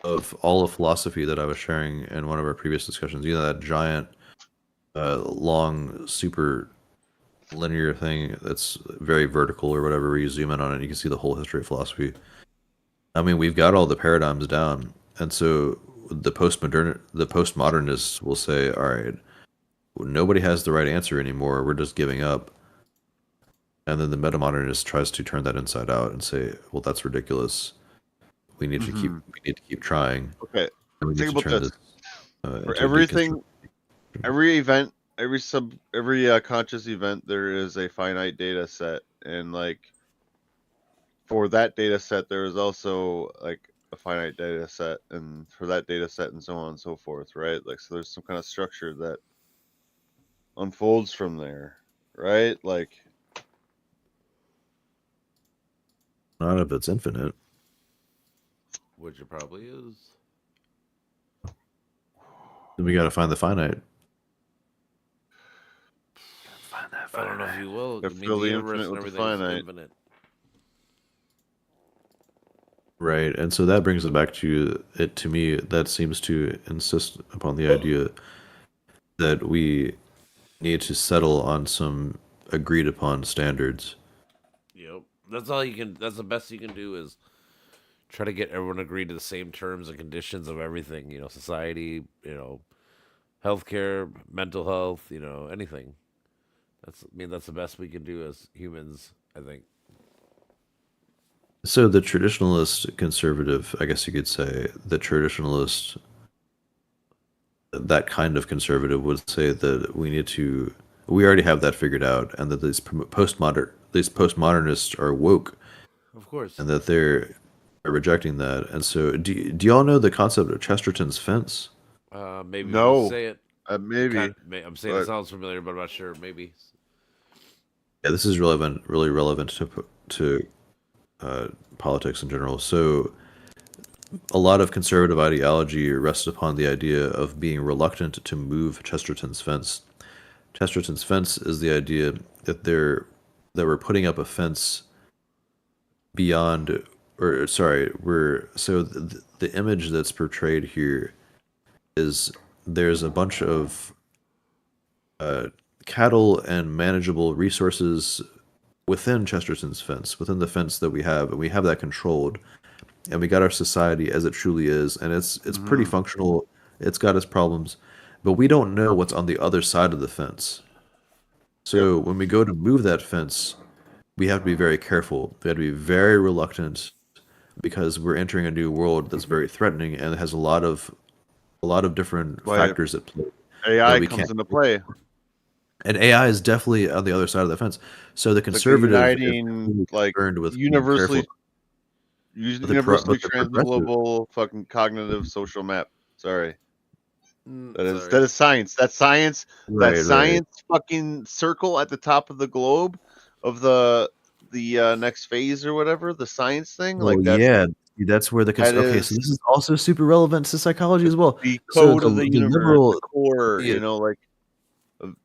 of all of philosophy that I was sharing in one of our previous discussions. That giant, long, super linear thing that's very vertical or whatever, where you zoom in on it, you can see the whole history of philosophy. I mean, we've got all the paradigms down, and so the postmodernists will say, all right, nobody has the right answer anymore, we're just giving up. And then the metamodernist tries to turn that inside out and say, well, that's ridiculous. We need to keep trying. Okay. And we Think need to about turn this. this For into a everything, deconstruction. every event, every conscious event, there is a finite data set, and like for that data set, there is also like a finite data set, and for that data set, and so on and so forth, right? Like, so there's some kind of structure that unfolds from there, right? Like, Not if it's infinite. Which it probably is. Then we got to find the finite. I don't know if you will. to It means fill the the universe infinite and with the everything is finite. infinite. Right, and so that brings it back to it. To me, that seems to insist upon the idea that we need to settle on some agreed upon standards. Yep. That's all you can. That's the best you can do is try to get everyone agreed to the same terms and conditions of everything. Society. Healthcare, mental health. Anything. That's the best we can do as humans. I think. So the traditionalist conservative, I guess you could say, the traditionalist, that kind of conservative would say that we already have that figured out, and that these postmodernists are woke, Of course. and that they're rejecting that. And so, do y'all know the concept of Chesterton's fence? Maybe if you No, say it. maybe. I'm saying it sounds familiar, but I'm not sure. Maybe. Yeah, this is really relevant to politics in general. So, a lot of conservative ideology rests upon the idea of being reluctant to move Chesterton's fence. Chesterton's fence is the idea that we're putting up a fence beyond, or sorry, the image that's portrayed here is there's a bunch of cattle and manageable resources within Chesterton's fence, within the fence that we have, and we have that controlled, and we got our society as it truly is, and it's pretty functional. It's got its problems, but we don't know what's on the other side of the fence. So when we go to move that fence, we have to be very careful. We have to be very reluctant because we're entering a new world that's very threatening and has a lot of different factors at play that AI we comes can't. into play. And AI is definitely on the other side of the fence. So the It's like a conservative is uniting, really like concerned with being careful. universally But the progressive, transmittable fucking cognitive social map. Sorry. Sorry. That is science. That science. That right. science fucking circle at the top of the globe of the next phase or whatever, the science thing. Well, Like yeah, that's where that okay. So is this is also super relevant to psychology as well. the So code of the the universe, the liberal, core, the, like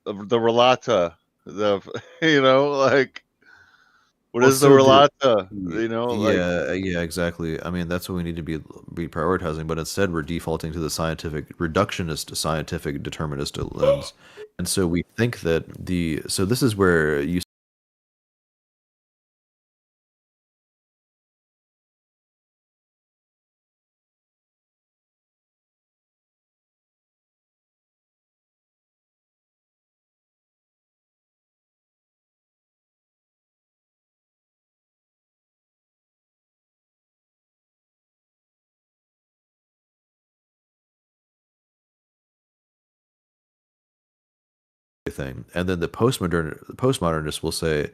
of the relata. The like what well, is the so the relata? Like yeah, exactly. I mean, that's what we need to be prioritizing, but instead we're defaulting to the scientific reductionist, scientific determinist lens, and so we think that so this is where you thing, and then the postmodernists will say,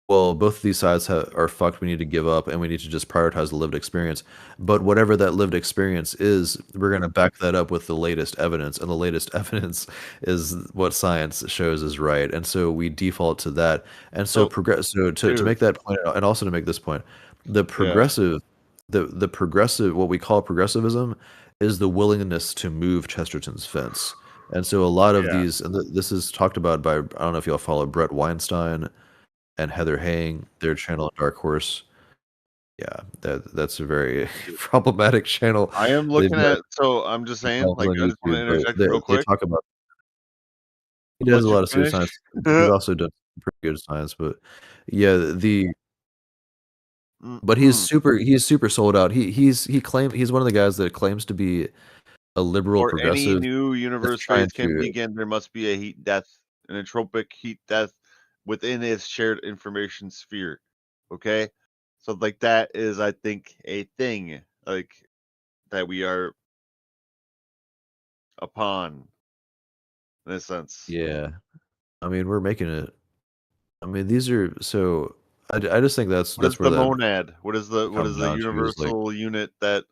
well, both of these sides are fucked. We need to give up, and we need to just prioritize the lived experience. But whatever that lived experience is, we're going to back that up with the latest evidence, and the latest evidence is what science shows is right. And so we default to that. And so so, progress. So to dude. make that point, and also to make this point, the Yeah. progressive, the progressive, what we call progressivism, is the willingness to move Chesterton's fence. And so a lot of Yeah. these, and this is talked about by, I don't know if y'all follow Brett Weinstein and Heather Hang, their channel Dark Horse. Yeah, that's a very problematic channel. I am They've looking got at. So I'm just saying, channels like, on I just want to YouTube, but interject real they quick. talk about. He I'll does let a you lot of finish. pseudoscience. He's also done pretty good science, but yeah, but he's super sold out. He's one of the guys that claims to be a liberal For any progressive new that's universe trying phase can to. begin, there must be a heat death, an entropic heat death within its shared information sphere. Okay, so like that is, I think, a thing like that we are upon in a sense. Yeah, I mean we're making it. I mean these are so. I just think What is that's where the that monad? What is comes the down to is like. universal unit that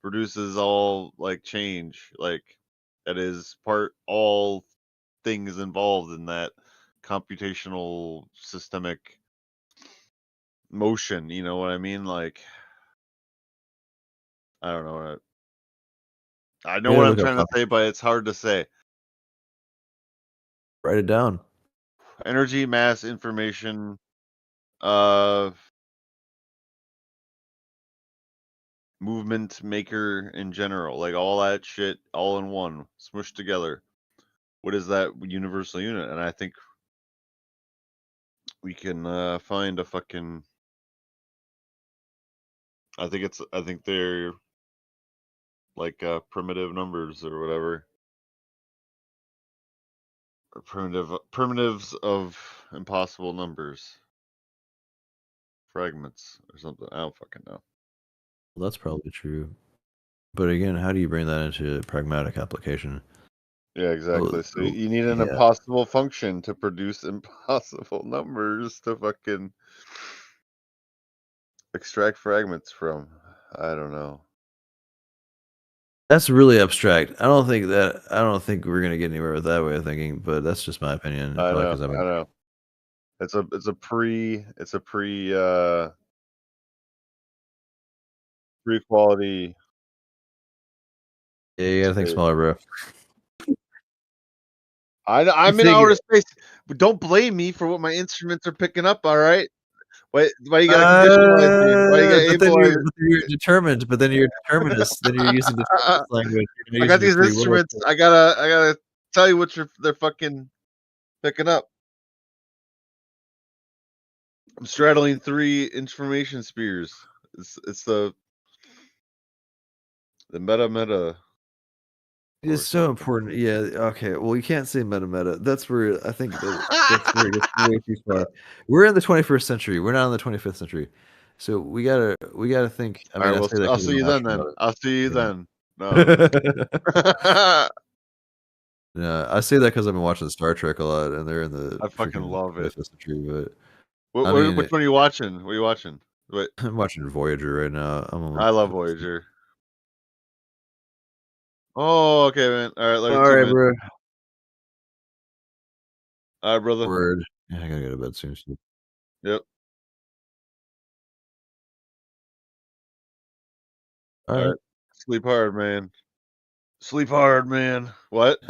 produces all like change? Like that is part all things involved in that computational systemic motion. You know what I mean? Like I don't know. I know Yeah, what I'm look up. trying to say, but it's hard to say. Write it down. Energy, mass, information. Uh, movement maker in general, like all that shit all in one, smushed together. What is that universal unit? And I think we can find a fucking. I think they're like primitive numbers or whatever. Or primitives of impossible numbers. Fragments or something. I don't fucking know. Well, that's probably true. But again, how do you bring that into pragmatic application? Yeah, exactly. So Oh, you need an yeah. impossible function to produce impossible numbers to fucking extract fragments from. I don't know. That's really abstract. I don't think we're gonna get anywhere with that way of thinking, but that's just my opinion. I Probably know. I know. It's a pre quality. Yeah, you gotta think state. smaller, bro. I'm in outer space, but don't blame me for what my instruments are picking up. All right. Why you gotta conditionalize me? Why you gotta you're determined. But then you're determinist. Then you're using determinist language. I got these instruments. I gotta tell you what they're fucking picking up. I'm straddling 3 information spears. It's the meta. It's so important. Yeah. Okay. Well, you can't say meta. That's where I think that's where it gets way too far. We're in the 21st century. We're not in the 25th century. So we gotta think. I mean, All right, I'll see you then. I'll see you then. No. Yeah, I say that because I've been watching Star Trek a lot, and they're in the I fucking love it. 25th century. But which one are you watching? What are you watching? What? I'm watching Voyager right now. I love Voyager. Oh, okay, man. All right, love you All too, right, man. bro. All right, brother. Word. Yeah, I gotta go to bed soon. Yep. All right. Sleep hard, man. Sleep hard, man. What?